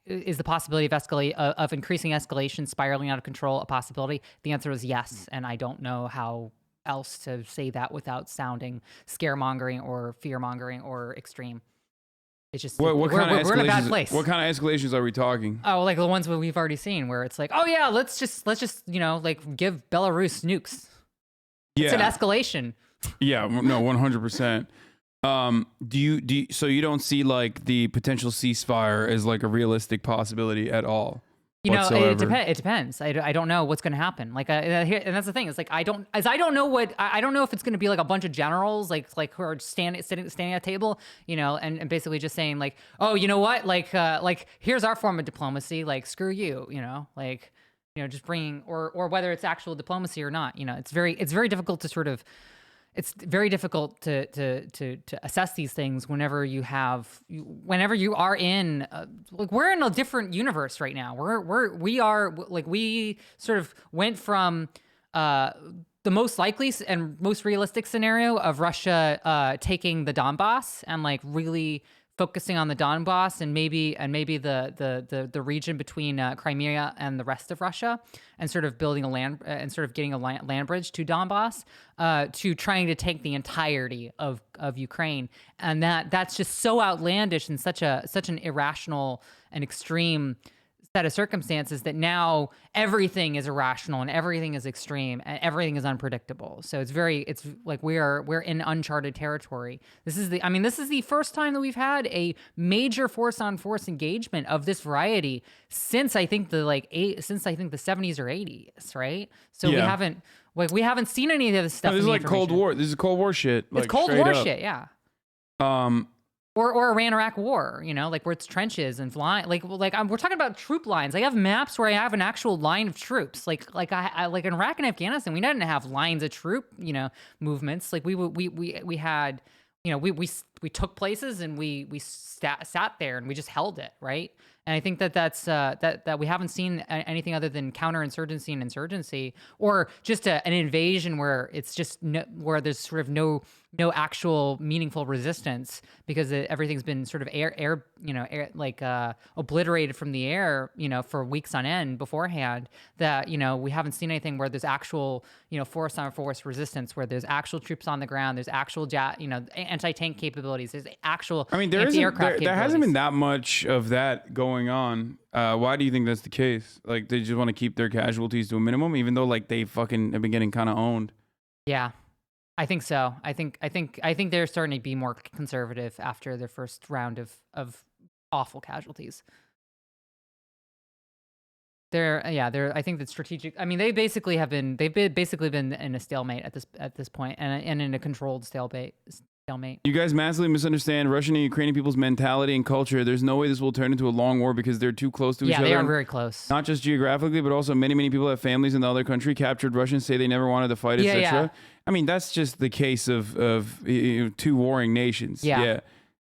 Speaker 7: Is the possibility of increasing escalation, spiraling out of control, a possibility? The answer is yes, and I don't know how else to say that without sounding scaremongering or fear-mongering or extreme. It's just
Speaker 1: What kind of
Speaker 7: we're in a bad place.
Speaker 1: What kind of escalations are we talking?
Speaker 7: Oh, like the ones that we've already seen, where it's like, oh yeah, let's just like give Belarus nukes. It's an escalation.
Speaker 1: Yeah, no, 100%. Do you so you don't see like the potential ceasefire as like a realistic possibility at all?
Speaker 7: It depends. I don't know what's going to happen. Like, and that's the thing. It's like I don't know if it's going to be like a bunch of generals like who are standing at a table, and basically just saying like, oh, you know what, like here's our form of diplomacy. Like, screw you, just bringing or whether it's actual diplomacy or not. It's very difficult to sort of. It's very difficult to assess these things whenever you are in like we're in a different universe right now. We sort of went from the most likely and most realistic scenario of Russia taking the Donbass and like really focusing on the Donbass and maybe the region between Crimea and the rest of Russia, and sort of building getting a land bridge to Donbass, to trying to take the entirety of Ukraine, and that's just so outlandish and such an irrational and extreme set of circumstances that now everything is irrational and everything is extreme and everything is unpredictable. So it's like we're in uncharted territory. This is the first time that we've had a major force on force engagement of this variety since I think the 70s or 80s, right? So we haven't seen any of this stuff.
Speaker 1: No, this is like Cold War. This is Cold War shit.
Speaker 7: It's Cold War shit, yeah. Or Iran-Iraq war, like where it's trenches and flying, we're talking about troop lines. I have maps where I have an actual line of troops, like in Iraq and Afghanistan, we didn't have lines of troop, movements. Like we had, we took places and we sat there and we just held it, right? And I think that's that we haven't seen anything other than counterinsurgency and insurgency, or just an invasion where it's just where there's sort of no actual meaningful resistance because everything's been sort of obliterated from the air, for weeks on end beforehand. That we haven't seen anything where there's actual force on force resistance, where there's actual troops on the ground, there's actual anti-tank capabilities, there's actual anti-aircraft capabilities.
Speaker 1: There hasn't been that much of that going on. Why do you think that's the case? Like, they just want to keep their casualties to a minimum, even though like they fucking have been getting kind of owned.
Speaker 7: Yeah, I think so. I think they're starting to be more conservative after their first round of awful casualties. I think that strategic. I mean, they've basically been in a stalemate at this point, and in a controlled stalemate.
Speaker 1: You guys massively misunderstand Russian and Ukrainian people's mentality and culture. There's no way this will turn into a long war because they're too close to each other.
Speaker 7: Yeah, they are very close.
Speaker 1: Not just geographically, but also many people have families in the other country. Captured Russians say they never wanted to fight, etc.
Speaker 7: Yeah.
Speaker 1: I mean, that's just the case of two warring nations. Yeah.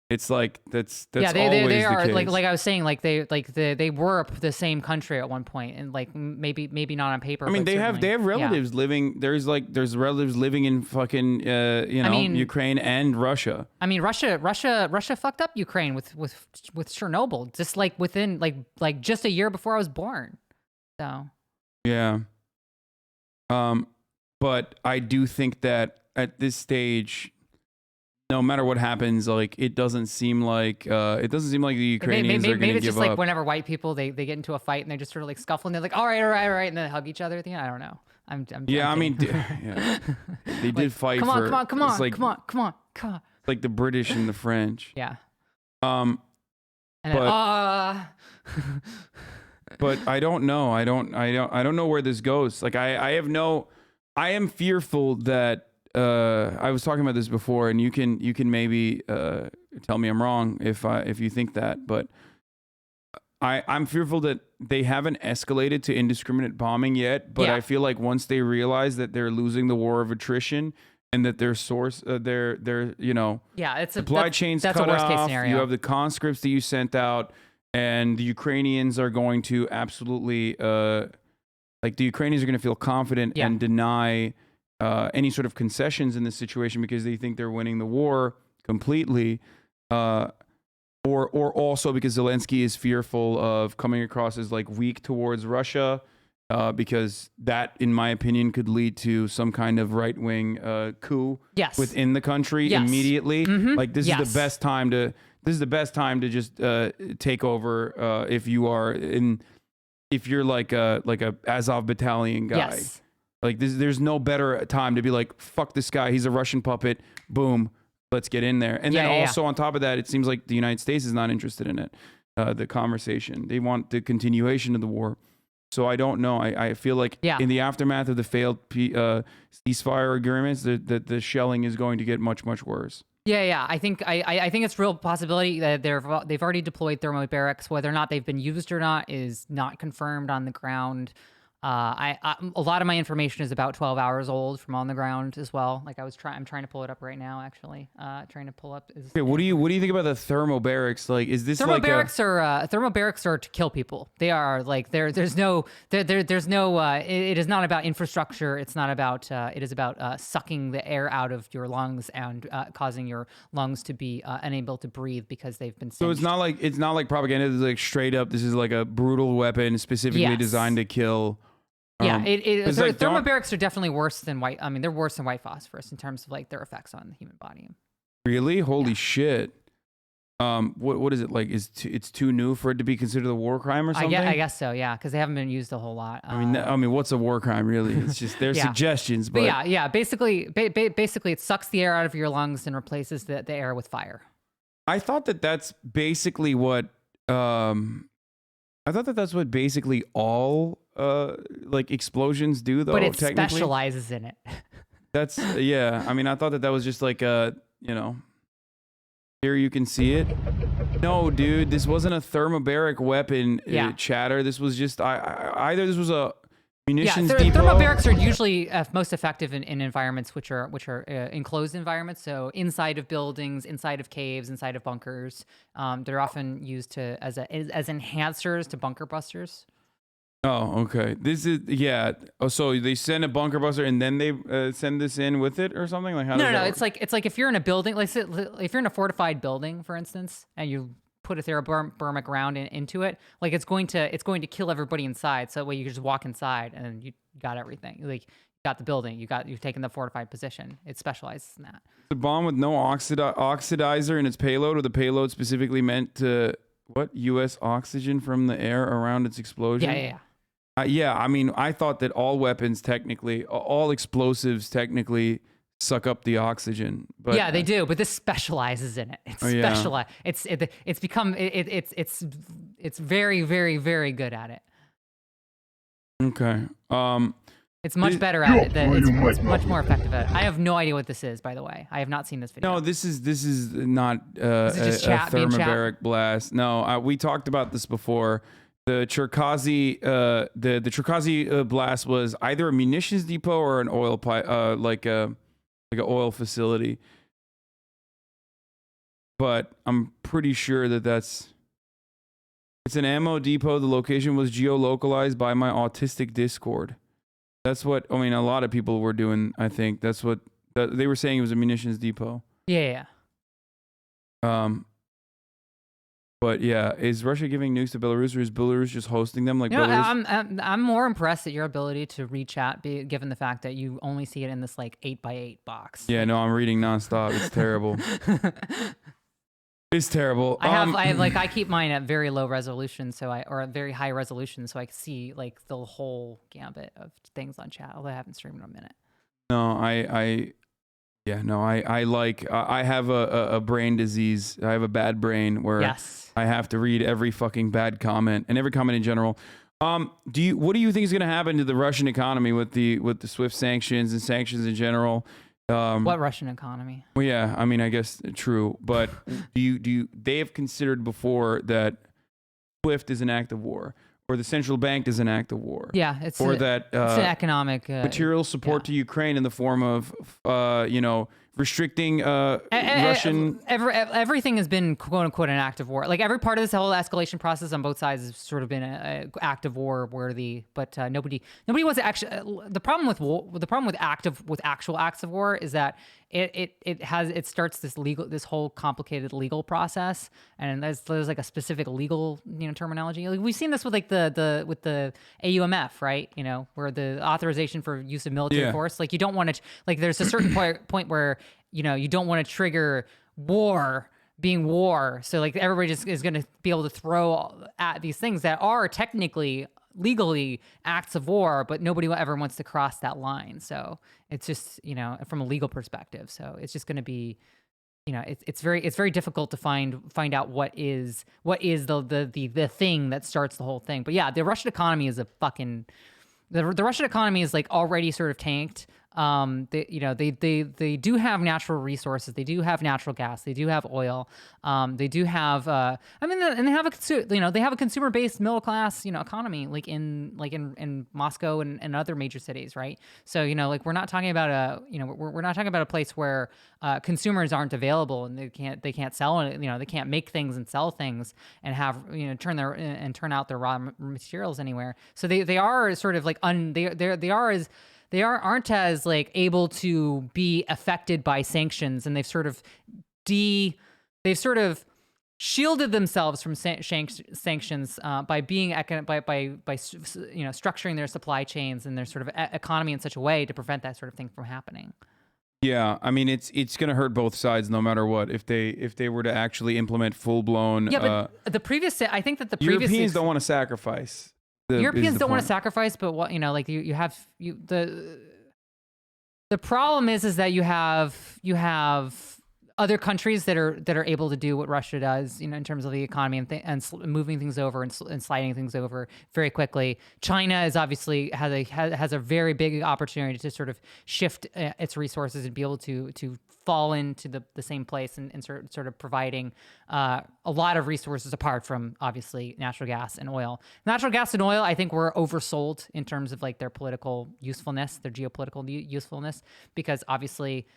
Speaker 1: It's like that's
Speaker 7: they
Speaker 1: always
Speaker 7: they are
Speaker 1: the case.
Speaker 7: like I was saying, like they were the same country at one point, and like maybe not on paper.
Speaker 1: I mean,
Speaker 7: but
Speaker 1: they have relatives living. There's relatives living in fucking Ukraine and Russia.
Speaker 7: I mean, Russia fucked up Ukraine with Chernobyl, just like within like just a year before I was born. So
Speaker 1: yeah. But I do think that at this stage, no matter what happens, like it doesn't seem like the Ukrainians are going to give up.
Speaker 7: Maybe it's just like whenever white people they get into a fight and they just sort of like scuffle and they're like, all right, and then they hug each other at the end. I don't know. I'm
Speaker 1: they did fight.
Speaker 7: Come on.
Speaker 1: Like the British and the French.
Speaker 7: Yeah.
Speaker 1: But I don't know. I don't know where this goes. Like I am fearful that. I was talking about this before, and you can maybe tell me I'm wrong if you think that, but I'm fearful that they haven't escalated to indiscriminate bombing yet. But I feel like once they realize that they're losing the war of attrition and that their source,
Speaker 7: it's
Speaker 1: supply chains
Speaker 7: that's
Speaker 1: cut
Speaker 7: a worst
Speaker 1: off.
Speaker 7: Case scenario.
Speaker 1: You have the conscripts that you sent out, and the Ukrainians are going to absolutely the Ukrainians are going to feel confident and deny any sort of concessions in this situation because they think they're winning the war completely, or also because Zelensky is fearful of coming across as like weak towards Russia because that, in my opinion, could lead to some kind of right-wing coup within the country immediately. Like this is the best time to just take over if you're like a Azov battalion guy.
Speaker 7: Yes.
Speaker 1: Like there's no better time to be like, fuck this guy, he's a Russian puppet. Boom, let's get in there. And then also on top of that, it seems like the United States is not interested in it. The conversation, they want the continuation of the war. So I don't know. I feel like in the aftermath of the failed ceasefire agreements, the shelling is going to get much, much worse.
Speaker 7: Yeah. I think it's a real possibility that they've already deployed thermobarics. Whether or not they've been used or not is not confirmed on the ground. A lot of my information is about 12 hours old from on the ground as well. Like I'm trying to pull it up right now, actually. Trying to pull up.
Speaker 1: Okay, what do you think about the thermobarics? Like, is this
Speaker 7: thermobarics are to kill people. They are like there's no it is not about infrastructure. It's not about it is about sucking the air out of your lungs and causing your lungs to be unable to breathe because they've been singed.
Speaker 1: So it's not like propaganda. It's like straight up. This is like a brutal weapon specifically designed to kill.
Speaker 7: Yeah, thermobarics
Speaker 1: like,
Speaker 7: are definitely worse than white. I mean, they're worse than white phosphorus in terms of like their effects on the human body.
Speaker 1: Really? Holy shit! What is it like? It's too new for it to be considered a war crime or something?
Speaker 7: I guess so. Yeah, because they haven't been used a whole lot.
Speaker 1: I mean, what's a war crime really? It's just there's suggestions, but
Speaker 7: yeah. Basically, it sucks the air out of your lungs and replaces the air with fire.
Speaker 1: I thought that's basically what. I thought that's what basically all like explosions do, though.
Speaker 7: But it specializes in it.
Speaker 1: That's I mean, I thought that was just like here you can see it. No, dude, this wasn't a thermobaric weapon. Chatter. This was just either this was a munitions depot.
Speaker 7: Thermobarics are usually most effective in environments which are enclosed environments. So inside of buildings, inside of caves, inside of bunkers. They're often used as enhancers to bunker busters.
Speaker 1: Oh, okay. This is Oh, so they send a bunker buster and then they send this in with it or something? Like how?
Speaker 7: No. It's like if you're in a building, like if you're in a fortified building, for instance, and you put a thermobaric round into it, like it's going to kill everybody inside. So that way you can just walk inside and you got everything. Like you got the building, you've taken the fortified position. It specializes in that.
Speaker 1: The bomb with no oxidizer in its payload, or the payload specifically meant to U.S. oxygen from the air around its explosion?
Speaker 7: Yeah.
Speaker 1: I mean, I thought that all weapons technically, all explosives technically suck up the oxygen. But
Speaker 7: yeah, they do. But this specializes in it. It's specialized. It's very, very, very good at it.
Speaker 1: Okay.
Speaker 7: It's much better at it. It's much more effective at it. I have no idea what this is, by the way. I have not seen this video.
Speaker 1: No, this is not a thermobaric blast. No, we talked about this before. The Cherkazi, the Cherkazi blast was either a munitions depot or an oil pipe, like an oil facility. But I'm pretty sure it's an ammo depot. The location was geolocalized by my autistic Discord. That's what, I mean, a lot of people were doing, I think. That's what, they were saying it was a munitions depot.
Speaker 7: Yeah.
Speaker 1: But yeah, is Russia giving nukes to Belarus, or is Belarus just hosting them? Like Belarus?
Speaker 7: I'm more impressed at your ability to read chat, given the fact that you only see it in this like 8x8 box.
Speaker 1: Yeah, no, I'm reading nonstop. It's terrible. It's terrible.
Speaker 7: I keep mine at very low resolution, or a very high resolution, so I can see like the whole gambit of things on chat. Although I haven't streamed in a minute.
Speaker 1: No, I have a brain disease. I have a bad brain where I have to read every fucking bad comment and every comment in general. What do you think is going to happen to the Russian economy with the SWIFT sanctions and sanctions in general?
Speaker 7: What Russian economy?
Speaker 1: Well, yeah, I mean, I guess true, but they have considered before that SWIFT is an act of war, or the central bank is an act of war.
Speaker 7: Yeah, it's
Speaker 1: an
Speaker 7: economic
Speaker 1: material support to Ukraine in the form of restricting Russian.
Speaker 7: Everything has been quote unquote an act of war. Like every part of this whole escalation process on both sides has sort of been an act of war worthy. But nobody was actually the problem with actual acts of war is that it starts this whole complicated legal process, and there's like a specific legal terminology. Like we've seen this with like the AUMF, right? Where the authorization for use of military force. Like you don't want to like there's a certain point where you don't want to trigger war being war. So like everybody just is going to be able to throw at these things that are technically legally acts of war, but nobody ever wants to cross that line. So it's just, from a legal perspective. So it's just going to be, it's very difficult to find out what is the thing that starts the whole thing. But yeah, the Russian economy is the Russian economy is like already sort of tanked. They do have natural resources. They do have natural gas. They do have oil. They do have, and they have a consumer-based middle class, economy like in Moscow and other major cities, right? So, like we're not talking about we're not talking about a place where consumers aren't available and they can't sell it. They can't make things and sell things and have, turn out their raw materials anywhere. So they are sort of like they aren't as like able to be affected by sanctions, and they've sort of shielded themselves from sanctions by being structuring their supply chains and their sort of economy in such a way to prevent that sort of thing from happening.
Speaker 1: Yeah, I mean it's going to hurt both sides no matter what if they were to actually implement full blown.
Speaker 7: Yeah, but I think that the
Speaker 1: Europeans don't want to sacrifice.
Speaker 7: Europeans don't want to sacrifice, but what the problem is that you have other countries that are able to do what Russia does, in terms of the economy and moving things over and sliding things over very quickly. China is obviously has a very big opportunity to sort of shift its resources and be able to fall into the same place and sort of providing a lot of resources apart from obviously natural gas and oil. Natural gas and oil, I think, were oversold in terms of like their political usefulness, their geopolitical usefulness, because obviously,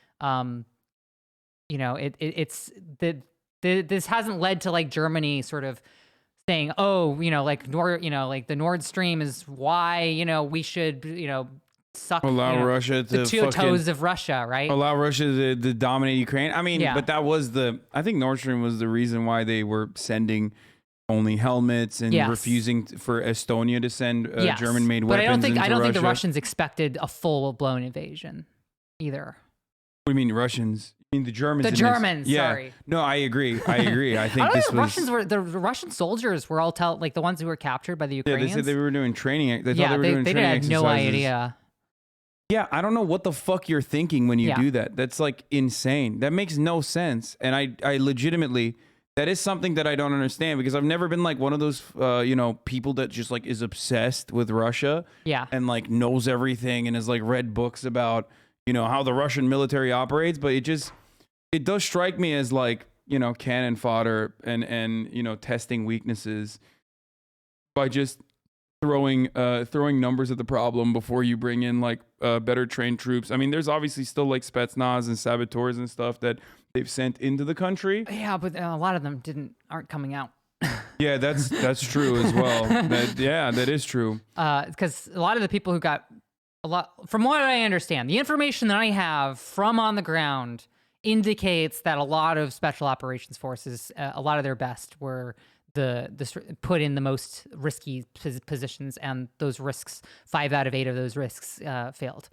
Speaker 7: this hasn't led to like Germany sort of saying, oh, like the Nord Stream is why we should suck
Speaker 1: allow Russia to
Speaker 7: the two toes of Russia, right?
Speaker 1: Allow Russia to dominate Ukraine. I mean, but that was I think Nord Stream was the reason why they were sending only helmets and refusing for Estonia to send German-made weapons.
Speaker 7: But I don't think the
Speaker 1: Russia.
Speaker 7: Russians expected a full-blown invasion either.
Speaker 1: What do you mean Russians? I mean the Germans.
Speaker 7: The Germans. Sorry.
Speaker 1: No, I agree. I think
Speaker 7: the Russian soldiers were all like the ones who were captured by the Ukrainians.
Speaker 1: Yeah, they said they were doing training. They
Speaker 7: had no idea.
Speaker 1: Yeah, I don't know what the fuck you're thinking when you do that. That's like insane. That makes no sense. And I legitimately, that is something that I don't understand because I've never been like one of those, people that just like is obsessed with Russia.
Speaker 7: Yeah.
Speaker 1: And like knows everything and has like read books about, how the Russian military operates. But it does strike me as like, cannon fodder and testing weaknesses by just throwing numbers at the problem before you bring in like better trained troops. I mean, there's obviously still like Spetsnaz and saboteurs and stuff that they've sent into the country.
Speaker 7: Yeah, but a lot of them aren't coming out.
Speaker 1: Yeah, that's true as well. That is true.
Speaker 7: Because a lot of the people who got from what I understand, the information that I have from on the ground indicates that a lot of special operations forces, a lot of their best were put in the most risky positions, and those risks, 5 out of 8 of those risks failed.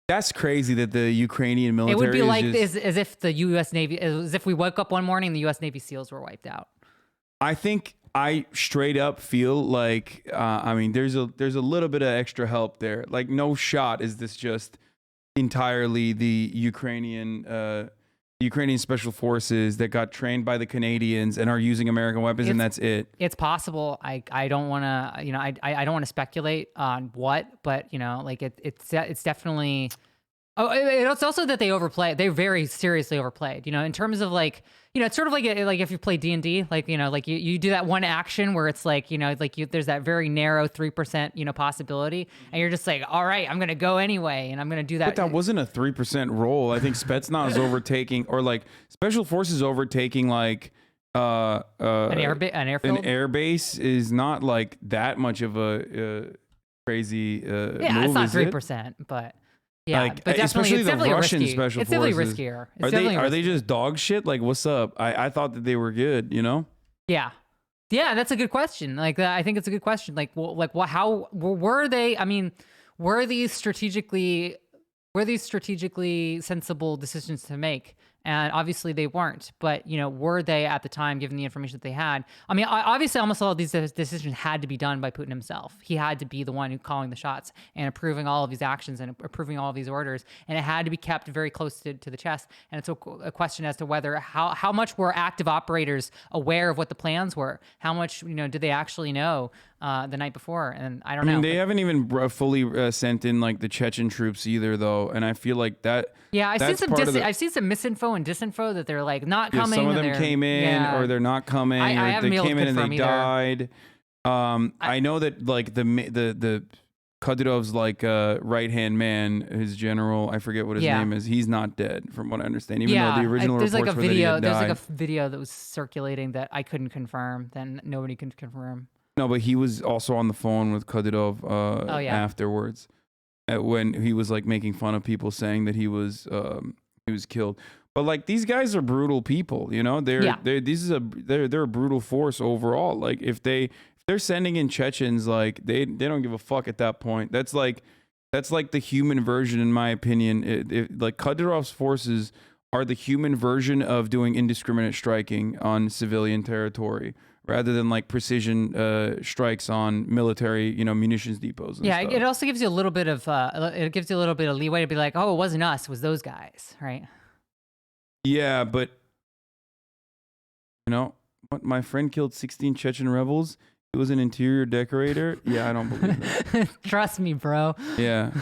Speaker 1: That's crazy that the Ukrainian military.
Speaker 7: It would be like as if the U.S. Navy, as if we woke up one morning, the U.S. Navy SEALs were wiped out.
Speaker 1: I think I straight up feel like, there's a little bit of extra help there. Like, no shot is this just entirely the Ukrainian special forces that got trained by the Canadians and are using American weapons, and that's it.
Speaker 7: It's possible. I don't want to, I don't want to speculate on what, but it's definitely. Oh, it's also that they overplayed. They very seriously overplayed. In terms of like, it's sort of like if you play D&D, like you do that one action where it's like there's that very narrow 3% possibility, and you're just like, all right, I'm gonna go anyway, and I'm gonna do that.
Speaker 1: But that wasn't a 3% roll. I think Spetsnaz overtaking, or like special forces overtaking, like an airbase is not like that much of a crazy.
Speaker 7: Yeah,
Speaker 1: move,
Speaker 7: it's not 3%, but. Yeah,
Speaker 1: like,
Speaker 7: but definitely,
Speaker 1: especially
Speaker 7: it's
Speaker 1: the
Speaker 7: definitely
Speaker 1: Russian
Speaker 7: risky.
Speaker 1: special
Speaker 7: It's definitely
Speaker 1: forces.
Speaker 7: riskier. It's
Speaker 1: Are
Speaker 7: definitely
Speaker 1: they
Speaker 7: risky.
Speaker 1: just dog shit? Like, what's up? I thought that they were good. You know?
Speaker 7: Yeah. Yeah, that's a good question. Like, I think it's a good question. Like, how were they? I mean, were these strategically sensible decisions to make? And obviously they weren't. But, you know, were they at the time, given the information that they had? I mean, obviously almost all of these decisions had to be done by Putin himself. He had to be the one who calling the shots and approving all of these actions and approving all of these orders. And it had to be kept very close to the chest. And it's a question as to whether how much were active operators aware of what the plans were? How much, you know, did they actually know the night before? And I don't know.
Speaker 1: They haven't even fully sent in like the Chechen troops either, though. And I feel like that.
Speaker 7: Yeah, I've
Speaker 1: that's
Speaker 7: seen
Speaker 1: part of the-
Speaker 7: I've seen some misinfo and disinfo that they're like not
Speaker 1: Yeah,
Speaker 7: coming.
Speaker 1: some of
Speaker 7: and
Speaker 1: them
Speaker 7: they're-
Speaker 1: came in,
Speaker 7: yeah.
Speaker 1: or they're not coming,
Speaker 7: I
Speaker 1: or
Speaker 7: haven't
Speaker 1: they
Speaker 7: been able
Speaker 1: came
Speaker 7: to
Speaker 1: in and they
Speaker 7: confirm either.
Speaker 1: died. I know that like the Kadyrov's like right hand man, his general, I forget what his name is. He's not dead, from what I understand. Even though the original
Speaker 7: there's
Speaker 1: reports
Speaker 7: like a
Speaker 1: were that he
Speaker 7: video.
Speaker 1: had
Speaker 7: There's
Speaker 1: died.
Speaker 7: like a video that was circulating that I couldn't confirm. Then nobody could confirm.
Speaker 1: No, but he was also on the phone with Kadyrov afterwards, when he was like making fun of people saying that he was killed. But like these guys are brutal people, you know. They're a brutal force overall. Like if they're sending in Chechens, like they don't give a fuck at that point. That's like the human version, in my opinion. Like Kadyrov's forces are the human version of doing indiscriminate striking on civilian territory, rather than like precision strikes on military, you know, munitions depots. And stuff.
Speaker 7: It also gives you a little bit of leeway to be like, oh, it wasn't us, it was those guys, right?
Speaker 1: Yeah, but you know what? My friend killed 16 Chechen rebels. He was an interior decorator. Yeah, I don't believe that.
Speaker 7: Trust me, bro.
Speaker 1: Yeah.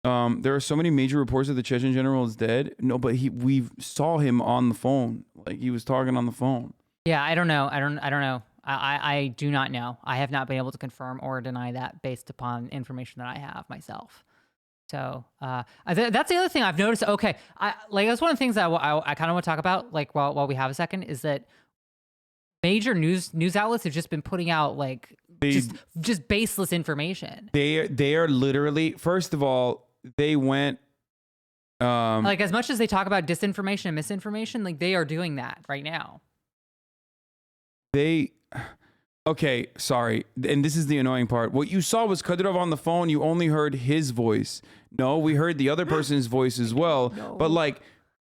Speaker 1: There are so many major reports that the Chechen general is dead. No, but we saw him on the phone. Like he was talking on the phone.
Speaker 7: Yeah, I don't know. I don't know. I do not know. I have not been able to confirm or deny that based upon information that I have myself. So that's the other thing I've noticed. Okay, that's one of the things that I kind of want to talk about. Like while we have a second, is that major news outlets have just been putting out like just baseless information.
Speaker 1: They are literally, first of all, they went
Speaker 7: like as much as they talk about disinformation and misinformation, like they are doing that right now.
Speaker 1: Okay, sorry. And this is the annoying part. What you saw was Kadyrov on the phone. You only heard his voice. No, we heard the other person's voice as well. No. But like,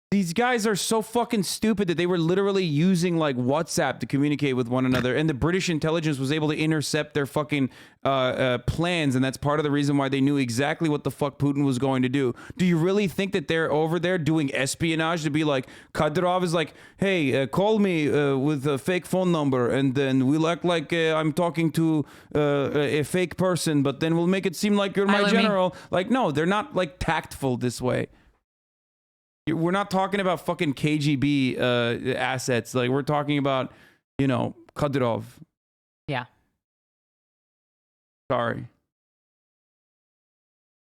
Speaker 1: these guys are so fucking stupid that they were literally using like WhatsApp to communicate with one another. And the British intelligence was able to intercept their fucking plans. And that's part of the reason why they knew exactly what the fuck Putin was going to do. Do you really think that they're over there doing espionage to be like, Kadyrov is like, hey, call me with a fake phone number. And then we'll act like I'm talking to a fake person, but then we'll make it seem like you're my general. Like, no, they're not like tactful this way. We're not talking about fucking KGB assets. Like we're talking about, you know, Kadyrov.
Speaker 7: Yeah.
Speaker 1: Sorry.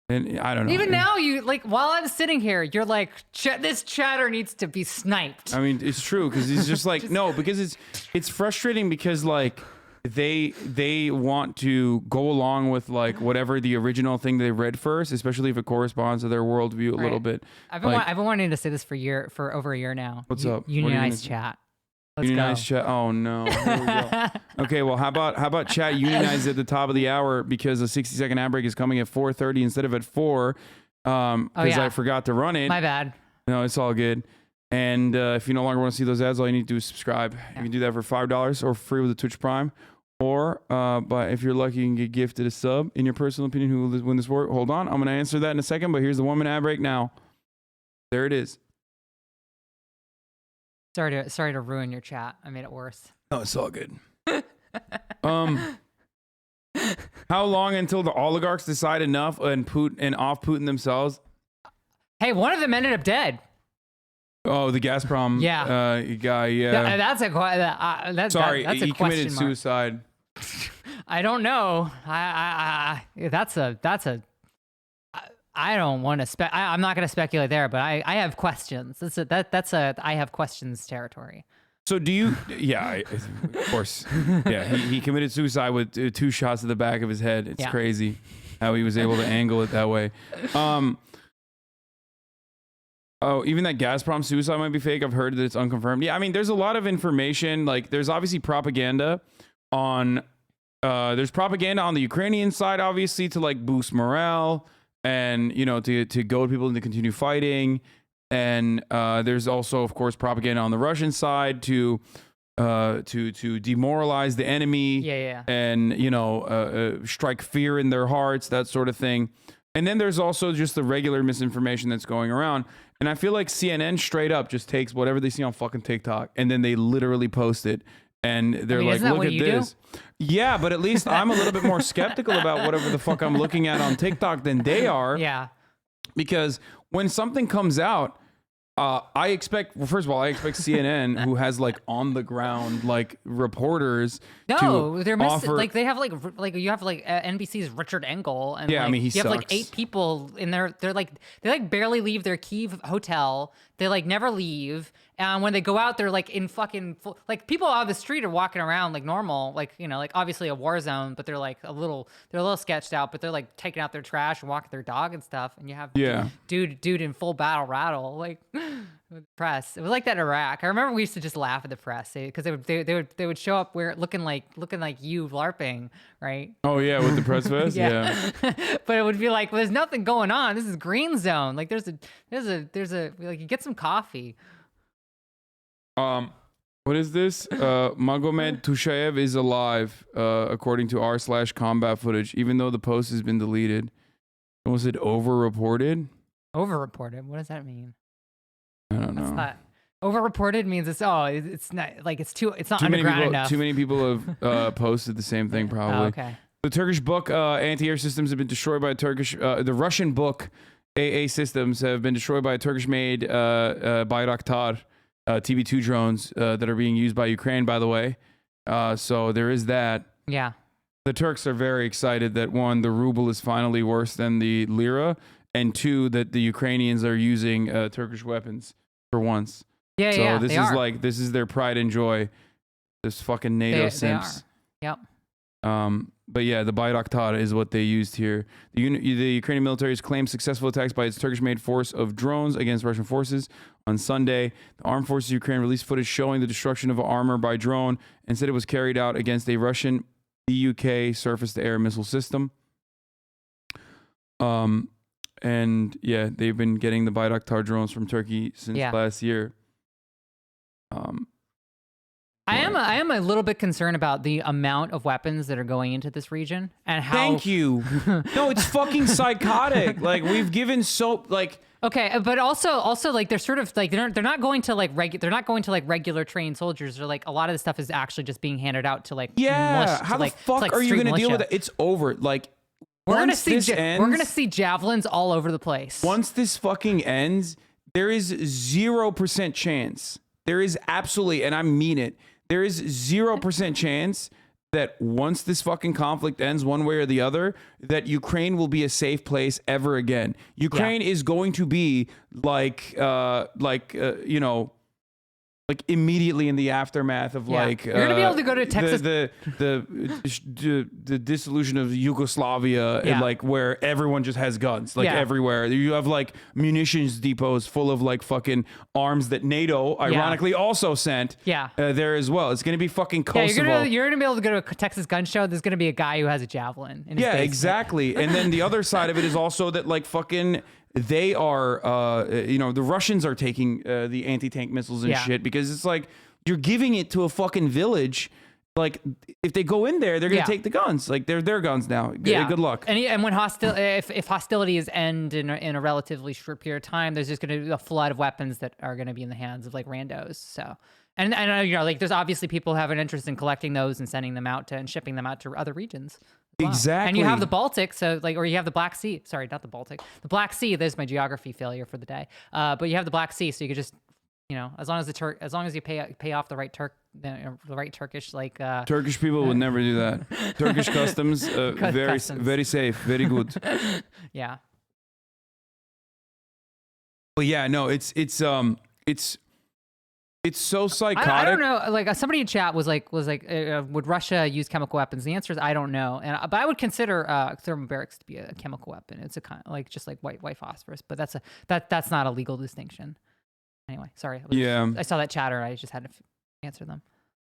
Speaker 1: And I don't know.
Speaker 7: Even now, you like while I'm sitting here, you're like, this chatter needs to be sniped.
Speaker 1: I mean, it's true because he's just like no, because it's frustrating because like they want to go along with like whatever the original thing they read first, especially if it corresponds to their worldview a little bit.
Speaker 7: I've been wanting to say this for over a year now.
Speaker 1: What's up?
Speaker 7: Unionize chat. Let's
Speaker 1: unionize
Speaker 7: go.
Speaker 1: chat. Oh no. Here we go. Okay, well, how about chat unionize at the top of the hour because a 60-second ad break is coming at 4:30 instead of at 4. Because I forgot to run it.
Speaker 7: My bad.
Speaker 1: No, it's all good. And if you no longer want to see those ads, all you need to do is subscribe. You can do that for $5 or free with a Twitch Prime. Or, but if you're lucky, you can get gifted a sub. In your personal opinion, who will win this war? Hold on. I'm going to answer that in a second, but here's the 1 minute ad break now. There it is.
Speaker 7: Sorry to ruin your chat. I made it worse.
Speaker 1: Oh, it's all good. How long until the oligarchs decide enough and off Putin themselves?
Speaker 7: Hey, one of them ended up dead.
Speaker 1: Oh, the Gazprom guy, yeah.
Speaker 7: That's a
Speaker 1: sorry,
Speaker 7: that's a
Speaker 1: he committed
Speaker 7: mark.
Speaker 1: suicide.
Speaker 7: I don't know. I don't want to I'm not going to speculate there, but I have questions. I have questions territory.
Speaker 1: So do you? Yeah, of course. Yeah, he committed suicide with 2 shots to the back of his head. It's crazy. how he was able to angle it that way. Oh, even that Gazprom suicide might be fake. I've heard that it's unconfirmed. Yeah, I mean, there's a lot of information. Like, there's obviously propaganda on. There's propaganda on the Ukrainian side, obviously, to like boost morale and to goad people to continue fighting. And there's also, of course, propaganda on the Russian side to demoralize the enemy. And strike fear in their hearts, that sort of thing. And then there's also just the regular misinformation that's going around. And I feel like CNN straight up just takes whatever they see on fucking TikTok and then they literally post it. And they're like, look at this. Yeah, but at least I'm a little bit more skeptical about whatever the fuck I'm looking at on TikTok than they are.
Speaker 7: Yeah.
Speaker 1: Because when something comes out, I expect, well, first of all, I expect CNN, who has like on the ground like reporters.
Speaker 7: No, they're
Speaker 1: offer,
Speaker 7: like they have like you have like NBC's Richard Engel, and
Speaker 1: yeah,
Speaker 7: like,
Speaker 1: I mean he
Speaker 7: you have
Speaker 1: sucks.
Speaker 7: like 8 people in there. They like barely leave their Kyiv hotel. They like never leave, and when they go out, they're like in fucking like people out of the street are walking around like normal, like like obviously a war zone, but they're like a little sketched out, but they're like taking out their trash and walking their dog and stuff, and you have dude in full battle rattle like. With the press, it was like that in Iraq. I remember we used to just laugh at the press because they would show up looking like you LARPing, right?
Speaker 1: Oh yeah, with the press vest, yeah.
Speaker 7: But it would be like, well, there's nothing going on. This is green zone. Like there's a like you get some coffee.
Speaker 1: What is this? Magomed Tushayev is alive, according to r/combat footage, even though the post has been deleted. Was it over-reported?
Speaker 7: Over-reported? What does that mean?
Speaker 1: I don't know.
Speaker 7: Not, over-reported means it's not like it's not
Speaker 1: too
Speaker 7: underground enough.
Speaker 1: Too many people have posted the same thing, probably.
Speaker 7: Oh, okay.
Speaker 1: The Turkish book anti-air systems have been destroyed by the Russian book AA systems have been destroyed by a Turkish-made Bayraktar TB2 drones that are being used by Ukraine, by the way. So there is that.
Speaker 7: Yeah.
Speaker 1: The Turks are very excited that one, the ruble is finally worse than the lira, and two, that the Ukrainians are using Turkish weapons for once.
Speaker 7: Yeah,
Speaker 1: so
Speaker 7: yeah.
Speaker 1: This is their pride and joy. This fucking NATO simps.
Speaker 7: They are. Yep.
Speaker 1: But yeah, the Bayraktar is what they used here. The Ukrainian military has claimed successful attacks by its Turkish-made force of drones against Russian forces. On Sunday, the armed forces of Ukraine released footage showing the destruction of armor by drone and said it was carried out against a Russian BUK surface-to-air missile system. And yeah, they've been getting the Bayraktar drones from Turkey since last year.
Speaker 7: I am a little bit concerned about the amount of weapons that are going into this region and how.
Speaker 1: Thank you. No, it's fucking psychotic. Like we've given
Speaker 7: Okay, but also like they're sort of like they're not going to like regular trained soldiers. Or like a lot of the stuff is actually just being handed out to like
Speaker 1: how the fuck are you gonna deal with it? It's over. Like
Speaker 7: we're gonna see javelins all over the place.
Speaker 1: Once this fucking ends, there is 0% chance. There is absolutely, and I mean it, there is 0% chance that once this fucking conflict ends one way or the other, that Ukraine will be a safe place ever again. Ukraine is going to be like immediately in the aftermath of like
Speaker 7: you're gonna be able to go to Texas,
Speaker 1: the dissolution of Yugoslavia, and like where everyone just has guns like everywhere. You have like munitions depots full of like fucking arms that NATO ironically also sent there as well. It's gonna be fucking Kosovo.
Speaker 7: You're gonna be able to go to a Texas gun show. There's gonna be a guy who has a javelin in his basement.
Speaker 1: Exactly. And then the other side of it is also that like fucking they are, the Russians are taking the anti-tank missiles and shit because it's like you're giving it to a fucking village. Like if they go in there, they're gonna take the guns. Like they're their guns now. Good luck.
Speaker 7: And when if hostilities end in a relatively short period of time, there's just gonna be a flood of weapons that are gonna be in the hands of like randos. So. And like there's obviously people who have an interest in collecting those and sending them out and shipping them out to other regions. Wow. Exactly. And you have the Baltic, so like, or you have the Black Sea. Sorry, not the Baltic. The Black Sea. There's my geography failure for the day. But you have the Black Sea, so you could just, as long as you pay off the right Turkish like.
Speaker 1: Turkish people would never do that. Turkish customs, very safe, very good.
Speaker 7: Yeah.
Speaker 1: Well, yeah, no, it's It's so psychotic.
Speaker 7: I don't know. Like somebody in chat was like, would Russia use chemical weapons? The answer is I don't know. And but I would consider thermobarics to be a chemical weapon. It's a kind of like just like white phosphorus, but that's not a legal distinction. Anyway, sorry. I saw that chatter. I just had to answer them.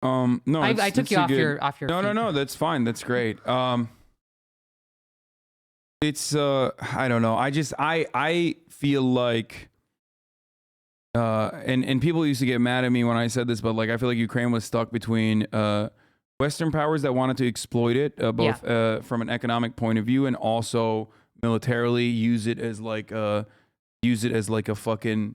Speaker 1: No,
Speaker 7: I took you off your
Speaker 1: No, that's fine. That's great. It's I don't know. I feel like and people used to get mad at me when I said this, but like I feel like Ukraine was stuck between Western powers that wanted to exploit it, both from an economic point of view and also militarily use it as like a fucking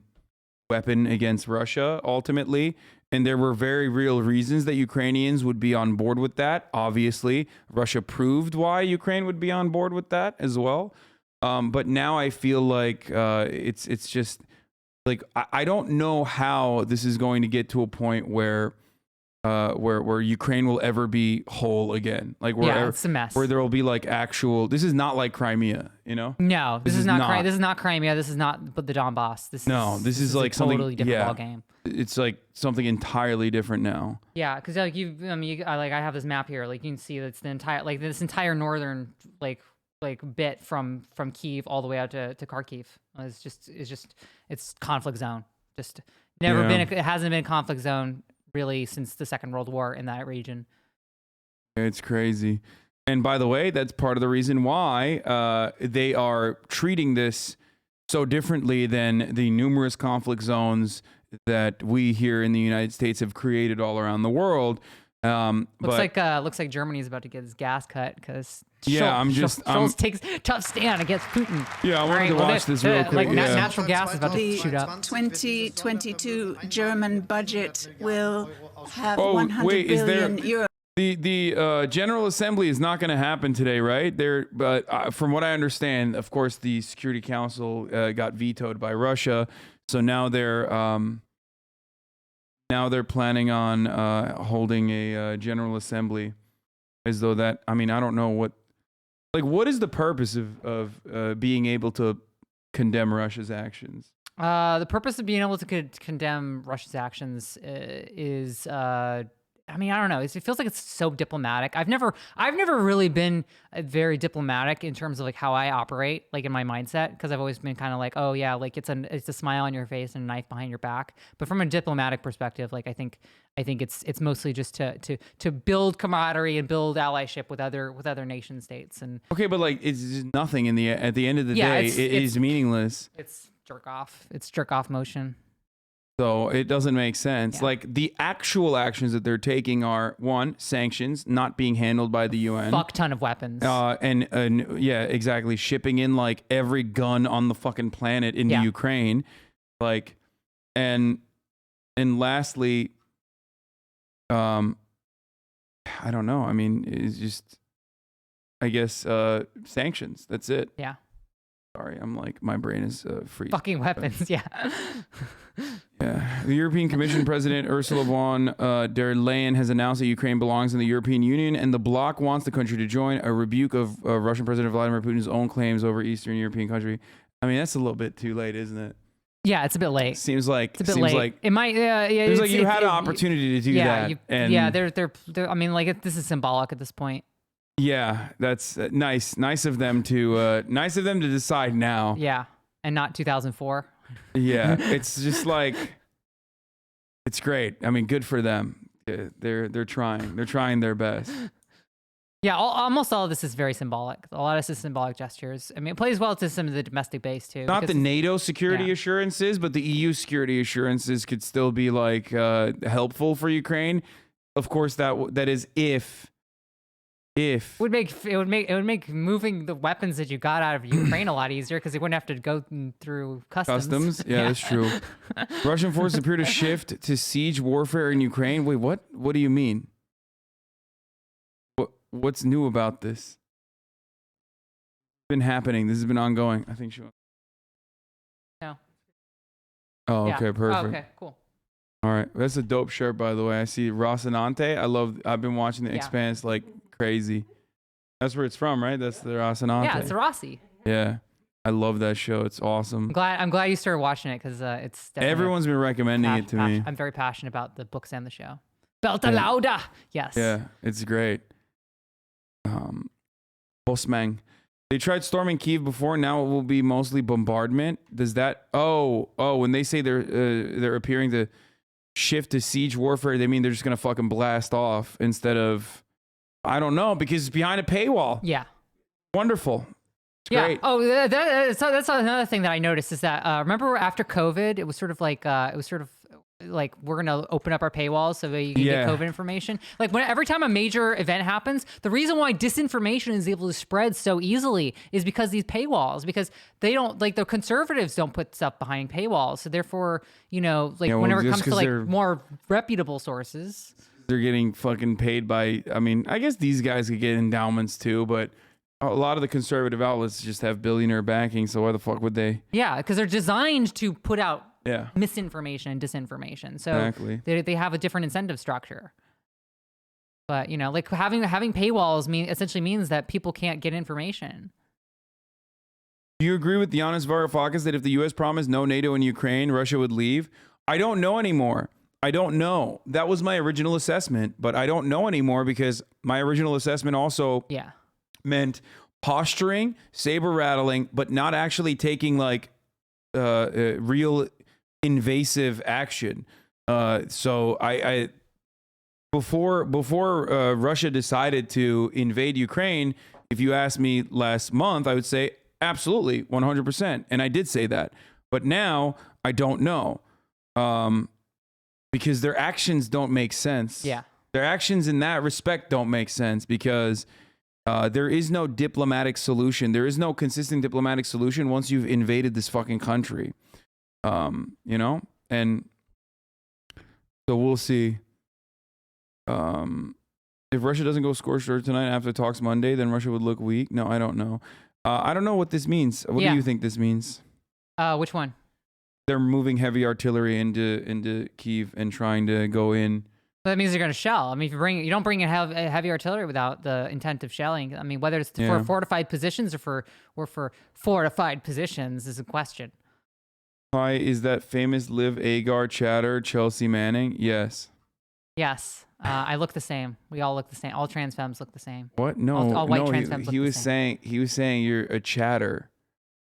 Speaker 1: weapon against Russia ultimately. And there were very real reasons that Ukrainians would be on board with that. Obviously, Russia proved why Ukraine would be on board with that as well. But now I feel like it's just like I don't know how this is going to get to a point where Ukraine will ever be whole again. Like
Speaker 7: it's a mess.
Speaker 1: Where there will be like actual. This is not like Crimea, you know?
Speaker 7: No, this is not Crimea. This is not the Donbass. This is
Speaker 1: like
Speaker 7: a
Speaker 1: something
Speaker 7: totally different ball game.
Speaker 1: It's like something entirely different now.
Speaker 7: Yeah, because like I have this map here. Like you can see that's the entire entire northern like bit from Kyiv all the way out to Kharkiv. It's conflict zone. Just never been. It hasn't been a conflict zone really since the Second World War in that region.
Speaker 1: It's crazy. And by the way, that's part of the reason why they are treating this so differently than the numerous conflict zones that we here in the United States have created all around the world.
Speaker 7: Looks like Germany's about to get his gas cut because
Speaker 1: Scholz
Speaker 7: takes tough stand against Putin.
Speaker 1: Yeah, I wanted to watch this real quick.
Speaker 7: Natural gas is about to shoot up.
Speaker 8: 2022 German budget will have 100 billion euros.
Speaker 1: The General Assembly is not going to happen today, right? But from what I understand, of course, the Security Council got vetoed by Russia, so now they're planning on holding a General Assembly, as though that. I mean, I don't know what is the purpose of being able to condemn Russia's actions?
Speaker 7: The purpose of being able to condemn Russia's actions is. I mean, I don't know. It feels like it's so diplomatic. I've never really been very diplomatic in terms of like how I operate, like in my mindset, because I've always been kind of like, oh yeah, like it's a smile on your face and a knife behind your back. But from a diplomatic perspective, like I think it's mostly just to build camaraderie and build allyship with other nation states. And
Speaker 1: okay, but like it's just nothing at the end of the day. It is meaningless.
Speaker 7: It's jerk off. It's jerk off motion.
Speaker 1: So it doesn't make sense. Yeah. Like the actual actions that they're taking are one, sanctions not being handled by the UN.
Speaker 7: Fuck ton of weapons.
Speaker 1: And yeah, exactly. Shipping in like every gun on the fucking planet into Ukraine. Like, and lastly, I don't know. I mean, it's just, I guess, sanctions. That's it.
Speaker 7: Yeah.
Speaker 1: Sorry, I'm like, my brain is freezing.
Speaker 7: Fucking weapons, yeah.
Speaker 1: Yeah. The European Commission President Ursula von der Leyen has announced that Ukraine belongs in the European Union, and the bloc wants the country to join. A rebuke of Russian President Vladimir Putin's own claims over Eastern European country. I mean, that's a little bit too late, isn't it?
Speaker 7: Yeah, it's a bit late.
Speaker 1: Seems like
Speaker 7: it's a bit late.
Speaker 1: Like
Speaker 7: it might.
Speaker 1: Seems like you had an opportunity to do that.
Speaker 7: They're. I mean, like this is symbolic at this point.
Speaker 1: Yeah, that's nice. Nice of them to decide now.
Speaker 7: Yeah, and not 2004.
Speaker 1: Yeah, it's just like it's great. I mean, good for them. They're trying. They're trying their best.
Speaker 7: Yeah, almost all of this is very symbolic. A lot of this is symbolic gestures. I mean, it plays well to some of the domestic base too.
Speaker 1: Not the NATO security assurances, but the EU security assurances could still be like helpful for Ukraine. Of course, that is if it
Speaker 7: would make moving the weapons that you got out of Ukraine a lot easier because they wouldn't have to go through customs.
Speaker 1: Yeah, that's true. Russian forces appear to shift to siege warfare in Ukraine. Wait, what? What do you mean? What's new about this? It's been happening. This has been ongoing. I think she.
Speaker 7: No.
Speaker 1: Oh, okay, perfect.
Speaker 7: Oh, okay, cool.
Speaker 1: All right, that's a dope shirt, by the way. I see Rocinante. I've been watching The Expanse like crazy. That's where it's from, right? That's the Rocinante.
Speaker 7: Yeah, it's the Rossi.
Speaker 1: Yeah. I love that show. It's awesome.
Speaker 7: I'm glad you started watching it because it's definitely
Speaker 1: Everyone's been recommending it to me.
Speaker 7: I'm very passionate about the books and the show. Belta Lauda. Yes.
Speaker 1: Yeah, it's great. Postmang. They tried storming Kyiv before. Now it will be mostly bombardment. Does that? Oh, when they say they're appearing to shift to siege warfare, they mean they're just gonna fucking blast off instead of, I don't know, because it's behind a paywall.
Speaker 7: Yeah.
Speaker 1: Wonderful. It's
Speaker 7: yeah.
Speaker 1: great.
Speaker 7: Oh, that's another thing that I noticed is that remember after COVID, it was sort of like we're gonna open up our paywalls so that you can get COVID information. Like every time a major event happens, the reason why disinformation is able to spread so easily is because these paywalls, because they don't, like, the conservatives don't put stuff behind paywalls. So therefore, whenever it comes to like more reputable sources,
Speaker 1: they're getting fucking paid by, I mean, I guess these guys could get endowments too, but a lot of the conservative outlets just have billionaire backing. So why the fuck would they?
Speaker 7: Yeah, because they're designed to put out
Speaker 1: yeah.
Speaker 7: misinformation and disinformation. So
Speaker 1: exactly.
Speaker 7: they have a different incentive structure. But, like having paywalls essentially means that people can't get information.
Speaker 1: Do you agree with Yanis Varoufakis that if the U.S. promised no NATO in Ukraine, Russia would leave? I don't know anymore. I don't know. That was my original assessment, but I don't know anymore because my original assessment also meant posturing, saber rattling, but not actually taking like real invasive action. So I before Russia decided to invade Ukraine, if you asked me last month, I would say absolutely 100%, and I did say that. But now I don't know, because their actions don't make sense.
Speaker 7: Yeah,
Speaker 1: their actions in that respect don't make sense because there is no diplomatic solution. There is no consistent diplomatic solution once you've invaded this fucking country. And so we'll see. If Russia doesn't go scorched earth tonight after talks Monday, then Russia would look weak. No, I don't know. I don't know what this means. What do you think this means?
Speaker 7: Which one?
Speaker 1: They're moving heavy artillery into Kyiv and trying to go in.
Speaker 7: That means they're going to shell. I mean, if you don't bring in heavy artillery without the intent of shelling. I mean, whether it's for fortified positions or for fortified positions is a question.
Speaker 1: Why is that famous Liv Agar chatter Chelsea Manning? Yes.
Speaker 7: Yes. I look the same. We all look the same. All trans femmes look the same.
Speaker 1: What? No.
Speaker 7: All white trans femmes look the same.
Speaker 1: He was saying you're a chatter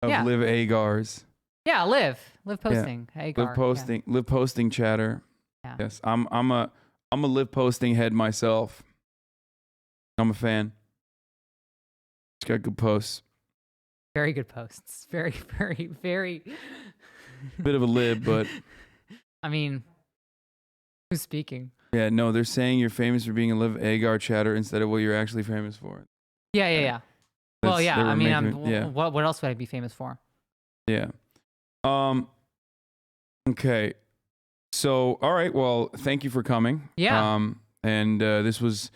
Speaker 1: of Liv Agars.
Speaker 7: Yeah, Liv posting. Yeah. Agar.
Speaker 1: Liv posting chatter.
Speaker 7: Yeah.
Speaker 1: Yes. I'm a Liv posting head myself. I'm a fan. She's got good posts.
Speaker 7: Very good posts. Very, very, very.
Speaker 1: Bit of a lib, but.
Speaker 7: I mean, who's speaking?
Speaker 1: Yeah, no, they're saying you're famous for being a Liv Agar chatter instead of what you're actually famous for.
Speaker 7: Yeah. Well, yeah. I mean, what else would I be famous for?
Speaker 1: Yeah. Okay. So, all right. Well, thank you for coming.
Speaker 7: Yeah.
Speaker 1: And this was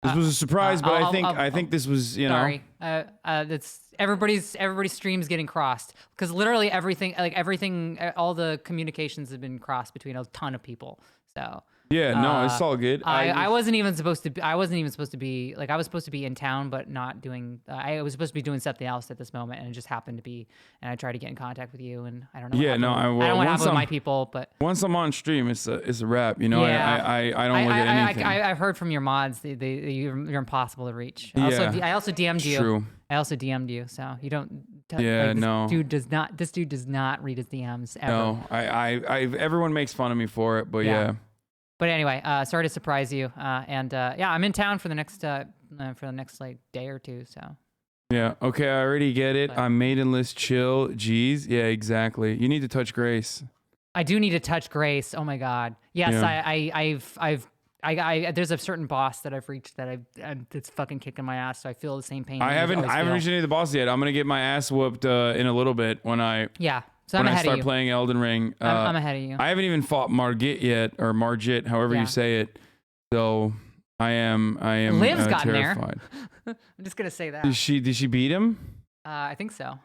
Speaker 1: a surprise, but I think this was,
Speaker 7: Sorry. It's everybody's stream's getting crossed because literally everything, all the communications have been crossed between a ton of people. So.
Speaker 1: Yeah, no, it's all good.
Speaker 7: I wasn't even supposed to be. I wasn't even supposed to be like I was supposed to be in town, but not doing. I was supposed to be doing something else at this moment, and it just happened to be. And I tried to get in contact with you, and I don't know.
Speaker 1: Yeah, no,
Speaker 7: I don't know what happened with my people, but
Speaker 1: once I'm on stream, it's a wrap. You know,
Speaker 7: yeah.
Speaker 1: I don't look at anything.
Speaker 7: I've heard from your mods. You're impossible to reach. I also DM'd you.
Speaker 1: True.
Speaker 7: I also DM'd you, so you don't.
Speaker 1: No.
Speaker 7: This dude does not read his DMs ever.
Speaker 1: No, everyone makes fun of me for it, but yeah.
Speaker 7: But anyway, sorry to surprise you. And I'm in town for the next like day or two. So.
Speaker 1: Yeah. Okay. I already get it. I'm maidenless. Chill. Jeez. Yeah. Exactly. You need to touch Grace.
Speaker 7: I do need to touch Grace. Oh my God. Yes.
Speaker 1: Yeah.
Speaker 7: I there's a certain boss that I've reached that it's fucking kicking my ass. So I feel the same pain.
Speaker 1: I haven't reached any of the bosses yet. I'm gonna get my ass whooped in a little bit when I.
Speaker 7: Yeah. So when I start
Speaker 1: playing Elden Ring,
Speaker 7: I'm ahead of you.
Speaker 1: I haven't even fought Margit yet, or Margit, however you say it. So I am
Speaker 7: Liv's gotten
Speaker 1: terrified.
Speaker 7: there. I'm just gonna say that.
Speaker 1: Did she beat him?
Speaker 7: I think so.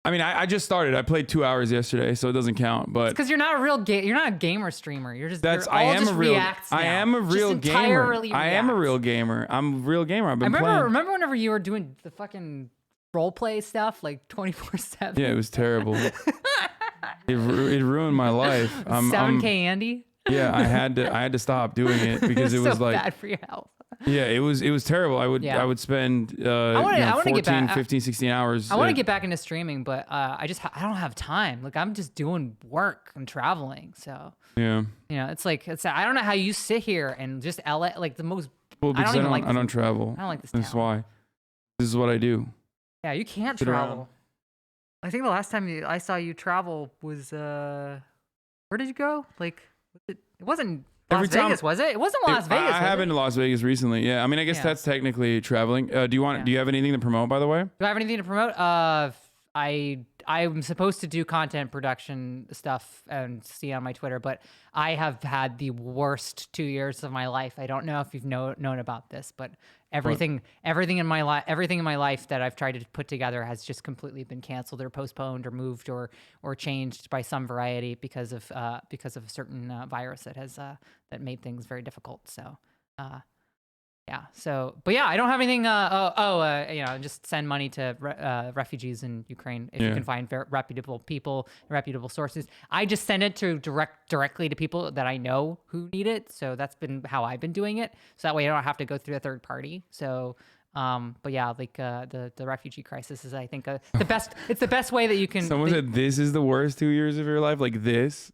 Speaker 1: I mean, I just started. I played 2 hours yesterday, so it doesn't count. But
Speaker 7: because you're not a real you're not a gamer streamer. You're just
Speaker 1: I am a real gamer. I am a real gamer. I'm a real gamer. I've been playing.
Speaker 7: Remember whenever you were doing the fucking role play stuff like 24/7.
Speaker 1: Yeah, it was terrible. it ruined my life.
Speaker 7: 7K Andy.
Speaker 1: Yeah, I had to stop doing it because it was
Speaker 7: so
Speaker 1: like
Speaker 7: bad for your health.
Speaker 1: Yeah, it was terrible. I would spend 14, 15, 16 hours.
Speaker 7: I want to get back into streaming, but I don't have time. Like I'm just doing work and traveling. So
Speaker 1: yeah,
Speaker 7: it's I don't know how you sit here and just LA like the most.
Speaker 1: Well, because I don't travel.
Speaker 7: I don't like this.
Speaker 1: That's why. This is what I do.
Speaker 7: Yeah, you can't travel. I think the last time I saw you travel was where did you go? Like it wasn't Las Vegas, was it? It wasn't Las Vegas.
Speaker 1: I have been to Las Vegas recently. Yeah, I mean, I guess that's technically traveling. Do you have anything to promote, by the way?
Speaker 7: Do I have anything to promote? I'm supposed to do content production stuff and see on my Twitter, but I have had the worst 2 years of my life. I don't know if you've known about this, but everything in my life that I've tried to put together has just completely been canceled or postponed or moved or changed by some variety because of a certain virus that has that made things very difficult. So yeah. So, but yeah, I don't have anything. Just send money to refugees in Ukraine if you can find reputable people, reputable sources. I just send it to directly to people that I know who need it. So that's been how I've been doing it. So that way I don't have to go through a third party. So, but yeah, like the refugee crisis is, I think, the best. It's the best way that you can.
Speaker 1: Someone said this is the worst 2 years of your life. Like this.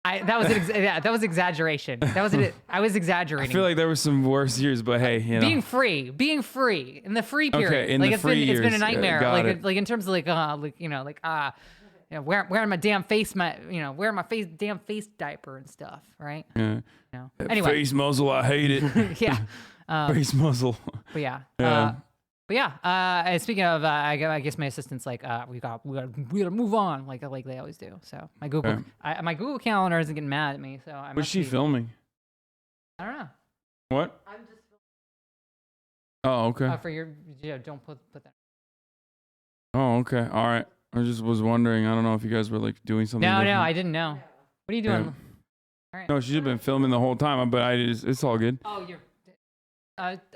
Speaker 7: That was exaggeration. I was exaggerating.
Speaker 1: I feel like there were some worse years, but hey,
Speaker 7: being free in the free period.
Speaker 1: Okay, in the free years,
Speaker 7: it's been a nightmare.
Speaker 1: Like
Speaker 7: In terms of wearing my damn face, wearing my damn face diaper and stuff, right?
Speaker 1: Yeah.
Speaker 7: Anyway,
Speaker 1: face muzzle, I hate it.
Speaker 7: Yeah.
Speaker 1: Face muzzle.
Speaker 7: But yeah. Speaking of, I guess my assistant's like, we gotta move on, like they always do. So my Google Calendar isn't getting mad at me. So
Speaker 1: What's she filming?
Speaker 7: I don't know.
Speaker 1: What?
Speaker 7: I'm just.
Speaker 1: Oh, okay.
Speaker 7: For your, don't put that.
Speaker 1: Oh, okay. All right. I just was wondering. I don't know if you guys were like doing something.
Speaker 7: No,
Speaker 1: different.
Speaker 7: I didn't know. What are you doing?
Speaker 1: Yeah.
Speaker 7: All right.
Speaker 1: No, she's been filming the whole time, but it's all good.
Speaker 7: Oh, you're.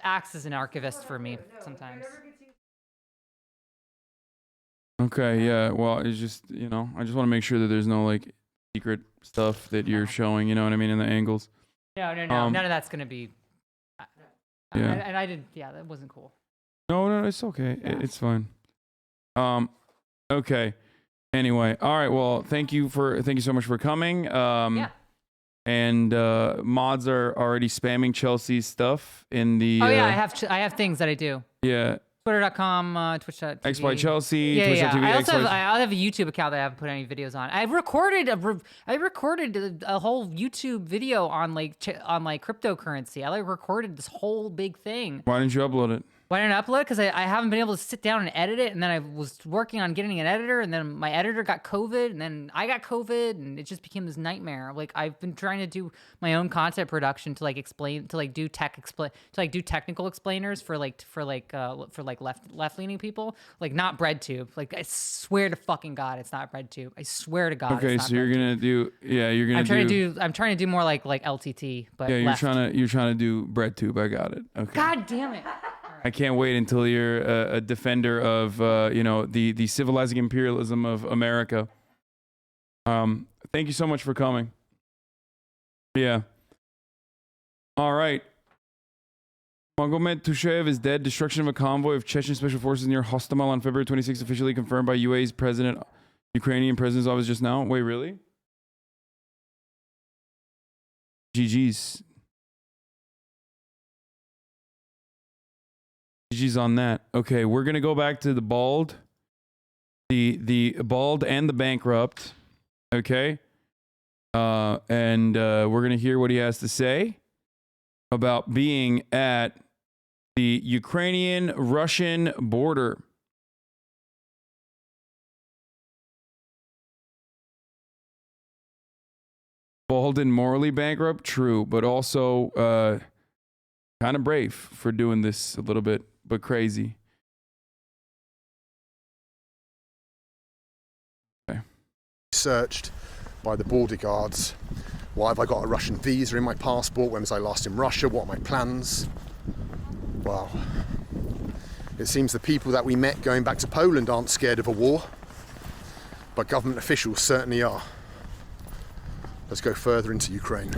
Speaker 7: Acts as an archivist for me sometimes.
Speaker 1: Okay, yeah. Well, it's just, I just want to make sure that there's no like secret stuff that you're showing, you know what I mean, in the angles.
Speaker 7: No. None of that's gonna be.
Speaker 1: Yeah.
Speaker 7: And I did. Yeah, that wasn't cool.
Speaker 1: No, it's okay. Yeah. It's fine. Okay. Anyway, all right. Well, thank you so much for coming. Yeah. And mods are already spamming Chelsea's stuff in the.
Speaker 7: Oh yeah, I have things that I do.
Speaker 1: Yeah.
Speaker 7: Twitter.com, Twitch.tv.
Speaker 1: XY Chelsea.
Speaker 7: Yeah,
Speaker 1: Twitch.tv.
Speaker 7: I also have a YouTube account that I haven't put any videos on. I recorded a whole YouTube video on cryptocurrency. I recorded this whole big thing.
Speaker 1: Why didn't you upload it?
Speaker 7: Why didn't I upload it? Because I haven't been able to sit down and edit it. And then I was working on getting an editor, and then my editor got COVID, and then I got COVID, and it just became this nightmare. Like I've been trying to do my own content production to do technical explainers for left leaning people, like not BreadTube. Like I swear to fucking God, it's not BreadTube. I swear to God.
Speaker 1: Okay, so you're gonna do
Speaker 7: I'm trying to do more like LTT, but
Speaker 1: yeah,
Speaker 7: left.
Speaker 1: you're trying to do BreadTube. I got it. Okay.
Speaker 7: God damn it.
Speaker 1: I can't wait until you're a defender of, the civilizing imperialism of America. Thank you so much for coming. Yeah. All right. Magomed Tushev is dead. Destruction of a convoy of Chechen special forces near Hostomel on February 26th, officially confirmed by UAE's president, Ukrainian president's office just now. Wait, really? GG's. GG's on that. Okay, we're gonna go back to the bald, the bald and the bankrupt. Okay, and we're gonna hear what he has to say about being at the Ukrainian-Russian border. Bald and morally bankrupt, true, but also kind of brave for doing this a little bit. But crazy. Okay.
Speaker 5: Searched by the border guards. Why have I got a Russian visa in my passport? When was I last in Russia? What are my plans? Well, It seems the people that we met going back to Poland aren't scared of a war, but government officials certainly are. Let's go further into Ukraine.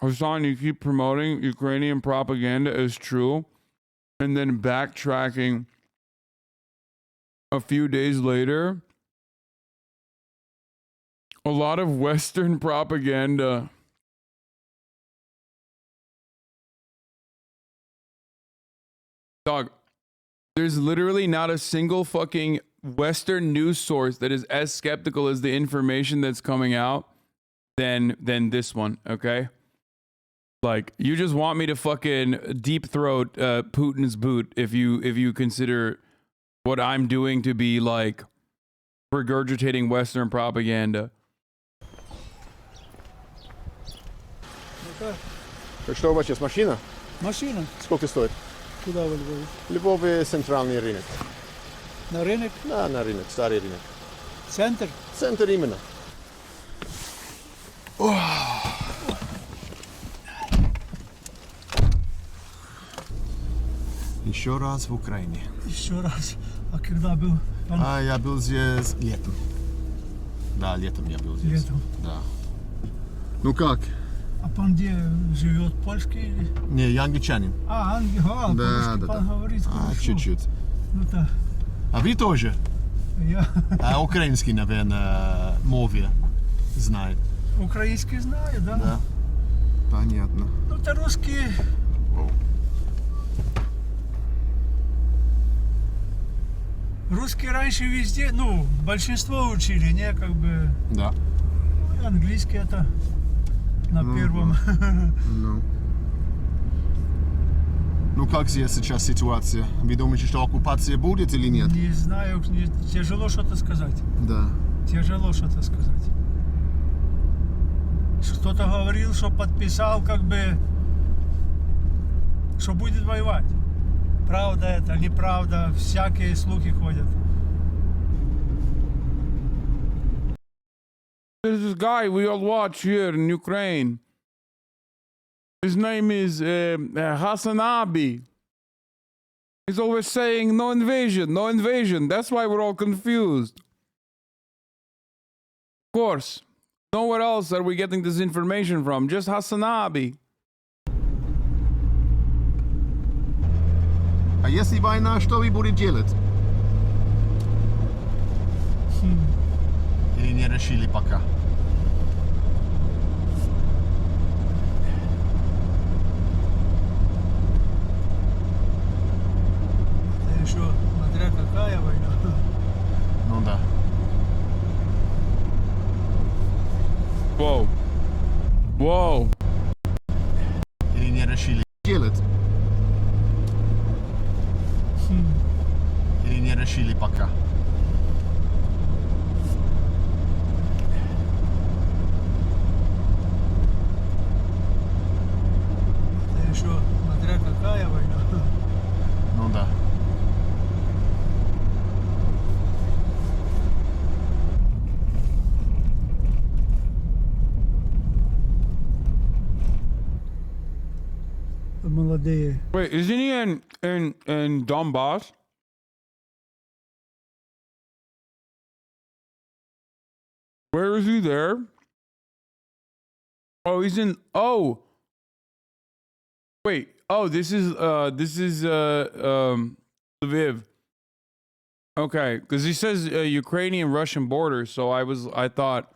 Speaker 1: Hasan, you keep promoting Ukrainian propaganda as true, and then backtracking a few days later. A lot of Western propaganda dog, there's literally not a single fucking Western news source that is as skeptical as the information that's coming out than this one, okay? Like, you just want me to fucking deep throat Putin's boot if you consider what I'm doing to be like regurgitating Western propaganda.
Speaker 5: Что у вас есть машина?
Speaker 9: Машина.
Speaker 5: Сколько стоит?
Speaker 9: Куда вы Львове?
Speaker 5: Львове центральный рынок.
Speaker 9: На рынок?
Speaker 5: Да, на рынок, старый рынок.
Speaker 9: Центр?
Speaker 5: Центр именно. Еще раз в Украине.
Speaker 9: Еще раз. А когда был?
Speaker 5: Я был здесь летом. Да, летом я был здесь.
Speaker 9: Летом?
Speaker 5: Да. Ну как?
Speaker 9: А пан где живет? Польский или?
Speaker 5: Не, я англичанин.
Speaker 9: Да,
Speaker 5: да,
Speaker 9: пан говорит хорошо.
Speaker 5: Чуть-чуть.
Speaker 9: Ну да.
Speaker 5: А вы тоже?
Speaker 9: Я.
Speaker 5: Украинский, наверное, мове знает.
Speaker 9: Украинский знаю, да?
Speaker 5: Да. Понятно.
Speaker 9: Ну, то русский. Русский раньше везде, ну, большинство учили, не, как бы.
Speaker 5: Да.
Speaker 9: Английский это на первом.
Speaker 5: Ну как здесь сейчас ситуация? Вы думаете, что оккупация будет или нет?
Speaker 9: Не знаю, тяжело что-то сказать.
Speaker 5: Да.
Speaker 9: Тяжело что-то сказать. Кто-то говорил, что подписал, как бы, что будет воевать. Правда это, неправда, всякие слухи ходят.
Speaker 1: There's this guy we all watch here in Ukraine. His name is Hasanabi. He's always saying no invasion, no invasion. That's why we're all confused. Of course, nowhere else are we getting this information from. Just Hasanabi.
Speaker 5: А если война, что вы будете делать? Или не решили пока?
Speaker 9: Это еще смотря какая война.
Speaker 5: Ну да.
Speaker 1: Whoa. Whoa.
Speaker 5: Или не решили делать? Или не решили пока?
Speaker 9: Это еще смотря какая война.
Speaker 5: Ну да.
Speaker 9: Молодые.
Speaker 1: Wait, isn't he in Donbass? Where is he there? Oh, he's in. Oh, wait. Oh, this is Lviv. Okay, because he says Ukrainian-Russian border. So I thought.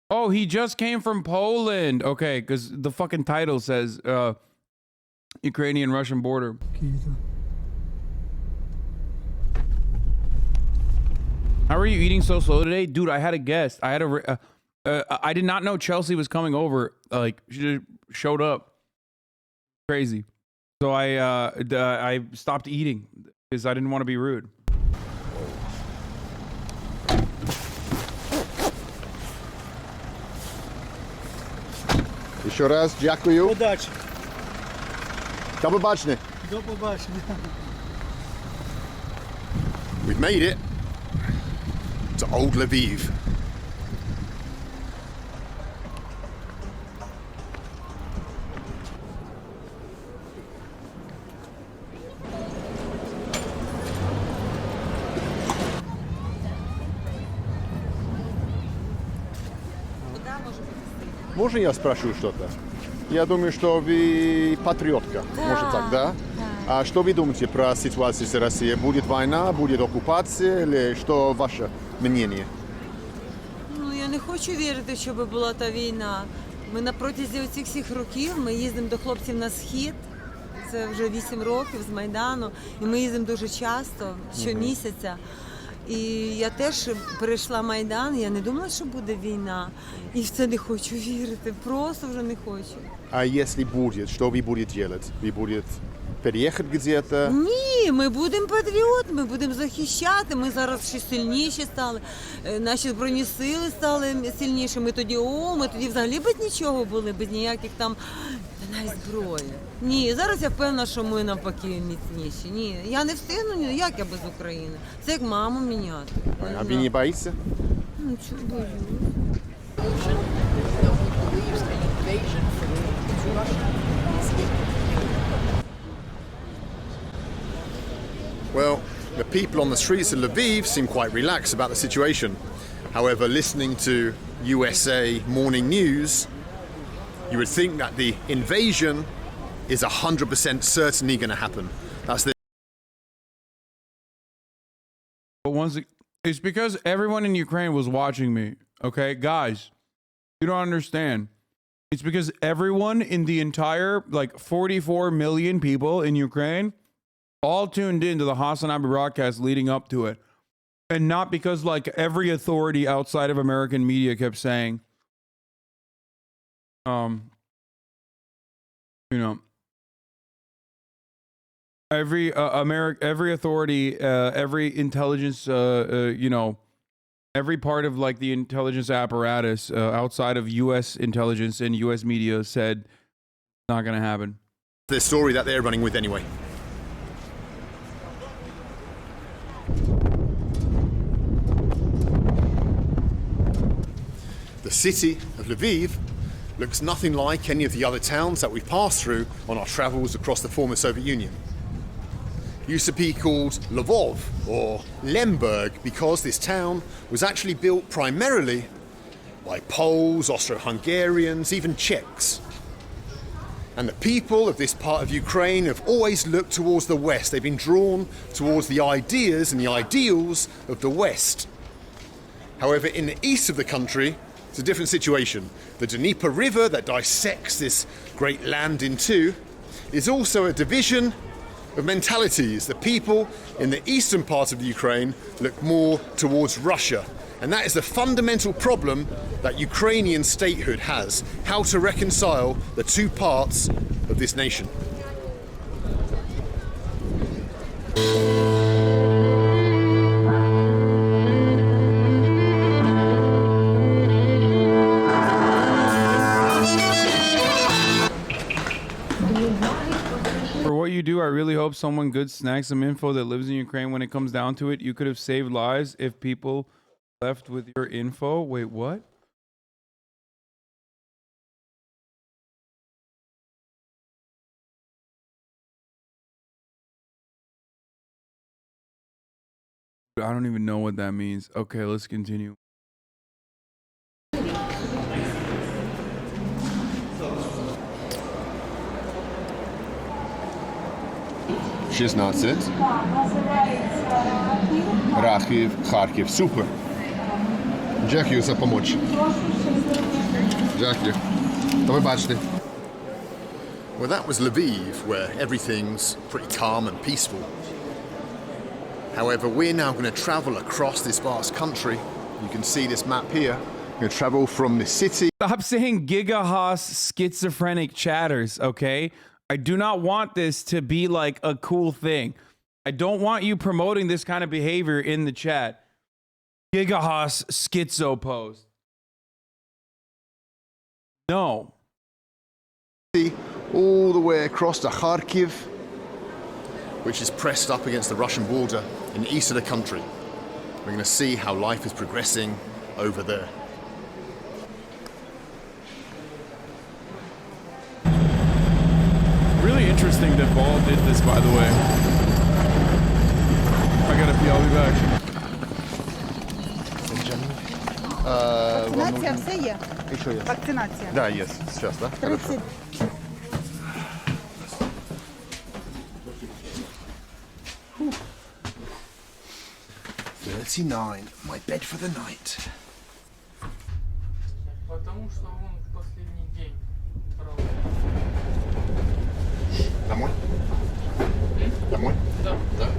Speaker 1: Oh, he just came from Poland. Okay, because the fucking title says Ukrainian-Russian border. How are you eating so slow today? Dude, I had a guest. I did not know Chelsea was coming over. Like, she just showed up. Crazy. So I stopped eating because I didn't want to be rude.
Speaker 5: Еще раз дякую.
Speaker 9: Удачи.
Speaker 5: До побачення.
Speaker 9: До побачення.
Speaker 5: We've made it to Old Lviv. Можно я спрошу что-то? Я думаю, что вы патриотка. Может так, да? А что вы думаете про ситуацию с Россией? Будет война, будет оккупация, или что ваше мнение?
Speaker 10: Ну, я не хочу вірити, щоб була та війна. Ми на протязі оцих всіх років ми їздимо до хлопців на схід. Це вже 8 років з Майдану. І ми їздимо дуже часто, щомісяця. І я теж перейшла Майдан, я не думала, що буде війна. І в це не хочу вірити, просто вже не хочу.
Speaker 5: А если будет, что вы будете делать? Вы будете переехать где-то?
Speaker 10: Ні, ми будемо патріот, ми будемо захищати. Ми зараз ще сильніші стали. Наші збройні сили стали сильніші. Ми тоді взагалі без нічого були, без ніяких там навіть зброї. Ні, зараз я впевнена, що ми навпаки міцніші. Ні, я не встигну, як я без України. Це як маму міняти.
Speaker 5: А ви не боїтеся?
Speaker 10: Ну, чого боюсь?
Speaker 5: Well, the people on the streets of Lviv seem quite relaxed about the situation. However, listening to USA morning news, you would think that the invasion is 100% certainly going to happen. That's the.
Speaker 1: But it's because everyone in Ukraine was watching me. Okay, guys, you don't understand. It's because everyone in the entire 44 million people in Ukraine all tuned into the Hasanabi broadcast leading up to it. And not because every authority outside of American media kept saying, every authority, every intelligence, every part of the intelligence apparatus outside of U.S. intelligence and U.S. media said it's not going to happen.
Speaker 5: The story that they're running with anyway. The city of Lviv looks nothing like any of the other towns that we've passed through on our travels across the former Soviet Union. It used to be called Lvov or Lemberg because this town was actually built primarily by Poles, Austro-Hungarians, even Czechs. And the people of this part of Ukraine have always looked towards the West. They've been drawn towards the ideas and the ideals of the West. However, in the east of the country, it's a different situation. The Dnieper River that dissects this great land in two is also a division of mentalities. The people in the eastern part of the Ukraine look more towards Russia. And that is the fundamental problem that Ukrainian statehood has, how to reconcile the two parts of this nation.
Speaker 1: For what you do, I really hope someone good snacks some info that lives in Ukraine. When it comes down to it, you could have saved lives if people left with your info. Wait, what? I don't even know what that means. Okay, let's continue.
Speaker 5: Рахів, Харків. Супер. Дякую за помочь. Дякую. До побачення. Well, that was Lviv, where everything's pretty calm and peaceful. However, we're now going to travel across this vast country. You can see this map here. We're going to travel from the city.
Speaker 1: Stop saying gigahos schizophrenic chatters, okay? I do not want this to be like a cool thing. I don't want you promoting this kind of behavior in the chat. Gigahos schizo post. No.
Speaker 5: All the way across to Kharkiv, which is pressed up against the Russian border in the east of the country. We're going to see how life is progressing over there.
Speaker 1: Really interesting that Ball did this, by the way. I gotta pee, I'll be back.
Speaker 6: Вакцинація все є.
Speaker 5: Еще есть.
Speaker 6: Вакцинация.
Speaker 5: Да, есть. Сейчас, да?
Speaker 6: 30.
Speaker 5: Whew. 39. My bed for the night.
Speaker 14: Потому что он в последний день.
Speaker 5: Домой? Домой?
Speaker 14: Да.
Speaker 5: Да?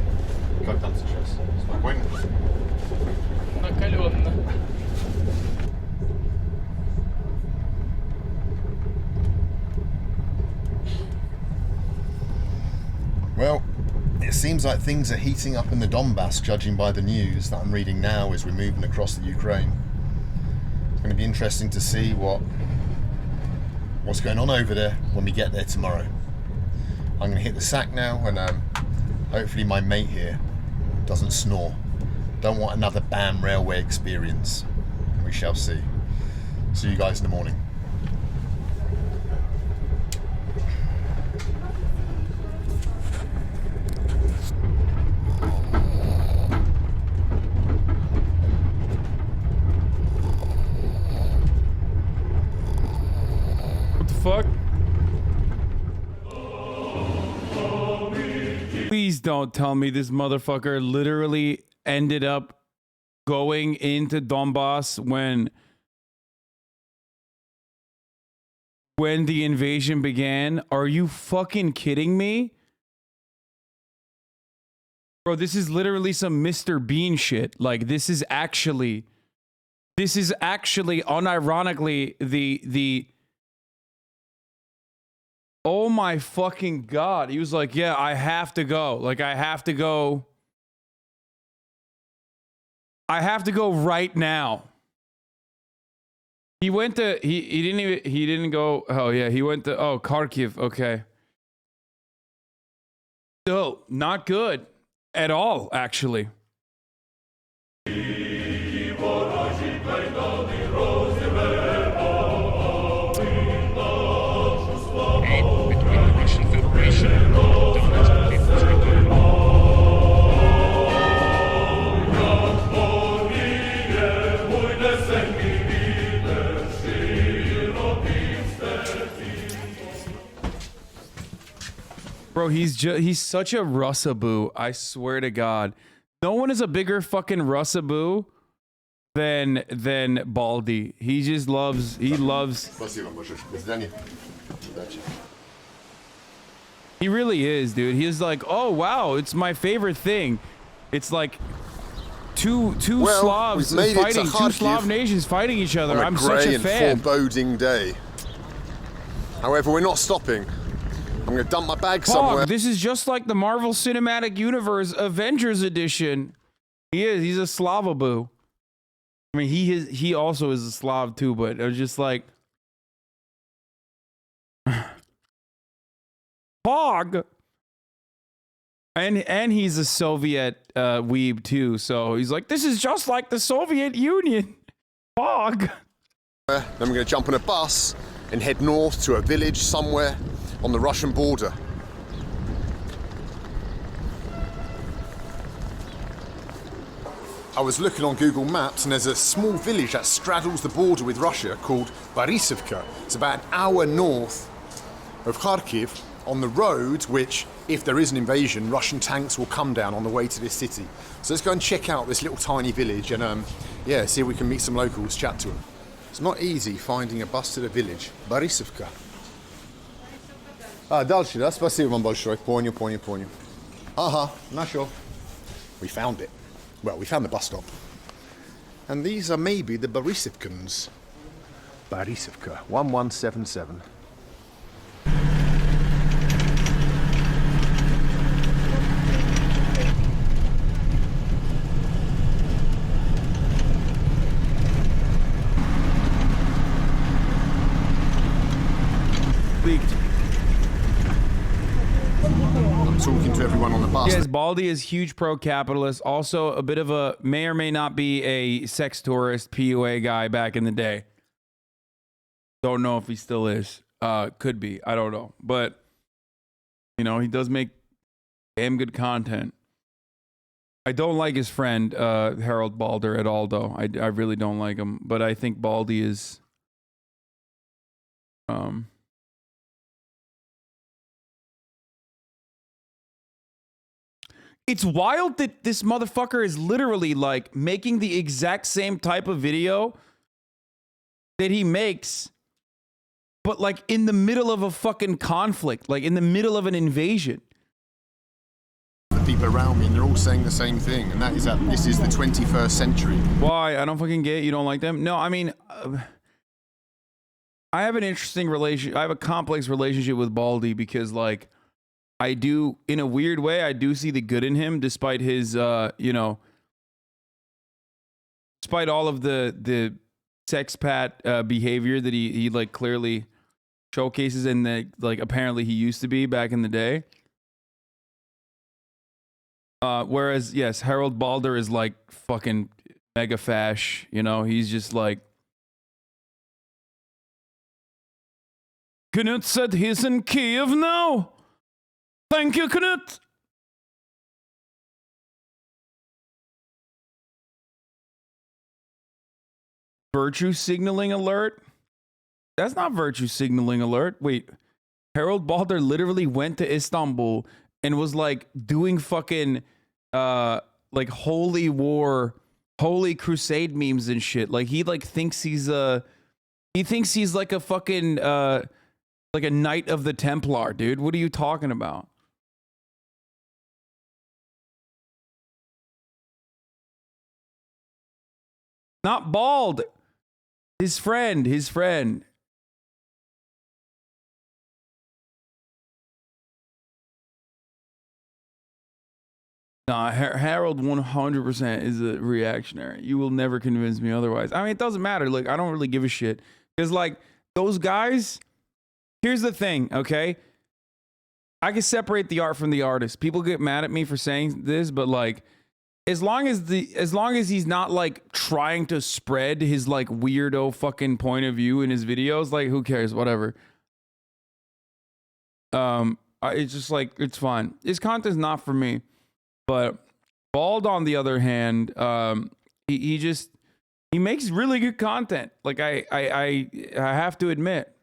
Speaker 5: Как там сейчас? Спокойно?
Speaker 14: Накаленно.
Speaker 5: Well, it seems like things are heating up in the Donbass, judging by the news that I'm reading now as we're moving across the Ukraine. It's going to be interesting to see what's going on over there when we get there tomorrow. I'm going to hit the sack now, and hopefully my mate here doesn't snore. Don't want another BAM railway experience. We shall see. See you guys in the morning.
Speaker 1: Fuck. Please don't tell me this motherfucker literally ended up going into Donbass when the invasion began. Are you fucking kidding me? Bro, this is literally some Mr. Bean shit. Like, this is actually unironically the oh my fucking God. He was like, yeah, I have to go. Like, I have to go. I have to go right now. He went to, he didn't go, oh yeah, he went to, oh, Kharkiv, okay. So, not good at all, actually. Bro, he's such a Russaboo. I swear to God. No one is a bigger fucking Russaboo than Baldy. He just loves, he really is, dude. He's like, oh wow, it's my favorite thing. It's like two Slavs fighting, two Slav nations fighting each other. I'm such a fan.
Speaker 5: And foreboding day. However, we're not stopping. I'm gonna dump my bag somewhere.
Speaker 1: This is just like the Marvel Cinematic Universe Avengers Edition. He's a Slavaboo. I mean, he also is a Slav too, but it was just like Pog. And he's a Soviet weeb too, so he's like, this is just like the Soviet Union. Pog.
Speaker 5: Then we're gonna jump on a bus and head north to a village somewhere on the Russian border. I was looking on Google Maps and there's a small village that straddles the border with Russia called Borisivka. It's about an hour north of Kharkiv on the road which, if there is an invasion, Russian tanks will come down on the way to this city. So let's go and check out this little tiny village and yeah, see if we can meet some locals, chat to them. It's not easy finding a bus to the village. Borisivka. Дальше, да? Спасибо вам большое. Понял. Ага, нашел. We found it. Well, we found the bus stop. And these are maybe the Borisivkans. Borisivka, 1177. Talking to everyone on the bus.
Speaker 1: Yes, Baldy is huge pro-capitalist. Also, a bit of a may or may not be a sex tourist PUA guy back in the day. Don't know if he still is. Could be. I don't know. But, you know, he does make damn good content. I don't like his friend, Harold Balder, at all, though. I really don't like him. But I think Baldy is It's wild that this motherfucker is literally like making the exact same type of video that he makes, but like in the middle of a fucking conflict, like in the middle of an invasion.
Speaker 5: The people around me, and they're all saying the same thing, and that is that this is the 21st century.
Speaker 1: Why? I don't fucking get it. You don't like them? No, I mean, I have an interesting I have a complex relationship with Baldy because, like, I do, in a weird way, I do see the good in him, despite his, you know, despite all of the sexpat behavior that he like clearly showcases and that like apparently he used to be back in the day. Whereas, yes, Harold Balder is like fucking mega fash, you know, he's just like, Knut said he's in Kiev now. Thank you, Knut. Virtue signaling alert? That's not virtue signaling alert. Wait, Harold Balder literally went to Istanbul and was like doing fucking like holy war, holy crusade memes and shit. Like he like thinks he's like a fucking like a knight of the Templar, dude. What are you talking about? Not bald. His friend. Nah, Harold 100% is a reactionary. You will never convince me otherwise. I mean, it doesn't matter. Like, I don't really give a shit. Because, like, those guys, here's the thing, okay? I can separate the art from the artist. People get mad at me for saying this, but, like, as long as he's not like trying to spread his like weirdo fucking point of view in his videos, like who cares, whatever. It's just like, it's fine. His content's not for me. But Bald, on the other hand, he makes really good content. Like I have to admit.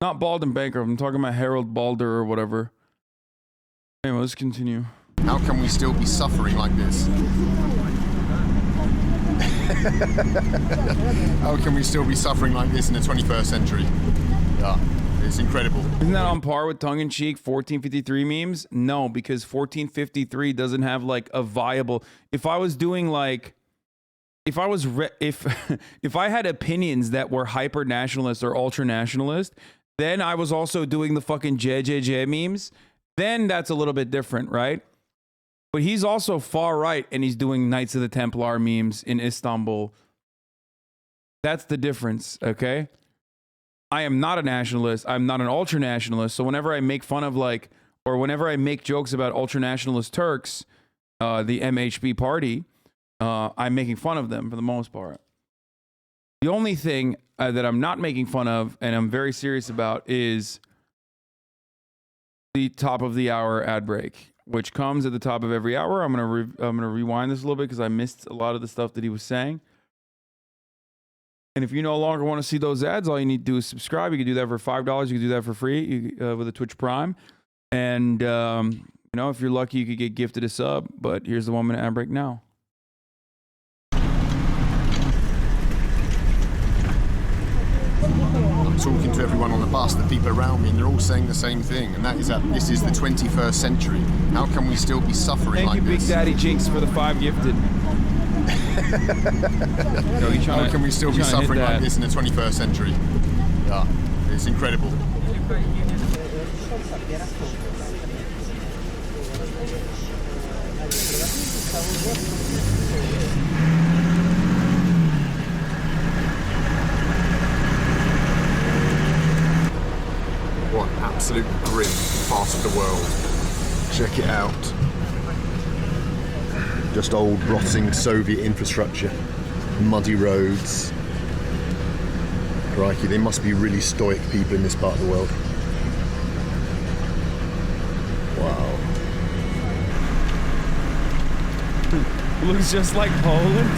Speaker 1: Not Bald and Bankrupt. I'm talking about Harold Balder or whatever. Anyway, let's continue.
Speaker 5: How can we still be suffering like this? How can we still be suffering like this in the 21st century? Yeah, it's incredible.
Speaker 1: Isn't that on par with tongue-in-cheek 1453 memes? No, because 1453 doesn't have like a viable... If I was doing like... If I had opinions that were hyper-nationalist or ultra-nationalist, then I was also doing the fucking JJJ memes, then that's a little bit different, right? But he's also far right and he's doing Knights of the Templar memes in Istanbul. That's the difference, okay? I am not a nationalist. I'm not an ultra-nationalist. So whenever I make fun of like, or whenever I make jokes about ultra-nationalist Turks, the MHP party, I'm making fun of them for the most part. The only thing that I'm not making fun of, and I'm very serious about, is the top of the hour ad break, which comes at the top of every hour. I'm gonna rewind this a little bit because I missed a lot of the stuff that he was saying. And if you no longer want to see those ads, all you need to do is subscribe. You can do that for $5. You can do that for free with a Twitch Prime. And you know, if you're lucky, you could get gifted a sub. But here's the 1 minute ad break now.
Speaker 5: I'm talking to everyone on the bus, the people around me, and they're all saying the same thing, and that is that this is the 21st century. How can we still be suffering like this?
Speaker 1: Thank you, Big Daddy Jinx, for the 5 gifted.
Speaker 5: How can we still be suffering like this in the 21st century? Yeah, it's incredible. What an absolute grim part of the world. Check it out. Just old rotting Soviet infrastructure, muddy roads. Crikey, they must be really stoic people in this part of the world. Wow.
Speaker 1: Looks just like Poland.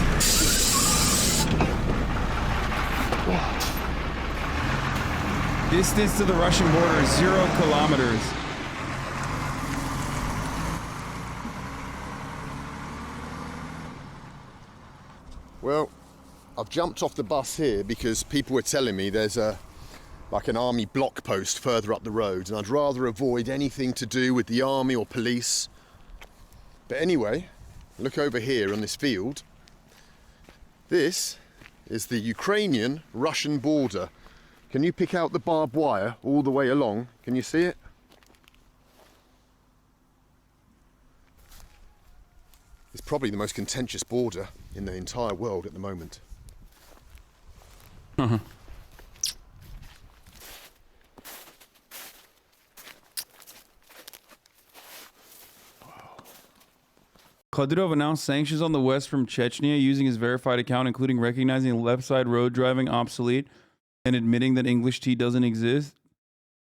Speaker 1: Distance to the Russian border is 0 kilometers.
Speaker 5: Well, I've jumped off the bus here because people were telling me there's like an army block post further up the road, and I'd rather avoid anything to do with the army or police. But anyway, look over here on this field. This is the Ukrainian-Russian border. Can you pick out the barbed wire all the way along? Can you see it? It's probably the most contentious border in the entire world at the moment.
Speaker 1: Kadyrov announced sanctions on the West from Chechnya using his verified account, including recognizing left side road driving obsolete and admitting that English tea doesn't exist.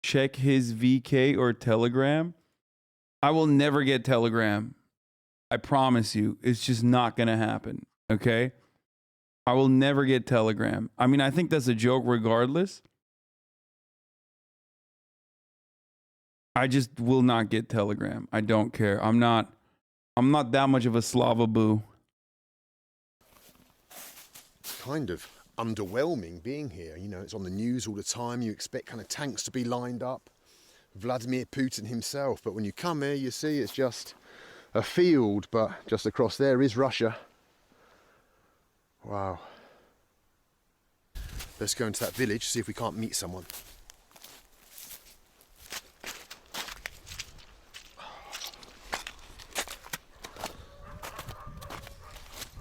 Speaker 1: Check his VK or Telegram. I will never get Telegram. I promise you. It's just not going to happen. Okay? I will never get Telegram. I mean, I think that's a joke regardless. I just will not get Telegram. I don't care. I'm not that much of a Slava boo.
Speaker 5: Kind of underwhelming being here. You know, it's on the news all the time. You expect kind of tanks to be lined up. Vladimir Putin himself. But when you come here, you see it's just a field. But just across there is Russia. Wow. Let's go into that village, see if we can't meet someone.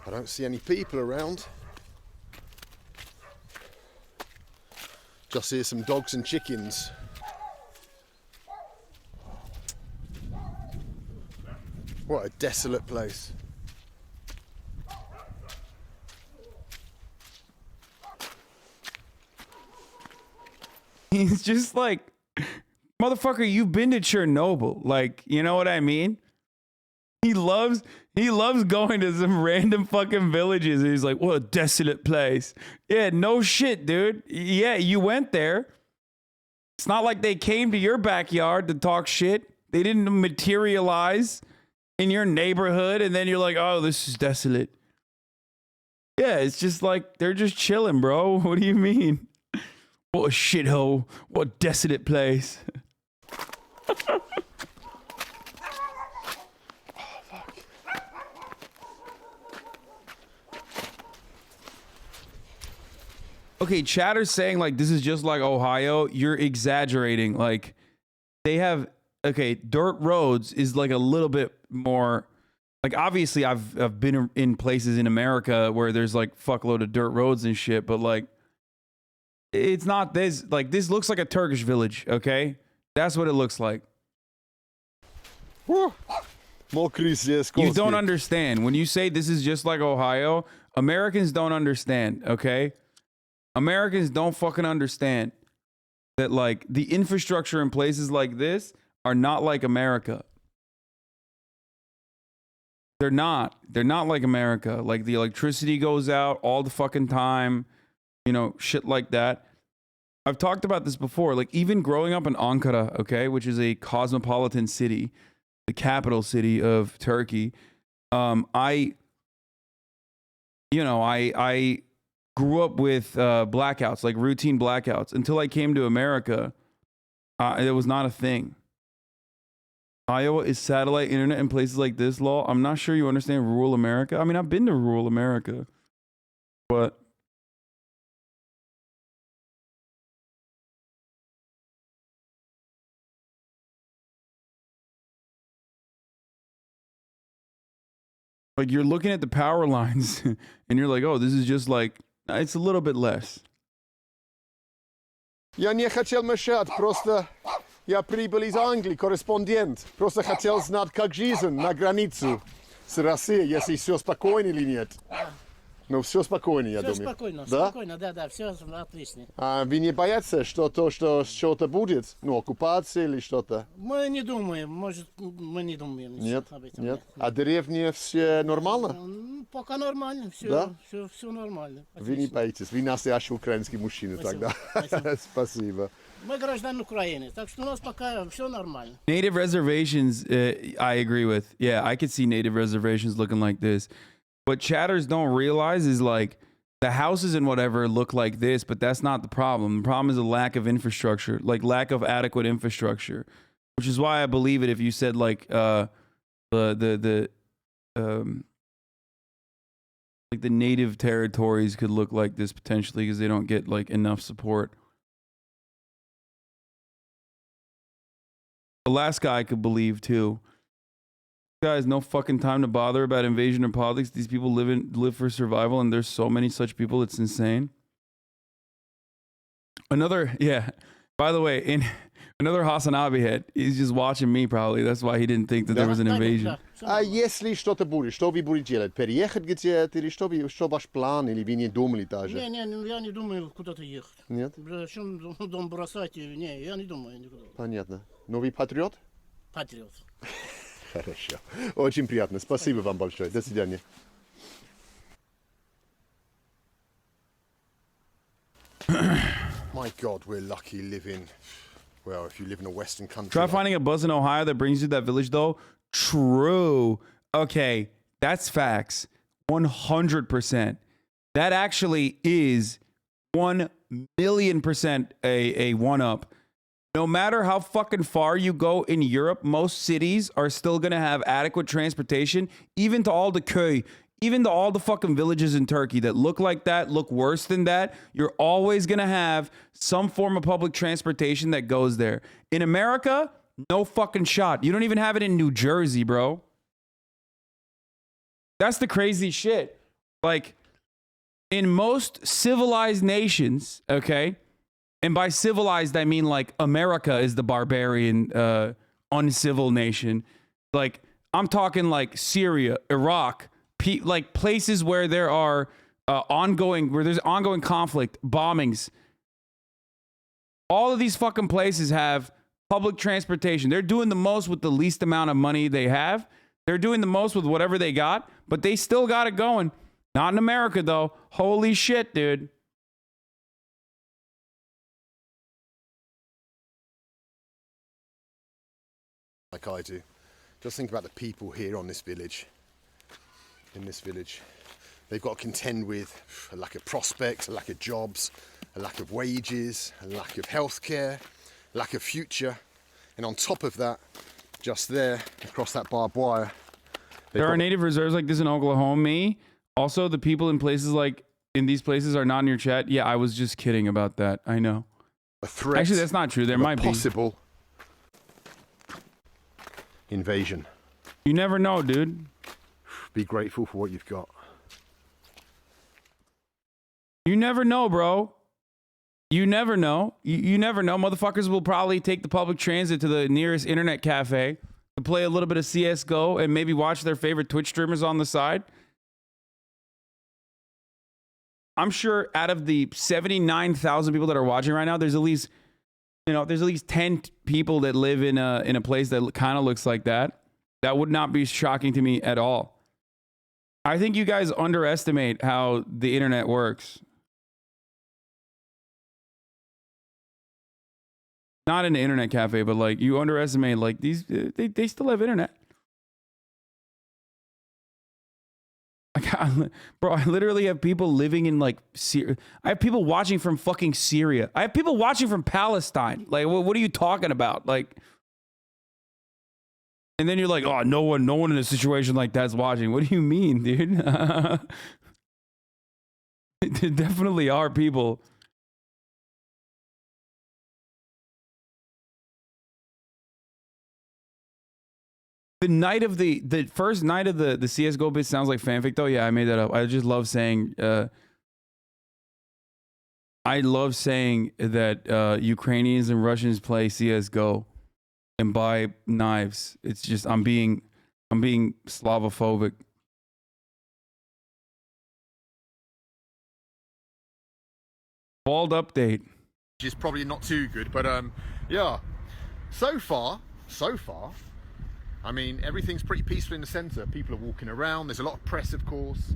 Speaker 5: I don't see any people around. Just hear some dogs and chickens. What a desolate place.
Speaker 1: He's just like, motherfucker, you've been to Chernobyl. Like, you know what I mean? He loves going to some random fucking villages. And he's like, what a desolate place. Yeah, no shit, dude. Yeah, you went there. It's not like they came to your backyard to talk shit. They didn't materialize in your neighborhood. And then you're like, oh, this is desolate. Yeah, it's just like, they're just chilling, bro. What do you mean? What a shithole. What a desolate place. Okay, chatter's saying like this is just like Ohio. You're exaggerating. Like they have dirt roads is like a little bit more like obviously I've been in places in America where there's like fuckload of dirt roads and shit, but like it's not this like this looks like a Turkish village, okay? That's what it looks like. You don't understand. When you say this is just like Ohio, Americans don't understand, okay? Americans don't fucking understand that like the infrastructure in places like this are not like America. They're not like America. Like the electricity goes out all the fucking time, you know, shit like that. I've talked about this before. Like even growing up in Ankara, okay, which is a cosmopolitan city, the capital city of Turkey, I grew up with blackouts, like routine blackouts, until I came to America. It was not a thing. Iowa is satellite internet in places like this, lol. I'm not sure you understand rural America. I mean, I've been to rural America, but like you're looking at the power lines and you're like, oh, this is just like, it's a little bit less.
Speaker 5: Я не хотел мешать, просто я прибыл из Англии, корреспондент. Просто хотел знать, как жизнь на границу с Россией, если все спокойно или нет. Ну, все спокойно, я думаю.
Speaker 11: Все спокойно,
Speaker 5: да?
Speaker 11: Спокойно, да, все отлично.
Speaker 5: А вы не боятся, что что-то будет? Ну, оккупация или что-то?
Speaker 11: Мы не думаем, может, мы не думаем.
Speaker 5: Нет,
Speaker 11: об этом,
Speaker 5: нет. А деревня все нормально?
Speaker 11: Пока нормально, все,
Speaker 5: да?
Speaker 11: все нормально.
Speaker 5: Вы не боитесь, вы настоящий украинский мужчина тогда. Спасибо.
Speaker 11: Мы граждан Украины, так что у нас пока все нормально.
Speaker 1: Native reservations, I agree with. Yeah, I could see native reservations looking like this. What chatters don't realize is like the houses and whatever look like this, but that's not the problem. The problem is a lack of infrastructure, like lack of adequate infrastructure, which is why I believe it if you said like like the native territories could look like this potentially because they don't get like enough support. Alaska, I could believe too. Guys, no fucking time to bother about invasion or politics. These people live for survival, and there's so many such people. It's insane. Yeah. By the way, another Hasanabi head. He's just watching me probably. That's why he didn't think that there was an invasion.
Speaker 5: А если что-то будет, что вы будете делать? Переехать где-то или что ваш план? Или вы не думали даже?
Speaker 11: Не, я не думаю куда-то ехать.
Speaker 5: Нет?
Speaker 11: Зачем дом бросать? Не, я не думаю никуда.
Speaker 5: Понятно. Но вы патриот?
Speaker 11: Патриот.
Speaker 5: Хорошо. Очень приятно. Спасибо вам большое. До свидания. My God, we're lucky living, well, if you live in a Western country.
Speaker 1: Try finding a bus in Ohio that brings you to that village, though. True. Okay, that's facts. 100%. That actually is 1,000,000% a one-up. No matter how fucking far you go in Europe, most cities are still going to have adequate transportation, even to all the köy, even to all the fucking villages in Turkey that look like that, look worse than that. You're always going to have some form of public transportation that goes there. In America, no fucking shot. You don't even have it in New Jersey, bro. That's the crazy shit. Like, in most civilized nations, okay? And by civilized, I mean like America is the barbarian, uncivil nation. Like, I'm talking like Syria, Iraq, like places where there are there's ongoing conflict, bombings. All of these fucking places have public transportation. They're doing the most with the least amount of money they have. They're doing the most with whatever they got, but they still got it going. Not in America, though. Holy shit, dude.
Speaker 5: Like I do. Just think about the people here on this village. In this village. They've got to contend with a lack of prospects, a lack of jobs, a lack of wages, a lack of healthcare, lack of future. And on top of that, just there, across that barbed wire.
Speaker 1: There are native reserves like this in Oklahoma. Also, the people in places like in these places are not in your chat. Yeah, I was just kidding about that. I know.
Speaker 5: A threat.
Speaker 1: Actually, that's not true. There might be
Speaker 5: possible invasion.
Speaker 1: You never know, dude.
Speaker 5: Be grateful for what you've got.
Speaker 1: You never know, bro. You never know. You never know. Motherfuckers will probably take the public transit to the nearest internet cafe to play a little bit of CSGO and maybe watch their favorite Twitch streamers on the side. I'm sure out of the 79,000 people that are watching right now, there's at least 10 people that live in a place that kind of looks like that. That would not be shocking to me at all. I think you guys underestimate how the internet works. Not in an internet cafe, but like you underestimate like these, they still have internet. Bro, I literally have people living in like Syria. I have people watching from fucking Syria. I have people watching from Palestine. Like, what are you talking about? Like, and then you're like, oh, no one in a situation like that's watching. What do you mean, dude? There definitely are people. The night of the first night of the CSGO bit sounds like fanfic though. Yeah, I made that up. I just love saying that Ukrainians and Russians play CSGO and buy knives. It's just I'm being Slavophobic. Bald update.
Speaker 5: Which is probably not too good, but yeah. So far, I mean, everything's pretty peaceful in the centre. People are walking around. There's a lot of press, of course,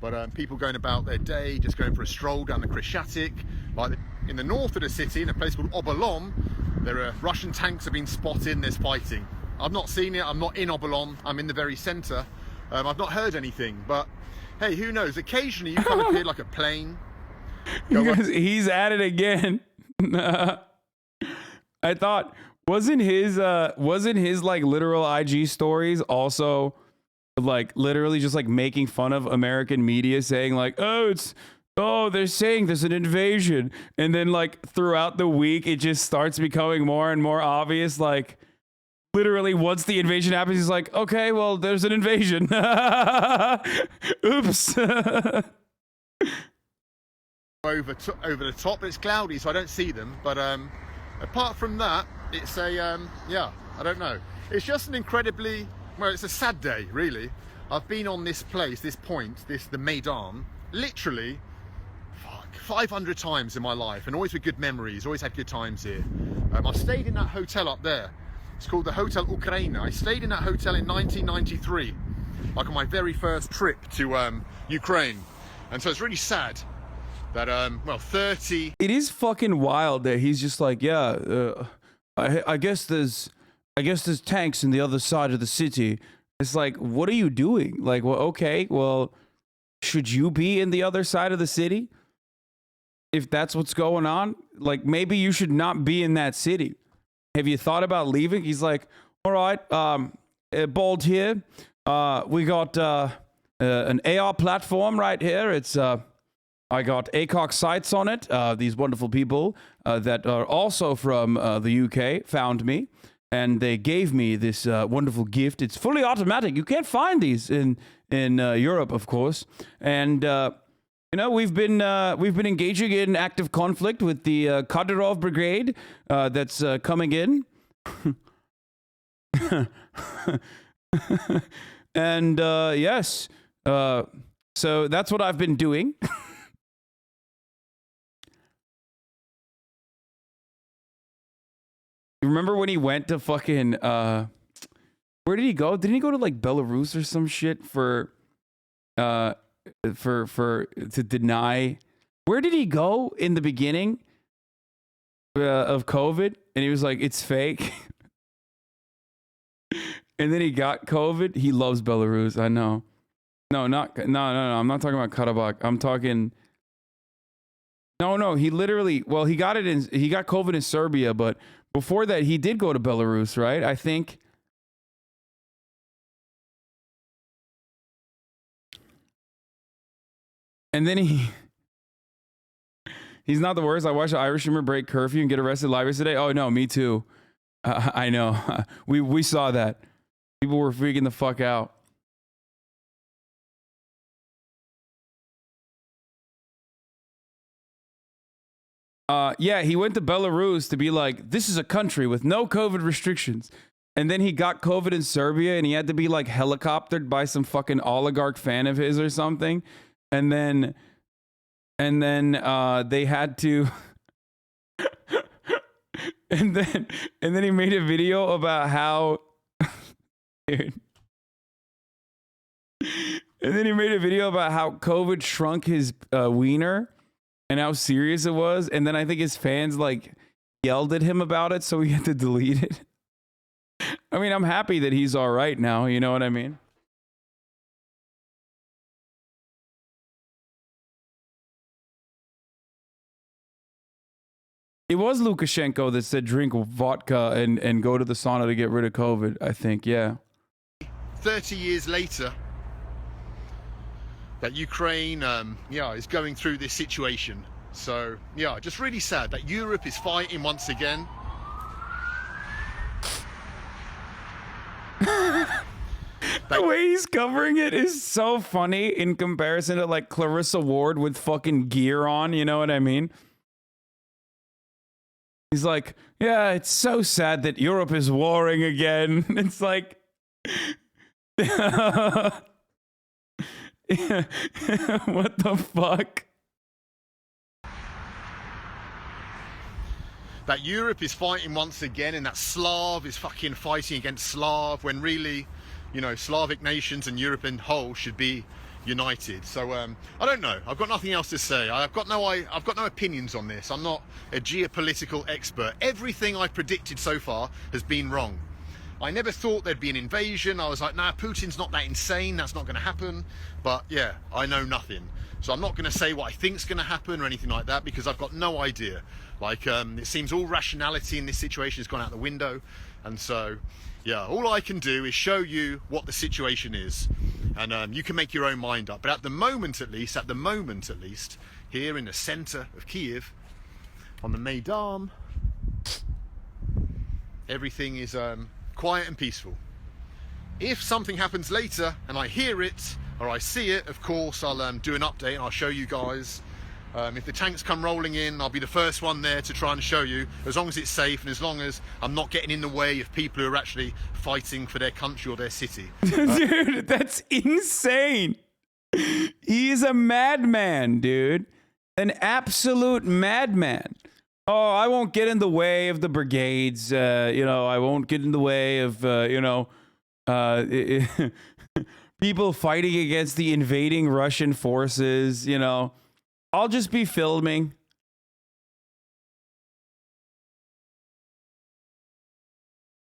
Speaker 5: but people going about their day, just going for a stroll down the Crescent, like in the north of the city, in a place called Obolom, there are Russian tanks have been spotted and there's fighting. I've not seen it, I'm not in Obolom, I'm in the very centre. I've not heard anything, but hey, who knows? Occasionally you kind of hear like a plane.
Speaker 1: He's at it again. I thought, wasn't his like literal IG stories also like literally just like making fun of American media, saying like, they're saying there's an invasion, and then like throughout the week it just starts becoming more and more obvious, like literally once the invasion happens he's like, okay, well, there's an invasion. Oops.
Speaker 5: over the top, but it's cloudy, so I don't see them. But apart from that, it's a yeah, I don't know. It's just an incredibly, well, it's a sad day, really. I've been on this place, this point, the Maidan, literally 500 times in my life, and always with good memories, always had good times here. I've stayed in that hotel up there. It's called the Hotel Ukraina. I stayed in that hotel in 1993, like on my very first trip to Ukraine. And so it's really sad that, well, 30...
Speaker 1: It is fucking wild that he's just like, yeah, I guess there's tanks in the other side of the city. It's like, what are you doing? Like, well, okay, well, should you be in the other side of the city? If that's what's going on, like, maybe you should not be in that city. Have you thought about leaving? He's like, all right, Bold here. We got an AR platform right here. It's I got ACOG sites on it. These wonderful people that are also from the UK found me, and they gave me this wonderful gift. It's fully automatic. You can't find these in Europe, of course. And you know, we've been engaging in active conflict with the Kadyrov Brigade that's coming in. And yes, so that's what I've been doing. Remember when he went to fucking where did he go? Didn't he go to like Belarus or some shit for to deny? Where did he go in the beginning of COVID? And he was like, it's fake. And then he got COVID. He loves Belarus. I know. No. I'm not talking about Karabakh. I'm talking. No. He literally. Well, he got COVID in Serbia, but before that, he did go to Belarus, right? I think. And then he's not the worst. I watched an Irish streamer break curfew and get arrested live yesterday. Oh no, me too. I know. We saw that. People were freaking the fuck out. Yeah, he went to Belarus to be like, this is a country with no COVID restrictions. And then he got COVID in Serbia and he had to be like helicoptered by some fucking oligarch fan of his or something. And then they had to and then he made a video about how dude. And then he made a video about how COVID shrunk his wiener and how serious it was. And then I think his fans like yelled at him about it, so he had to delete it. I mean, I'm happy that he's all right now, you know what I mean? It was Lukashenko that said drink vodka and go to the sauna to get rid of COVID, I think, yeah.
Speaker 5: 30 years later, that Ukraine, is going through this situation. So, yeah, just really sad that Europe is fighting once again.
Speaker 1: The way he's covering it is so funny in comparison to like Clarissa Ward with fucking gear on, you know what I mean? He's like, yeah, it's so sad that Europe is warring again. It's like, what the fuck?
Speaker 5: That Europe is fighting once again, and that Slav is fucking fighting against Slav, when really, you know, Slavic nations and Europe in whole should be united. So I don't know. I've got nothing else to say. I've got no opinions on this. I'm not a geopolitical expert. Everything I've predicted so far has been wrong. I never thought there'd be an invasion. I was like, nah, Putin's not that insane. That's not going to happen. But yeah, I know nothing. So I'm not going to say what I think's going to happen or anything like that because I've got no idea. Like, it seems all rationality in this situation has gone out the window. And so, yeah, all I can do is show you what the situation is. And you can make your own mind up. But at the moment at least, here in the center of Kiev, on the Maidan, everything is quiet and peaceful. If something happens later and I hear it or I see it, of course I'll do an update and I'll show you guys. If the tanks come rolling in, I'll be the first one there to try and show you, as long as it's safe and as long as I'm not getting in the way of people who are actually fighting for their country or their city.
Speaker 1: Dude, that's insane. He's a madman, dude. An absolute madman. Oh, I won't get in the way of the brigades. I won't get in the way of, people fighting against the invading Russian forces, I'll just be filming.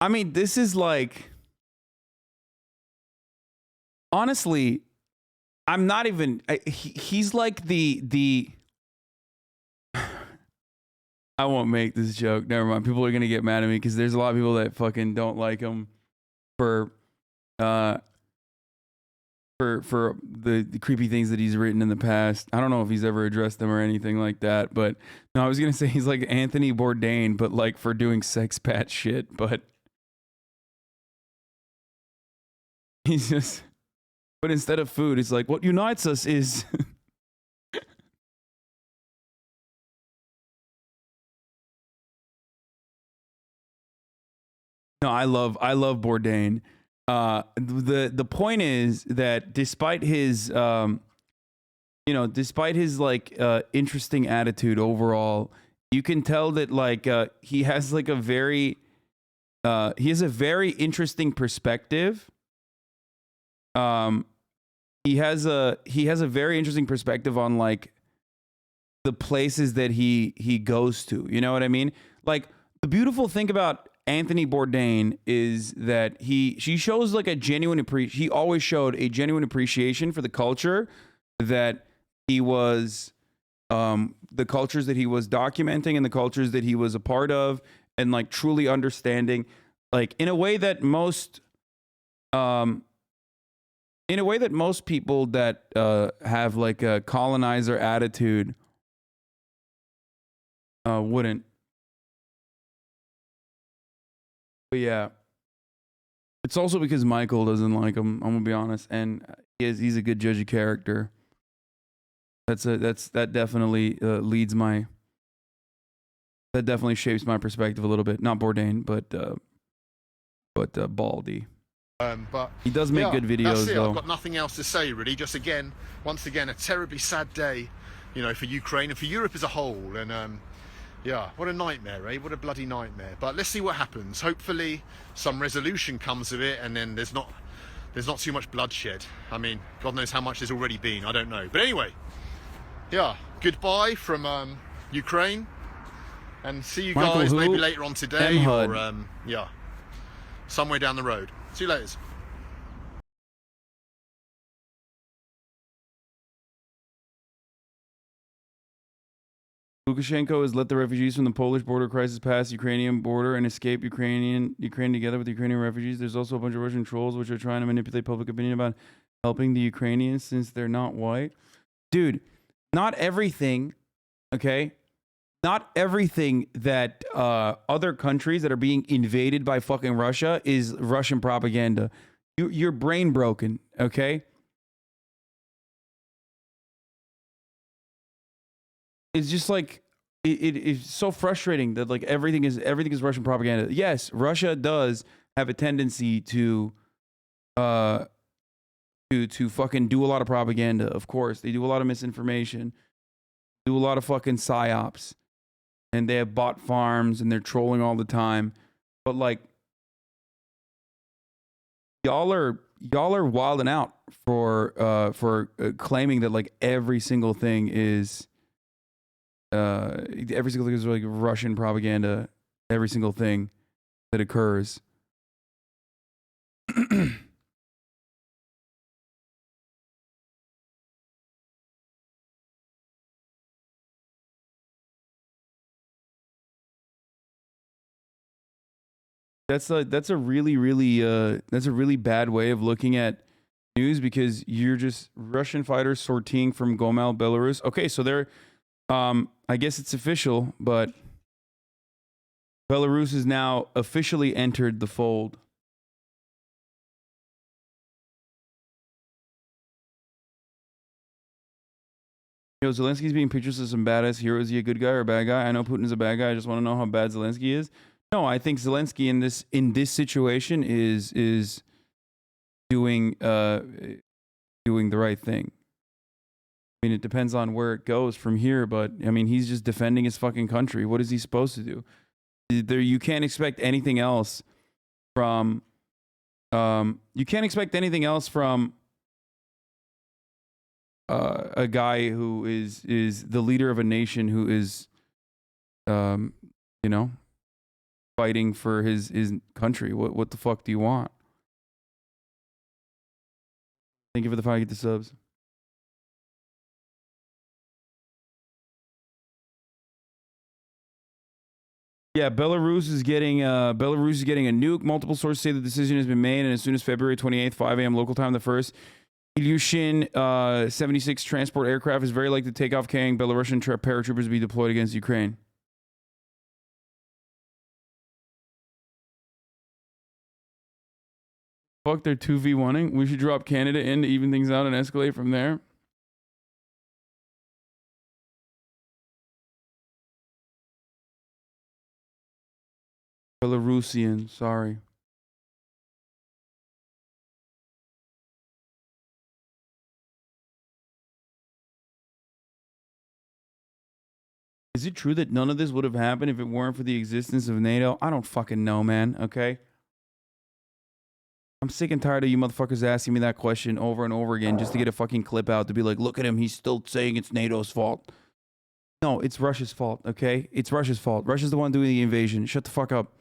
Speaker 1: I mean, this is like, honestly, I'm not even, he's like the I won't make this joke. Never mind. People are going to get mad at me because there's a lot of people that fucking don't like him for the creepy things that he's written in the past. I don't know if he's ever addressed them or anything like that, but no, I was going to say he's like Anthony Bourdain, but like for doing sex pat shit, but he's just, but instead of food, it's like what unites us is no, I love Bourdain. The point is that despite his like interesting attitude overall, you can tell that like he has like a very interesting perspective. He has a very interesting perspective on like the places that he goes to. You know what I mean? Like the beautiful thing about Anthony Bourdain is that he shows like a genuine he always showed a genuine appreciation for the culture that he was the cultures that he was documenting and the cultures that he was a part of, and like truly understanding like in a way that most people that have like a colonizer attitude wouldn't. But yeah, it's also because Michael doesn't like him. I'm gonna be honest, and he's a good judge of character. That definitely that definitely shapes my perspective a little bit. Not Bourdain, but Baldy.
Speaker 5: But
Speaker 1: he does make good videos.
Speaker 5: That's it.
Speaker 1: Though.
Speaker 5: I've got nothing else to say really. Just once again, a terribly sad day, for Ukraine and for Europe as a whole. And yeah, what a nightmare, eh? What a bloody nightmare. But let's see what happens. Hopefully some resolution comes of it and then there's not too much bloodshed. I mean, God knows how much there's already been. I don't know. But anyway, yeah, goodbye from Ukraine. And see you guys maybe later on today or yeah, somewhere down the road. See you later.
Speaker 1: Lukashenko has let the refugees from the Polish border crisis pass the Ukrainian border and escape Ukraine together with the Ukrainian refugees. There's also a bunch of Russian trolls which are trying to manipulate public opinion about helping the Ukrainians since they're not white. Dude, not everything, okay? Not everything that other countries that are being invaded by fucking Russia is Russian propaganda. You're brain broken, okay? It's just like it's so frustrating that like everything is Russian propaganda. Yes, Russia does have a tendency to fucking do a lot of propaganda. Of course, they do a lot of misinformation, do a lot of fucking psyops, and they have bot farms and they're trolling all the time. But like y'all are wilding out for claiming that like every single thing is like Russian propaganda. Every single thing that occurs. That's a really bad way of looking at news, because you're just Russian fighters sortying from Gomel, Belarus. Okay, so they're I guess it's official, but Belarus has now officially entered the fold. Yo, Zelensky's being pictures of some badass hero. Is he a good guy or a bad guy? I know Putin's a bad guy. I just want to know how bad Zelensky is. No, I think Zelensky in this situation is doing the right thing. I mean, it depends on where it goes from here, but I mean, he's just defending his fucking country. What is he supposed to do? You can't expect anything else from a guy who is the leader of a nation who is fighting for his country. What the fuck do you want? Thank you for the 5 get the subs. Yeah, Belarus is getting a nuke. Multiple sources say the decision has been made, and as soon as February 28th, 5 a.m. local time, the first Ilyushin 76 transport aircraft is very likely to take off, carrying Belarusian paratroopers to be deployed against Ukraine. Fuck, they're 2v1ing. We should drop Canada in to even things out and escalate from there. Belarusian, sorry. Is it true that none of this would have happened if it weren't for the existence of NATO? I don't fucking know, man, okay? I'm sick and tired of you motherfuckers asking me that question over and over again just to get a fucking clip out to be like, look at him, he's still saying it's NATO's fault. No, it's Russia's fault, okay? It's Russia's fault. Russia's the one doing the invasion. Shut the fuck up.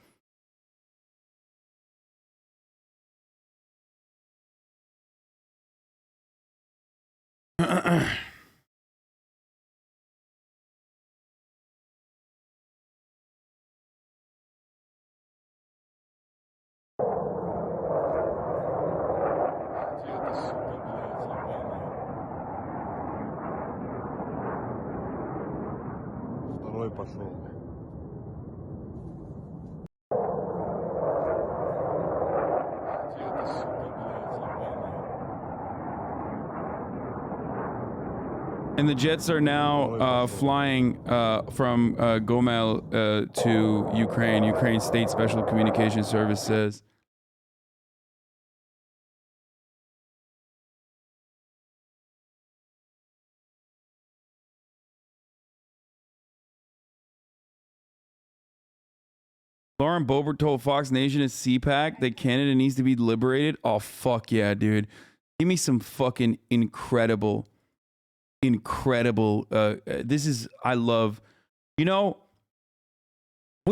Speaker 22: Второй пошел.
Speaker 1: And the jets are now flying from Gomel to Ukraine. Ukraine State Special Communication Service says. Lauren Boebert told Fox Nation at CPAC that Canada needs to be liberated. Oh, fuck yeah, dude. Give me some fucking incredible. This is, I love, we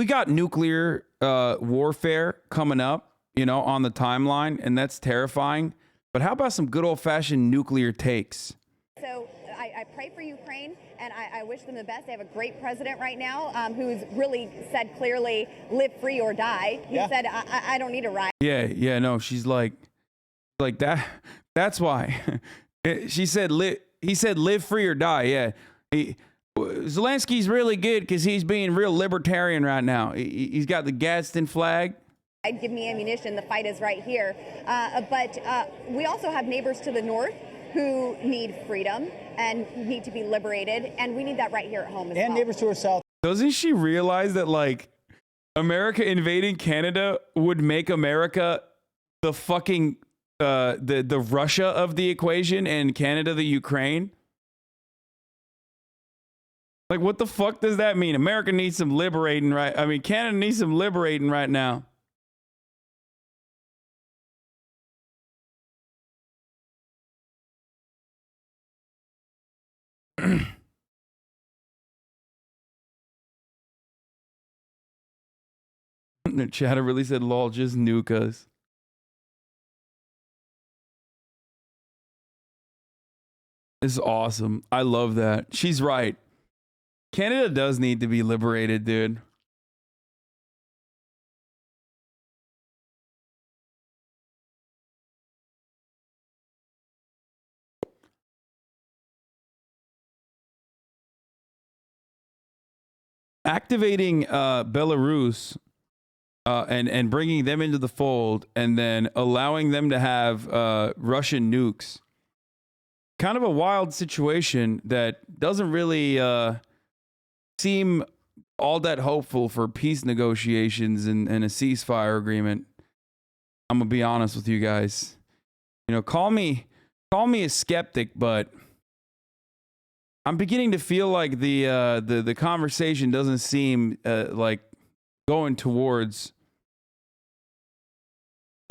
Speaker 1: got nuclear warfare coming up, on the timeline, and that's terrifying. But how about some good old fashioned nuclear takes?
Speaker 12: So I pray for Ukraine, and I wish them the best. They have a great president right now who's really said clearly, live free or die. He said, I don't need a ride.
Speaker 1: Yeah, no, she's like that. That's why. She said, he said, live free or die. Yeah. Zelensky's really good because he's being real libertarian right now. He's got the Gadsden flag.
Speaker 12: Give me ammunition. The fight is right here. But we also have neighbors to the north who need freedom and need to be liberated. And we need that right here at home as well. And neighbors to our south.
Speaker 1: Doesn't she realize that, America invading Canada would make America the fucking, the Russia of the equation and Canada the Ukraine? What the fuck does that mean? America needs some liberating, right? I mean, Canada needs some liberating right now. Chatter really said, lol, just nuke us. This is awesome. I love that. She's right. Canada does need to be liberated, dude. Activating Belarus and bringing them into the fold and then allowing them to have Russian nukes. Kind of a wild situation that doesn't really seem all that hopeful for peace negotiations and a ceasefire agreement. I'm gonna be honest with you guys. You know, call me a skeptic, but I'm beginning to feel like the conversation doesn't seem like going towards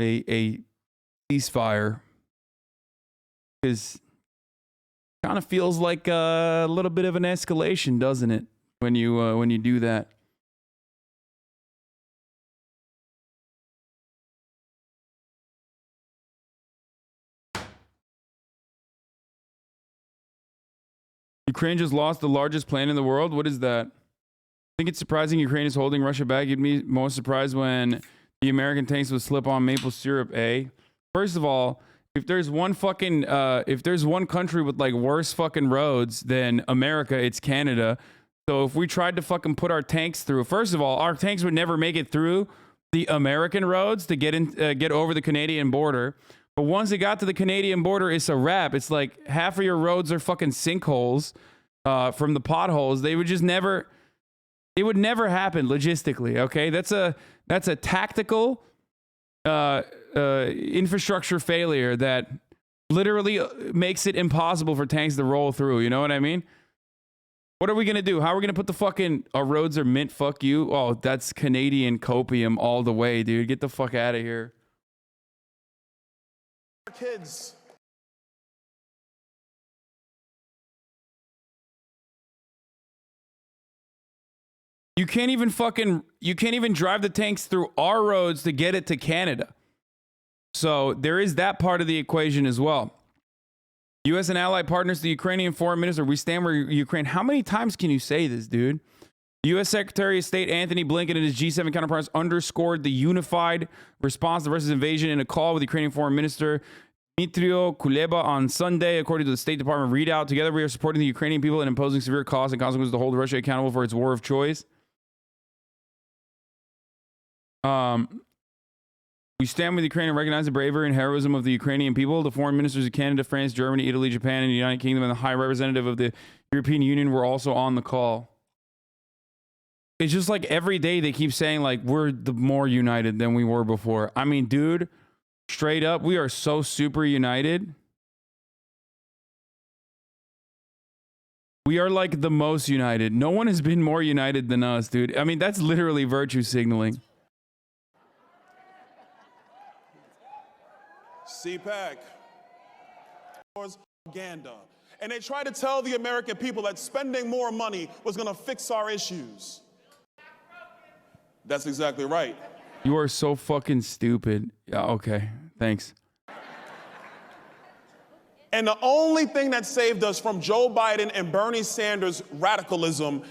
Speaker 1: a ceasefire, because kind of feels like a little bit of an escalation, doesn't it? When you do that. Ukraine just lost the largest plane in the world. What is that? I think it's surprising Ukraine is holding Russia back. You'd be most surprised when the American tanks would slip on maple syrup, eh? First of all, if there's one country with like worse fucking roads than America, it's Canada. So if we tried to fucking put our tanks through, first of all, our tanks would never make it through the American roads to get over the Canadian border. But once it got to the Canadian border, it's a wrap. It's like half of your roads are fucking sinkholes from the potholes. They would just never. It would never happen logistically. Okay, that's a tactical infrastructure failure that literally makes it impossible for tanks to roll through. You know what I mean? What are we gonna do? How are we gonna put the fucking our roads are mint? Fuck you. Oh, that's Canadian copium all the way, dude. Get the fuck out of here.
Speaker 15: Kids.
Speaker 1: You can't even drive the tanks through our roads to get it to Canada. So there is that part of the equation as well. U.S. and allied partners, the Ukrainian foreign minister, we stand with Ukraine. How many times can you say this, dude? U.S. Secretary of State Anthony Blinken and his G7 counterparts underscored the unified response to Russia's invasion in a call with Ukrainian Foreign Minister Dmytro Kuleba on Sunday, according to the State Department readout. Together, we are supporting the Ukrainian people and imposing severe costs and consequences to hold Russia accountable for its war of choice. We stand with Ukraine and recognize the bravery and heroism of the Ukrainian people. The foreign ministers of Canada, France, Germany, Italy, Japan, and the United Kingdom, and the High Representative of the European Union were also on the call. It's just like every day they keep saying like we're the more united than we were before. I mean, dude, straight up, we are so super united. We are like the most united. No one has been more united than us, dude. I mean, that's literally virtue signaling.
Speaker 15: CPAC. Propaganda. And they tried to tell the American people that spending more money was going to fix our issues. That's exactly right.
Speaker 1: You are so fucking stupid. Yeah, okay. Thanks.
Speaker 15: And the only thing that saved us from Joe Biden and Bernie Sanders' radicalism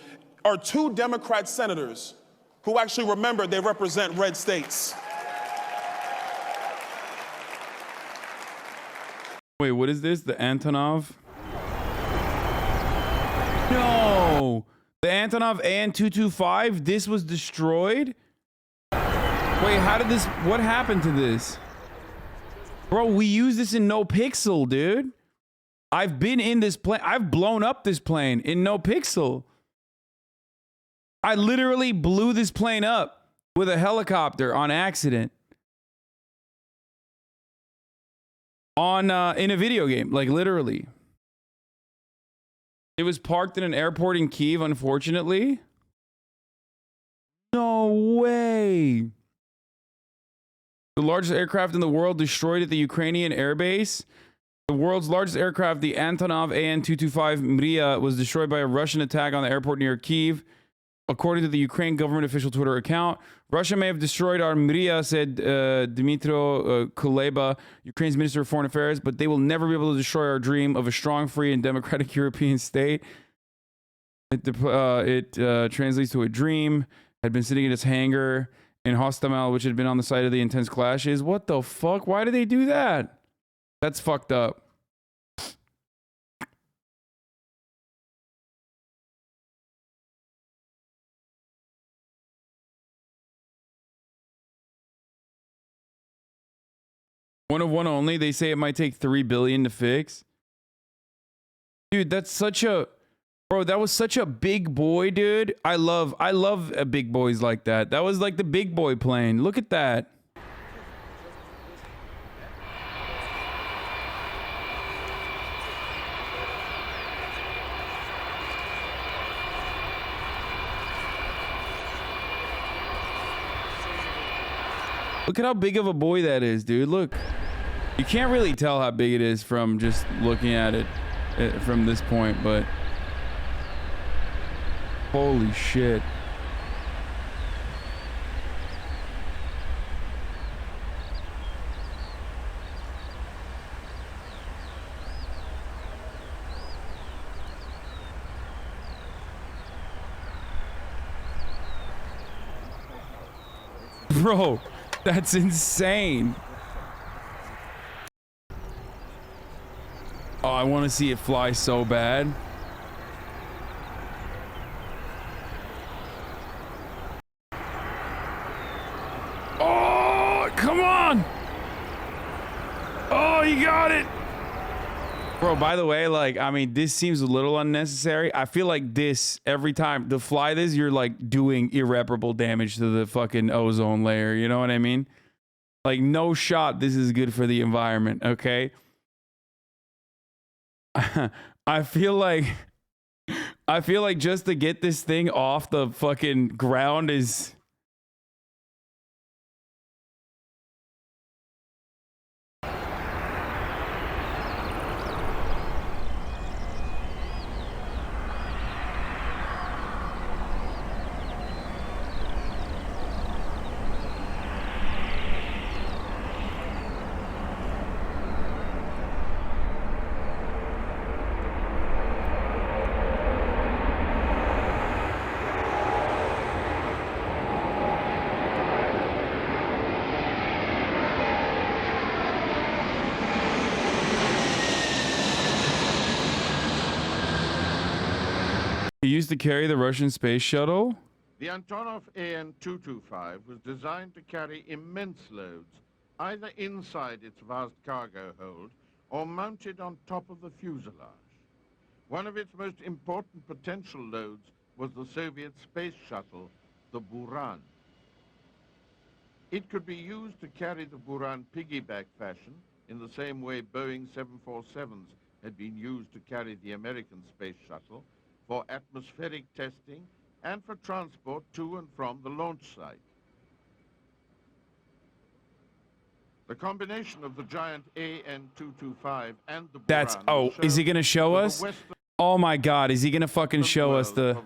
Speaker 15: are two Democrat senators who actually remember they represent red states.
Speaker 1: Wait, what is this? The Antonov? No! The Antonov AN-225? This was destroyed? Wait, what happened to this? Bro, we use this in No Pixel, dude. I've been in this plane. I've blown up this plane in No Pixel. I literally blew this plane up with a helicopter on accident. In a video game, like literally. It was parked in an airport in Kyiv, unfortunately. No way. The largest aircraft in the world destroyed at the Ukrainian airbase. The world's largest aircraft, the Antonov AN-225 Mriya, was destroyed by a Russian attack on the airport near Kyiv. according to the Ukraine government official Twitter account. Russia may have destroyed our Mria, said Dmytro Kuleba, Ukraine's Minister of Foreign Affairs, but they will never be able to destroy our dream of a strong, free, and democratic European state. It translates to a dream, had been sitting in its hangar in Hostomel, which had been on the site of the intense clashes. What the fuck? Why did they do that? That's fucked up. One of one only. They say it might take 3 billion to fix. Dude, that's such a... Bro, that was such a big boy, dude. I love big boys like that. That was like the big boy plane. Look at that. Look at how big of a boy that is, dude. Look. You can't really tell how big it is from just looking at it from this point, but holy shit. Bro, that's insane. Oh, I want to see it fly so bad. Oh, come on. Oh, you got it. Bro, by the way, like, I mean, this seems a little unnecessary. I feel like this, every time to fly this, you're like doing irreparable damage to the fucking ozone layer. You know what I mean? Like, no shot this is good for the environment, okay? I feel like just to get this thing off the fucking ground is... He used to carry the Russian space shuttle?
Speaker 16: The Antonov AN-225 was designed to carry immense loads, either inside its vast cargo hold or mounted on top of the fuselage. One of its most important potential loads was the Soviet space shuttle, the Buran. It could be used to carry the Buran piggyback fashion in the same way Boeing 747s had been used to carry the American space shuttle, for atmospheric testing and for transport to and from the launch site. The combination of the giant AN-225 and the Buran...
Speaker 1: That's... Oh, is he going to show us? Oh my god, is he going to fucking show us the...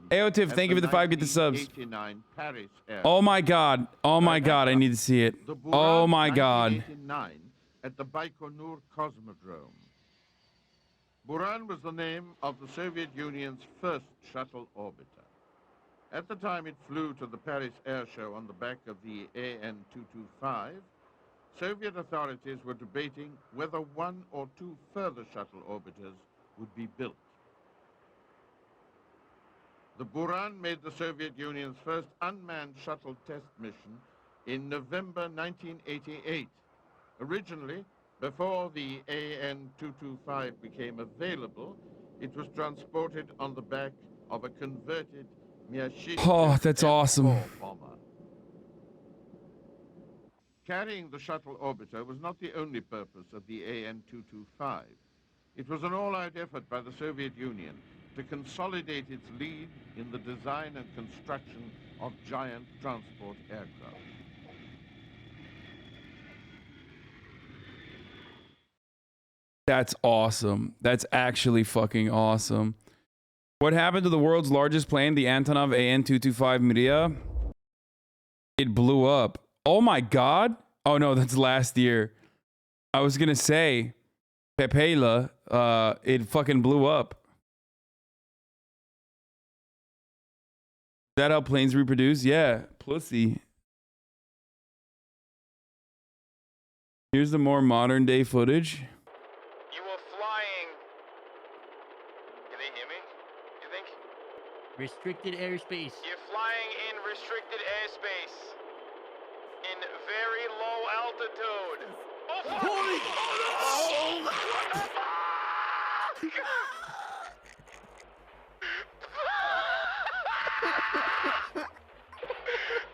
Speaker 1: Aotif, thank you for the 5 get the subs. Oh my god. Oh my god, I need to see it. Oh my god.
Speaker 16: At the Baikonur Cosmodrome. Buran was the name of the Soviet Union's first shuttle orbiter. At the time it flew to the Paris Air Show on the back of the AN-225, Soviet authorities were debating whether 1 or 2 further shuttle orbiters would be built. The Buran made the Soviet Union's first unmanned shuttle test mission in November 1988. Originally, before the AN-225 became available, it was transported on the back of a converted Myashishkin
Speaker 1: Oh, that's awesome.
Speaker 16: bomber. Carrying the shuttle orbiter was not the only purpose of the AN-225. It was an all-out effort by the Soviet Union to consolidate its lead in the design and construction of giant transport aircraft.
Speaker 1: That's awesome. That's actually fucking awesome. What happened to the world's largest plane, the Antonov AN-225 Mriya? It blew up. Oh my God. Oh no, that's last year. I was gonna say, Pepela, it fucking blew up. Is that how planes reproduce? Yeah, pussy. Here's the more modern day footage.
Speaker 17: You were flying. Can they hear me? You think?
Speaker 18: Restricted airspace.
Speaker 17: You're flying in restricted airspace. In very low altitude. Oh, fuck!
Speaker 14: Holy!
Speaker 17: Oh,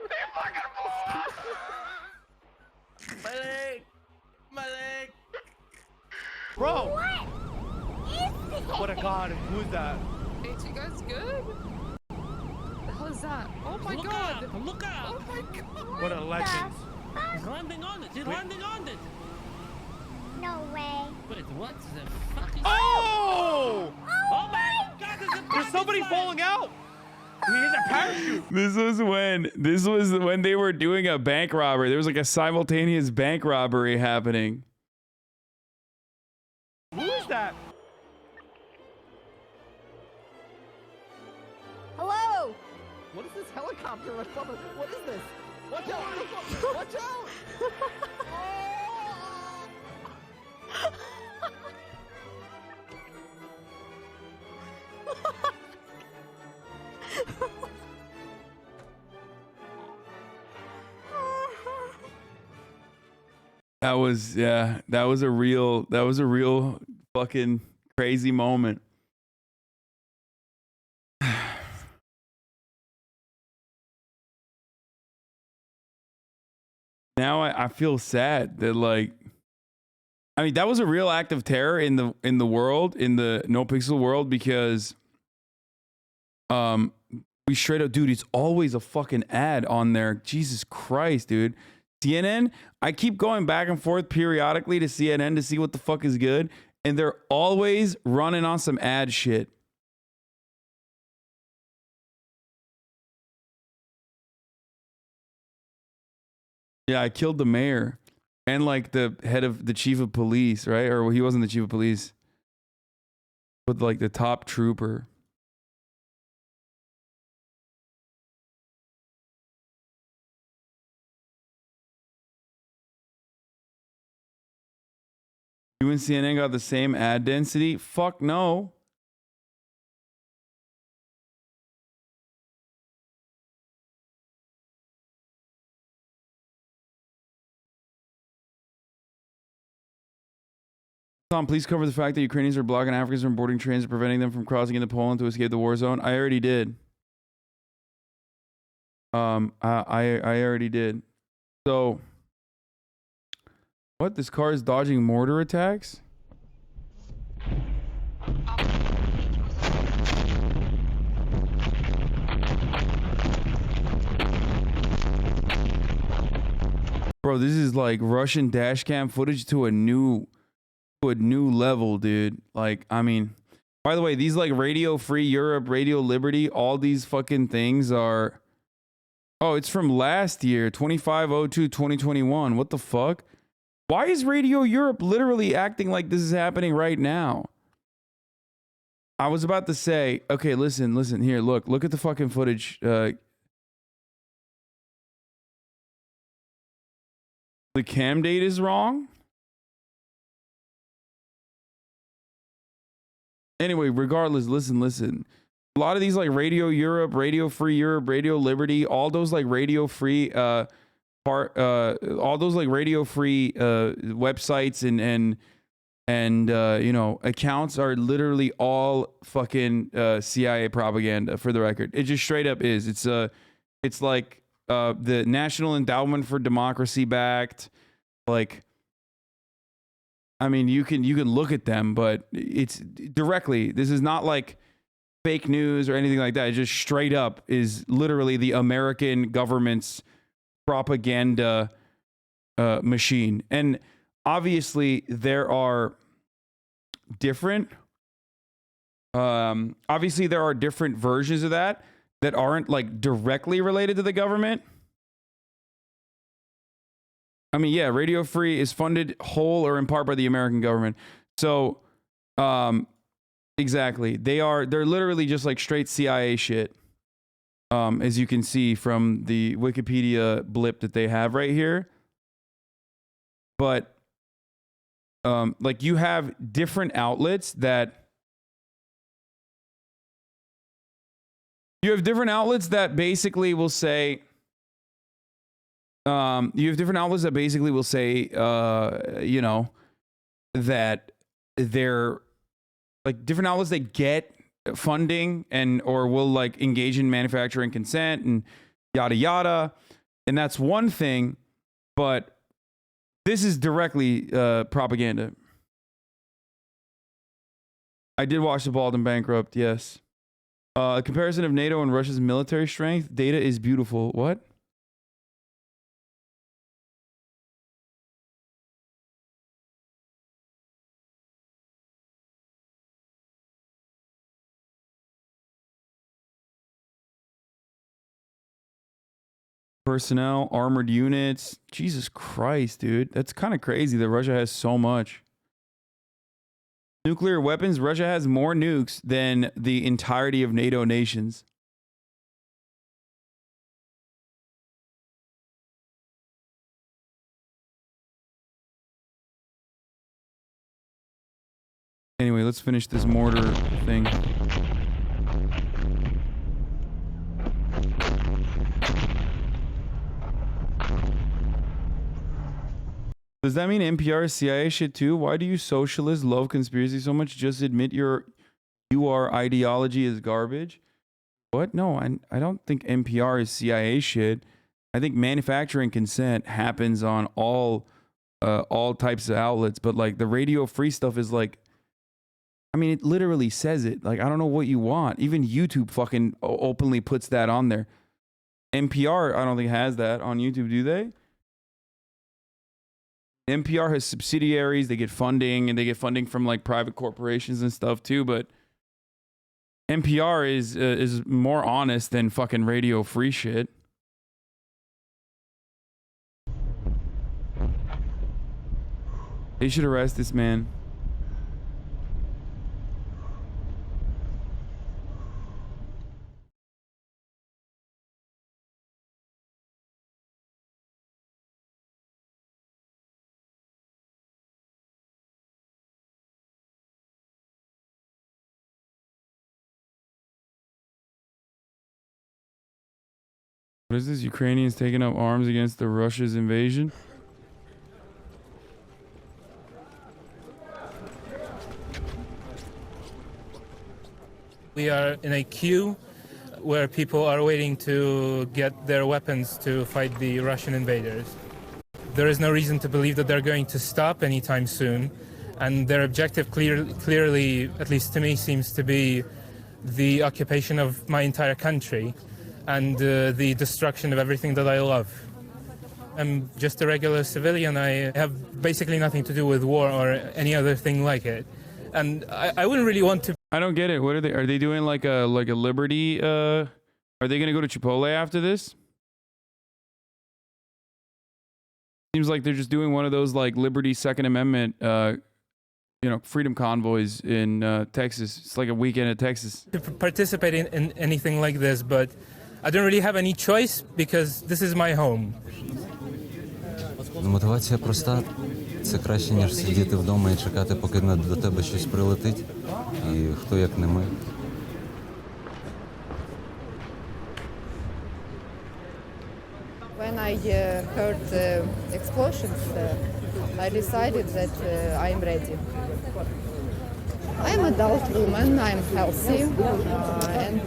Speaker 17: they fucking blew up!
Speaker 18: My leg! My leg!
Speaker 14: Bro!
Speaker 23: What is this?
Speaker 14: What a god. Who's that?
Speaker 24: Hey, you guys good? The hell is that? Oh my
Speaker 18: Look
Speaker 24: god!
Speaker 18: Out, look out!
Speaker 24: Oh my god!
Speaker 14: What a legend.
Speaker 18: He's landing on it! He's landing on it!
Speaker 23: No way.
Speaker 18: Wait, what the fuck is
Speaker 14: Oh!
Speaker 18: Oh my god,
Speaker 14: There's somebody falling out! He has a parachute!
Speaker 1: This was when they were doing a bank robbery. There was like a simultaneous bank robbery happening.
Speaker 14: Who is that?
Speaker 23: Hello.
Speaker 25: What is this helicopter? What is this? Watch out! Watch out!
Speaker 1: That was a real fucking crazy moment. Now I feel sad that, like, I mean, that was a real act of terror in the world, in the No Pixel world, because we straight up, dude, it's always a fucking ad on there. Jesus Christ, dude. CNN, I keep going back and forth periodically to CNN to see what the fuck is good, and they're always running on some ad shit. Yeah, I killed the mayor and like the head of the chief of police, right? Or well, he wasn't the chief of police, but like the top trooper. You and CNN got the same ad density? Fuck no. Tom, please cover the fact that Ukrainians are blocking Africans from boarding trains and preventing them from crossing into Poland to escape the war zone. I already did. I already did. So, what? This car is dodging mortar attacks? Bro, this is like Russian dash cam footage to a new level, dude. Like, I mean, by the way, these like Radio Free Europe, Radio Liberty, all these fucking things are, oh, it's from last year, 25/02/2021. What the fuck? Why is Radio Europe literally acting like this is happening right now? I was about to say, okay, listen here, look at the fucking footage. The cam date is wrong. Anyway, regardless, listen. A lot of these like Radio Europe, Radio Free Europe, Radio Liberty, all those like Radio Free all those like Radio Free websites and you know, accounts are literally all fucking CIA propaganda, for the record. It just straight up is. It's like the National Endowment for Democracy backed, like, I mean, you can look at them, but it's directly, this is not like fake news or anything like that. It just straight up is literally the American government's propaganda machine. And obviously there are different Obviously, there are different versions of that aren't like directly related to the government. I mean, yeah, Radio Free is funded whole or in part by the American government. So, exactly. They're literally just like straight CIA shit. As you can see from the Wikipedia blip that they have right here. But, like you have different outlets that basically will say, you know, that they're like different outlets that get funding and or will like engage in manufacturing consent and yada yada. And that's one thing, but this is directly propaganda. I did watch The Bald and Bankrupt, yes. A comparison of NATO and Russia's military strength. Data is beautiful. What? Personnel, armored units. Jesus Christ, dude. That's kind of crazy that Russia has so much. Nuclear weapons. Russia has more nukes than the entirety of NATO nations. Anyway, let's finish this mortar thing. Does that mean NPR is CIA shit too? Why do you socialists love conspiracy so much? Just admit your ideology is garbage. What? No, I don't think NPR is CIA shit. I think manufacturing consent happens on all types of outlets, but like the Radio Free stuff is like, I mean, it literally says it. Like, I don't know what you want. Even YouTube fucking openly puts that on there. NPR, I don't think has that on YouTube, do they? NPR has subsidiaries. They get funding, and they get funding from like private corporations and stuff too. But NPR is more honest than fucking Radio Free shit. They should arrest this man. What is this? Ukrainians taking up arms against the Russia's invasion?
Speaker 4: We are in a queue where people are waiting to get their weapons to fight the Russian invaders. There is no reason to believe that they're going to stop anytime soon, and their objective clearly, at least to me, seems to be the occupation of my entire country and the destruction of everything that I love. I'm just a regular civilian. I have basically nothing to do with war or any other thing like it. And I wouldn't really want to...
Speaker 1: I don't get it. What are they? Are they doing like a liberty? Are they gonna go to Chipotle after this? Seems like they're just doing one of those like Liberty Second Amendment, freedom convoys in Texas. It's like a weekend in Texas.
Speaker 4: To participate in anything like this, but I don't really have any choice because this is my home.
Speaker 13: Мотивація проста. Це краще, ніж сидіти вдома і чекати, поки до тебе щось прилетить. І хто як не ми.
Speaker 19: When I heard explosions, I decided that I am ready. I am an adult woman, I am healthy, and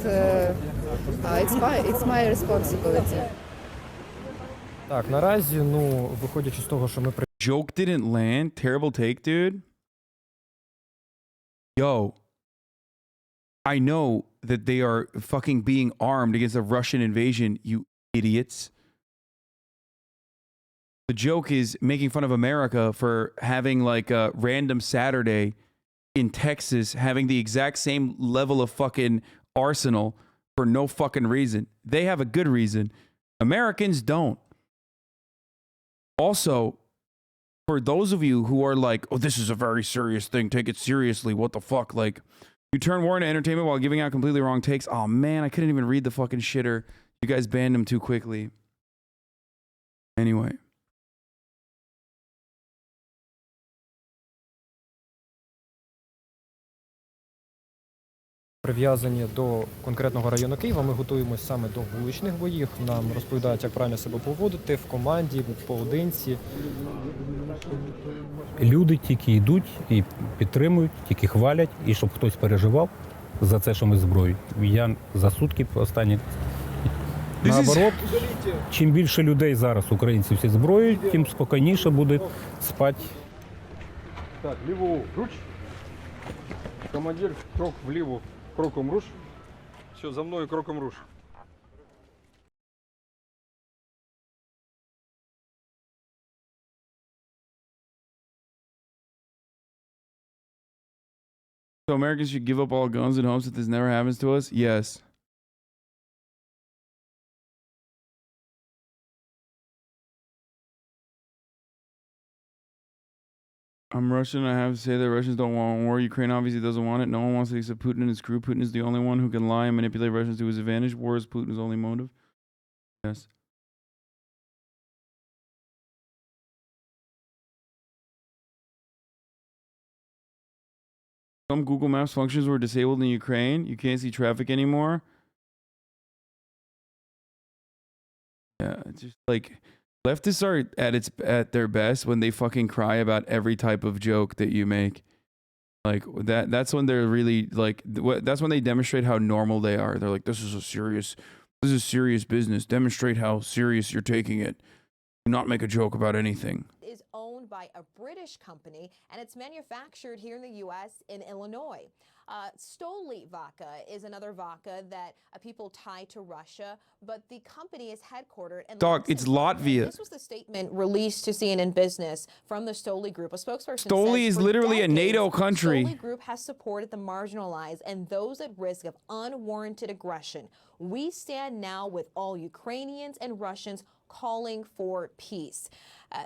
Speaker 19: it's my responsibility.
Speaker 20: Так, наразі, виходячи з того, що ми...
Speaker 1: Joke didn't land? Terrible take, dude? Yo. I know that they are fucking being armed against a Russian invasion, you idiots. The joke is making fun of America for having like a random Saturday in Texas having the exact same level of fucking arsenal for no fucking reason. They have a good reason. Americans don't. Also, for those of you who are like, oh, this is a very serious thing, take it seriously, what the fuck? Like, you turn war into entertainment while giving out completely wrong takes. Oh man, I couldn't even read the fucking shitter. You guys banned him too quickly. Anyway.
Speaker 20: Прив'язані до конкретного району Києва, ми готуємося саме до вуличних боїв. Нам розповідають, як правильно себе поводити в команді, поодинці.
Speaker 2: Люди тільки йдуть і підтримують, тільки хвалять, і щоб хтось переживав за це, що ми зброю. Я за сутки останні. Наоборот, чим більше людей зараз, українців, всі зброєю, тим спокійніше буде спати.
Speaker 20: Так, ліву руч. Командир, крок вліво, кроком руш. Все, за мною кроком руш.
Speaker 1: So Americans should give up all guns in hopes that this never happens to us? Yes. I'm Russian. I have to say that Russians don't want war. Ukraine obviously doesn't want it. No one wants it except Putin and his crew. Putin is the only one who can lie and manipulate Russians to his advantage. War is Putin's only motive. Yes. Some Google Maps functions were disabled in Ukraine. You can't see traffic anymore. Yeah, it's just like leftists are at their best when they fucking cry about every type of joke that you make. Like that's when they're really like that's when they demonstrate how normal they are. They're like, this is serious business. Demonstrate how serious you're taking it. Do not make a joke about anything.
Speaker 3: Is owned by a British company and it's manufactured here in the U.S. in Illinois. Stoli vodka is another vodka that people tie to Russia, but the company is headquartered in
Speaker 1: Dog, it's Latvia.
Speaker 3: This was the statement released to CNN Business from the Stoli Group. A spokesperson
Speaker 1: Stoli
Speaker 3: says
Speaker 1: is literally a
Speaker 3: decades,
Speaker 1: NATO country.
Speaker 3: Stoli Group has supported the marginalized and those at risk of unwarranted aggression. We stand now with all Ukrainians and Russians calling for peace.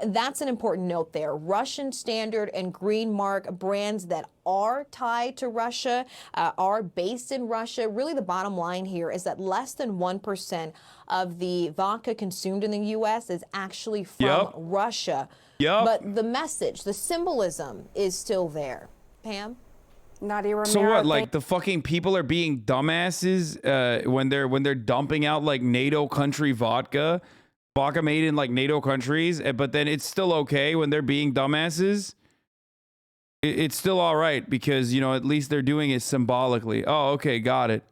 Speaker 3: That's an important note there. Russian Standard and Green Mark brands that are tied to Russia, are based in Russia. Really, the bottom line here is that less than 1% of the vodka consumed in the U.S. is actually from Russia. But the message, the symbolism is still there. Pam?
Speaker 1: So what? Like the fucking people are being dumbasses when they're dumping out like NATO country vodka made in like NATO countries, but then it's still okay when they're being dumbasses. It's still all right because, you know, at least they're doing it symbolically. Oh, okay, got it.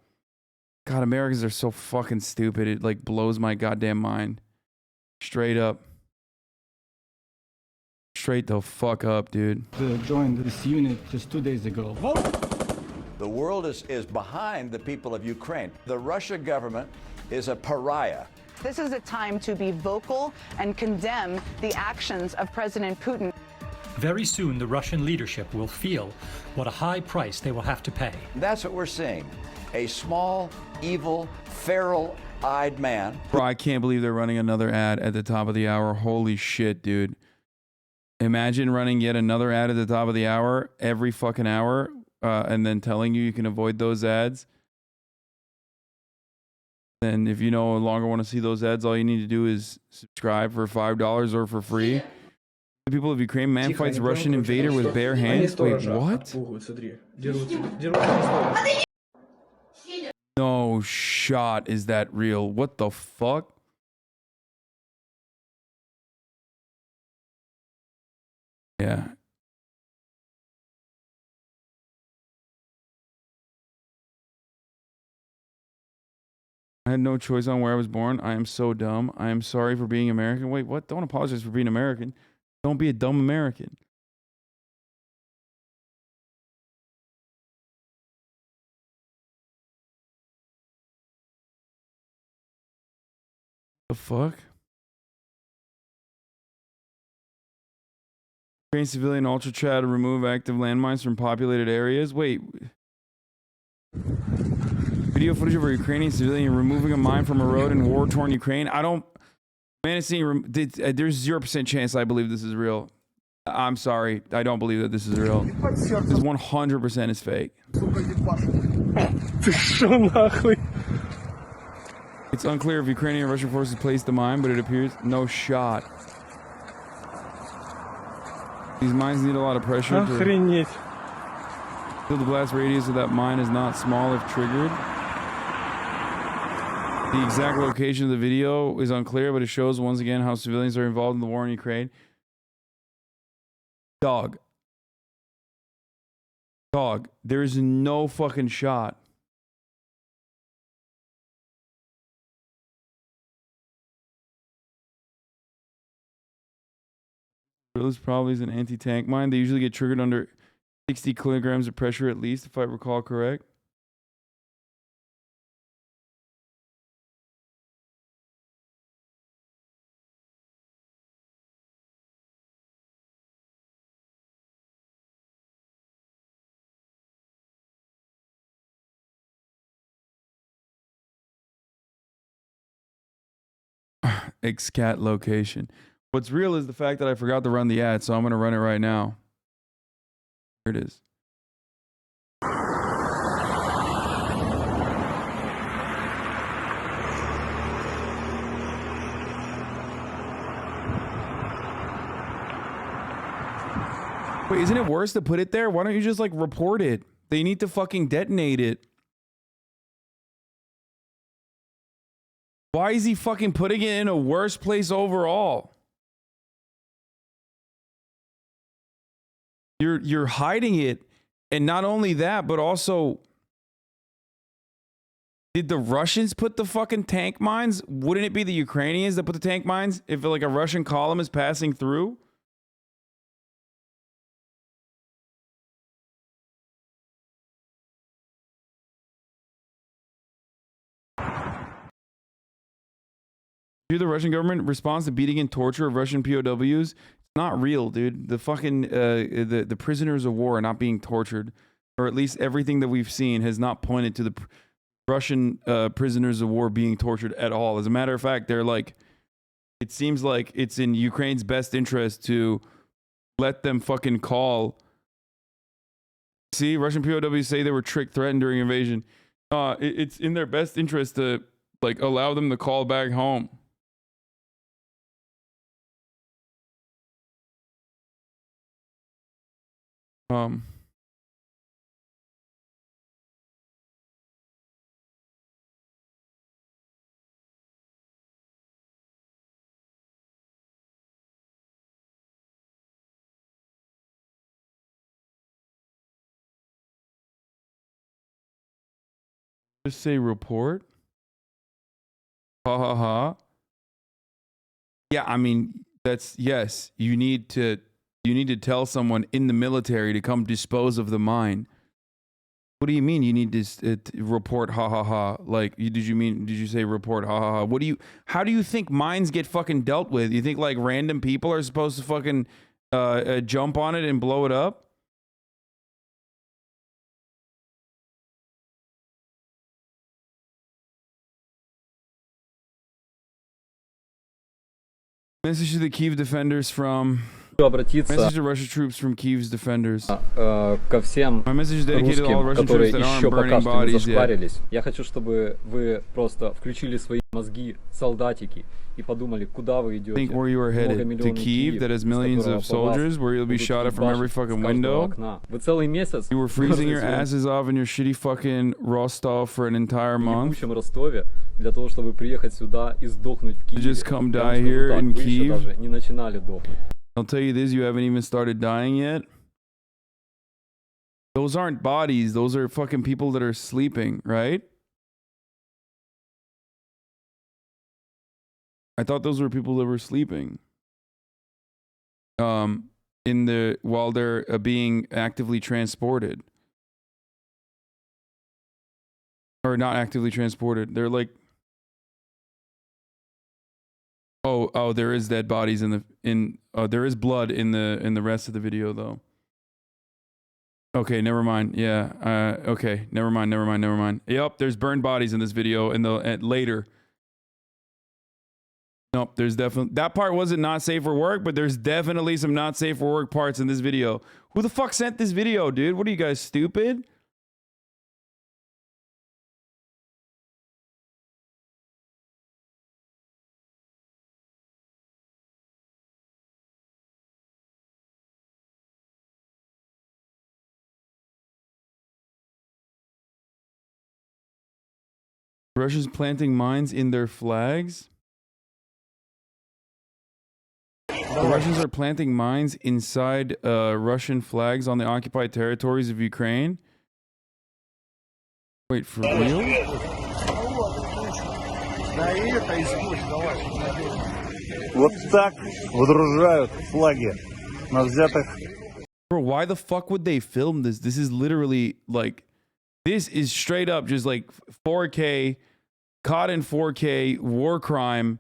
Speaker 1: God, Americans are so fucking stupid. It like blows my goddamn mind. Straight up. Straight the fuck up, dude.
Speaker 7: Joined this unit just 2 days ago.
Speaker 8: The world is behind the people of Ukraine. The Russia government is a pariah.
Speaker 21: This is a time to be vocal and condemn the actions of President Putin.
Speaker 26: Very soon, the Russian leadership will feel what a high price they will have to pay.
Speaker 8: That's what we're seeing. A small, evil, feral-eyed man.
Speaker 1: Bro, I can't believe they're running another ad at the top of the hour. Holy shit, dude. Imagine running yet another ad at the top of the hour every fucking hour and then telling you can avoid those ads. And if you no longer want to see those ads, all you need to do is subscribe for $5 or for free. The people of Ukraine, man fights Russian invader with bare hands. Wait, what? No shot is that real. What the fuck? Yeah. I had no choice on where I was born. I am so dumb. I am sorry for being American. Wait, what? Don't apologize for being American. Don't be a dumb American. The fuck? Ukrainian civilian ultra chat to remove active landmines from populated areas. Wait. Video footage of a Ukrainian civilian removing a mine from a road in war-torn Ukraine. I don't... Man, it's seeing... There's 0% chance I believe this is real. I'm sorry. I don't believe that this is real. This 100% is fake. It's unclear if Ukrainian and Russian forces placed the mine, but it appears no shot. These mines need a lot of pressure to... Still, the blast radius of that mine is not small if triggered. The exact location of the video is unclear, but it shows once again how civilians are involved in the war in Ukraine. Dog, there is no fucking shot. This probably is an anti-tank mine. They usually get triggered under 60 kilograms of pressure at least, if I recall correct. Xcat location. What's real is the fact that I forgot to run the ad, so I'm going to run it right now. Here it is. Wait, isn't it worse to put it there? Why don't you just like report it? They need to fucking detonate it. Why is he fucking putting it in a worse place overall? You're hiding it, and not only that, but also, did the Russians put the fucking tank mines? Wouldn't it be the Ukrainians that put the tank mines if like a Russian column is passing through? The Russian government responds to beating and torture of Russian POWs. It's not real, dude. The fucking the prisoners of war are not being tortured, or at least everything that we've seen has not pointed to the Russian prisoners of war being tortured at all. As a matter of fact, they're like, it seems like it's in Ukraine's best interest to let them fucking call. See, Russian POWs say they were tricked, threatened during invasion. It's in their best interest to like allow them to call back home. Just say report. Ha ha ha. Yeah, I mean, that's, yes, you need to tell someone in the military to come dispose of the mine. What do you mean you need to report ha ha ha? Like, did you say report ha ha ha? How do you think mines get fucking dealt with? You think like random people are supposed to fucking jump on it and blow it up? Message to the Kyiv defenders from... Message to Russian troops from Kyiv's defenders.
Speaker 20: Ко всем
Speaker 1: My message is dedicated to all
Speaker 20: русским,
Speaker 1: Russian
Speaker 20: которые
Speaker 1: troops that
Speaker 20: еще
Speaker 1: aren't
Speaker 20: пока
Speaker 1: burning
Speaker 20: что не
Speaker 1: bodies yet.
Speaker 20: зашкварились. Я хочу, чтобы вы просто включили свои мозги, солдатики, и подумали, куда вы идете.
Speaker 1: Think where you are headed. To Kyiv, that has millions of soldiers, where you'll be shot at from every fucking window.
Speaker 20: Вы целый месяц
Speaker 1: You were freezing your asses off in your shitty fucking Rostov for an entire month.
Speaker 20: в Ростове для того, чтобы приехать сюда и сдохнуть в Киеве.
Speaker 1: Just come die here in
Speaker 20: вы еще
Speaker 1: Kyiv.
Speaker 20: даже не начинали дохнуть.
Speaker 1: I'll tell you this, you haven't even started dying yet. Those aren't bodies, those are fucking people that are sleeping, right? I thought those were people that were sleeping. While they're being actively transported. Or not actively transported. They're like Oh, there is dead bodies there is blood in the rest of the video though. Okay, never mind. Yeah. Okay, never mind. Yep, there's burned bodies in this video later. Nope, there's definitely that part wasn't not safe for work, but there's definitely some not safe for work parts in this video. Who the fuck sent this video, dude? What are you guys, stupid? Russia's planting mines in their flags? The Russians are planting mines inside Russian flags on the occupied territories of Ukraine? Wait, for real?
Speaker 5: Вот так выдружают флаги на взятых.
Speaker 1: Bro, why the fuck would they film this? This is literally like, this is straight up just like 4K, caught in 4K, war crime.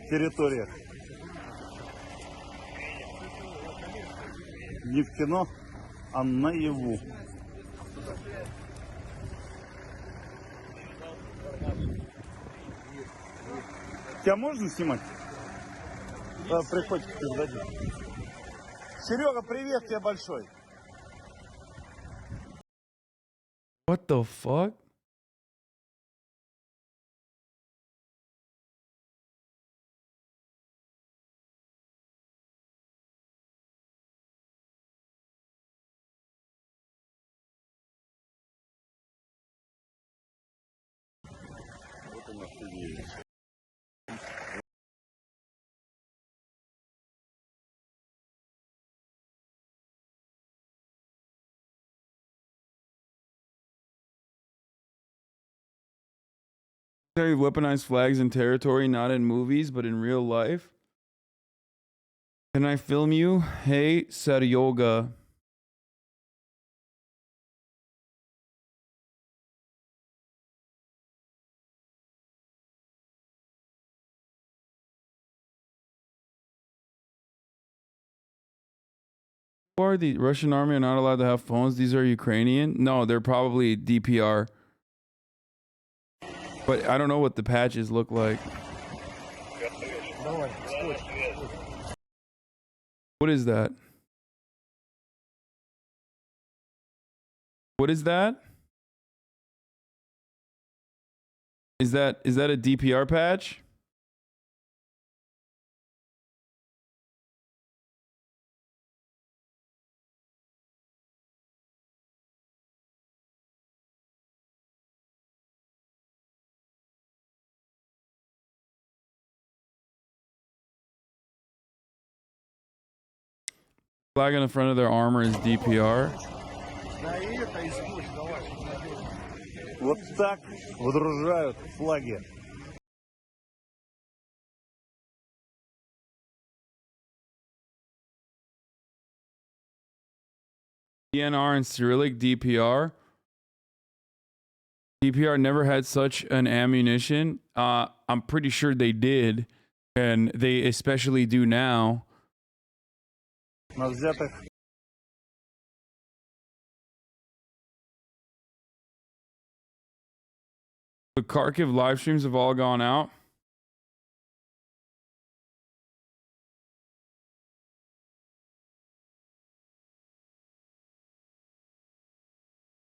Speaker 5: Территориях. Не в кино, а наяву. Тебя можно снимать? Да, приходь, передадим. Серега, привет тебе большой.
Speaker 1: What the fuck? Weaponized flags in territory, not in movies, but in real life. Can I film you? Hey, Seryoga. Or the Russian army are not allowed to have phones. These are Ukrainian. No, they're probably DPR. But I don't know what the patches look like. What is that? What is that? Is that a DPR patch? Flag on the front of their armor is DPR.
Speaker 5: Вот так выдружают флаги.
Speaker 1: DNR and Cyrillic DPR. DPR never had such an ammunition. I'm pretty sure they did, and they especially do now.
Speaker 5: На взятых.
Speaker 1: The Kharkiv live streams have all gone out.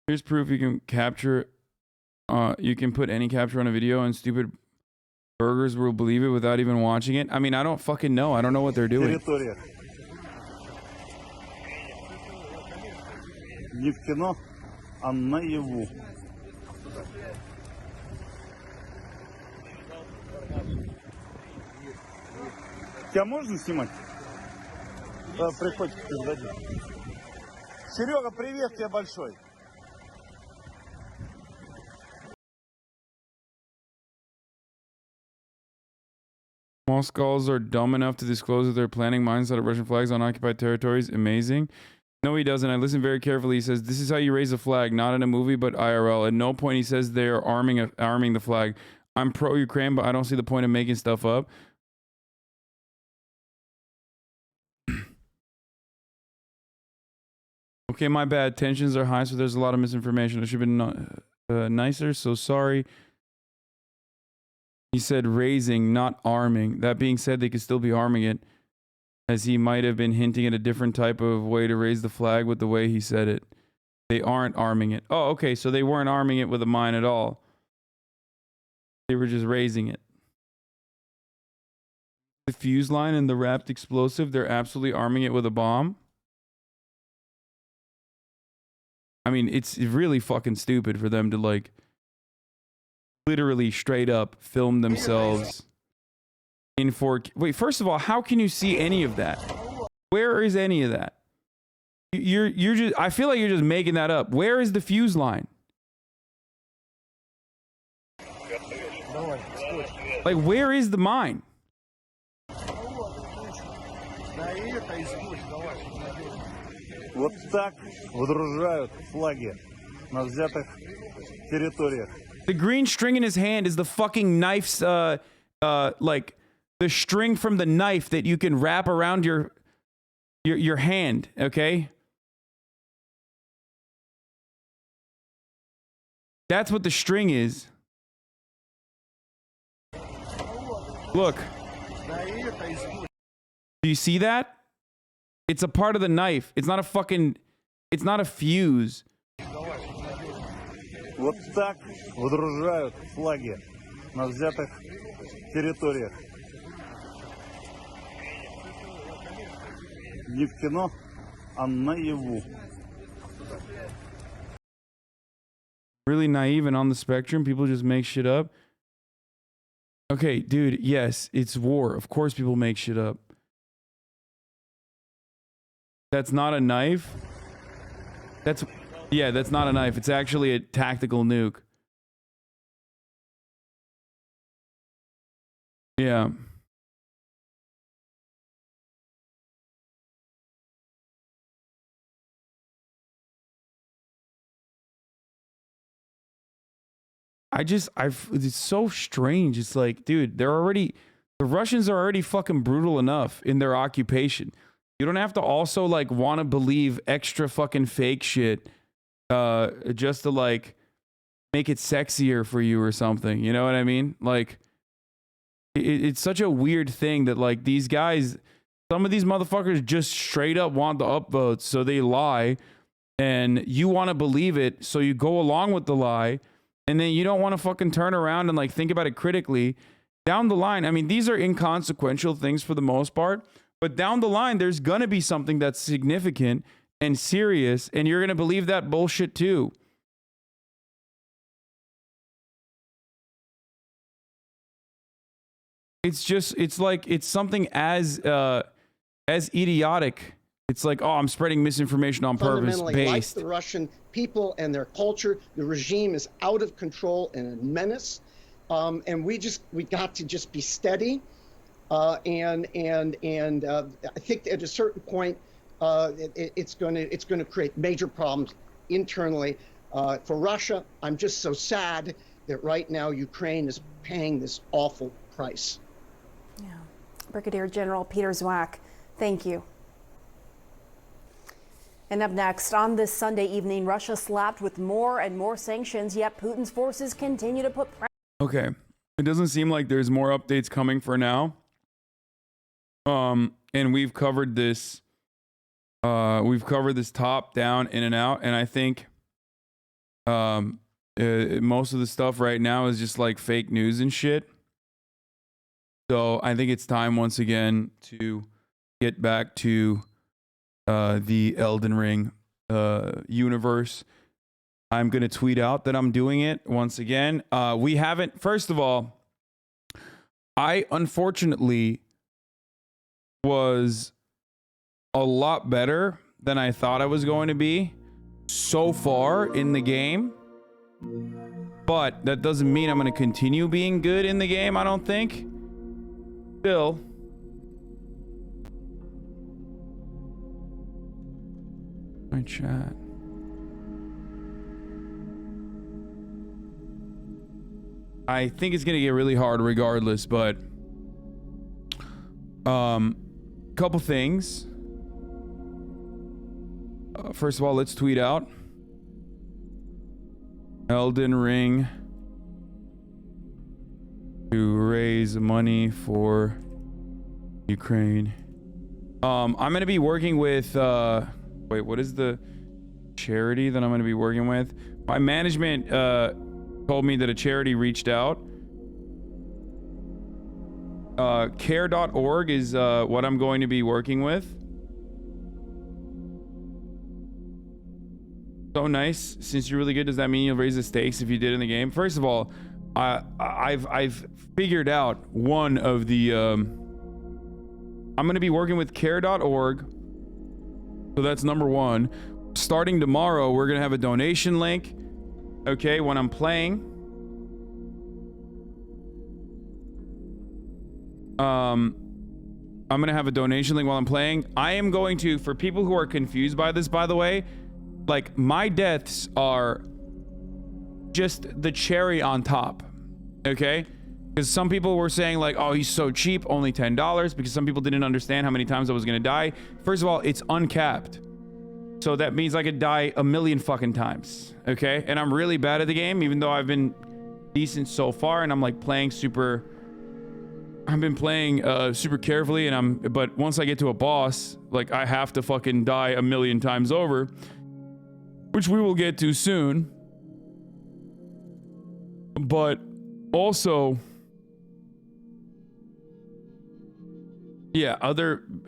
Speaker 1: Here's proof you can capture. You can put any capture on a video, and stupid burgers will believe it without even watching it. I mean, I don't fucking know. I don't know what they're doing.
Speaker 5: Не в кино, а наяву. Тебя можно снимать? Да, приходь, передадим. Серега, привет тебе большой.
Speaker 1: I'm skulls are dumb enough to disclose that they're planting mines out of Russian flags on occupied territories. Amazing. No, he doesn't. I listened very carefully. He says, this is how you raise a flag, not in a movie, but IRL. At no point he says they're arming the flag. I'm pro-Ukraine, but I don't see the point of making stuff up. Okay, my bad. Tensions are high, so there's a lot of misinformation. I should have been nicer, so sorry. He said raising, not arming. That being said, they could still be arming it, as he might have been hinting at a different type of way to raise the flag with the way he said it. They aren't arming it. Oh, okay, so they weren't arming it with a mine at all. They were just raising it. The fuse line and the wrapped explosive, they're absolutely arming it with a bomb. I mean, it's really fucking stupid for them to, like, literally straight up film themselves in 4K. Wait, first of all, how can you see any of that? Where is any of that? You're just, I feel like you're just making that up. Where is the fuse line? Like, where is the mine?
Speaker 5: Вот так выдружают флаги на взятых территориях.
Speaker 1: The green string in his hand is the fucking knife's, like, the string from the knife that you can wrap around your hand, okay? That's what the string is. Look. Do you see that? It's a part of the knife. It's not a fucking... It's not a fuse.
Speaker 5: Вот так выдружают флаги на взятых территориях. Не в кино, а наяву.
Speaker 1: Really naive and on the spectrum. People just make shit up. Okay, dude, yes, it's war. Of course people make shit up. That's not a knife. That's not a knife. It's actually a tactical nuke. Yeah. It's so strange. It's like, dude, the Russians are already fucking brutal enough in their occupation. You don't have to also, like, want to believe extra fucking fake shit just to, like, make it sexier for you or something. You know what I mean? Like, it's such a weird thing that, like, these guys, some of these motherfuckers just straight up want the upvotes, so they lie, and you want to believe it, so you go along with the lie, and then you don't want to fucking turn around and, like, think about it critically. Down the line, I mean, these are inconsequential things for the most part, but down the line, there's gonna be something that's significant and serious, and you're gonna believe that bullshit too. It's just, it's like, it's something as idiotic. It's like, oh, I'm spreading misinformation on purpose.
Speaker 6: Fundamentally, like the Russian people and their culture, the regime is out of control and a menace. And we got to just be steady. And I think at a certain point, it's going to create major problems internally. For Russia, I'm just so sad that right now Ukraine is paying this awful price.
Speaker 9: Yeah. Brigadier General Peter Zwack, thank you. And up next, on this Sunday evening, Russia slapped with more and more sanctions, yet Putin's forces continue to put pressure.
Speaker 1: Okay. It doesn't seem like there's more updates coming for now. And we've covered this top, down, in and out, and I think most of the stuff right now is just like fake news and shit. So I think it's time once again to get back to the Elden Ring universe. I'm going to tweet out that I'm doing it once again. We haven't, first of all, I unfortunately was a lot better than I thought I was going to be so far in the game. But that doesn't mean I'm going to continue being good in the game, I don't think. Still, my chat. I think it's gonna get really hard regardless, but couple things. First of all, let's tweet out Elden Ring to raise money for Ukraine. I'm gonna be working with wait, what is the charity that I'm gonna be working with? My management told me that a charity reached out. Care.org is what I'm going to be working with. So nice. Since you're really good, does that mean you'll raise the stakes if you did in the game? First of all, I've figured out one of the I'm going to be working with care.org. So that's number one. Starting tomorrow, we're going to have a donation link. Okay, when I'm playing. I'm going to have a donation link while I'm playing. I am going to, for people who are confused by this, by the way, like, my deaths are just the cherry on top. Okay? Because some people were saying, like, oh, he's so cheap, only $10, because some people didn't understand how many times I was going to die. First of all, it's uncapped. So that means I could die a million fucking times. Okay? And I'm really bad at the game, even though I've been decent so far, and I'm, like, playing super... I've been playing super carefully, and but once I get to a boss, like, I have to fucking die a million times over, which we will get to soon. But also, yeah,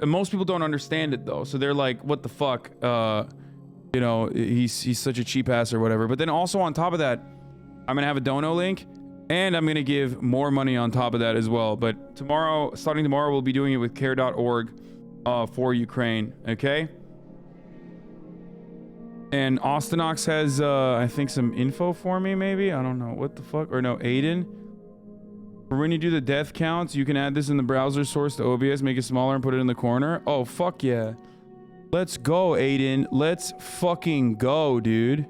Speaker 1: most people don't understand it though, so they're like, what the fuck, you know, he's such a cheap ass or whatever. But then also on top of that, I'm gonna have a dono link, and I'm gonna give more money on top of that as well. But starting tomorrow, we'll be doing it with care.org for Ukraine. Okay. And Austinox has, I think, some info for me, maybe? I don't know. What the fuck? Or no, Aiden. For when you do the death counts, you can add this in the browser source to OBS, make it smaller, and put it in the corner. Oh, fuck yeah. Let's go, Aiden. Let's fucking go, dude.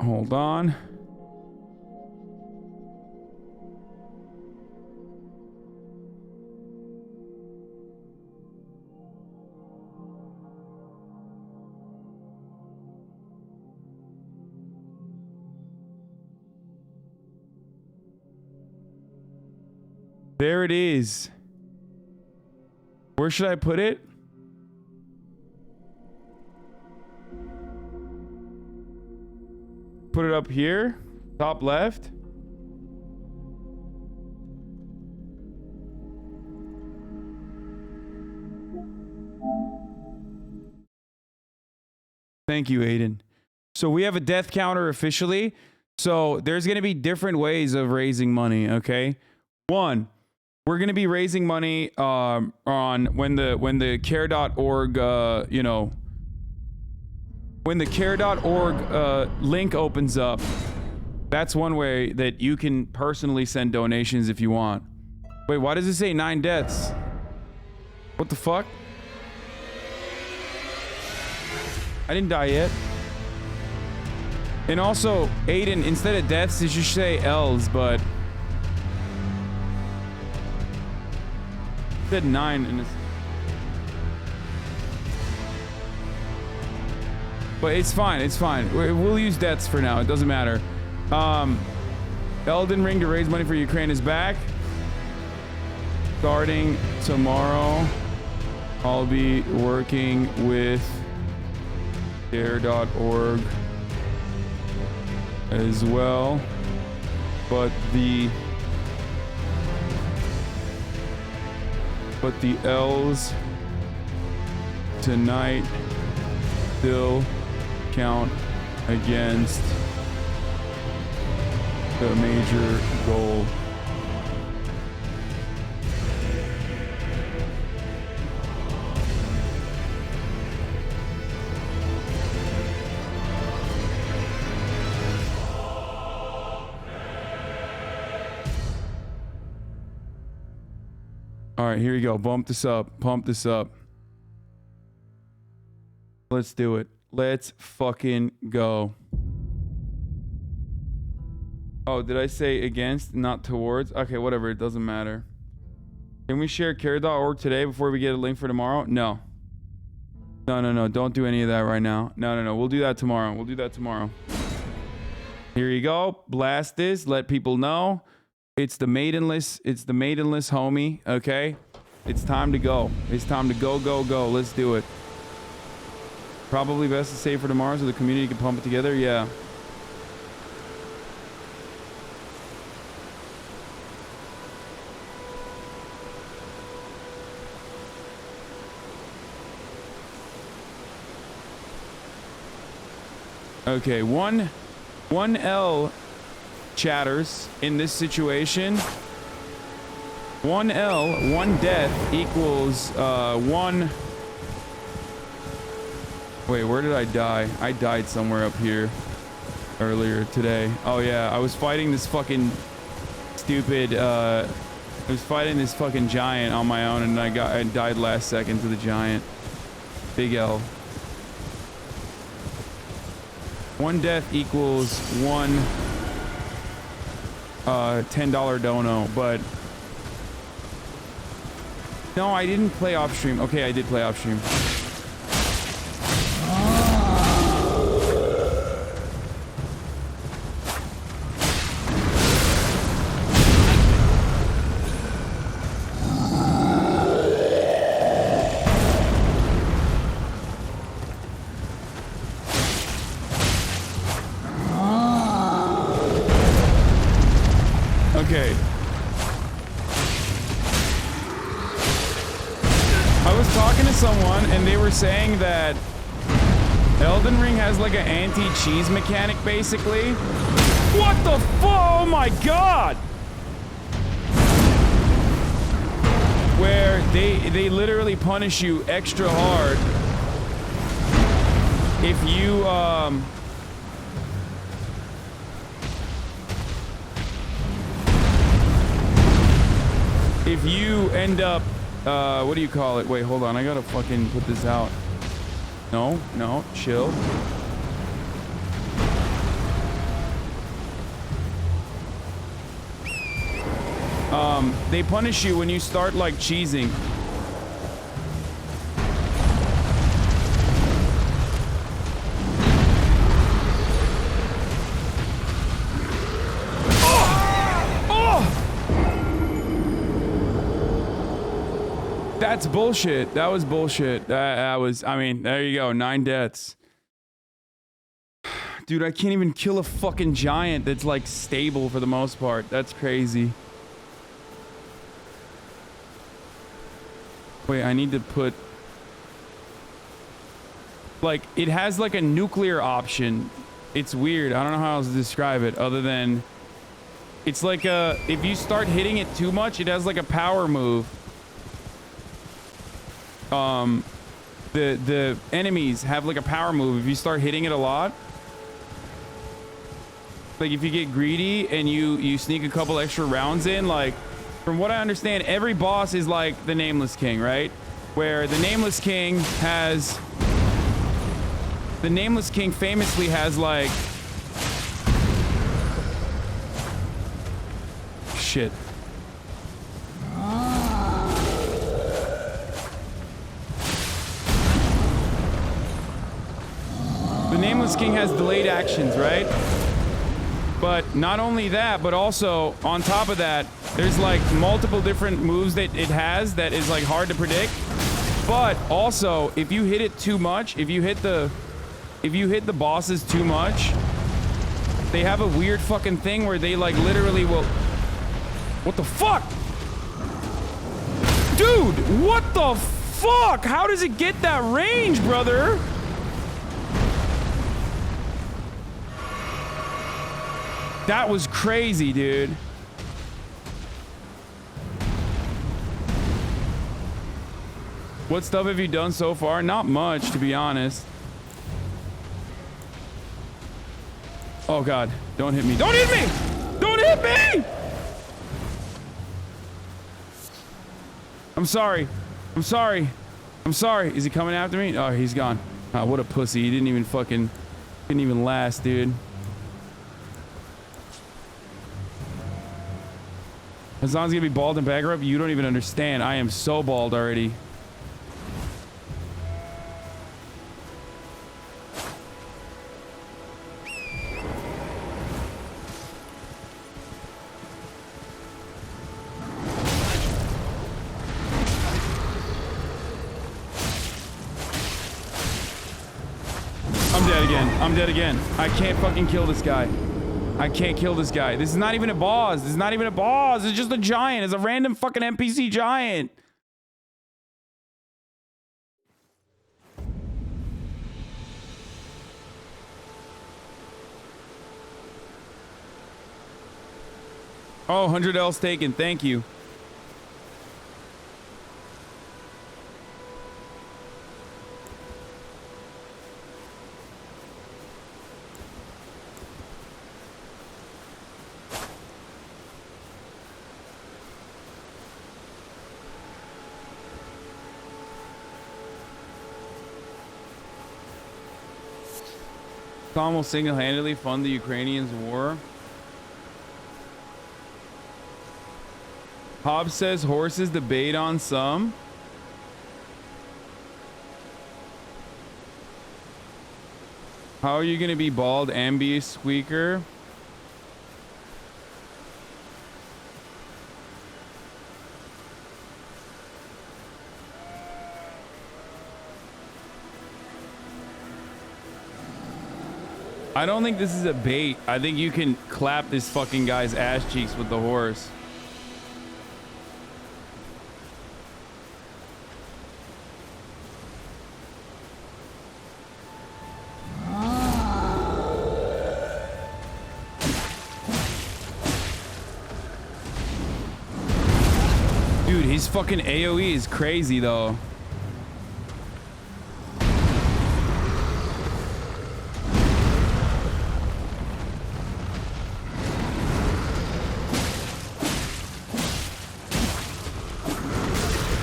Speaker 1: Hold on. There it is. Where should I put it? Put it up here, top left. Thank you, Aiden. So we have a death counter officially. So there's going to be different ways of raising money, okay? One, we're going to be raising money on when the care.org, you know, when the care.org link opens up. That's one way that you can personally send donations if you want. Wait, why does it say 9 deaths? What the fuck? I didn't die yet. And also, Aiden, instead of deaths, it should say L's, but... It said 9 in this... But it's fine, it's fine. We'll use deaths for now, it doesn't matter. Elden Ring to raise money for Ukraine is back. Starting tomorrow, I'll be working with care.org as well, but the L's tonight still count against the major goal. right, here you go. Bump this up. Pump this up. Let's do it. Let's fucking go. Oh, did I say against, not towards? Okay, whatever. It doesn't matter. Can we share care.org today before we get a link for tomorrow? No. No. Don't do any of that right now. No. We'll do that tomorrow. Here you go. Blast this. Let people know. It's the maidenless. It's the maidenless homie. Okay? It's time to go. It's time to go. Let's do it. Probably best to save for tomorrow so the community can pump it together. Yeah. Okay, one L chatters in this situation. 1 L, 1 death equals 1. Wait, where did I die? I died somewhere up here earlier today. Oh yeah, I was fighting this fucking stupid I was fighting this fucking giant on my own, and I died last second to the giant. Big L. 1 death equals 1 $10 dono, but no, I didn't play off stream. Okay, I did play off stream. Okay. I was talking to someone and they were saying that Elden Ring has like an anti-cheese mechanic basically. What the oh my god! Where they literally punish you extra hard if you if you end up, what do you call it? Wait, hold on. I gotta fucking put this out. No, chill. They punish you when you start like cheesing. That's bullshit. That was bullshit. That was, I mean, there you go. 9 deaths. Dude, I can't even kill a fucking giant that's like stable for the most part. That's crazy. Wait, I need to put... Like, it has like a nuclear option. It's weird. I don't know how else to describe it other than... It's like a... If you start hitting it too much, it has like a power move. The enemies have like a power move if you start hitting it a lot. Like if you get greedy and you sneak a couple extra rounds in, like from what I understand, every boss is like the Nameless King, right? Where the Nameless King has... The Nameless King famously has like... Shit. The Nameless King has delayed actions, right? But not only that, but also on top of that, there's like multiple different moves that it has that is like hard to predict. But also, if you hit it too much, if you hit the bosses too much, they have a weird fucking thing where they like literally will... What the fuck? Dude, what the fuck? How does it get that range, brother? That was crazy, dude. What stuff have you done so far? Not much, to be honest. Oh god, don't hit me. Don't hit me! Don't hit me! I'm sorry. I'm sorry. I'm sorry. Is he coming after me? Oh, he's gone. Oh, what a pussy. He didn't even last, dude. Hasan's gonna be bald and bankrupt? You don't even understand. I am so bald already. I'm dead again. I'm dead again. I can't fucking kill this guy. I can't kill this guy. This is not even a boss. This is not even a boss. It's just a giant. It's a random fucking NPC giant. Oh, 100 L's taken. Thank you. Tom will single-handedly fund the Ukrainians' war. Hobbs says horses debate on some. How are you going to be bald and be a squeaker? I don't think this is a bait. I think you can clap this fucking guy's ass cheeks with the horse. Dude, his fucking AoE is crazy though.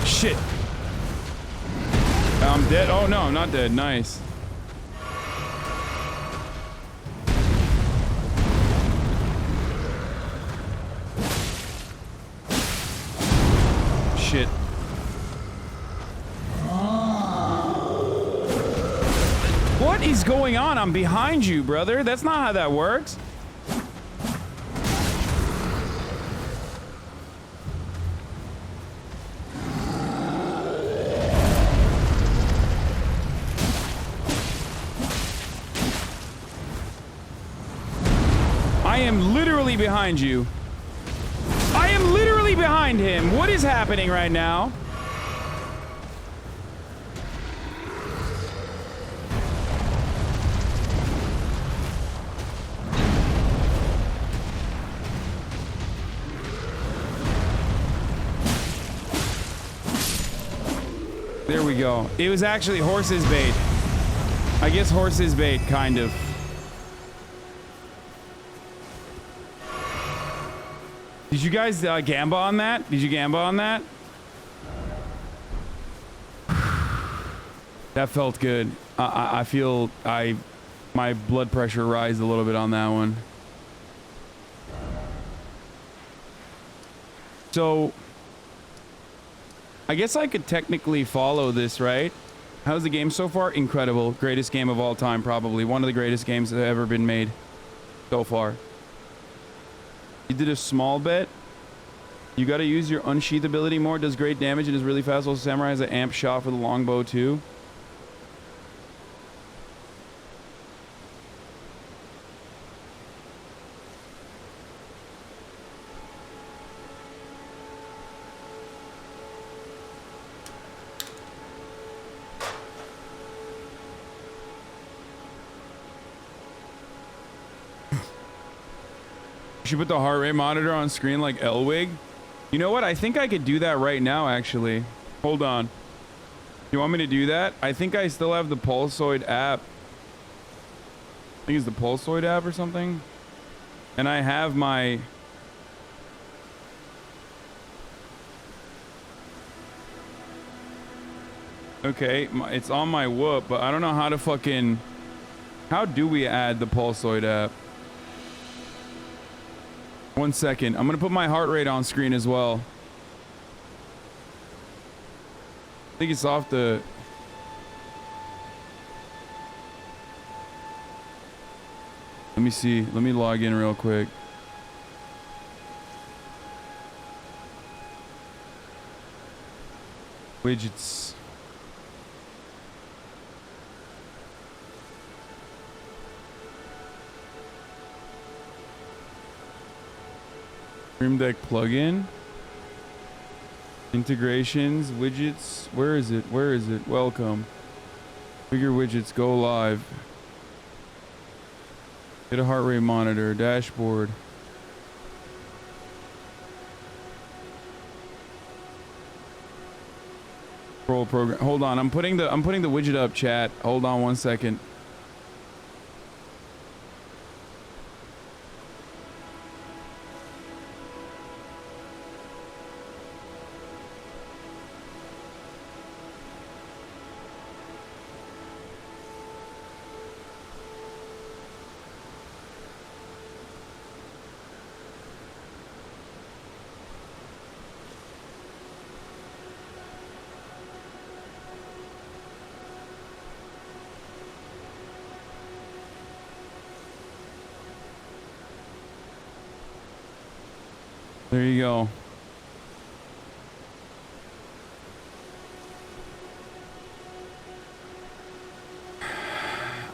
Speaker 1: Shit. I'm dead. Oh no, I'm not dead. Nice. Shit. What is going on? I'm behind you, brother. That's not how that works. I am literally behind you. I am literally behind him. What is happening right now? There we go. It was actually horse's bait. I guess horse's bait, kind of. Did you guys gamba on that? Did you gamba on that? That felt good. I feel my blood pressure rised a little bit on that one. So I guess I could technically follow this, right? How's the game so far? Incredible. Greatest game of all time, probably. One of the greatest games that have ever been made so far. You did a small bet. You got to use your unsheath ability more. Does great damage and is really fast. Also, Samurai has an amp shot for the longbow too. You put the heart rate monitor on screen like Elwig. You know what? I think I could do that right now, actually. Hold on. You want me to do that? I think I still have the Pulsoid app. I think it's the Pulsoid app or something. And I have my... Okay, it's on my whoop, but I don't know how to fucking... How do we add the Pulsoid app? 1 second. I'm gonna put my heart rate on screen as well. I think it's off the... Let me see. Let me log in real quick. Widgets. Stream Deck plugin. Integrations, widgets. Where is it? Where is it? Welcome. Figure widgets, go live. Get a heart rate monitor, dashboard. Control program. Hold on, I'm putting the widget up, chat. Hold on 1 second. There you go.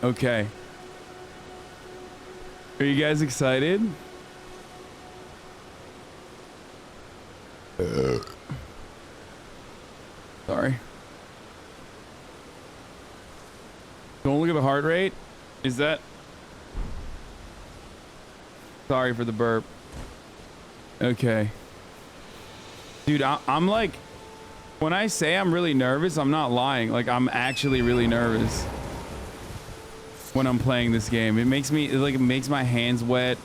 Speaker 1: Okay. Are you guys excited? Sorry. Don't look at the heart rate. Is that... Sorry for the burp. Okay. Dude, I'm like... When I say I'm really nervous, I'm not lying. Like, I'm actually really nervous when I'm playing this game. It makes me... It makes my hands wet.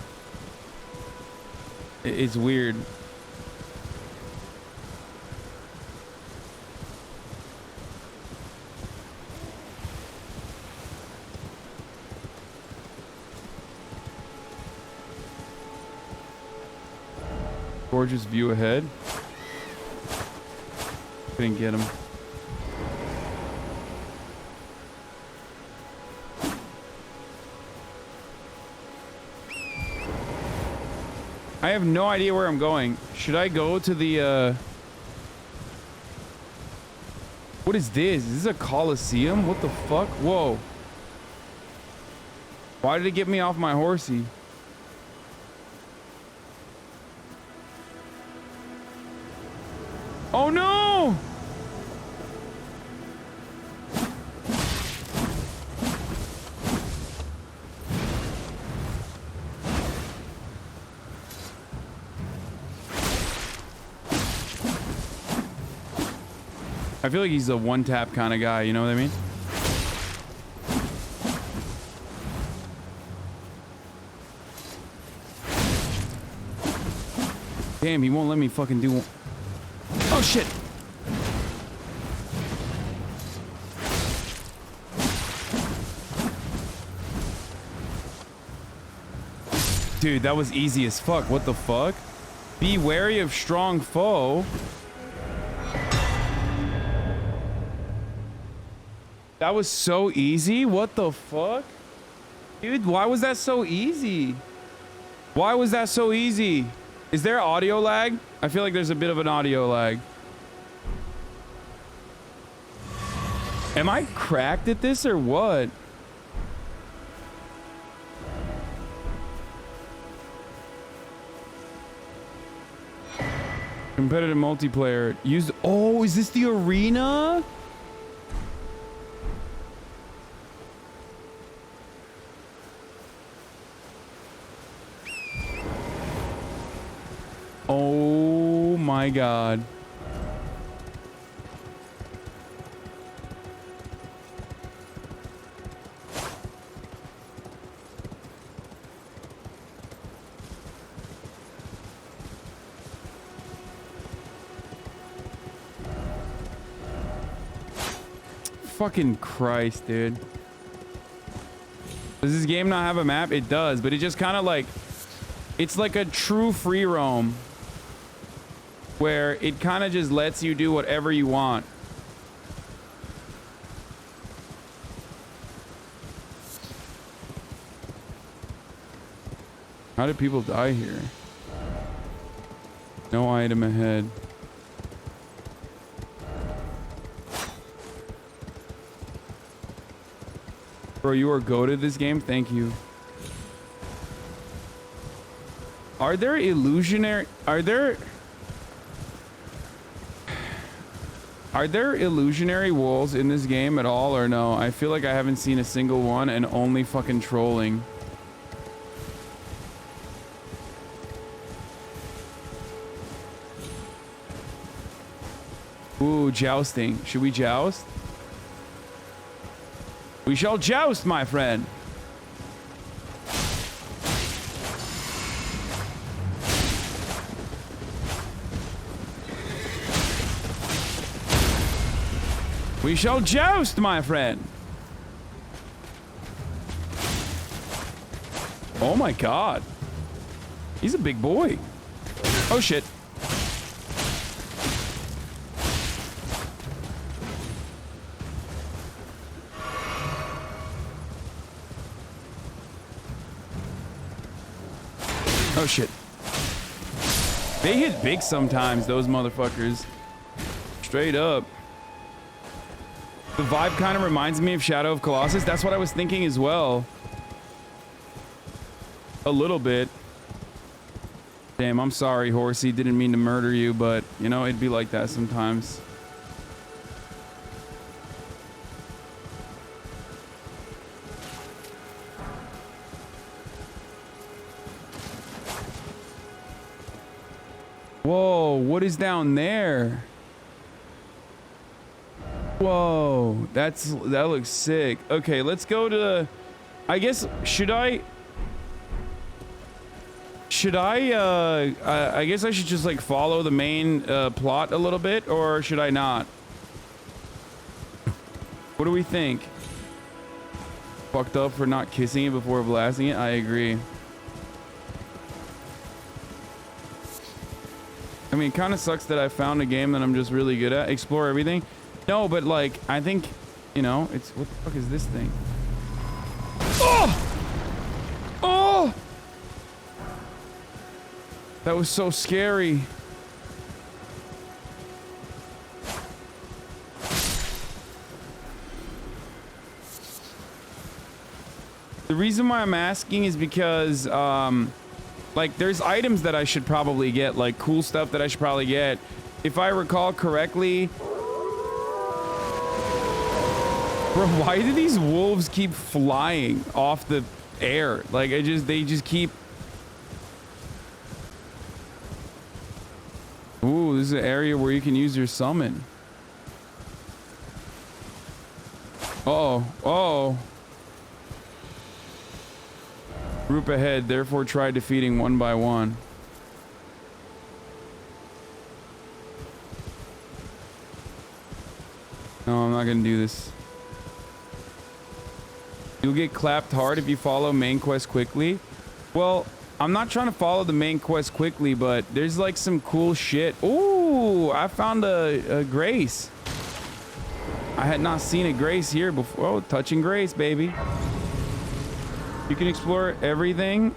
Speaker 1: It's weird. Gorgeous view ahead. Couldn't get him. I have no idea where I'm going. Should I go to the What is this? Is this a Coliseum? What the fuck? Whoa. Why did it get me off my horsey? Oh no! I feel like he's a one-tap kind of guy, you know what I mean? Damn, he won't let me fucking do one. Oh shit! Dude, that was easy as fuck. What the fuck? Be wary of strong foe. That was so easy? What the fuck? Dude, why was that so easy? Why was that so easy? Is there audio lag? I feel like there's a bit of an audio lag. Am I cracked at this or what? Competitive multiplayer. Used. Oh, is this the arena? Oh my god. Fucking Christ, dude. Does this game not have a map? It does, but it just kind of like, it's like a true free roam where it kind of just lets you do whatever you want. How did people die here? No item ahead. Bro, you are goated this game. Thank you. Are there illusionary walls in this game at all or no? I feel like I haven't seen a single one and only fucking trolling. Ooh, jousting. Should we joust? We shall joust, my friend. We shall joust, my friend. Oh my god. He's a big boy. Oh shit. Oh shit. They hit big sometimes, those motherfuckers. Straight up. The vibe kind of reminds me of Shadow of Colossus. That's what I was thinking as well. A little bit. Damn, I'm sorry, Horsey. Didn't mean to murder you, but, you know, it'd be like that sometimes. Whoa, what is down there? Whoa, that looks sick. Okay, let's go to, I guess, I guess I should just like follow the main plot a little bit, or should I not? What do we think? Fucked up for not kissing it before blasting it? I agree. I mean, it kind of sucks that I found a game that I'm just really good at. Explore everything. No, but like, I think, you know, it's, what the fuck is this thing? Oh! Oh! That was so scary. The reason why I'm asking is because, like, there's items that I should probably get, like cool stuff that I should probably get. If I recall correctly... Bro, why do these wolves keep flying off the air? Like, they just keep... Ooh, this is an area where you can use your summon. Uh-oh. Uh-oh. Group ahead, therefore try defeating one by one. No, I'm not gonna do this. You'll get clapped hard if you follow main quest quickly. Well, I'm not trying to follow the main quest quickly, but there's like some cool shit. Ooh, I found a Grace. I had not seen a Grace here before. Oh, touching Grace, baby. You can explore everything.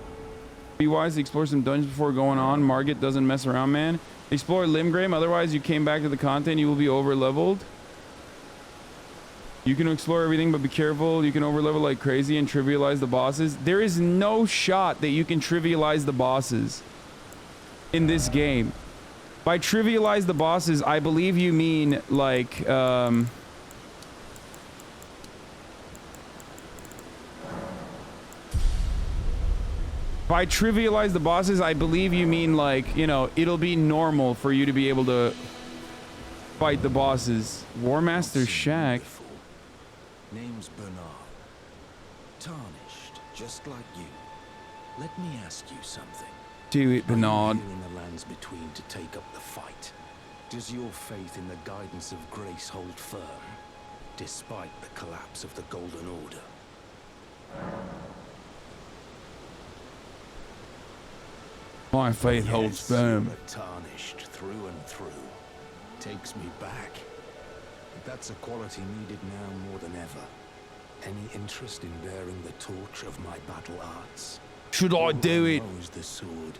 Speaker 1: Be wise to explore some dungeons before going on. Margit doesn't mess around, man. Explore Limgrave, otherwise you came back to the content, you will be over leveled. You can explore everything, but be careful. You can overlevel like crazy and trivialize the bosses. There is no shot that you can trivialize the bosses in this game. By trivialize the bosses, I believe you mean like, by trivialize the bosses, I believe you mean like, you know, it'll be normal for you to be able to fight the bosses. War Master Shack.
Speaker 10: Name's Bernard. Tarnished, just like you. Let me ask you something.
Speaker 1: Do it, Bernard.
Speaker 10: Are you here in the lands between to take up the fight? Does your faith in the guidance of grace hold firm? despite the collapse of the Golden Order.
Speaker 1: My faith holds firm.
Speaker 10: You're tarnished through and through. Takes me back. But that's a quality needed now more than ever. Any interest in bearing the torch of my battle arts?
Speaker 1: Should I do it?
Speaker 10: Knows the sword.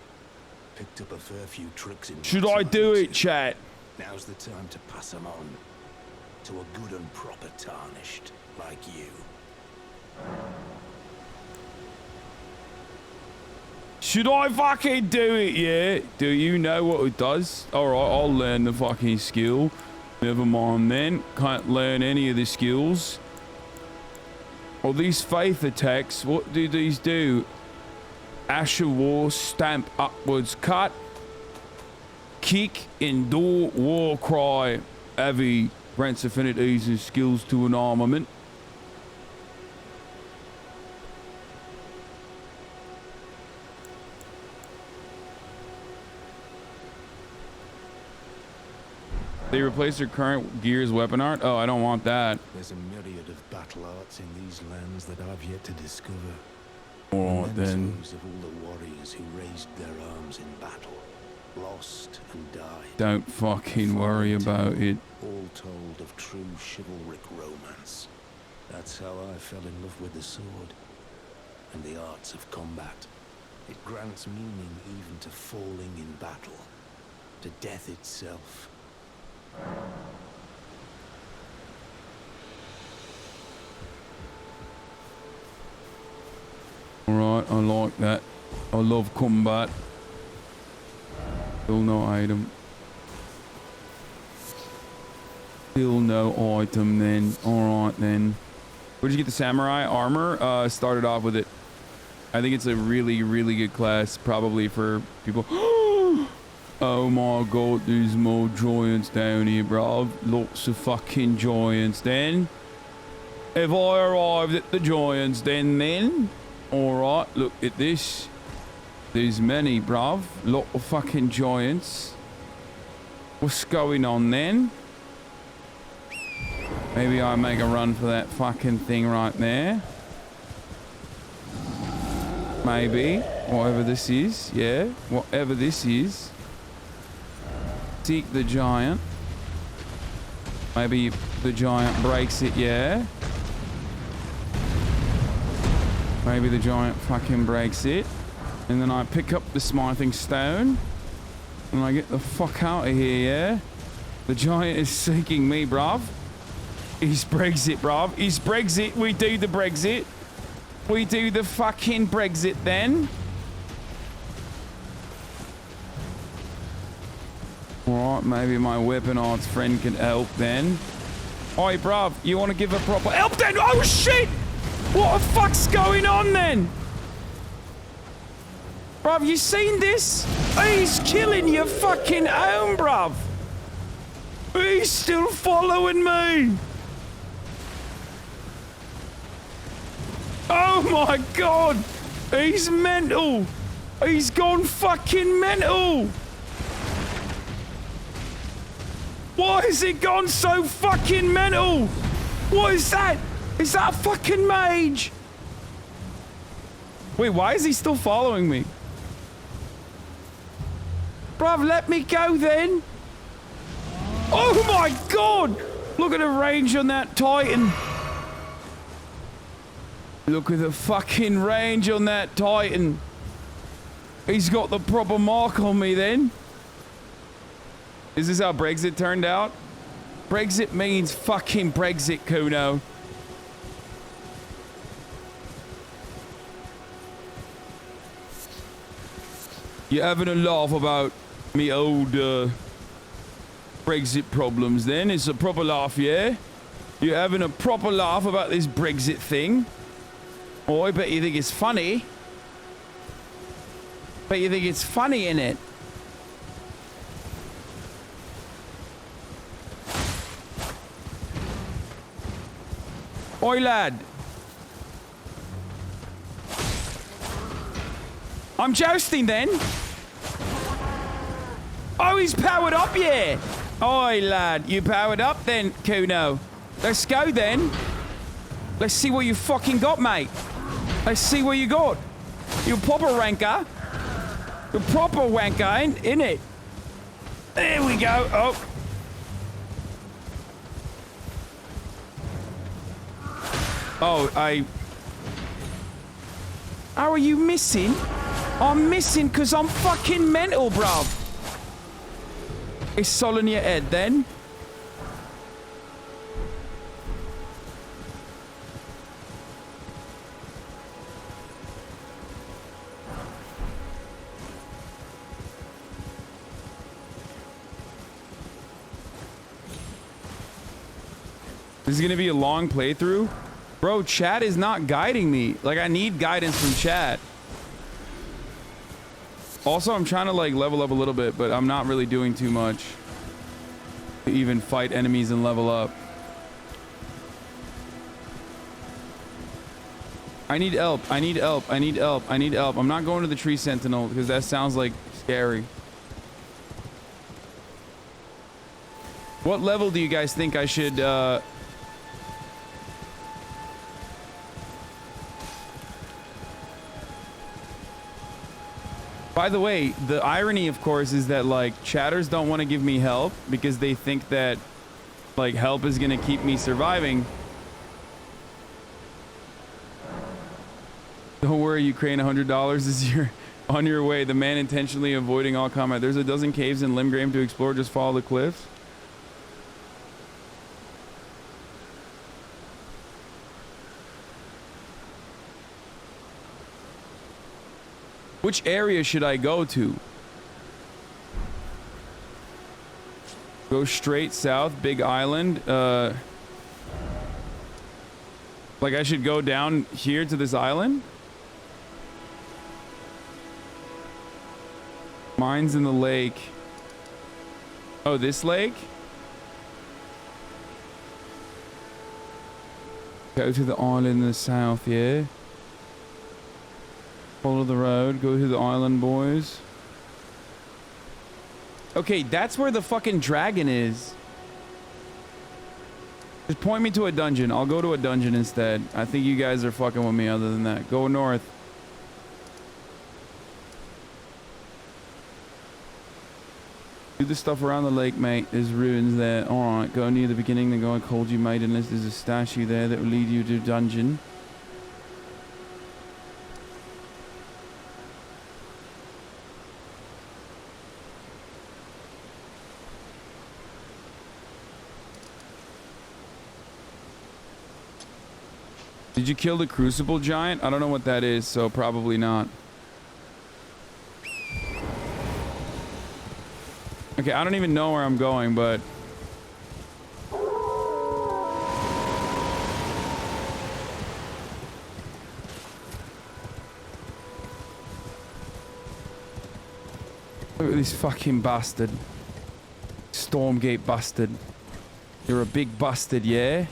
Speaker 10: Picked up a fair few tricks in.
Speaker 1: Should I do it, chat?
Speaker 10: Now's the time to pass them on to a good and proper tarnished like you.
Speaker 1: Should I fucking do it, yeah? Do you know what it does? Alright, I'll learn the fucking skill. Never mind then. Can't learn any of the skills. Well, these faith attacks, what do these do? Asher War, stamp upwards, cut. Kick, endure, war cry. Avi grants affinities and skills to an armament. They replace their current gear's weapon art? Oh, I don't want that.
Speaker 10: There's a myriad of battle arts in these lands that I've yet to discover.
Speaker 1: Alright then.
Speaker 10: Mementos of all the warriors who raised their arms in battle, lost and died.
Speaker 1: Don't fucking worry about it.
Speaker 10: All told of true chivalric romance. That's how I fell in love with the sword and the arts of combat. It grants meaning even to falling in battle, to death itself.
Speaker 1: Alright, I like that. I love combat. Still no item. Still no item then. Alright then. Where'd you get the samurai armor? Started off with it. I think it's a really, really good class. Probably for people. Oh my god, there's more giants down here, bro. Lots of fucking giants then. Have I arrived at the giants then? Alright, look at this. There's many, bruv. Lot of fucking giants. What's going on then? Maybe I make a run for that fucking thing right there. Maybe. Whatever this is. Yeah. Whatever this is. Seek the giant. Maybe the giant breaks it, yeah. Maybe the giant fucking breaks it. And then I pick up the smithing stone. And I get the fuck out of here, yeah? The giant is seeking me, bruv. He's Brexit, bruv. He's Brexit. We do the Brexit. We do the fucking Brexit then. Alright, maybe my weapon arts friend can help then. Oi, bruv, you want to give a proper help then? Oh, shit! What the fuck's going on then? Bruv, you seen this? He's killing your fucking own, bruv. He's still following me. Oh my god. He's mental. He's gone fucking mental. Why has it gone so fucking mental? What is that? Is that a fucking mage? Wait, why is he still following me? Bruv, let me go then. Oh my god! Look at the range on that Titan. Look at the fucking range on that Titan. He's got the proper mark on me then. Is this how Brexit turned out? Brexit means fucking Brexit, Kuno. You're having a laugh about me old Brexit problems then? It's a proper laugh, yeah? You're having a proper laugh about this Brexit thing? Oh, I bet you think it's funny. Bet you think it's funny, innit? Oi, lad. I'm jousting then. Oh, he's powered up, yeah. Oi, lad. You powered up then, Kuno. Let's go then. Let's see what you fucking got, mate. Let's see what you got. You proper ranker. You proper wanker, innit? There we go. Oh. Oh, How are you missing? I'm missing because I'm fucking mental, bruv. It's all in your head, then. This is gonna be a long playthrough. Bro, chat is not guiding me. Like, I need guidance from chat. Also, I'm trying to, like, level up a little bit, but I'm not really doing too much to even fight enemies and level up. I need help. I need help. I need help. I need help. I'm not going to the tree sentinel because that sounds, like, scary. What level do you guys think I should, By the way, the irony, of course, is that, like, chatters don't want to give me help because they think that, like, help is going to keep me surviving. Don't worry, Ukraine, $100 is on your way. The man intentionally avoiding all combat. There's a dozen caves in Limgrave to explore. Just follow the cliffs. Which area should I go to? Go straight south, Big Island. Like I should go down here to this island? Mines in the lake. Oh, this lake? Go to the island in the south, yeah? Follow the road, go to the island, boys. Okay, that's where the fucking dragon is. Just point me to a dungeon. I'll go to a dungeon instead. I think you guys are fucking with me other than that. Go north. Do the stuff around the lake, mate. There's ruins there. Alright, go near the beginning. The guy called you, mate, unless there's a statue there that will lead you to a dungeon. Did you kill the Crucible Giant? I don't know what that is, so probably not. Okay, I don't even know where I'm going, but... Look at this fucking bastard. Stormgate bastard. You're a big bastard, yeah?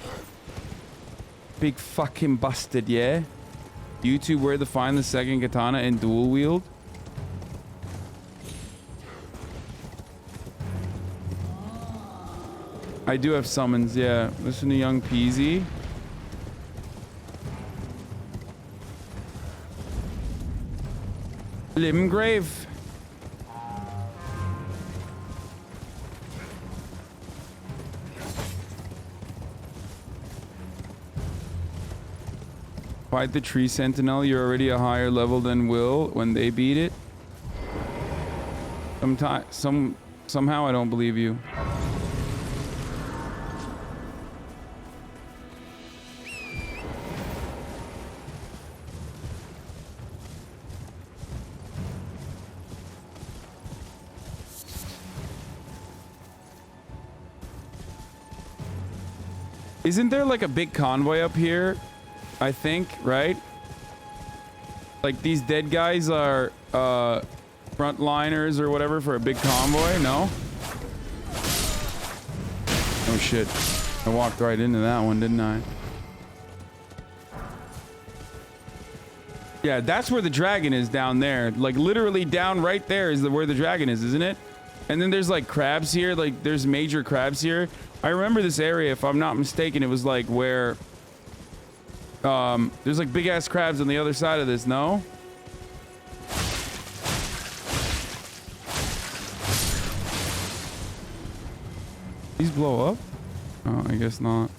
Speaker 1: Big fucking bastard, yeah? YouTube, where to find the second katana and dual wield? I do have summons, yeah. Listen to Young Peasy. Limgrave. Fight the tree sentinel. You're already a higher level than Will when they beat it. Somehow I don't believe you. Isn't there like a big convoy up here? I think, right? Like these dead guys are frontliners or whatever for a big convoy, no? Oh shit. I walked right into that one, didn't I? Yeah, that's where the dragon is down there. Like literally down right there is where the dragon is, isn't it? And then there's like crabs here, like there's major crabs here. I remember this area, if I'm not mistaken, it was like where there's like big ass crabs on the other side of this, no? These blow up? Oh, I guess not.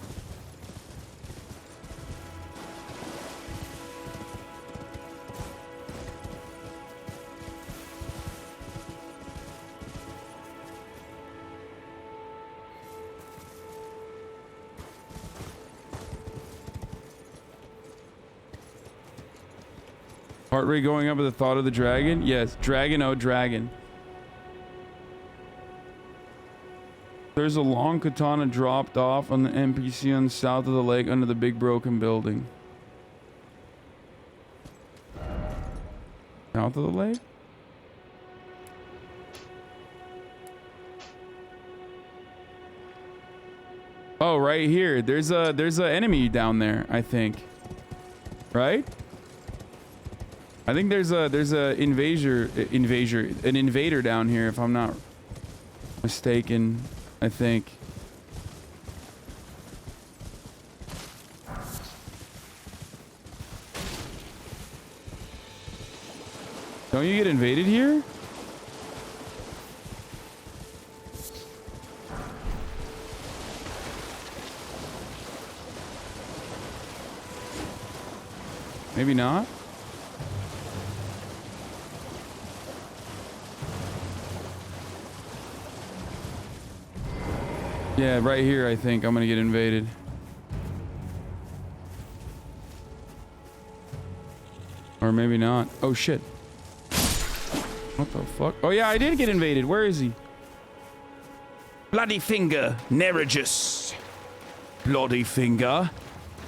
Speaker 1: Heart rate going up at the thought of the dragon? Yes, dragon, oh dragon. There's a long katana dropped off on the NPC on the south of the lake under the big broken building. South of the lake? Oh, right here. There's a enemy down there, I think. Right? I think there's a invader down here, if I'm not mistaken. I think. Don't you get invaded here? Maybe not. Yeah, right here, I think I'm gonna get invaded. Or maybe not. Oh, shit. What the fuck? Oh, yeah, I did get invaded. Where is he? Bloody finger. Neregus. Bloody finger.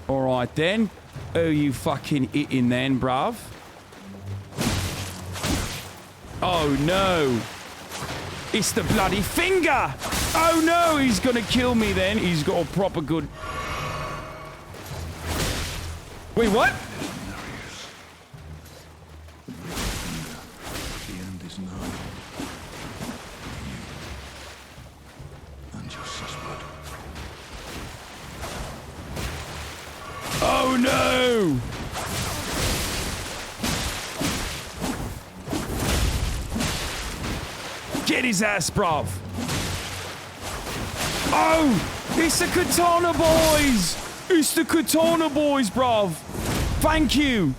Speaker 1: All right, then. Oh, you fucking eating then, bruv? Oh, no. It's the bloody finger. Oh no, he's gonna kill me then. He's got a proper good... Wait, what?
Speaker 10: The end is nigh. And your blood.
Speaker 1: Oh no! Get his ass, bruv. Oh, it's the Katana boys. It's the Katana boys, bruv. Thank you.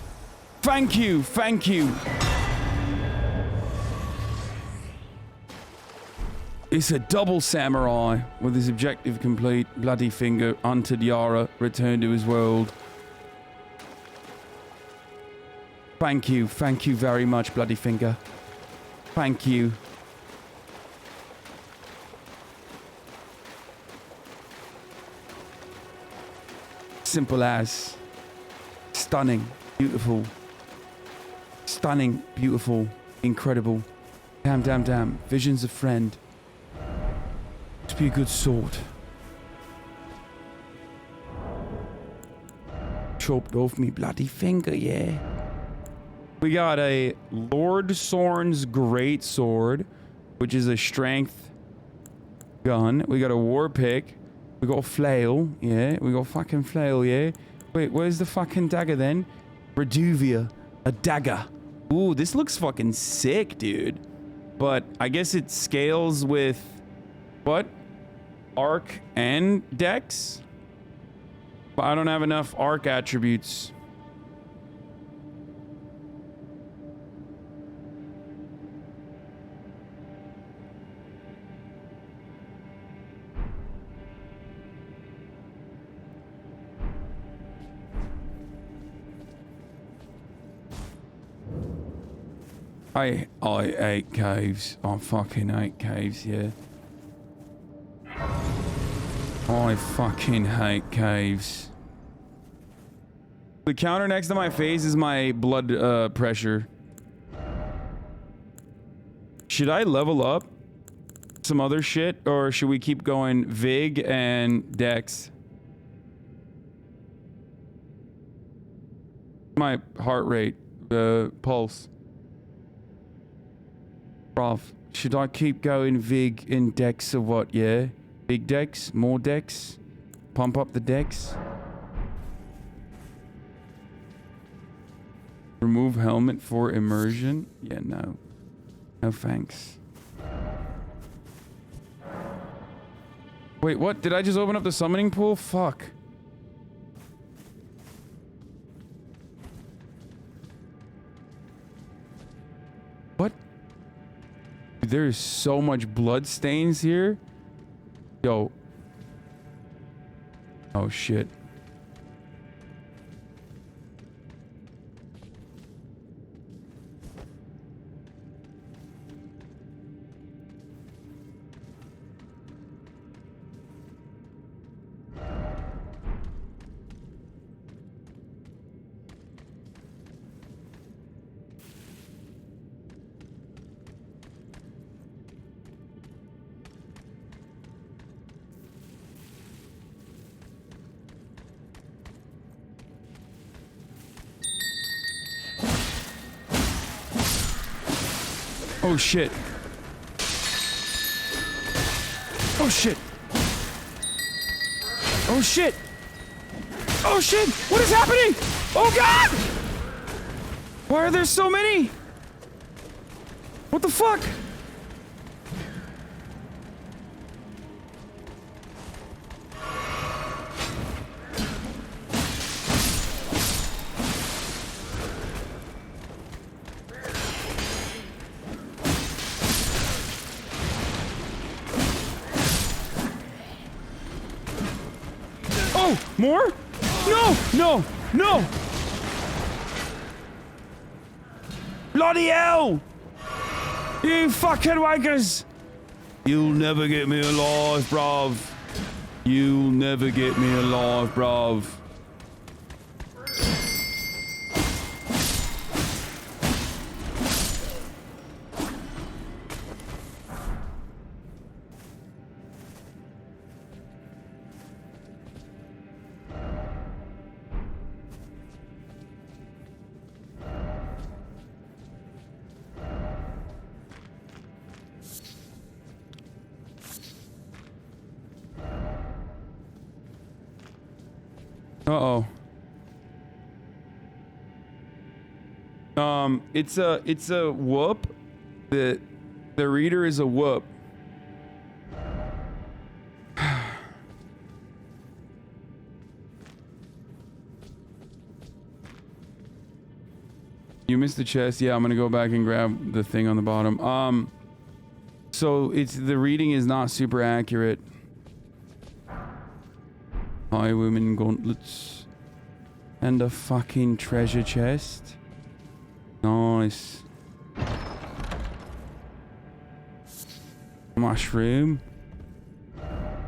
Speaker 1: Thank you. Thank you. It's a double samurai with his objective complete. Bloody finger, unted Yara, returned to his world. Thank you. Thank you very much, bloody finger. Thank you. Simple as. Stunning. Beautiful. Stunning. Beautiful. Incredible. Damn, damn, damn. Vision's a friend. To be a good sword. Chopped off me bloody finger, yeah. We got a Lord Sorn's Great Sword, which is a strength gun. We got a war pick. We got a flail, yeah. We got a fucking flail, yeah. Wait, where's the fucking dagger then? Reduvia, a dagger. Ooh, this looks fucking sick, dude. But I guess it scales with what? Arc and dex? But I don't have enough arc attributes. I hate caves. I fucking hate caves, yeah. I fucking hate caves. The counter next to my face is my blood pressure. Should I level up some other shit, or should we keep going Vig and Dex? My heart rate, pulse. Bruv, should I keep going Vig and Dex or what, yeah? Big decks, more decks. Pump up the decks. Remove helmet for immersion. Yeah, no. No thanks. Wait, what? Did I just open up the summoning pool? Fuck. What? There is so much blood stains here. Yo. Oh shit. Oh shit. Oh shit. Oh shit. Oh shit. What is happening? Oh god! Why are there so many? What the fuck? More? No! No! No! Bloody hell! You fucking wankers! You'll never get me alive, bruv. You'll never get me alive, bruv. It's a whoop. The reader is a whoop. You missed the chest. Yeah, I'm gonna go back and grab the thing on the bottom. So it's the reading is not super accurate. High women gauntlets and a fucking treasure chest. Nice. Mushroom.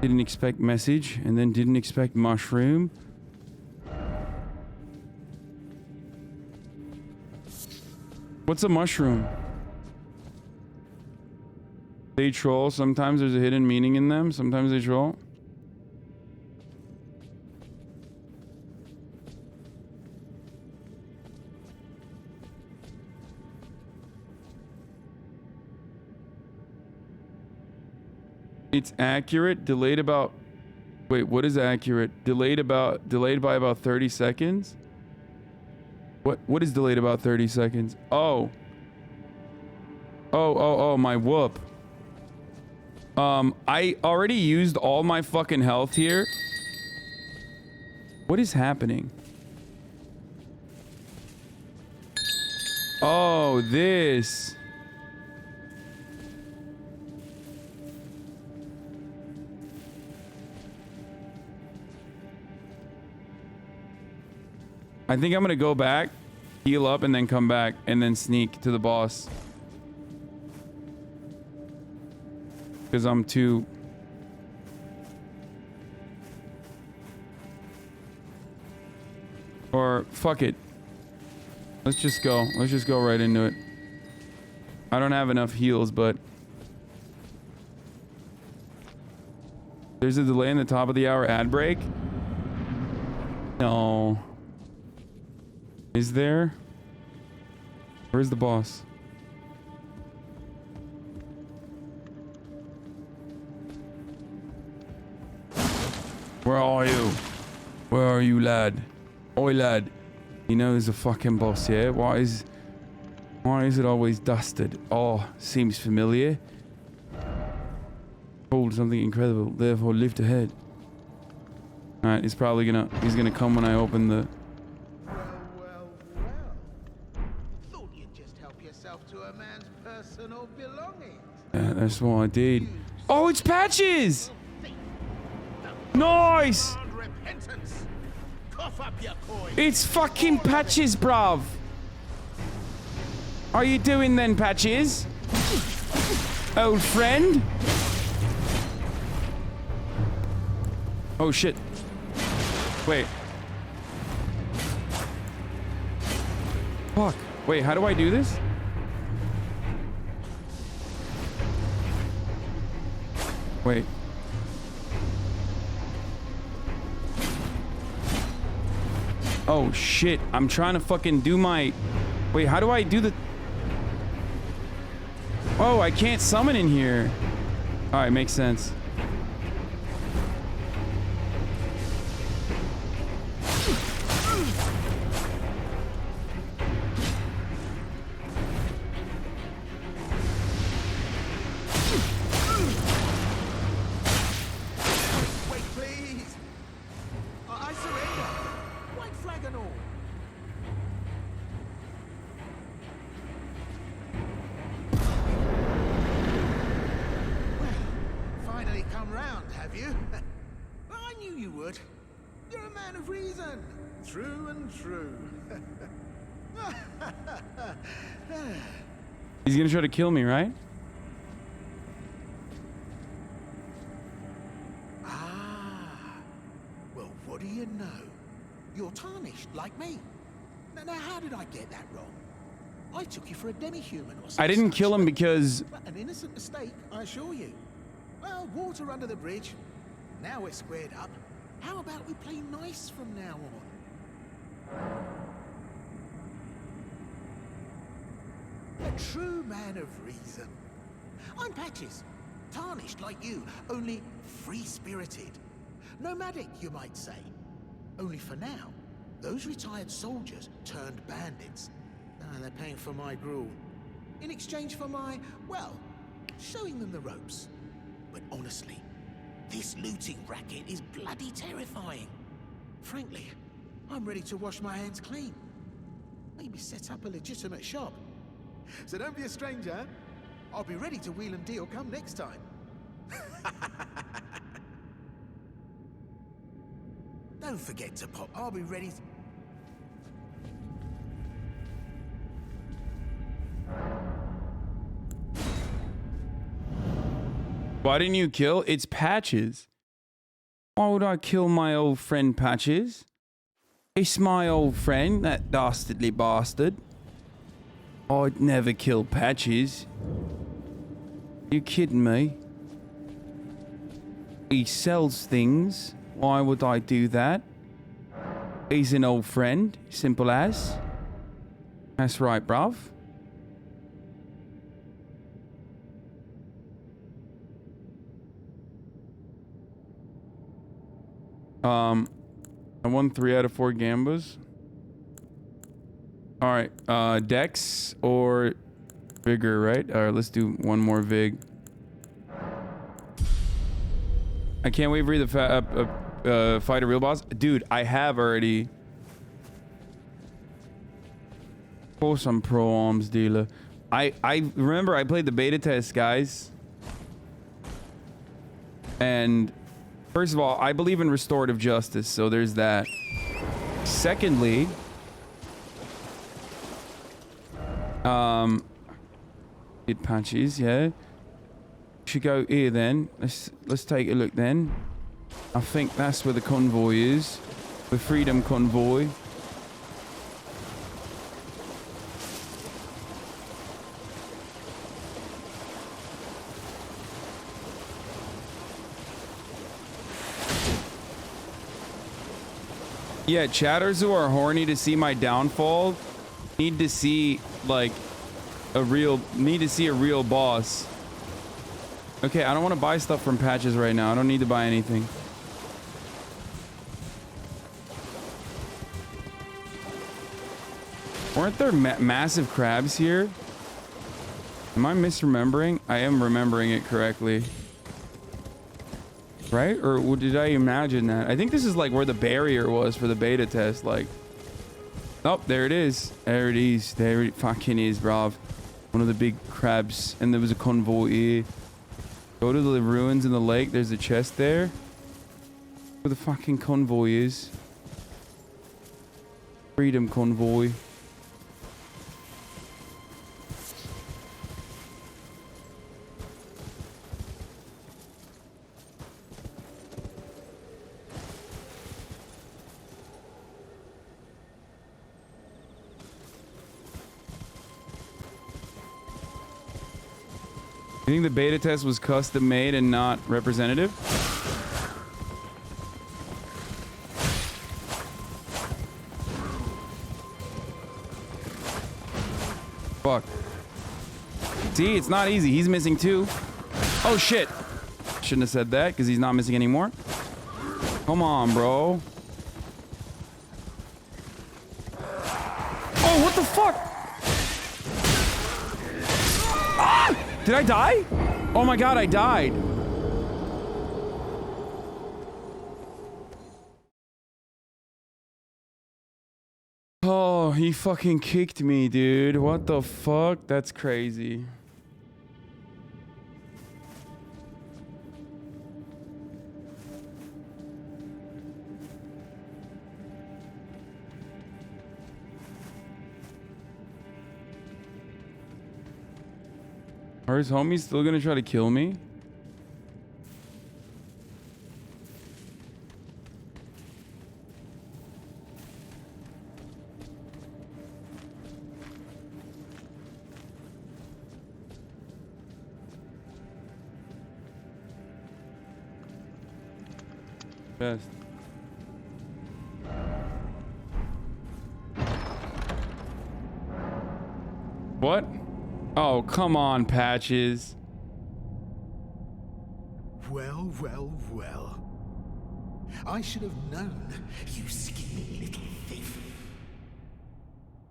Speaker 1: Didn't expect message and then didn't expect mushroom. What's a mushroom? They troll. Sometimes there's a hidden meaning in them. Sometimes they troll. It's accurate. Delayed about... Wait, what is accurate? Delayed by about 30 seconds? What is delayed about 30 seconds? Oh, my whoop. I already used all my fucking health here. What is happening? Oh, this. I think I'm gonna go back, heal up, and then come back, and then sneak to the boss. Because I'm too... Or, fuck it. Let's just go. Let's just go right into it. I don't have enough heals, but... There's a delay in the top of the hour ad break? No. Is there? Where's the boss? Where are you? Where are you, lad? Oi, lad. You know who's the fucking boss here? Why is it always dusted? Oh, seems familiar. Called something incredible, therefore lift ahead. Alright, he's gonna come when I open the...
Speaker 11: Thought you'd just help yourself to a man's personal belongings.
Speaker 1: Yeah, that's what I did. Oh, it's Patches! Nice!
Speaker 11: Repentance. Cough up your coin.
Speaker 1: It's fucking Patches, bruv! How you doing then, Patches? Old friend? Oh shit. Wait. Fuck. Wait, how do I do this? Wait. Oh shit. I'm trying to fucking do my... Wait, how do I do the... Oh, I can't summon in here. Alright, makes sense.
Speaker 11: Wait, please. I surrender. White flag and all. Finally come round, have you? I knew you would. You're a man of reason. True and true.
Speaker 1: He's gonna try to kill me, right?
Speaker 11: Well, what do you know? You're tarnished, like me. Now, how did I get that wrong? I took you for a demi-human or something.
Speaker 1: I didn't kill him because...
Speaker 11: An innocent mistake, I assure you. Well, water under the bridge. Now we're squared up. How about we play nice from now on? A true man of reason. I'm Patches. Tarnished like you, only free-spirited. Nomadic, you might say. Only for now, those retired soldiers turned bandits. And they're paying for my gruel. In exchange for my, well, showing them the ropes. But honestly, this looting racket is bloody terrifying. Frankly, I'm ready to wash my hands clean. Maybe set up a legitimate shop. So don't be a stranger. I'll be ready to wheel and deal come next time. Don't forget to pop. I'll be ready.
Speaker 1: Why didn't you kill? It's Patches. Why would I kill my old friend Patches? It's my old friend, that dastardly bastard. I'd never kill Patches. You kidding me? He sells things. Why would I do that? He's an old friend. Simple as. That's right, bruv. I won 3 out of 4 gambas. All right, Dex or Vigor, right? All right, let's do one more Vig. I can't wait for you to fight a real boss. Dude, I have already. Of course I'm pro arms dealer. I remember I played the beta test, guys. And first of all, I believe in restorative justice, so there's that. Secondly, it punches, yeah. Should go here then. Let's take a look then. I think that's where the convoy is. The Freedom Convoy. Yeah, chatters who are horny to see my downfall need to see like a real boss. Okay, I don't want to buy stuff from Patches right now. I don't need to buy anything. Weren't there massive crabs here? Am I misremembering? I am remembering it correctly. Right? Or did I imagine that? I think this is like where the barrier was for the beta test. Like, oh, there it is. There it is. There it fucking is, bruv. One of the big crabs. And there was a convoy here. Go to the ruins in the lake. There's a chest there. Where the fucking convoy is. Freedom convoy. You think the beta test was custom made and not representative? Fuck. See, it's not easy. He's missing too. Oh shit. Shouldn't have said that because he's not missing anymore. Come on, bro. Oh, what the fuck? Ah! Did I die? Oh my god, I died. Oh, he fucking kicked me, dude. What the fuck? That's crazy. Are his homies still gonna try to kill me? Best. What? Oh, come on, Patches.
Speaker 11: Well, well, well. I should have known, you scheming little thief.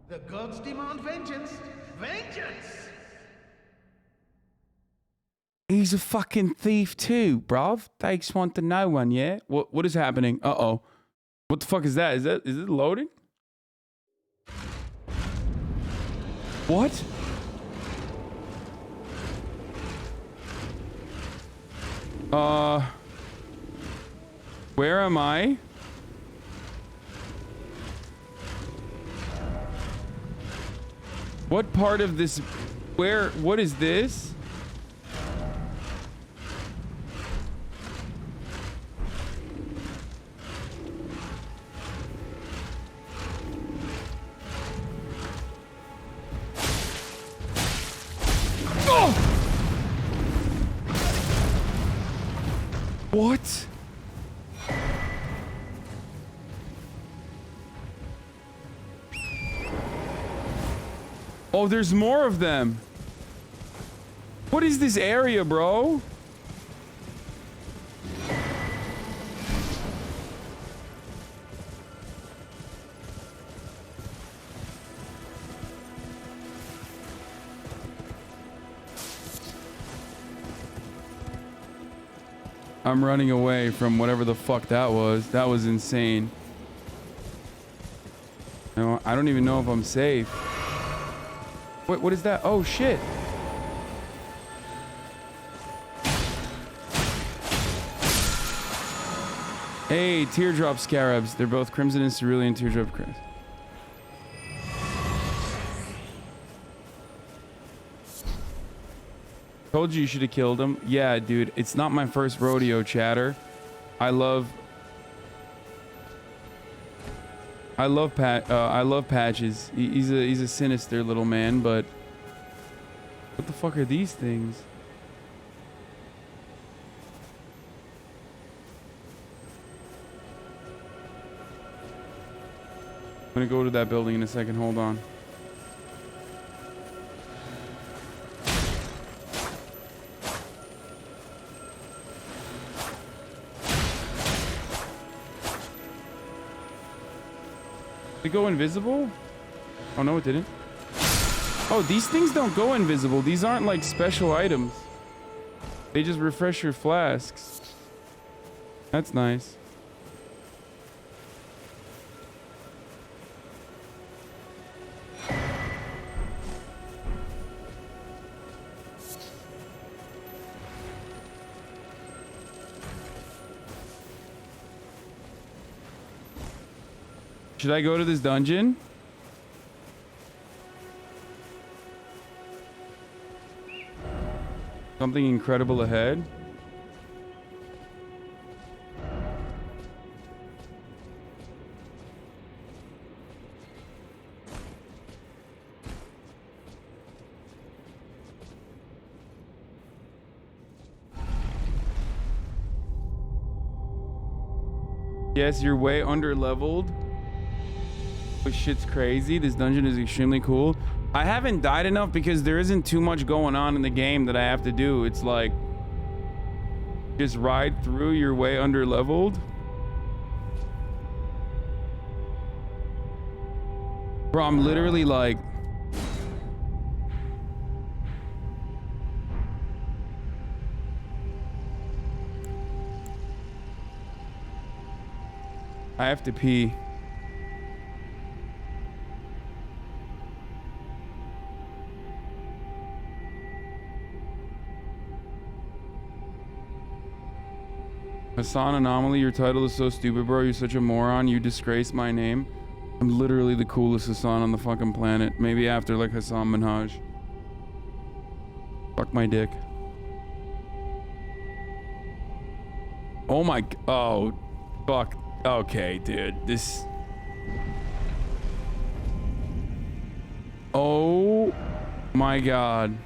Speaker 11: The gods demand vengeance. Vengeance!
Speaker 1: He's a fucking thief too, bruv. Takes one to know one, yeah? What is happening? Uh-oh. What the fuck is that? Is it loading? What? Where am I? What part of this? What is this? Oh! What? Oh, there's more of them. What is this area, bro? I'm running away from whatever the fuck that was. That was insane. No, I don't even know if I'm safe. Wait, what is that? Oh, shit. Hey, teardrop scarabs. They're both crimson and cerulean teardrop crabs. Told you should have killed him. Yeah, dude. It's not my first rodeo, chatter. I love Patches. He's a sinister little man, but what the fuck are these things? I'm gonna go to that building in a second. Hold on. They go invisible? Oh, no, it didn't. Oh, these things don't go invisible. These aren't like special items. They just refresh your flasks. That's nice. Should I go to this dungeon? Something incredible ahead. Yes, you're way under leveled. This shit's crazy. This dungeon is extremely cool. I haven't died enough because there isn't too much going on in the game that I have to do. It's like just ride through, you're way under leveled. Bro, I'm literally like I have to pee. Hasan Anomaly, your title is so stupid, bro. You're such a moron. You disgrace my name. I'm literally the coolest Hasan on the fucking planet. Maybe after like Hasan Minhaj. Fuck my dick. Oh my... Oh. Fuck. Okay, dude. This... Oh my god.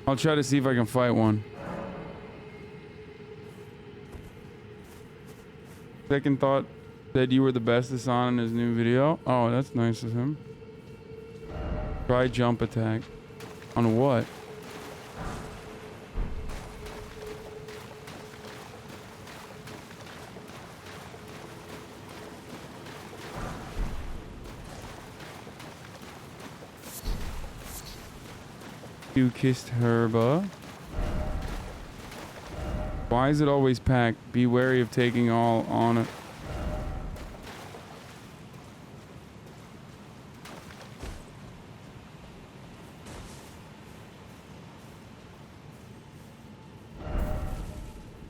Speaker 1: I'll try to see if I can fight one. Second thought said you were the best Hasan in his new video. Oh, that's nice of him. Try jump attack. On what? You kissed Herba. Why is it always packed? Be wary of taking all on it.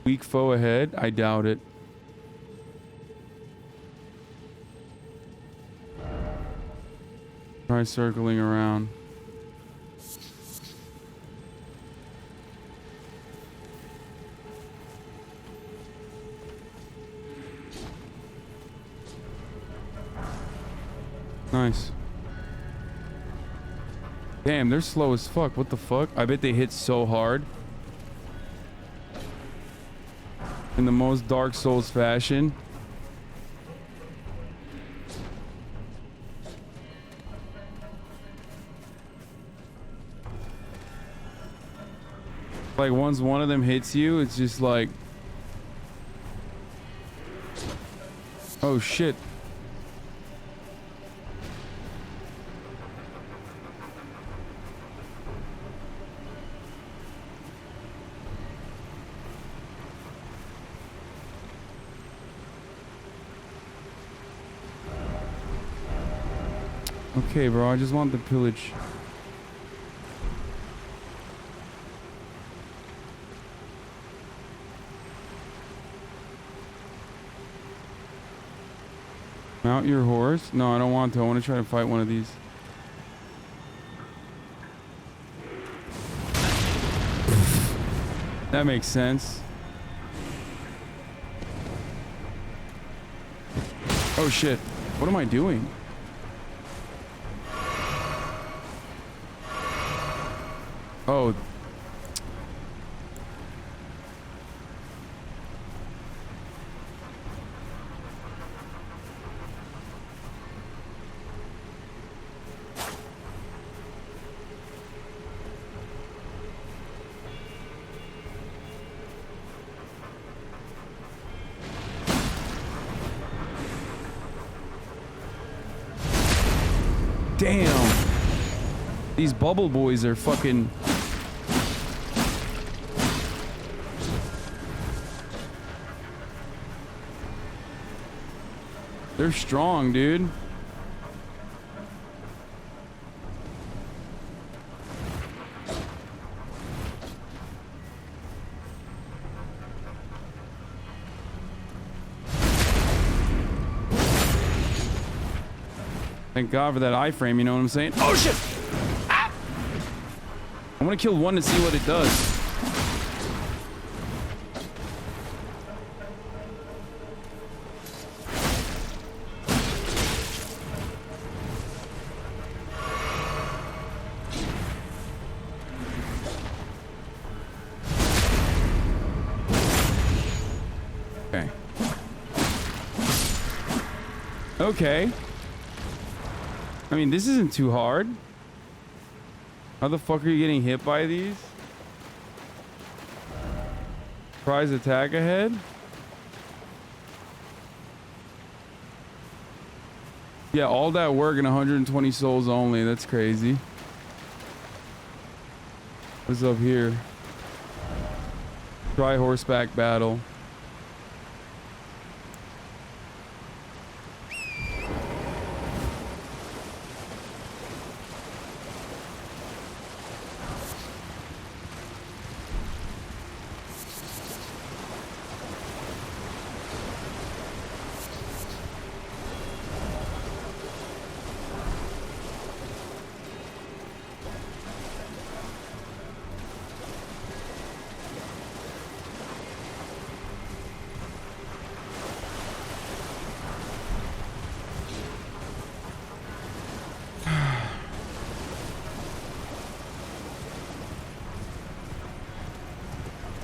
Speaker 1: Weak foe ahead? I doubt it. Try circling around. Nice. Damn, they're slow as fuck. What the fuck? I bet they hit so hard. In the most Dark Souls fashion. Like once one of them hits you, it's just like... Oh shit. Okay, bro, I just want the pillage. Mount your horse? No, I don't want to. I want to try to fight one of these. That makes sense. Oh shit. What am I doing? Oh. Damn. These bubble boys are fucking... They're strong, dude. Thank God for that iframe, you know what I'm saying? Oh shit! Ah! I want to kill one to see what it does. Okay. Okay. I mean, this isn't too hard. How the fuck are you getting hit by these? Surprise attack ahead? Yeah, all that work and 120 souls only. That's crazy. What's up here? Try horseback battle.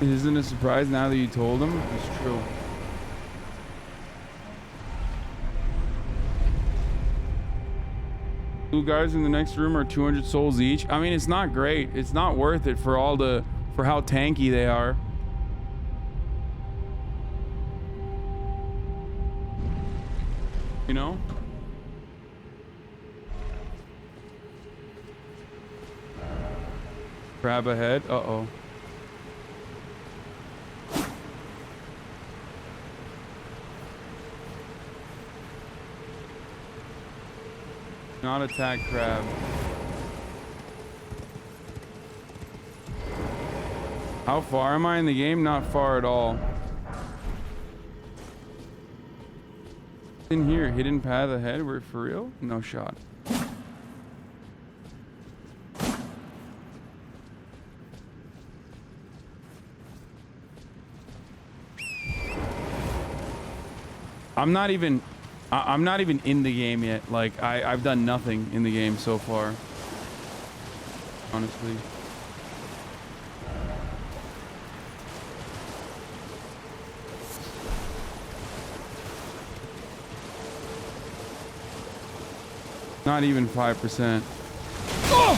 Speaker 1: It isn't a surprise now that you told him. It's true. Two guys in the next room are 200 souls each. I mean, it's not great. It's not worth it for all the for how tanky they are. You know? Crab ahead. Uh-oh. Not attack crab. How far am I in the game? Not far at all. In here, hidden path ahead. We're for real? No shot. I'm not even in the game yet. Like I've done nothing in the game so far. Honestly. Not even 5%. Oh!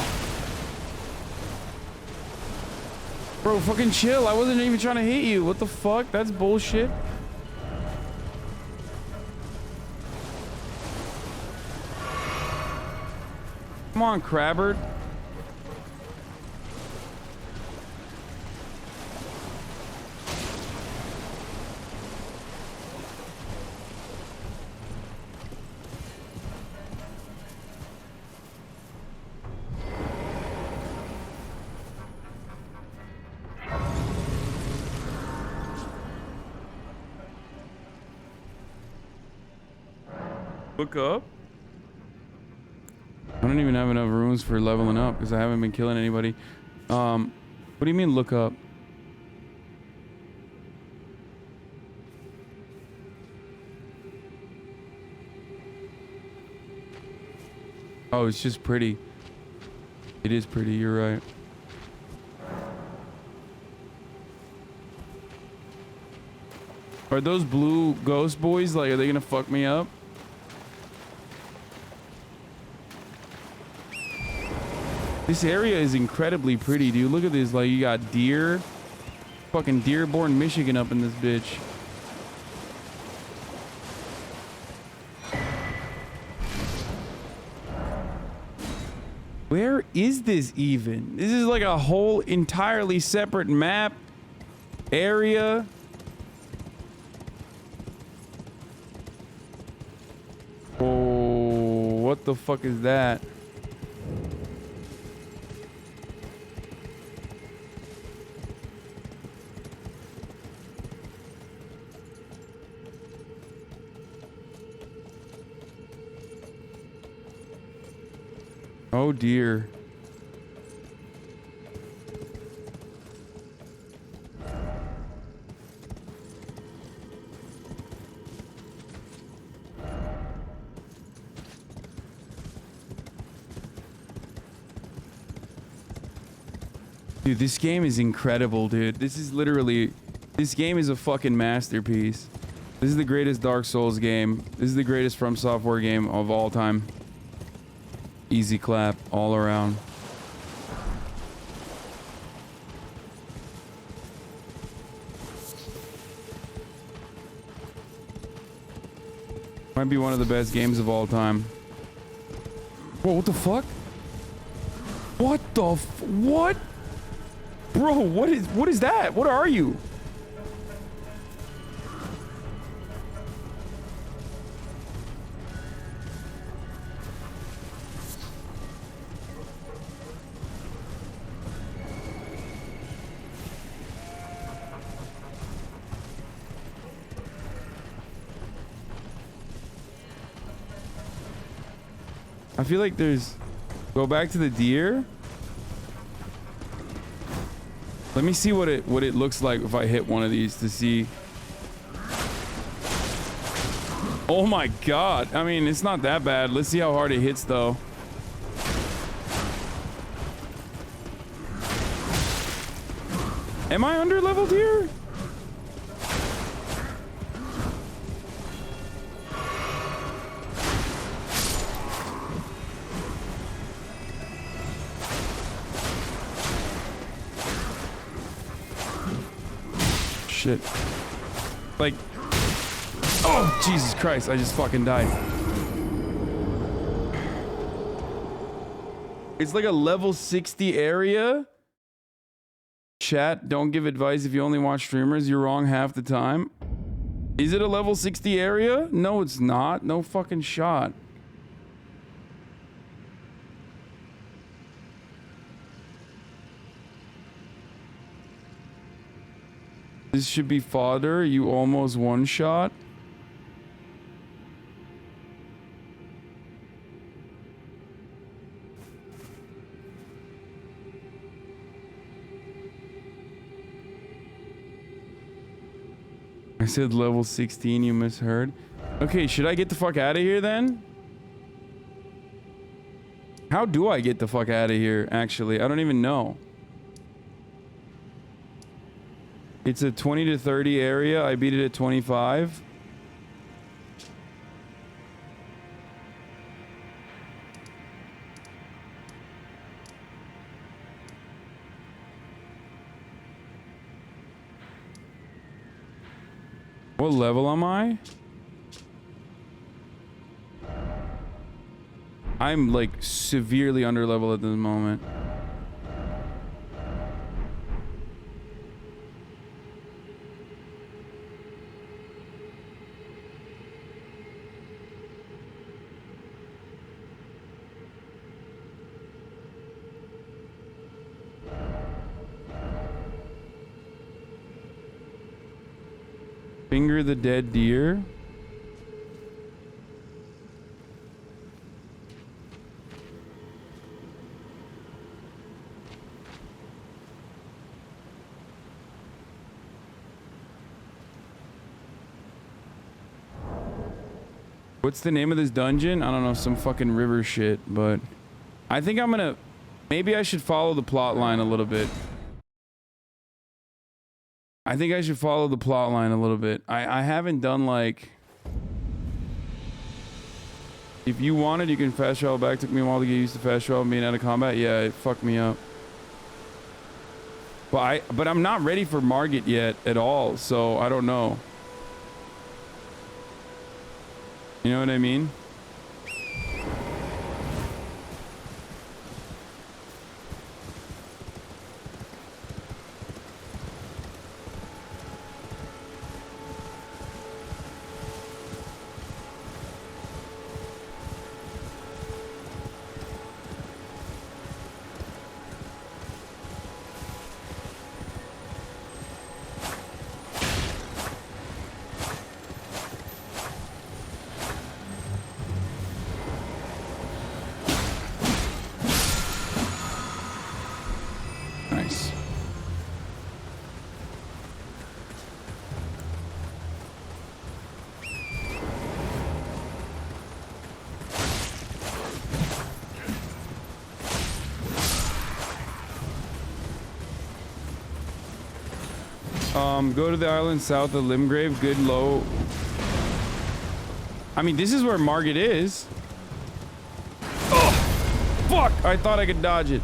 Speaker 1: Bro, fucking chill. I wasn't even trying to hit you. What the fuck? That's bullshit. Come on, Crabbert. Look up. I don't even have enough rooms for leveling up because I haven't been killing anybody. What do you mean look up? Oh, it's just pretty. It is pretty, you're right. Are those blue ghost boys, like, are they gonna fuck me up? This area is incredibly pretty, dude. Look at this. Like, you got deer. Fucking Dearborn, Michigan up in this bitch. Where is this even? This is like a whole entirely separate map area. Oh, what the fuck is that? Oh dear. Dude, this game is incredible, dude. This game is a fucking masterpiece. This is the greatest Dark Souls game. This is the greatest From Software game of all time. Easy clap all around. Might be one of the best games of all time. Whoa, what the fuck? What the what? Bro, what is that? What are you? I feel like there's... Go back to the deer. Let me see what it looks like if I hit one of these to see. Oh my god. I mean, it's not that bad. Let's see how hard it hits though. Am I under leveled here? Shit. Like, oh Jesus Christ, I just fucking died. It's like a level 60 area. Chat, don't give advice if you only watch streamers. You're wrong half the time. Is it a level 60 area? No, it's not. No fucking shot. This should be fodder. You almost one shot. I said level 16, you misheard. Okay, should I get the fuck out of here then? How do I get the fuck out of here, actually? I don't even know. It's a 20 to 30 area. I beat it at 25. What level am I? I'm like severely under level at this moment. Finger the dead deer. What's the name of this dungeon? I don't know, some fucking river shit, but I think I'm gonna... Maybe I should follow the plot line a little bit. I think I should follow the plot line a little bit. I haven't done like... If you wanted, you can fast travel back. Took me a while to get used to fast travel being out of combat. Yeah, it fucked me up. But I'm not ready for Margit yet at all, so I don't know. You know what I mean? Go to the island south of Limgrave. Good low. I mean, this is where Margit is. Oh, fuck! I thought I could dodge it.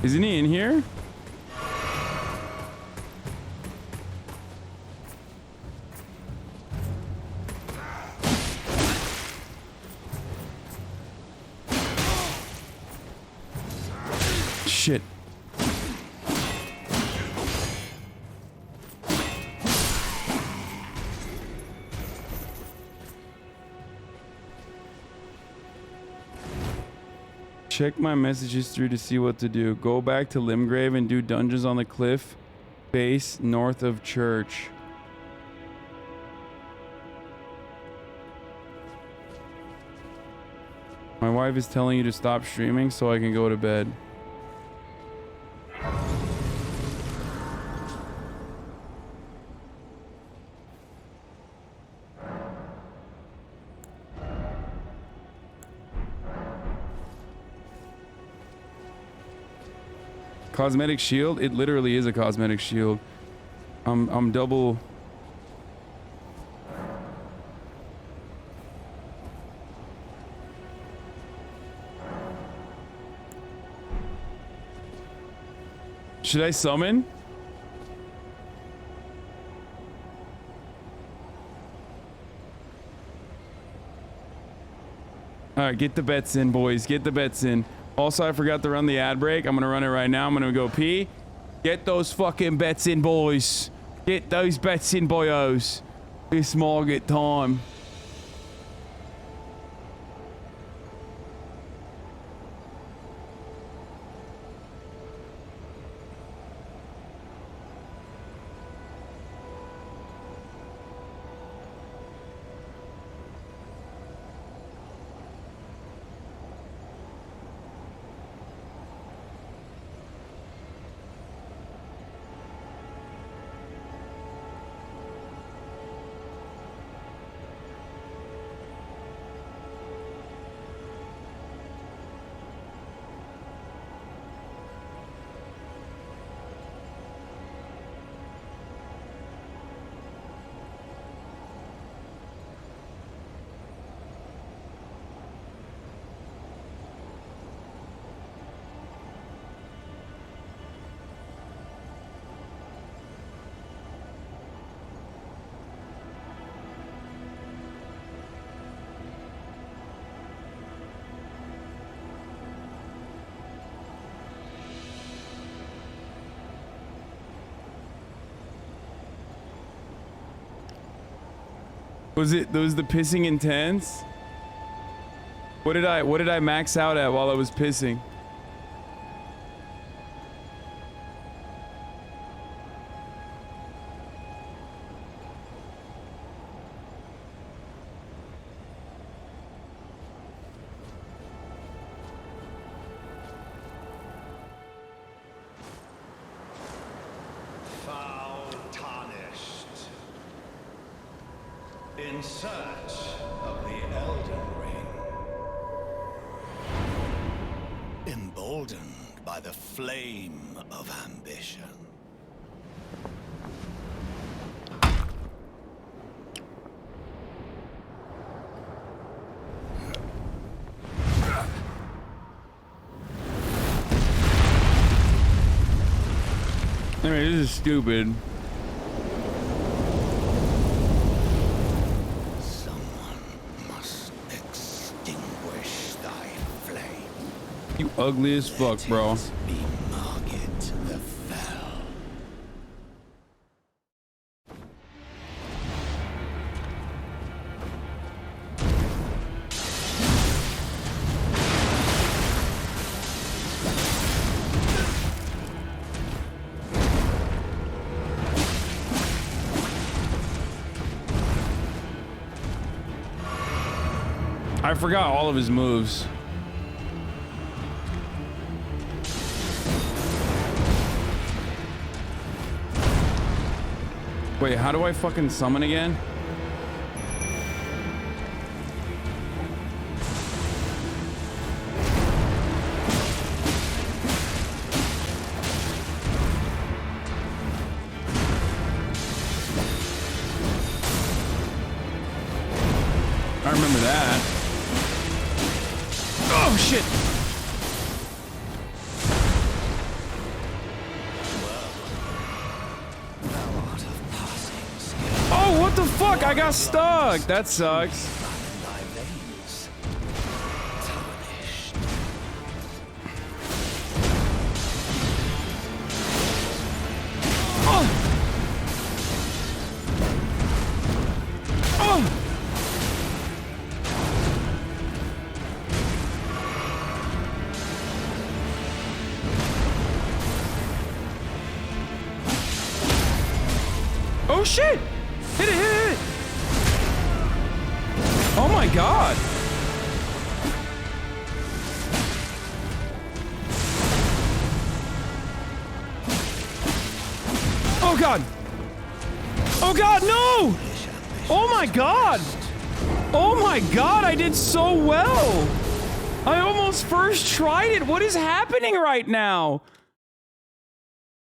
Speaker 1: Isn't he in here? Shit. Check my messages through to see what to do. Go back to Limgrave and do dungeons on the cliff base north of church. My wife is telling you to stop streaming so I can go to bed. Cosmetic shield? It literally is a cosmetic shield. I'm double. Should I summon? All right, get the bets in, boys. Get the bets in. Also, I forgot to run the ad break. I'm gonna run it right now. I'm gonna go pee. Get those fucking bets in, boys. Get those bets in, boyos. It's Margit time. Was the pissing intense? What did I max out at while I was pissing?
Speaker 10: Foul tarnished. In search of the Elden Ring. Emboldened by the flame of ambition.
Speaker 1: I mean, this is stupid. You ugly as fuck, bro.
Speaker 10: Be Margit the Fell.
Speaker 1: I forgot all of his moves. Wait, how do I fucking summon again? I remember that. Oh, shit. Oh, what the fuck? I got stuck. That sucks. Oh shit! Hit it, hit it, hit it! Oh my god! Oh god! Oh god, no! Oh my god! Oh my god, I did so well! I almost first tried it! What is happening right now?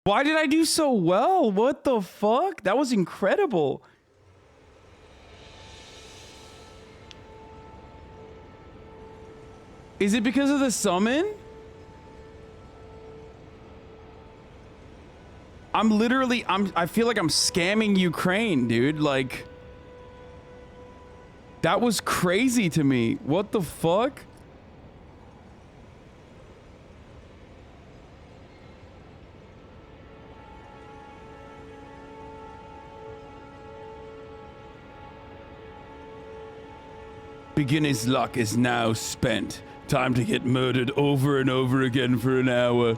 Speaker 1: Why did I do so well? What the fuck? That was incredible. Is it because of the summon? I feel like I'm scamming Ukraine, dude. Like, that was crazy to me. What the fuck? Beginner's luck is now spent. Time to get murdered over and over again for an hour.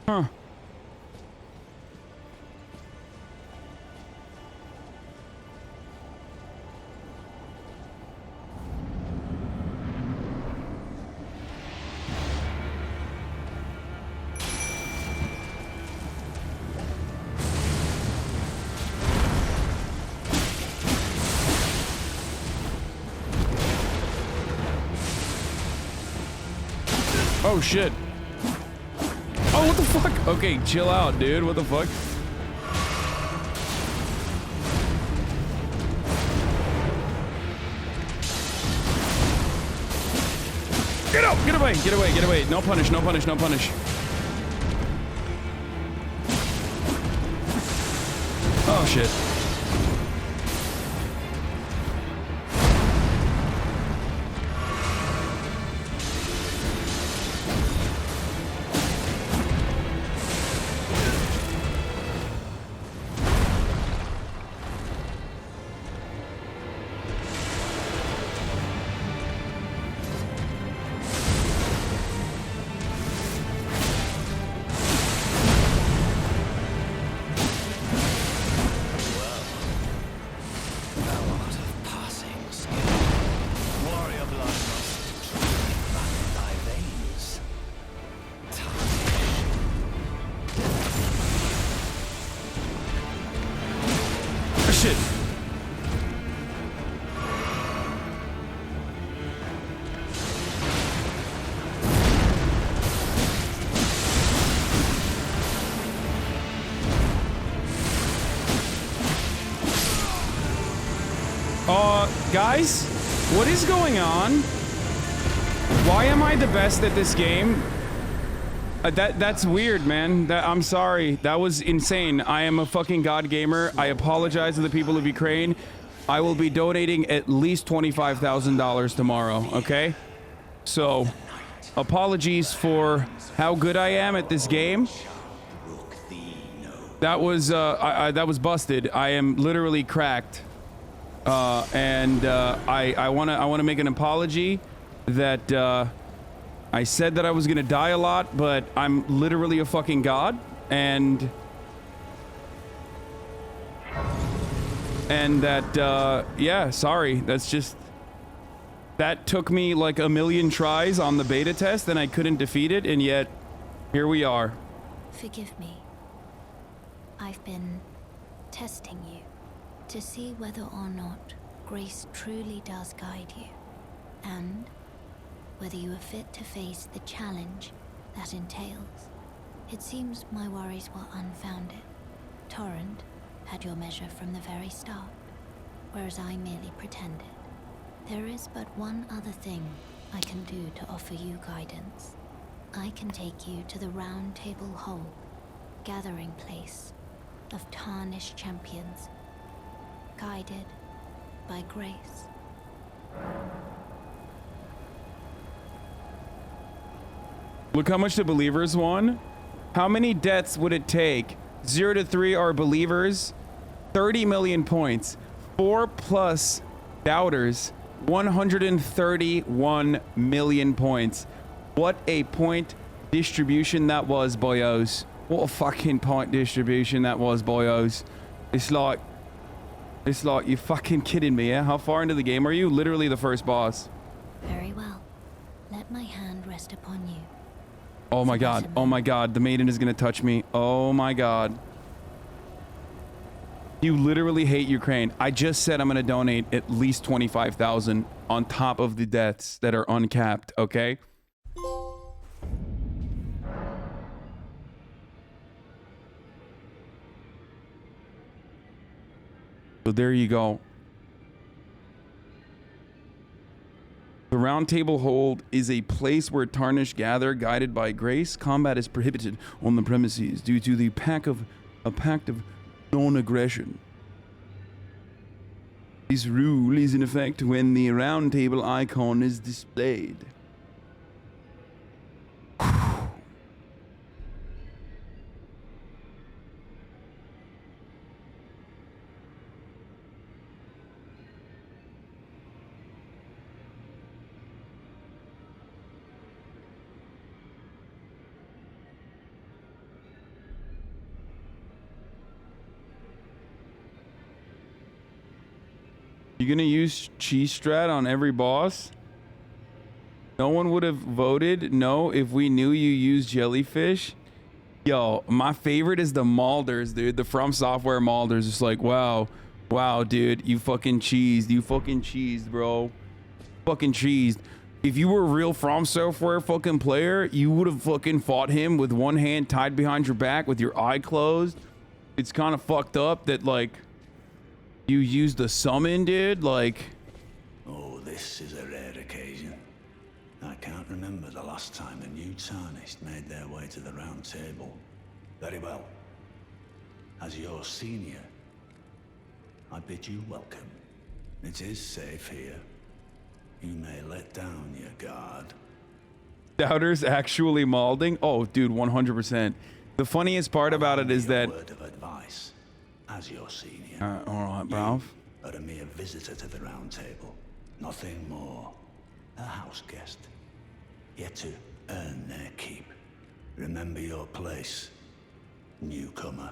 Speaker 1: Huh. Oh shit. Oh, what the fuck? Okay, chill out, dude. What the fuck? Get out! Get away! Get away! Get away! No punish! No punish! No punish! Oh shit. Guys, what is going on? Why am I the best at this game? That's weird, man. I'm sorry. That was insane. I am a fucking god gamer. I apologize to the people of Ukraine. I will be donating at least $25,000 tomorrow, okay? So, apologies for how good I am at this game. That was that was busted. I am literally cracked. I want to make an apology that I said that I was gonna die a lot, but I'm literally a fucking god, and that yeah, sorry, that's just That took me like a million tries on the beta test and I couldn't defeat it, and yet here we are.
Speaker 12: Forgive me. I've been testing you to see whether or not grace truly does guide you, and whether you are fit to face the challenge that entails. It seems my worries were unfounded. Torrent had your measure from the very start, whereas I merely pretended. There is but one other thing I can do to offer you guidance. I can take you to the Round Table Hall, gathering place of tarnished champions, guided by grace.
Speaker 1: Look how much the believers won. How many deaths would it take? 0 to 3 are believers. 30 million points. 4 plus doubters. 131 million points. What a point distribution that was, boyos. What a fucking point distribution that was, boyos. It's like you're fucking kidding me, yeah? How far into the game are you? Literally the first boss.
Speaker 12: Very well. Let my hand rest upon you.
Speaker 1: Oh my god. Oh my god. The maiden is gonna touch me. Oh my god. You literally hate Ukraine. I just said I'm gonna donate at least 25,000 on top of the deaths that are uncapped, okay? So there you go. The Round Table Hold is a place where tarnished gather, guided by grace. Combat is prohibited on the premises due to the pact of non-aggression. This rule is in effect when the Round Table icon is displayed. You gonna use cheese strat on every boss? No one would have voted no if we knew you used jellyfish. Yo, my favorite is the Malders, dude. The From Software Malders. It's like, wow, dude, you fucking cheesed. You fucking cheesed, bro. Fucking cheesed. If you were a real From Software fucking player, you would have fucking fought him with one hand tied behind your back with your eye closed. It's kind of fucked up that, like, you used the summon, dude. Like,
Speaker 10: oh, this is a rare occasion. I can't remember the last time a new Tarnished made their way to the Round Table. Very well. As your senior, I bid you welcome. It is safe here. You may let down your guard.
Speaker 1: doubters actually malding? Oh, dude, 100%. The funniest part about it is that.
Speaker 10: Word of advice, as your senior.
Speaker 1: All right, bro.
Speaker 10: Are a mere visitor to the Round Table. Nothing more. A house guest. Yet to earn their keep. Remember your place, newcomer.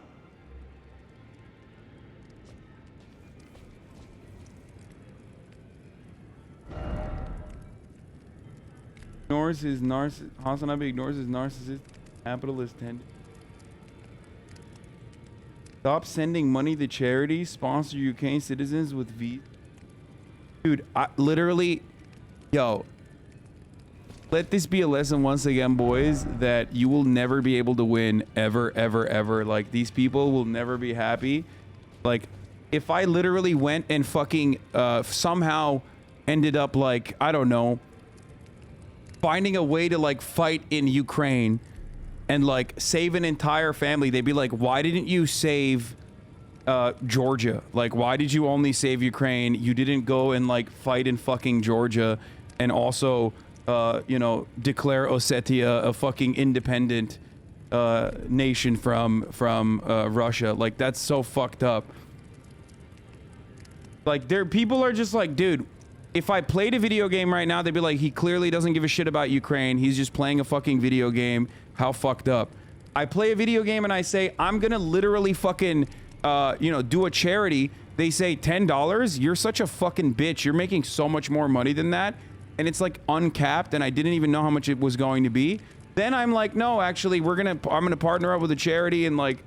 Speaker 1: Ignores his Hasanabi ignores his narcissist capitalist tendency. Stop sending money to charities. Sponsor Ukraine citizens with V. Dude, I literally, yo. Let this be a lesson once again, boys, that you will never be able to win ever, ever, ever. Like, these people will never be happy. Like, if I literally went and fucking somehow ended up, like, I don't know, finding a way to, like, fight in Ukraine and, like, save an entire family, they'd be like, why didn't you save Georgia? Like, why did you only save Ukraine? You didn't go and, like, fight in fucking Georgia and also, you know, declare Ossetia a fucking independent nation from Russia. Like, that's so fucked up. Like, people are just like, dude, if I played a video game right now, they'd be like, he clearly doesn't give a shit about Ukraine. He's just playing a fucking video game. How fucked up. I play a video game and I say, I'm gonna literally fucking, you know, do a charity. They say $10? You're such a fucking bitch. You're making so much more money than that. and it's like uncapped and I didn't even know how much it was going to be, then I'm like, no, actually I'm gonna partner up with a charity and like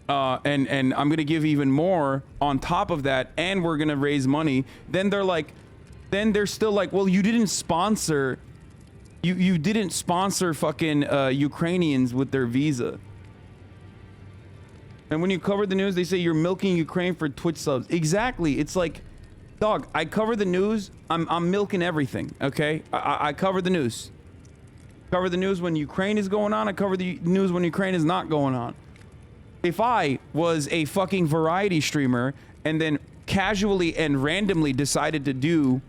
Speaker 1: and I'm gonna give even more on top of that, and we're gonna raise money. Then they're still like, well, you didn't sponsor fucking Ukrainians with their visa. And when you cover the news, they say you're milking Ukraine for Twitch subs. Exactly. It's like, dog, I cover the news. I'm milking everything. Okay, I cover the news. Cover the news when Ukraine is going on. I cover the news when Ukraine is not going on. If I was a fucking variety streamer and then casually and randomly decided to do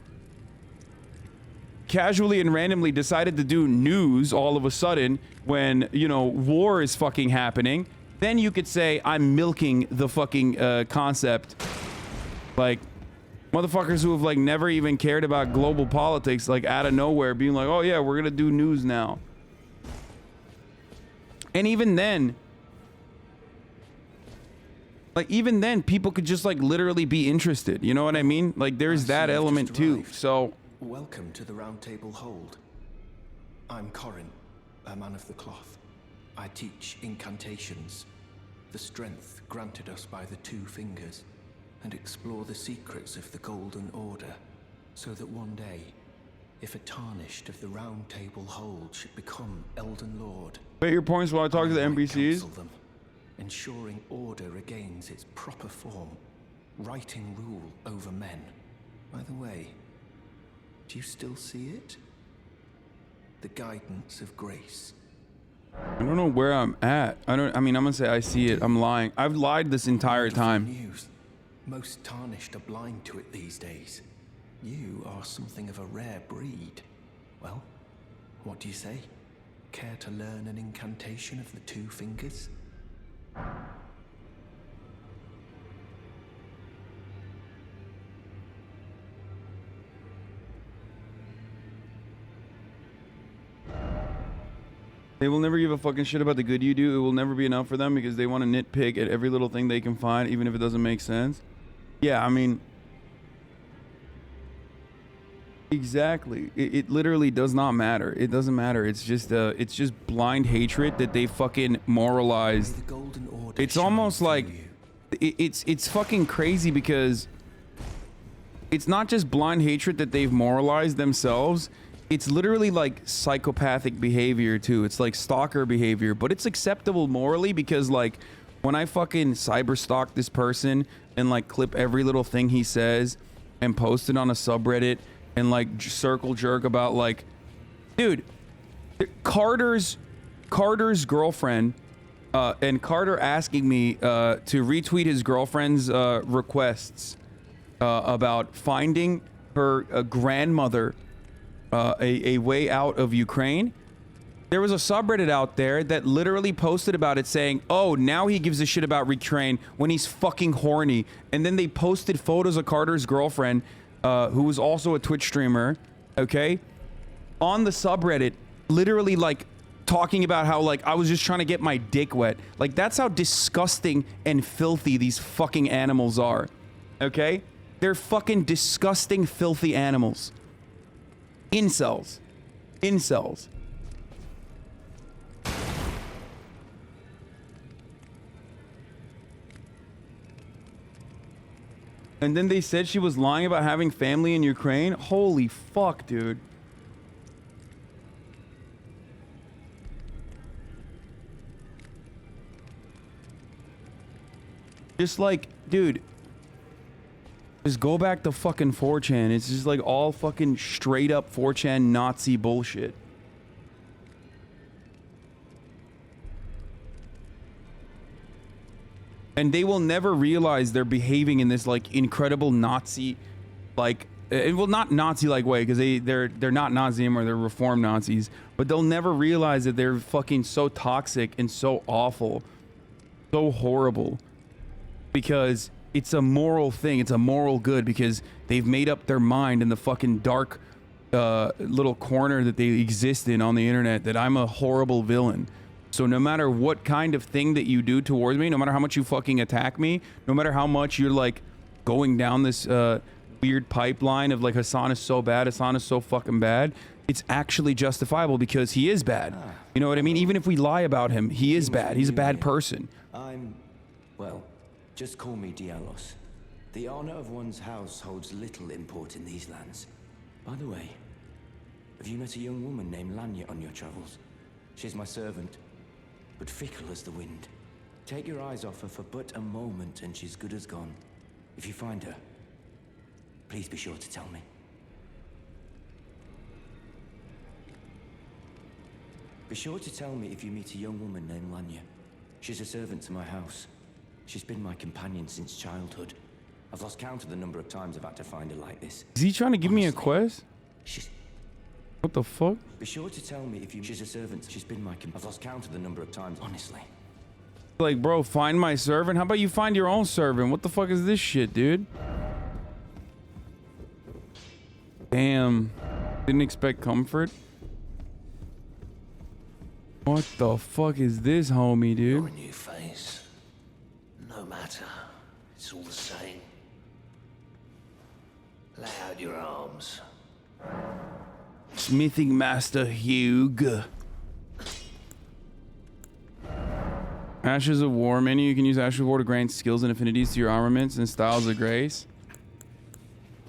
Speaker 1: news all of a sudden when, you know, war is fucking happening, then you could say I'm milking the fucking concept. Like, motherfuckers who have like never even cared about global politics, like out of nowhere being like, oh yeah, we're gonna do news now. And even then, people could just like literally be interested. You know what I mean? Like there's that element too. So
Speaker 15: welcome to the Round Table Hold. I'm Corin, a man of the cloth. I teach incantations, the strength granted us by the two fingers, and explore the secrets of the Golden Order, so that one day, if a tarnished of the Round Table Hold should become Elden Lord,
Speaker 1: bet your points while I talk to the NPCs.
Speaker 15: Them, ensuring order regains its proper form, righting rule over men. By the way, do you still see it? The guidance of grace.
Speaker 1: I don't know where I'm at. I mean, I'm gonna say I see it. I'm lying. I've lied this entire time.
Speaker 15: News. Most tarnished are blind to it these days. You are something of a rare breed. Well, what do you say? Care to learn an incantation of the two fingers?
Speaker 1: They will never give a fucking shit about the good you do. It will never be enough for them because they want to nitpick at every little thing they can find, even if it doesn't make sense. Yeah, I mean, exactly. It literally does not matter. It doesn't matter. It's just blind hatred that they fucking moralized. It's almost like it's fucking crazy because it's not just blind hatred that they've moralized themselves. It's literally like psychopathic behavior too. It's like stalker behavior, but it's acceptable morally because like when I fucking cyber stalk this person and like clip every little thing he says and post it on a subreddit and like circle jerk about like, dude, Carter's girlfriend and Carter asking me to retweet his girlfriend's requests about finding her grandmother a way out of Ukraine. There was a subreddit out there that literally posted about it saying, oh, now he gives a shit about Ukraine when he's fucking horny. And then they posted photos of Carter's girlfriend, who was also a Twitch streamer, okay, on the subreddit, literally like talking about how like I was just trying to get my dick wet. Like that's how disgusting and filthy these fucking animals are, okay? They're fucking disgusting, filthy animals. Incels. Incels. And then they said she was lying about having family in Ukraine. Holy fuck, dude. Just like, dude, just go back to fucking 4chan. It's just like all fucking straight up 4chan Nazi bullshit. And they will never realize they're behaving in this like incredible Nazi, like, well, not Nazi-like way, because they're not Nazi anymore, they're reformed Nazis. But they'll never realize that they're fucking so toxic and so awful, so horrible, because it's a moral thing. It's a moral good because they've made up their mind in the fucking dark little corner that they exist in on the internet that I'm a horrible villain. So no matter what kind of thing that you do towards me, no matter how much you fucking attack me, no matter how much you're like going down this weird pipeline of like Hasan is so bad, Hasan is so fucking bad, it's actually justifiable because he is bad. You know what I mean? Even if we lie about him, he is bad. He's a bad person.
Speaker 15: Well, just call me Dialos. The honor of one's house holds little import in these lands. By the way, have you met a young woman named Lanya on your travels? She's my servant, but fickle as the wind. Take your eyes off her for but a moment and she's good as gone. If you find her, please be sure to tell me. Be sure to tell me if you meet a young woman named Lanya. She's a servant to my house. She's been my companion since childhood. I've lost count of the number of times I've had to find her like this.
Speaker 1: Is he trying to give me a quest? What the fuck?
Speaker 15: Be sure to tell me if you... She's a servant. She's been my I've lost count of the number of times, honestly.
Speaker 1: Like, bro, find my servant? How about you find your own servant? What the fuck is this shit, dude? Damn. Didn't expect comfort. What the fuck is this, homie, dude?
Speaker 10: You're a new face. No matter. It's all the same. Lay out your arms.
Speaker 1: Smithing Master Hugh. Ashes of War menu. You can use Ashes of War to grant skills and affinities to your armaments and styles of grace.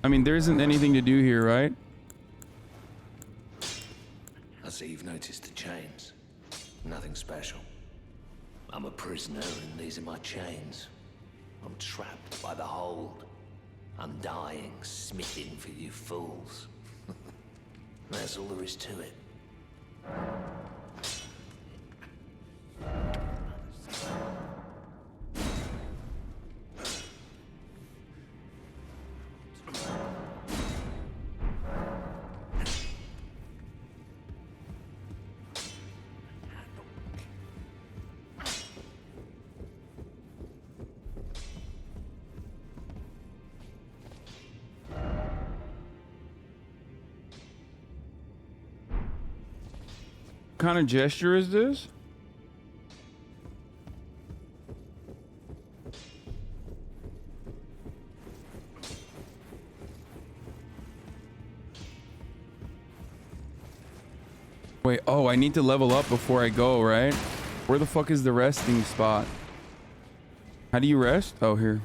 Speaker 1: I mean, there isn't anything to do here, right?
Speaker 10: I see you've noticed the chains. Nothing special. I'm a prisoner and these are my chains. I'm trapped by the hold. I'm dying, smithing for you fools. That's all there is to it.
Speaker 1: What kind of gesture is this? Wait, oh, I need to level up before I go, right? Where the fuck is the resting spot? How do you rest? Oh, here.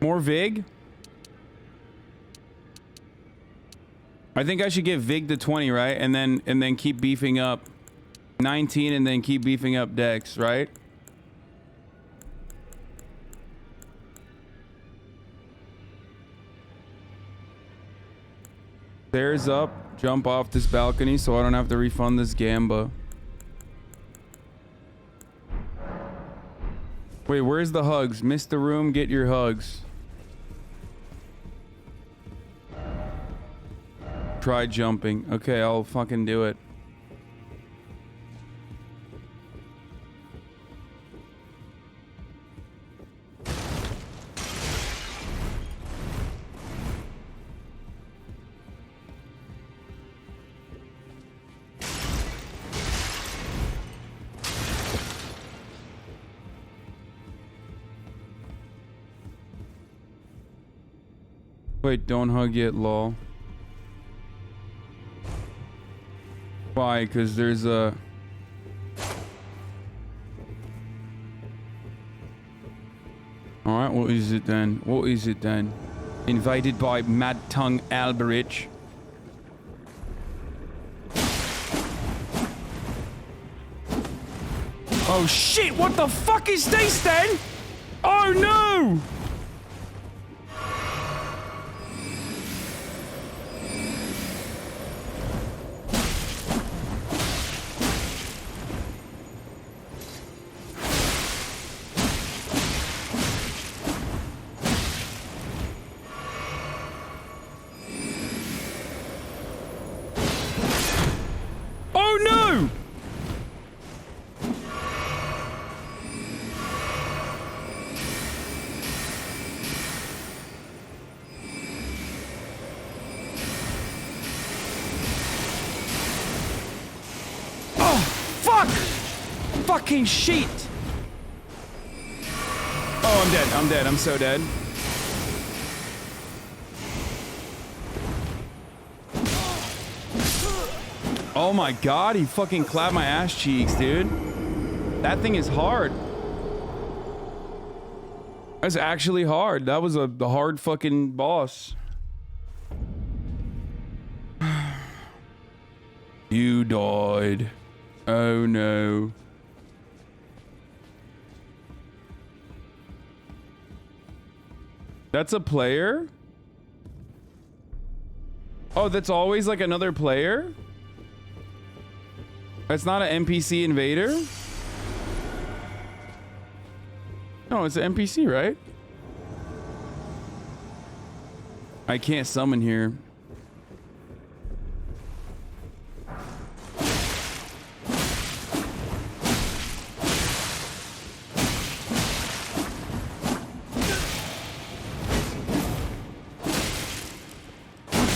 Speaker 1: More Vig? I think I should get Vig to 20, right? And then keep beefing up 19 and then keep beefing up Dex, right? Stairs up, jump off this balcony so I don't have to refund this Gamba. Wait, where's the hugs? Miss the room, get your hugs. Try jumping. Okay, I'll fucking do it. Wait, don't hug yet, lol. Why? Because there's a... Alright, what is it then? What is it then? Invited by Mad Tongue Alberich. Oh shit, what the fuck is this then? Oh no! fucking sheet. Oh, I'm dead. I'm dead. I'm so dead. Oh my god, he fucking clapped my ass cheeks, dude. That thing is hard. That's actually hard. That was a hard fucking boss. You died. Oh no. That's a player? Oh, that's always like another player? That's not an NPC invader? No, it's an NPC, right? I can't summon here.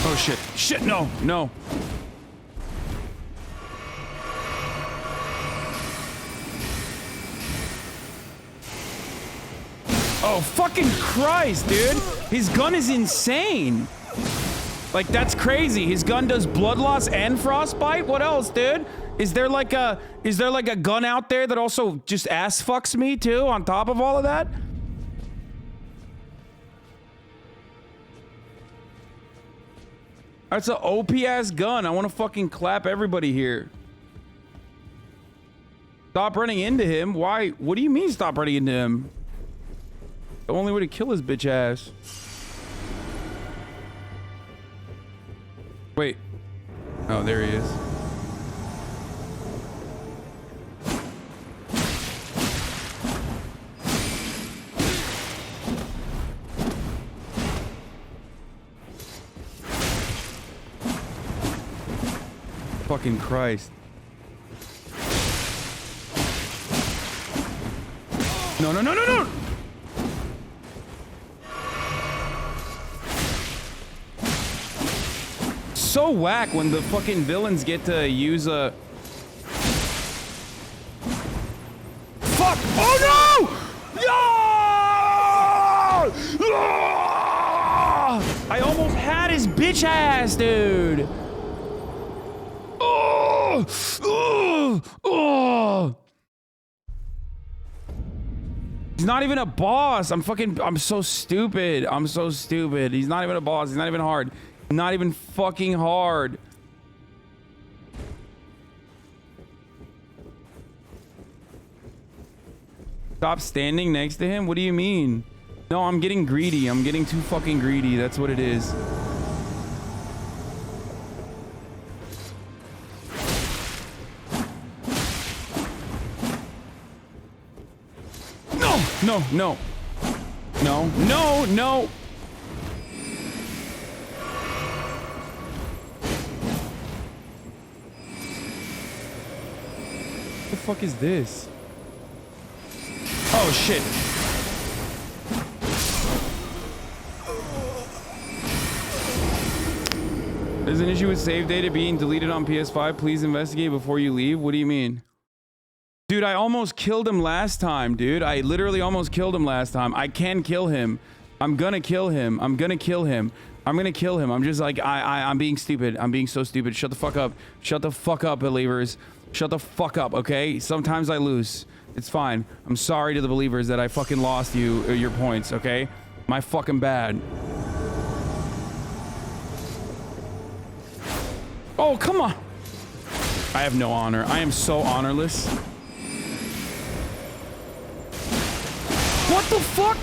Speaker 1: Oh shit. Shit, no, no. Oh, fucking Christ, dude. His gun is insane. Like, that's crazy. His gun does blood loss and frostbite? What else, dude? Is there like a gun out there that also just ass fucks me too on top of all of that? That's an OP ass gun. I want to fucking clap everybody here. Stop running into him. Why? What do you mean stop running into him? The only way to kill his bitch ass. Wait. Oh, there he is. Fucking Christ. No, no, no, no, no! So whack when the fucking villains get to use a... Fuck! Oh no! No! I almost had his bitch ass, dude! Oh! Oh! Oh! He's not even a boss. I'm so stupid. I'm so stupid. He's not even a boss. He's not even hard. Not even fucking hard. Stop standing next to him? What do you mean? No, I'm getting greedy. I'm getting too fucking greedy. That's what it is. No, no, no. No, no, no. What the fuck is this? Oh shit. There's an issue with save data being deleted on PS5. Please investigate before you leave. What do you mean? Dude, I almost killed him last time, dude. I literally almost killed him last time. I can kill him. I'm gonna kill him. I'm gonna kill him. I'm gonna kill him. I'm just like, I'm being stupid. I'm being so stupid. Shut the fuck up. Shut the fuck up, believers. Shut the fuck up, okay? Sometimes I lose. It's fine. I'm sorry to the believers that I fucking lost your points, okay? My fucking bad. Oh, come on. I have no honor. I am so honorless. What the fuck?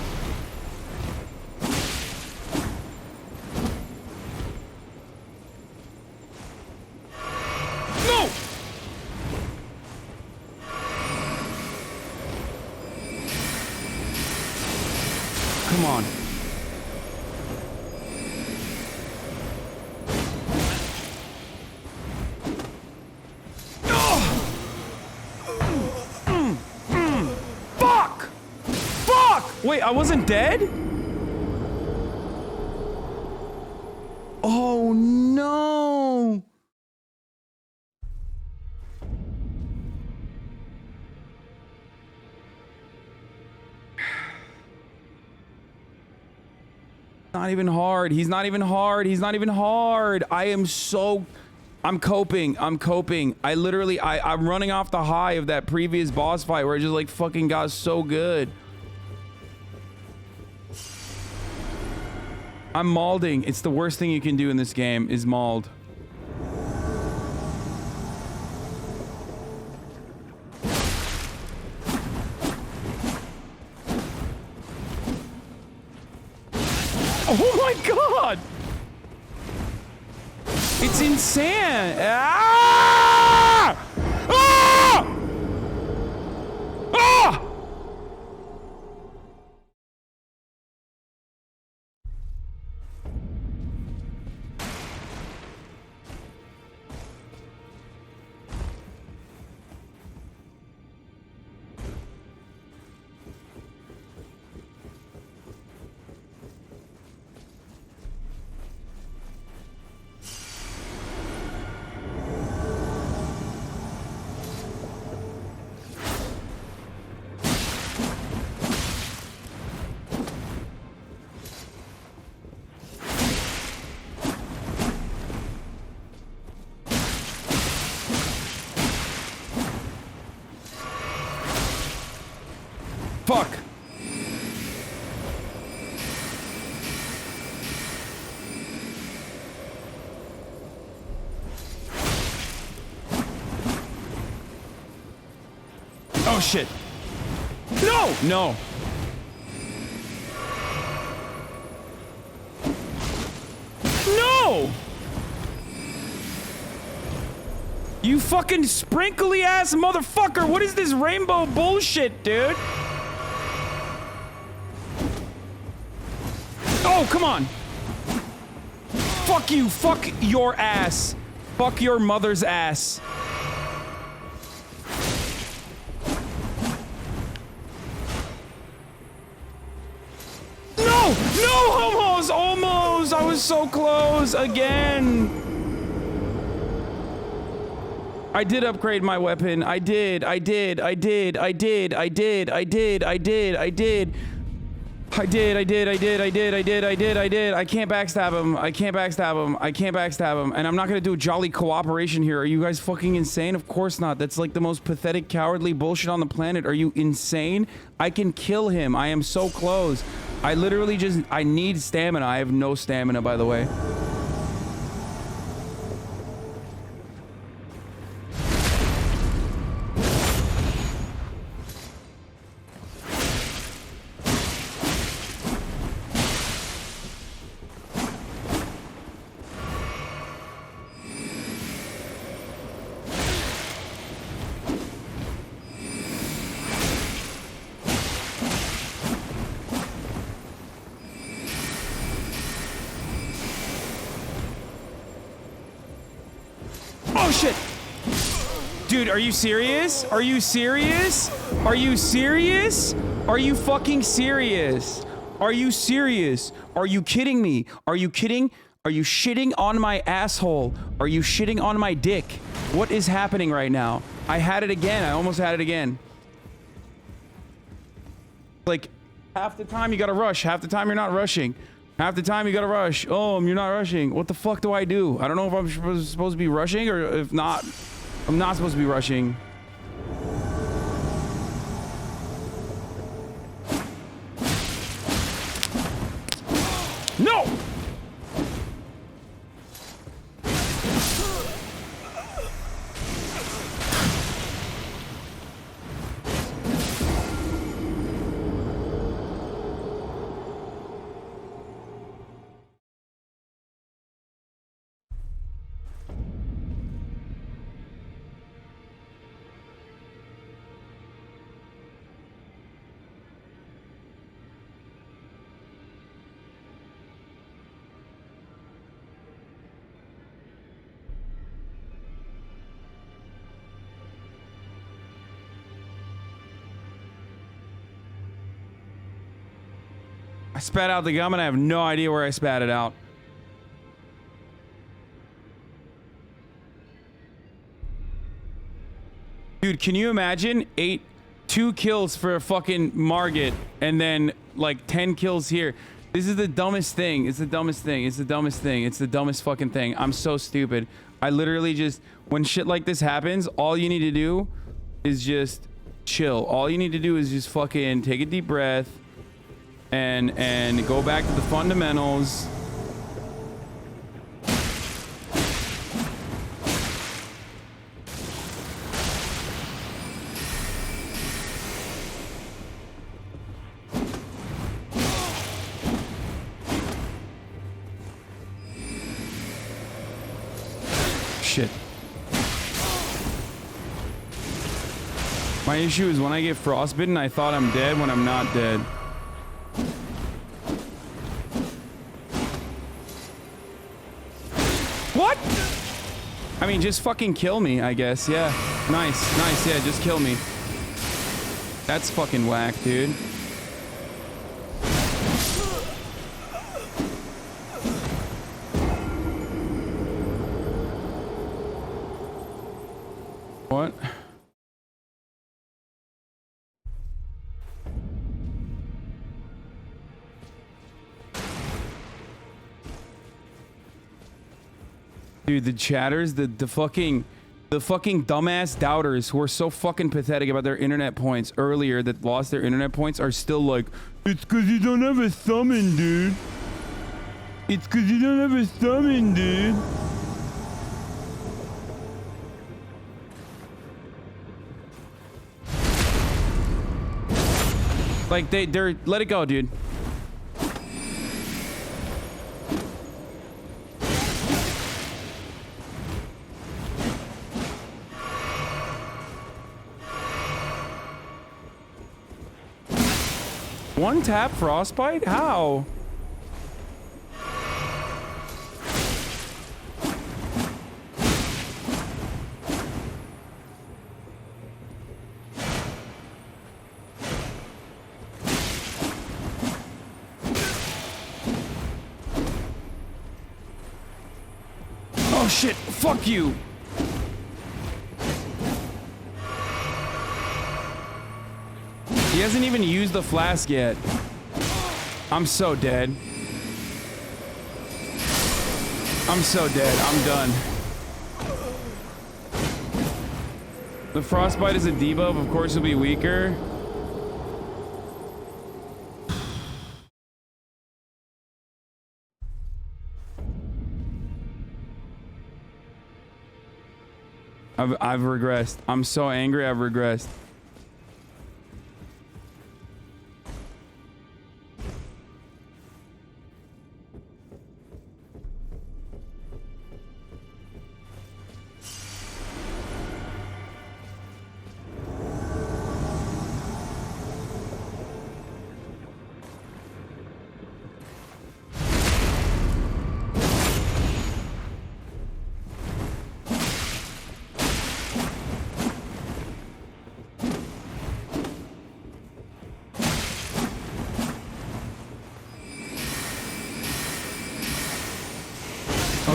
Speaker 1: No! Come on. Fuck! Fuck! Wait, I wasn't dead? Oh no! Not even hard. He's not even hard. He's not even hard. I'm coping. I'm coping. I'm running off the high of that previous boss fight where it just like fucking got so good. I'm maulding. It's the worst thing you can do in this game is mauled. Oh my god! It's insane! Ah! Ah! Ah! Fuck. Oh shit. No! No. No! You fucking sprinkly ass motherfucker! What is this rainbow bullshit, dude? Oh, come on. Fuck you. Fuck your ass. Fuck your mother's ass. No! No, homos! Almost! I was so close again. I did upgrade my weapon. I did. I can't backstab him. And I'm not gonna do jolly cooperation here. Are you guys fucking insane? Of course not. That's like the most pathetic, cowardly bullshit on the planet. Are you insane? I can kill him. I am so close. I literally I need stamina. I have no stamina, by the way. Oh shit! Dude, are you serious? Are you serious? Are you serious? Are you fucking serious? Are you serious? Are you kidding me? Are you kidding? Are you shitting on my asshole? Are you shitting on my dick? What is happening right now? I had it again. I almost had it again. Like, half the time you gotta rush. Half the time you're not rushing. Half the time you gotta rush. Oh, you're not rushing. What the fuck do I do? I don't know if I'm supposed to be rushing or if not. I'm not supposed to be rushing. No! I spat out the gum and I have no idea where I spat it out. Dude, can you imagine 2 kills for a fucking Margit and then like 10 kills here? This is the dumbest thing. It's the dumbest thing. It's the dumbest thing. It's the dumbest fucking thing. I'm so stupid. I literally just, when shit like this happens, all you need to do is just chill. All you need to do is just fucking take a deep breath and go back to the fundamentals. Shit. My issue is when I get frostbitten, I thought I'm dead when I'm not dead. What? I mean, just fucking kill me, I guess. Yeah. Nice. Nice. Yeah, just kill me. That's fucking whack, dude. What? Dude, the chatters, the fucking dumbass doubters who are so fucking pathetic about their internet points earlier that lost their internet points are still like, it's because you don't have a summon, dude. It's because you don't have a summon, dude. Like they're let it go, dude. One tap frostbite? How? Oh shit, fuck you. He hasn't even used the flask yet. I'm so dead. I'm so dead. I'm done. The frostbite is a debuff. Of course it'll be weaker. I've regressed. I'm so angry I've regressed.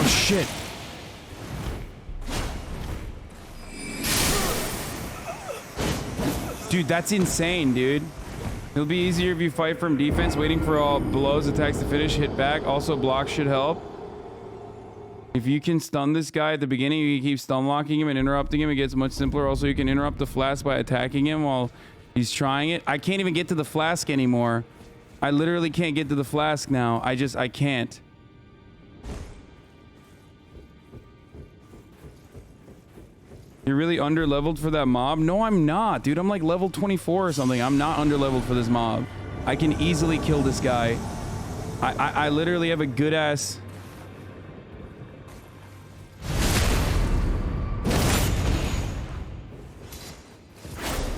Speaker 1: Shit. Dude, that's insane, dude. It'll be easier if you fight from defense, waiting for all blows, attacks to finish, hit back. Also, block should help. If you can stun this guy at the beginning, you can keep stun locking him and interrupting him. It gets much simpler. Also, you can interrupt the flask by attacking him while he's trying it. I can't even get to the flask anymore. I literally can't get to the flask now. I can't. You're really under-leveled for that mob? No, I'm not, dude. I'm like level 24 or something. I'm not under-leveled for this mob. I can easily kill this guy. I literally have a good-ass...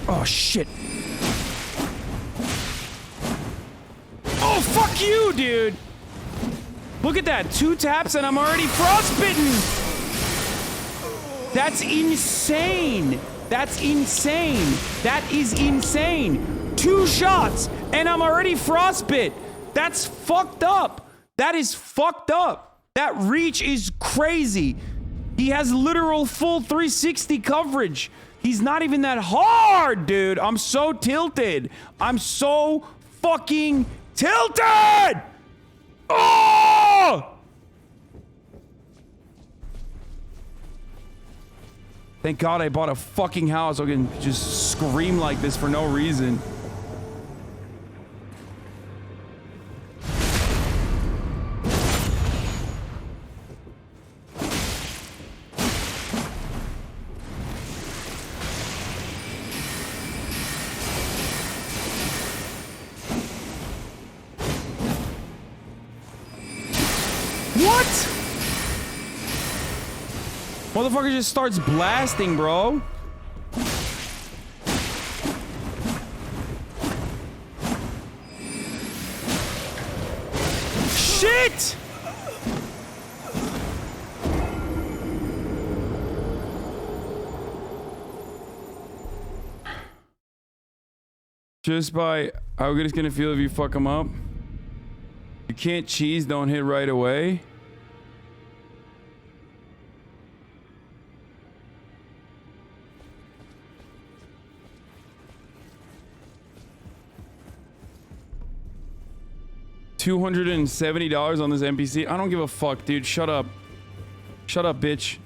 Speaker 1: Oh, shit. Oh, fuck you, dude! Look at that. 2 taps and I'm already frostbitten! That's insane. That's insane. That is insane. 2 shots and I'm already frostbit. That's fucked up. That is fucked up. That reach is crazy. He has literal full 360 coverage. He's not even that hard, dude. I'm so tilted. I'm so fucking tilted. Thank God I bought a fucking house. I can just scream like this for no reason. What? Motherfucker just starts blasting, bro. Shit! Just by how good it's gonna feel if you fuck them up. You can't cheese, don't hit right away. $270 on this NPC. I don't give a fuck, dude. Shut up. Shut up, bitch.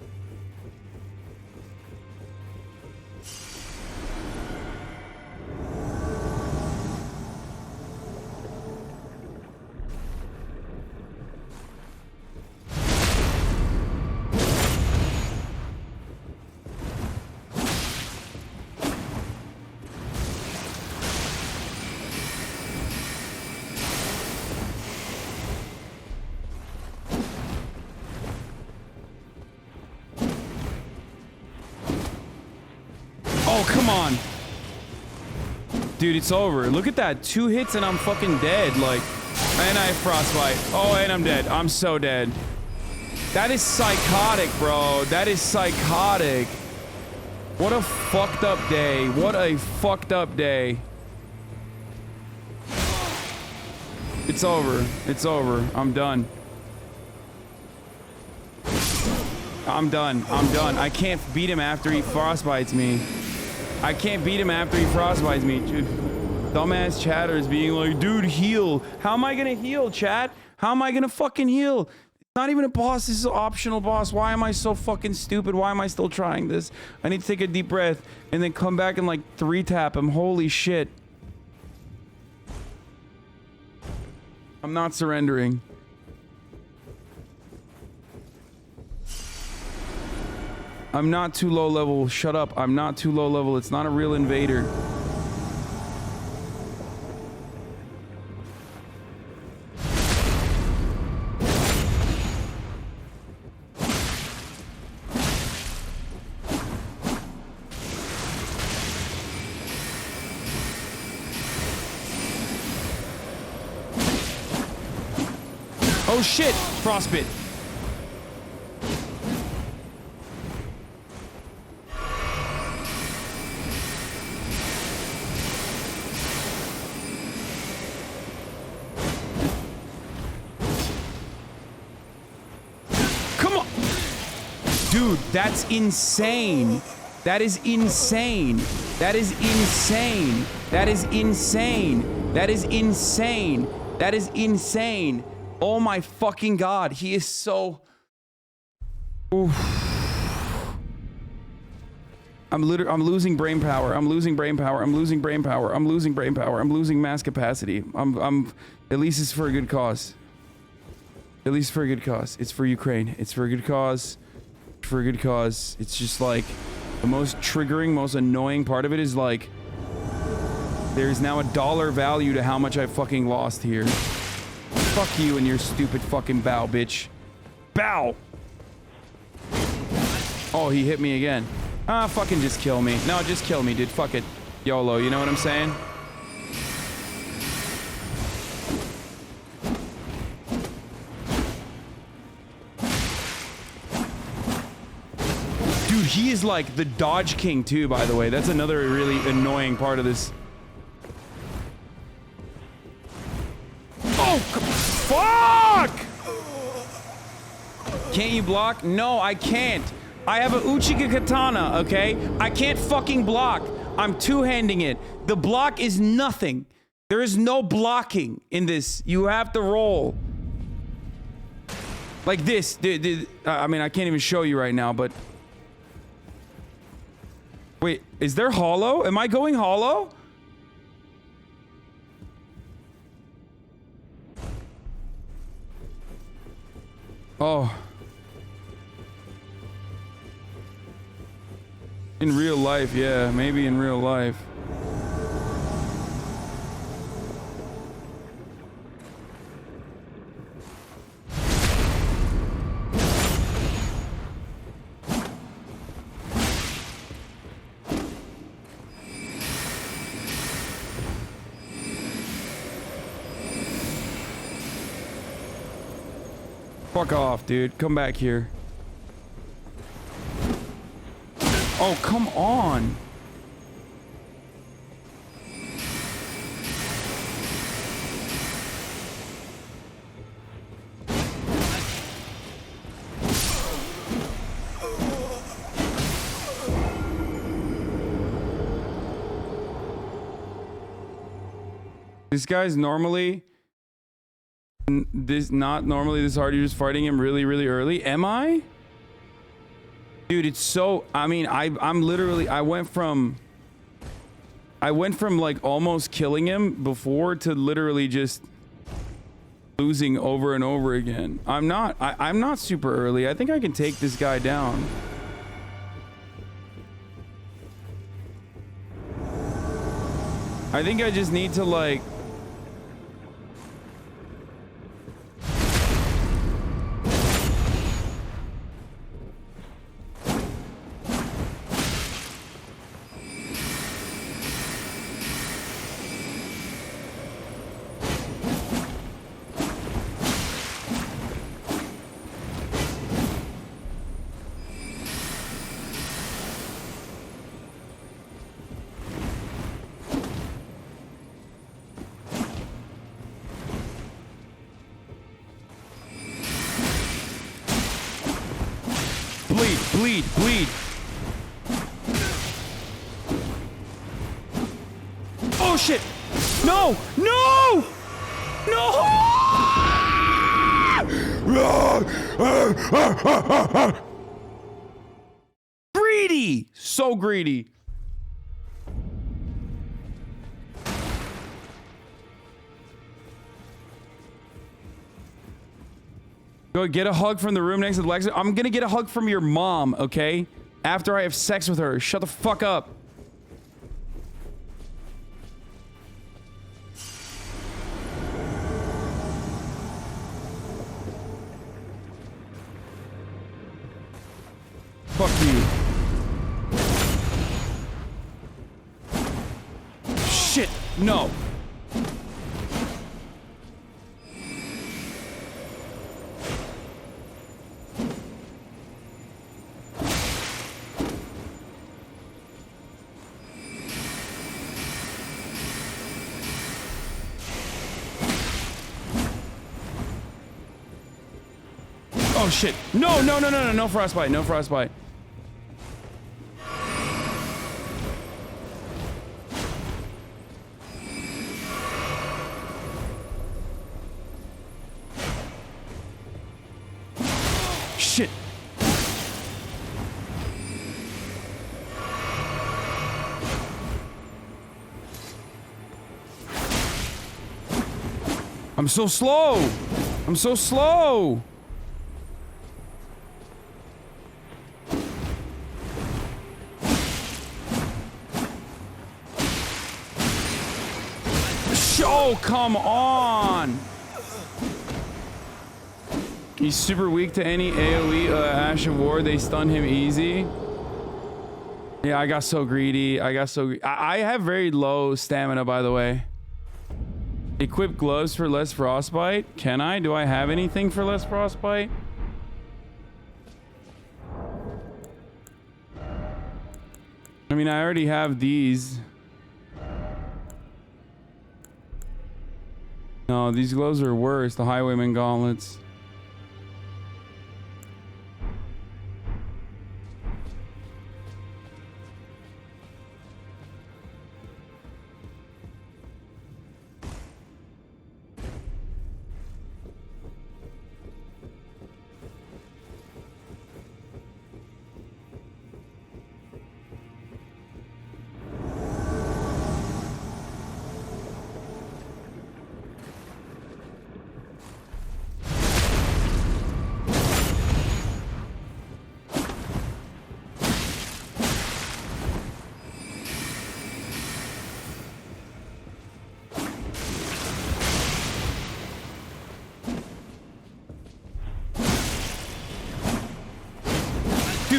Speaker 1: Oh, come on. Dude, it's over. Look at that. 2 hits and I'm fucking dead. Like, and I have frostbite. Oh, and I'm dead. I'm so dead. That is psychotic, bro. That is psychotic. What a fucked up day. What a fucked up day. It's over. It's over. I'm done. I'm done. I'm done. I can't beat him after he frostbites me. I can't beat him after he frostbites me. Dude, dumbass chatters being like, dude, heal. How am I gonna heal, chat? How am I gonna fucking heal? It's not even a boss. This is an optional boss. Why am I so fucking stupid? Why am I still trying this? I need to take a deep breath and then come back and like 3-tap him. Holy shit. I'm not surrendering. I'm not too low level. Shut up. I'm not too low level. It's not a real invader. Oh shit! Frostbite. Dude, that's insane. That is insane. That is insane. That is insane. That is insane. That is insane. Oh my fucking God. He is so... Oof. I'm losing brain power. I'm losing brain power. I'm losing brain power. I'm losing brain power. I'm losing mass capacity. At least it's for a good cause. At least for a good cause. It's for Ukraine. It's for a good cause. For a good cause. It's just like the most triggering, most annoying part of it is like there's now a dollar value to how much I fucking lost here. Fuck you and your stupid fucking bow, bitch. Bow! Oh, he hit me again. Ah, fucking just kill me. No, just kill me, dude. Fuck it. YOLO, you know what I'm saying? Dude, he is like the dodge king too, by the way. That's another really annoying part of this. Oh, fuck! Can't you block? No, I can't. I have a Uchiha katana, okay? I can't fucking block. I'm two-handing it. The block is nothing. There is no blocking in this. You have to roll. Like this. I mean, I can't even show you right now, but... Wait, is there hollow? Am I going hollow? Oh. In real life, yeah, maybe in real life. Fuck off, dude. Come back here. Oh, come on. This guy's normally not normally this hard. You're just fighting him really, really early. Am I? Dude, it's so, I mean, I'm literally, I went from like almost killing him before to literally just losing over and over again. I'm not super early. I think I can take this guy down. I think I just need to like bleed. Oh shit! No! No! No! Greedy! So greedy. Go get a hug from the room next to the Lexus. I'm gonna get a hug from your mom, okay? After I have sex with her. Shut the fuck up. Fuck you. Shit, no. Oh shit. No frostbite. No frostbite. Shit. I'm so slow. I'm so slow. Oh, come on. He's super weak to any AoE Ash of War. They stun him easy. Yeah, I got so greedy. I have very low stamina, by the way. Equip gloves for less frostbite. Can I? Do I have anything for less frostbite? I mean, I already have these. No, these gloves are worse. The Highwayman gauntlets.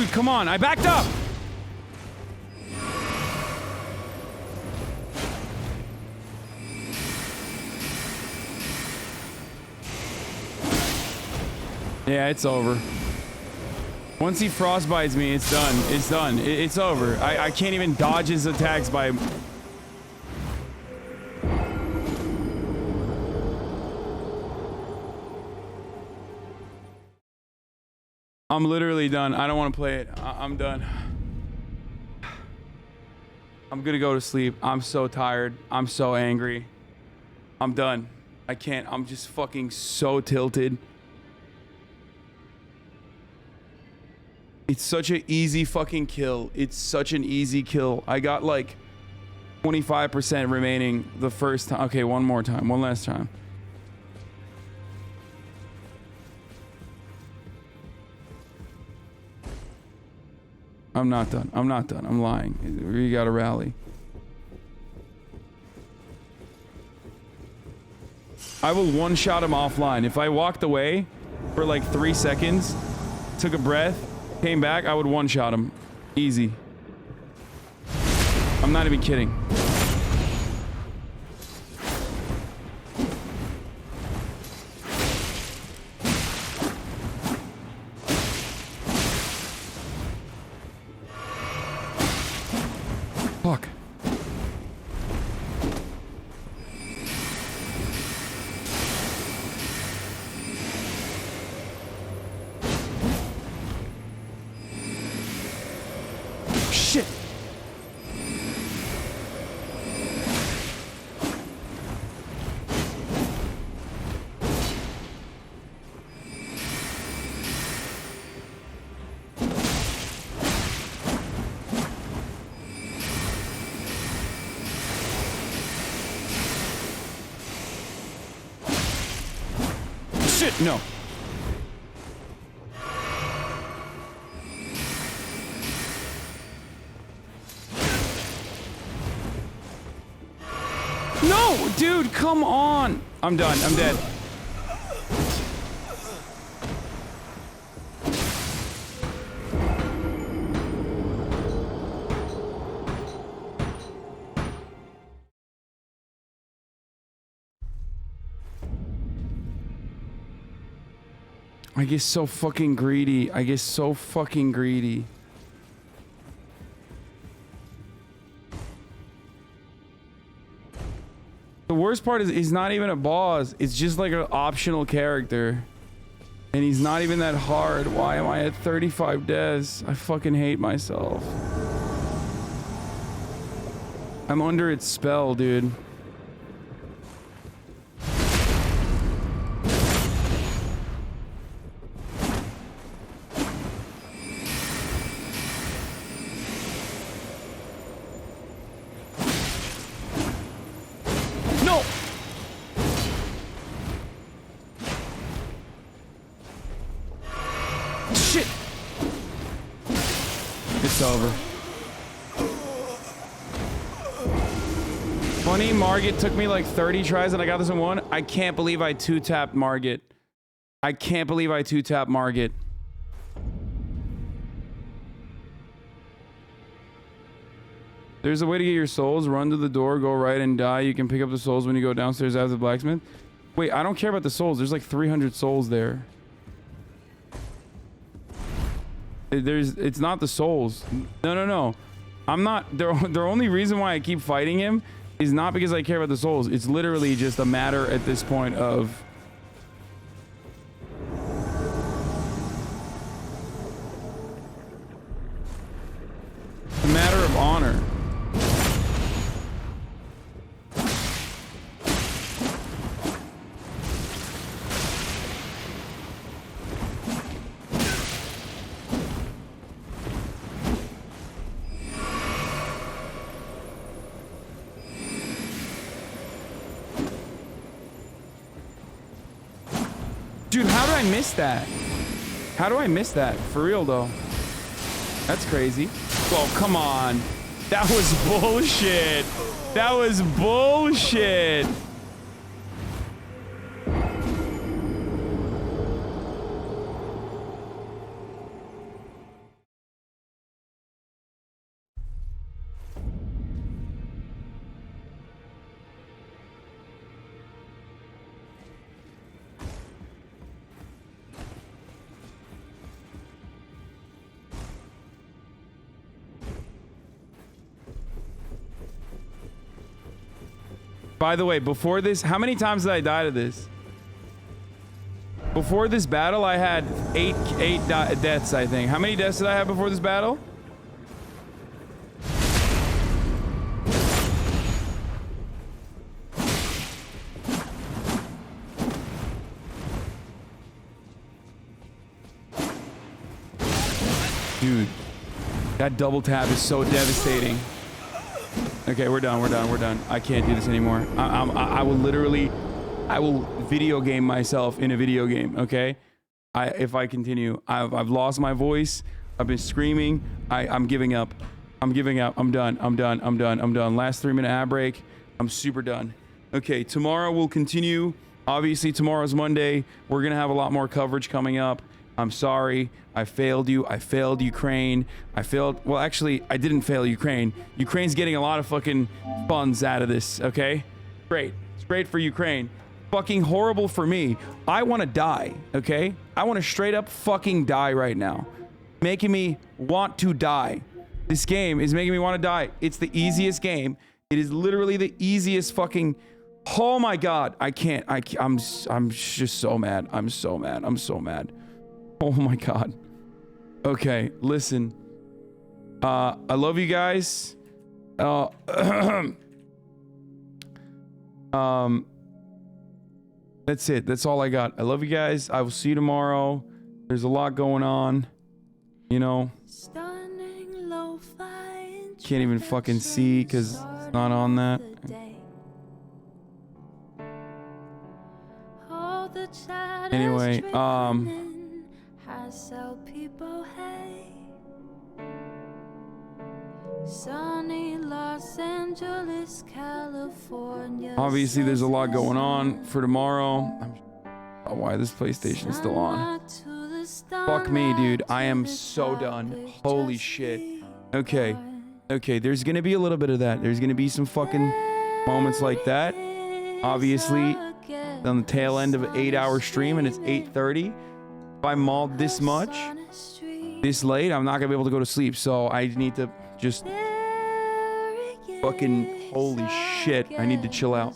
Speaker 1: Dude, come on. I backed up. Yeah, it's over. Once he frostbites me, it's done. It's done. It's over. I can't even dodge his attacks by... I'm literally done. I don't want to play it. I'm done. I'm gonna go to sleep. I'm so tired. I'm so angry. I'm done. I can't. I'm just fucking so tilted. It's such an easy fucking kill. It's such an easy kill. I got like 25% remaining the first time. Okay, one more time. One last time. I'm not done. I'm not done. I'm lying. We gotta rally. I will one-shot him offline. If I walked away for like 3 seconds, took a breath, came back, I would one-shot him. Easy. I'm not even kidding. Fuck. Shit. Shit, no. No, dude, come on. I'm done. I'm dead. I get so fucking greedy. I get so fucking greedy. The worst part is he's not even a boss. It's just like an optional character. And he's not even that hard. Why am I at 35 deaths? I fucking hate myself. I'm under its spell, dude. Margit took me like 30 tries and I got this in one. I can't believe I two-tapped Margit. I can't believe I two-tapped Margit. There's a way to get your souls. Run to the door, go right and die. You can pick up the souls when you go downstairs after the blacksmith. Wait, I don't care about the souls. There's like 300 souls there. It's not the souls. No. I'm not. The only reason why I keep fighting him is not because I care about the souls. It's literally just a matter at this point of... a matter of honor. Dude, how did I miss that? How do I miss that? For real, though. That's crazy. Oh, come on. That was bullshit. That was bullshit. By the way, before this, how many times did I die to this? Before this battle, I had eight deaths, I think. How many deaths did I have before this battle? Dude, that double tap is so devastating. Okay, we're done. We're done. We're done. I can't do this anymore. I will literally, I will video game myself in a video game. Okay, if I continue, I've lost my voice. I've been screaming. I'm giving up. I'm giving up. I'm done. I'm done. I'm done. I'm done. Last 3-minute ad break. I'm super done. Okay, tomorrow we'll continue. Obviously, tomorrow's Monday. We're gonna have a lot more coverage coming up. I'm sorry. I failed you. I failed Ukraine. I failed. Well, actually, I didn't fail Ukraine. Ukraine's getting a lot of fucking funds out of this, okay? Great. It's great for Ukraine. Fucking horrible for me. I want to die, okay? I want to straight up fucking die right now. Making me want to die. This game is making me want to die. It's the easiest game. It is literally the easiest fucking... Oh my God. I can't. I'm just so mad. I'm so mad. I'm so mad. Oh my God. Okay, listen. I love you guys. That's it. That's all I got. I love you guys. I will see you tomorrow. There's a lot going on. You know. Can't even fucking see because it's not on that. Anyway,
Speaker 14: Sunny Los Angeles, California.
Speaker 1: Obviously, there's a lot going on for tomorrow. Oh, why this PlayStation is still on? Fuck me, dude. I am so done. Holy shit. Okay. Okay, there's gonna be a little bit of that. There's gonna be some fucking moments like that. Obviously, on the tail end of an 8-hour stream, and it's 8:30. If I mauled this much, this late, I'm not gonna be able to go to sleep. So I need to just fucking holy shit. I need to chill out.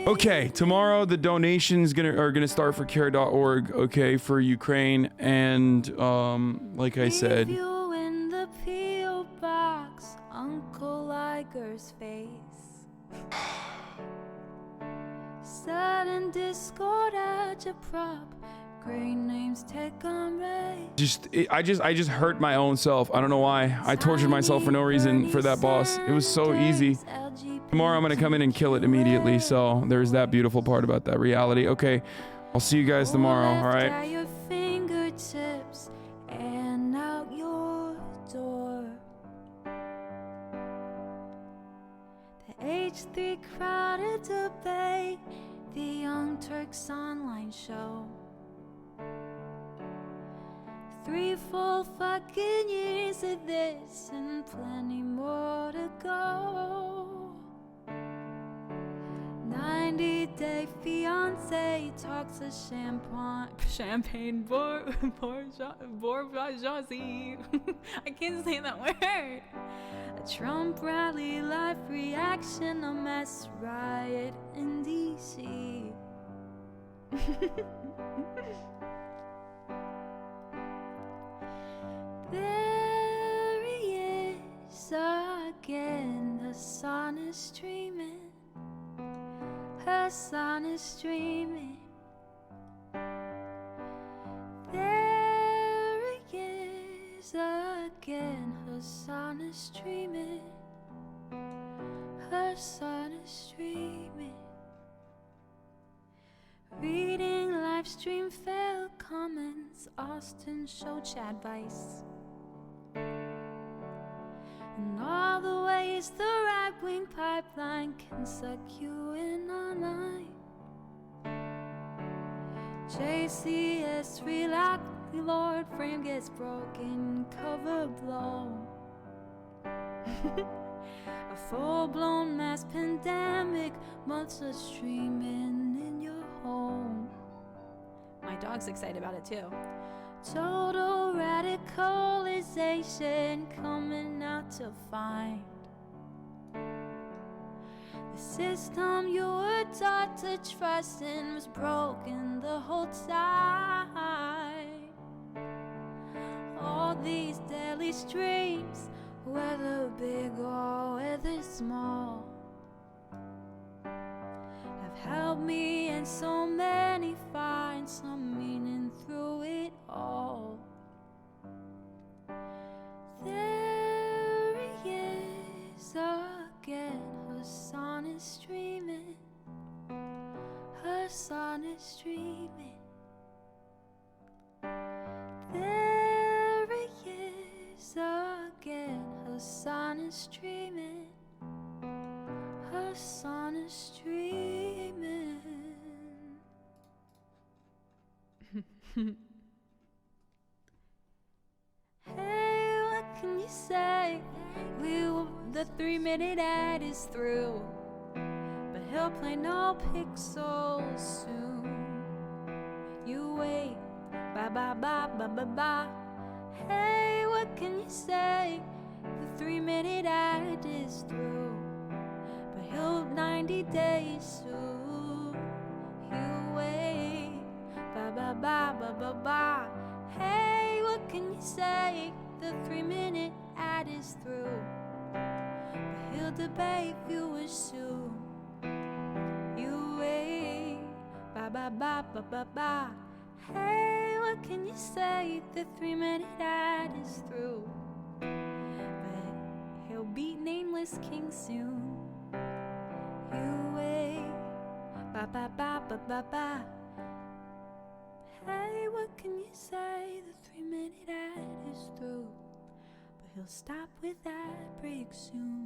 Speaker 1: Okay, tomorrow the donations are gonna start for care.org, okay, for Ukraine, and like I said,
Speaker 14: Uncle Iger's face. Sudden discord at your prop. Great names take on ray.
Speaker 1: I just hurt my own self. I don't know why. I tortured myself for no reason for that boss. It was so easy. Tomorrow I'm gonna come in and kill it immediately. So there's that beautiful part about that reality. Okay, I'll see you guys tomorrow. All right.
Speaker 14: Your fingertips and out your door. The H3 crowded debate. The Young Turks online show. 3 full fucking years of this and plenty more to go. 90-day fiance talks of champagne bourgeoisie. I can't say that word. A Trump rally, live reaction, a mass riot in DC. There he is again, Hasan is streaming. Hasan is streaming. There he is again, Hasan is streaming. Hasan is streaming. Reading live stream fail comments, Austin show chat advice. And all the ways the right-wing pipeline can suck you in online. JCS relax, Lord frame gets broken, cover blow. A full-blown mass pandemic, months of streaming in your home. My dog's excited about it too. Total radicalization coming out to find the system you were taught to trust in was broken the whole time. All these daily streams, whether big or whether small, have helped me and so many find some meaning through it all. There he is again, Hasan is streaming, Hasan is streaming. There he is again, Hasan is streaming, Hasan is streaming. Hey, what can you say? The 3-minute ad is through, but he'll play no pixels soon. You wait, ba ba ba ba ba ba. Hey, what can you say? The 3-minute ad is through, but he'll 90 days soon. You wait, ba ba ba ba ba ba. Hey, what can you say? The 3-minute ad is through, but he'll debate viewers soon. You wait, ba ba ba ba ba ba. Hey, what can you say? The 3-minute ad is through, but he'll beat Nameless King soon. You wait, ba ba ba ba ba ba. Hey, what can you say? The 3-minute ad is through, but he'll stop with that break soon.